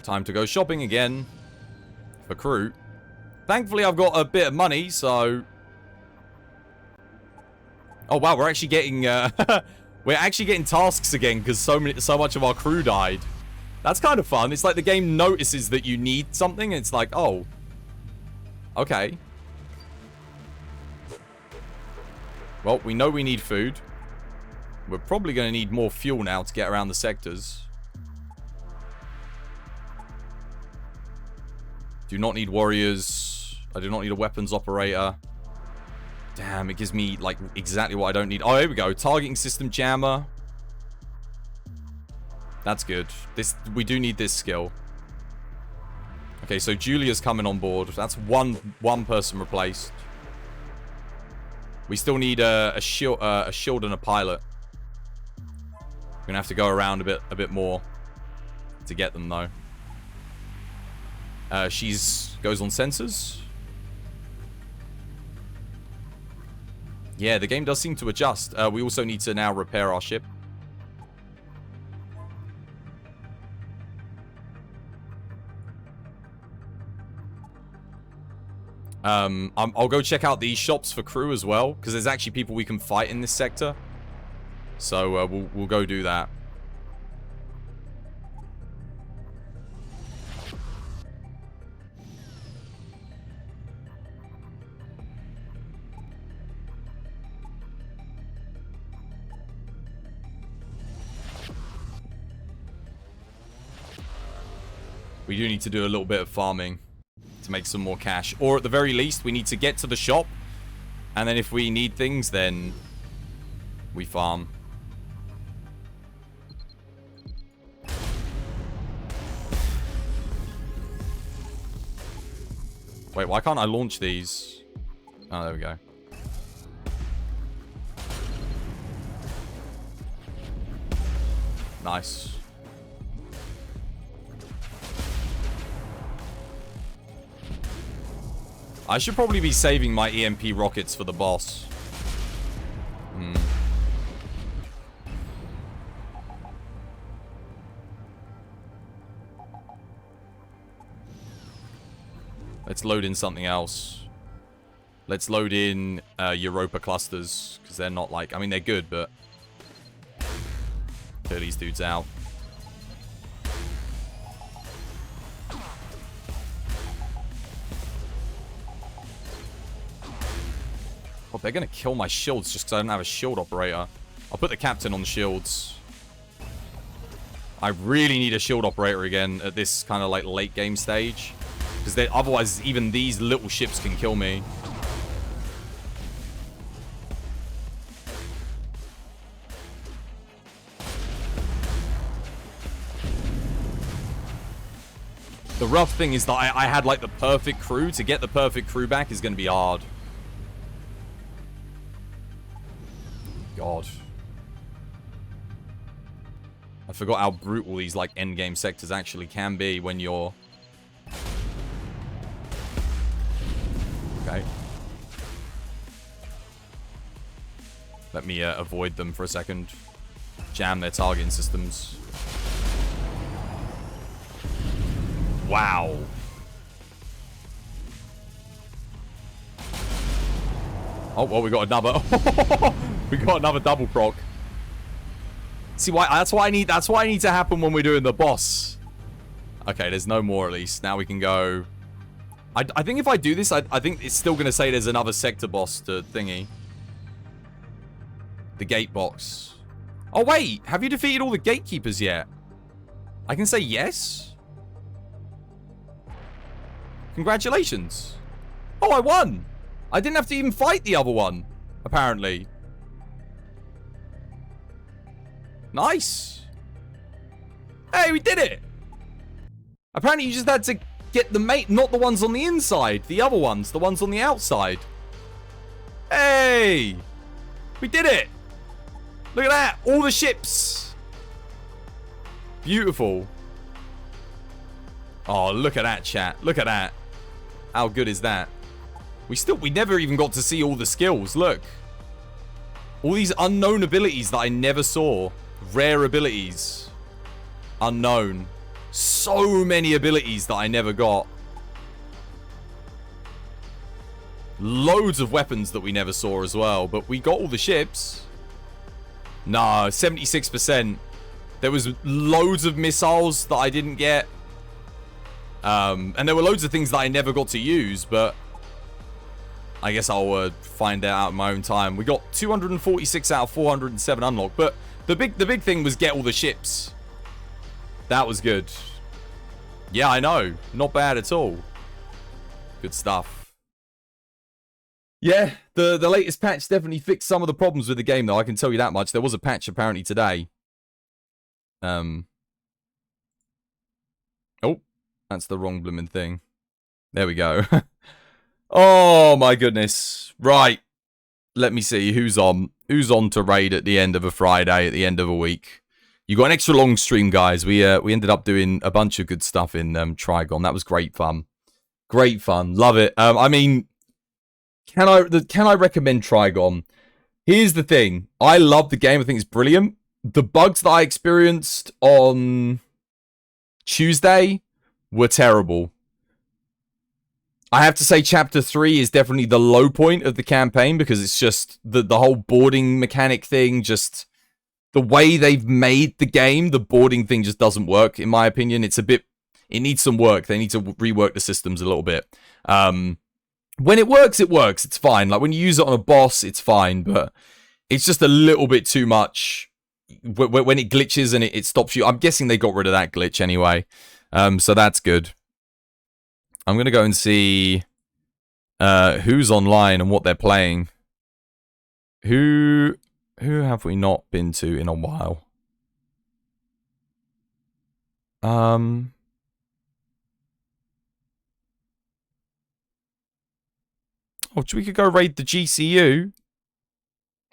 Time to go shopping again. For crew. Thankfully, I've got a bit of money, so... oh, wow, we're actually getting... we're actually getting tasks again, because so much of our crew died. That's kind of fun. It's like the game notices that you need something, and it's like, oh. Okay. Well, we know we need food. We're probably going to need more fuel now to get around the sectors. Do not need warriors. I do not need a weapons operator. Damn, it gives me, like, exactly what I don't need. Oh, here we go. Targeting system jammer. That's good. We do need this skill. Okay, so Julia's coming on board. That's one person replaced. We still need a shield and a pilot. We're gonna have to go around a bit more to get them, though. She's goes on sensors. Yeah, the game does seem to adjust. We also need to now repair our ship. I'll go check out these shops for crew as well, because there's actually people we can fight in this sector. So we'll go do that. We do need to do a little bit of farming to make some more cash. Or at the very least, we need to get to the shop. And then if we need things, then we farm. Wait, why can't I launch these? Oh, there we go. Nice. I should probably be saving my EMP rockets for the boss. Let's load in something else. Let's load in Europa clusters, because they're not like... I mean, they're good, but... clear these dudes out. Oh, they're going to kill my shields just because I don't have a shield operator. I'll put the captain on shields. I really need a shield operator again at this kind of like late game stage. Because otherwise even these little ships can kill me. The rough thing is that I had like the perfect crew. To get the perfect crew back is going to be hard. forgot how brutal these, like, endgame sectors actually can be when you're... Okay. Let me avoid them for a second. Jam their targeting systems. Wow. Oh, well, we got another... we got another double proc. See, why? That's why I need to happen when we're doing the boss. Okay, there's no more at least. Now we can go... I think if I do this, I think it's still going to say there's another sector boss to thingy. The gate box. Oh, wait. Have you defeated all the gatekeepers yet? I can say yes? Congratulations. Oh, I won. I didn't have to even fight the other one, apparently. Nice. Hey, we did it. Apparently, you just had to get the mate, not the ones on the inside. The other ones, the ones on the outside. Hey. We did it. Look at that. All the ships. Beautiful. Oh, look at that, chat. Look at that. How good is that? We never even got to see all the skills. Look. All these unknown abilities that I never saw. Rare abilities. Unknown. So many abilities that I never got. Loads of weapons that we never saw as well. But we got all the ships. No, 76%. There was loads of missiles that I didn't get. And there were loads of things that I never got to use, but I guess I'll find out in my own time. We got 246 out of 407 unlocked, but the big thing was get all the ships. That was good. Yeah, I know. Not bad at all. Good stuff. Yeah, the latest patch definitely fixed some of the problems with the game, though. I can tell you that much. There was a patch apparently today. Oh, that's the wrong blooming thing. There we go. Oh my goodness. Right. Let me see who's on. Who's on to raid at the end of a Friday, at the end of a week. You got an extra long stream, guys. We ended up doing a bunch of good stuff in Trigon. That was great fun. Great fun. Love it. I mean, can I recommend Trigon? Here's the thing. I love the game. I think it's brilliant. The bugs that I experienced on Tuesday were terrible. I have to say Chapter 3 is definitely the low point of the campaign because it's just the whole boarding mechanic thing, just the way they've made the game, the boarding thing just doesn't work, in my opinion. It needs some work. They need to rework the systems a little bit. When it works, it's fine. Like when you use it on a boss, it's fine, but it's just a little bit too much when it glitches and it stops you. I'm guessing they got rid of that glitch anyway. So that's good. I'm going to go and see who's online and what they're playing. Who have we not been to in a while? Oh, we could go raid the GCU.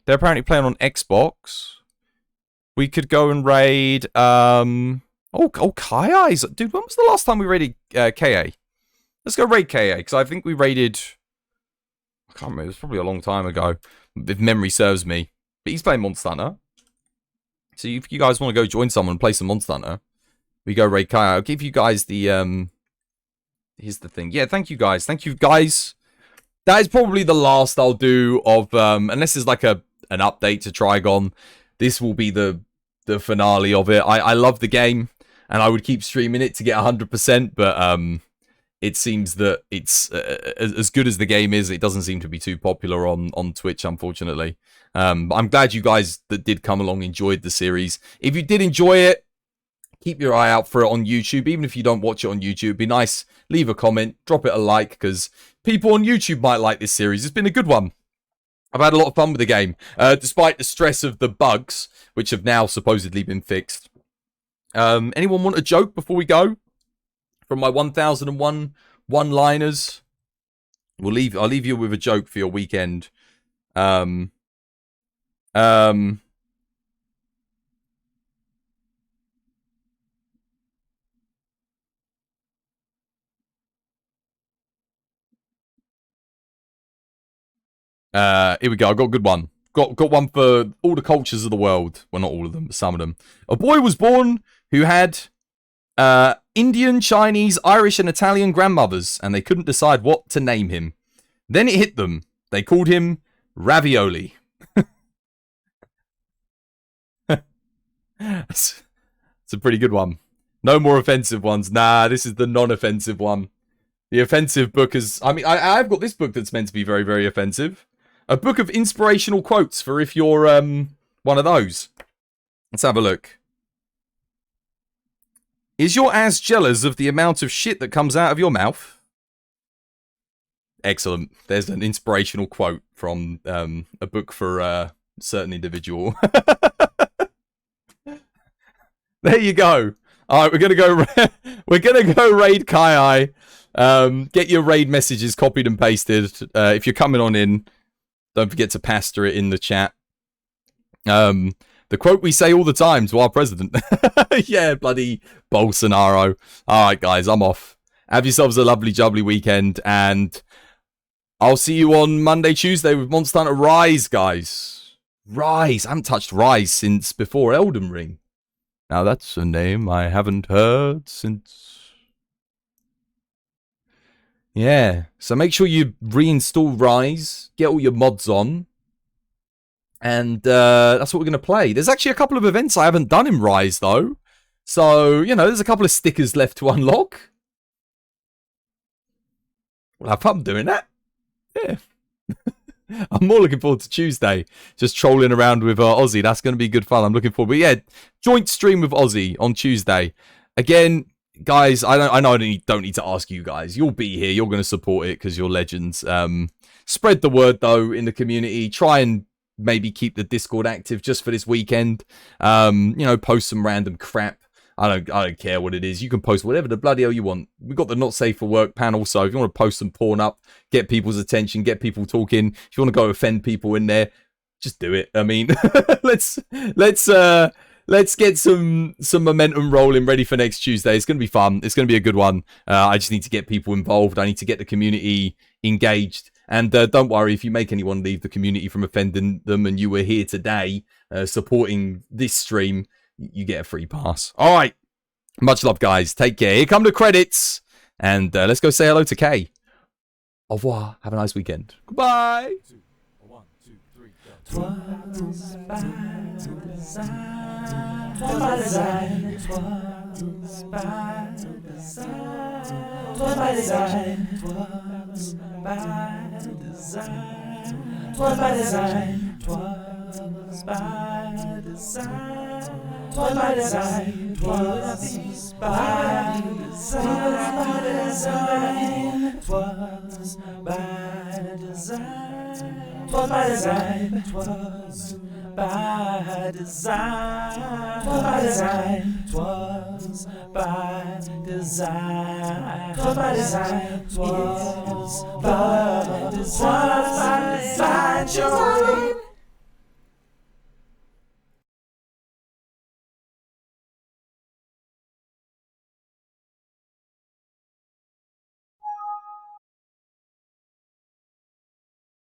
They're apparently playing on Xbox. We could go and raid... Oh, Kai Eyes. Dude, when was the last time we raided KA? Let's go raid KA, because I think we raided... I can't remember. It was probably a long time ago, if memory serves me. But he's playing Monster Hunter. So if you guys want to go join someone and play some Monster Hunter, we go raid KA. I'll give you guys the... Here's the thing. Yeah, thank you guys. Thank you guys. That is probably the last I'll do of... unless there's like an update to Trigon. This will be the finale of it. I love the game. And I would keep streaming it to get 100%. But it seems that it's... as good as the game is, it doesn't seem to be too popular on Twitch, unfortunately. But I'm glad you guys that did come along enjoyed the series. If you did enjoy it, keep your eye out for it on YouTube. Even if you don't watch it on YouTube, it'd be nice. Leave a comment. Drop it a like. Because people on YouTube might like this series. It's been a good one. I've had a lot of fun with the game. Despite the stress of the bugs, which have now supposedly been fixed. Anyone want a joke before we go? From my 1001 one-liners? I'll leave you with a joke for your weekend. Here we go. I got a good one. Got one for all the cultures of the world. Well, not all of them, but some of them. A boy was born who had Indian, Chinese, Irish, and Italian grandmothers, and they couldn't decide what to name him. Then it hit them. They called him Ravioli. It's a pretty good one. No more offensive ones. Nah, this is the non-offensive one. The offensive book is... I mean, I've got this book that's meant to be very, very offensive. A book of inspirational quotes for if you're one of those. Let's have a look. Is your ass jealous of the amount of shit that comes out of your mouth? Excellent. There's an inspirational quote from a book for a certain individual. There you go. All right, we're gonna go raid Kai. Get your raid messages copied and pasted. If you're coming on in, don't forget to pastor it in the chat. The quote we say all the time to our president. Yeah, bloody Bolsonaro. All right, guys, I'm off. Have yourselves a lovely, jubbly weekend, and I'll see you on Monday, Tuesday with Monster Hunter Rise, guys. Rise. I haven't touched Rise since before Elden Ring. Now that's a name I haven't heard since... Yeah, so make sure you reinstall Rise, get all your mods on, and that's what we're going to play. There's actually a couple of events I haven't done in Rise, though. So, you know, there's a couple of stickers left to unlock. We'll have fun doing that. Yeah. I'm more looking forward to Tuesday. Just trolling around with Ozzy. That's going to be good fun. I'm looking forward. But yeah, joint stream with Ozzy on Tuesday. Again, guys, I know I don't need to ask you guys. You'll be here. You're going to support it because you're legends. Spread the word, though, in the community. Try and maybe keep the Discord active just for this weekend. You know, post some random crap. I don't care what it is. You can post whatever the bloody hell you want. We've got the Not Safe for Work panel, so if you want to post some porn up, get people's attention, get people talking. If you want to go offend people in there, just do it. I mean, let's get some momentum rolling, ready for next Tuesday. It's going to be fun. It's going to be a good one. I just need to get people involved. I need to get the community engaged. And don't worry, if you make anyone leave the community from offending them and you were here today supporting this stream, you get a free pass. All right. Much love, guys. Take care. Here come the credits. And let's go say hello to Kay. Au revoir. Have a nice weekend. Goodbye. 1, 2, 3, go. Twas by design. Twas by design. Twas by design. Twas by design. Twas by design. Twas by design. Twas by design. Twas by design. Twas by design. Twas by design. Twas by design. Twas by design. Twas by design. Twas by design. Twas by design. Twas by design. Twas by design.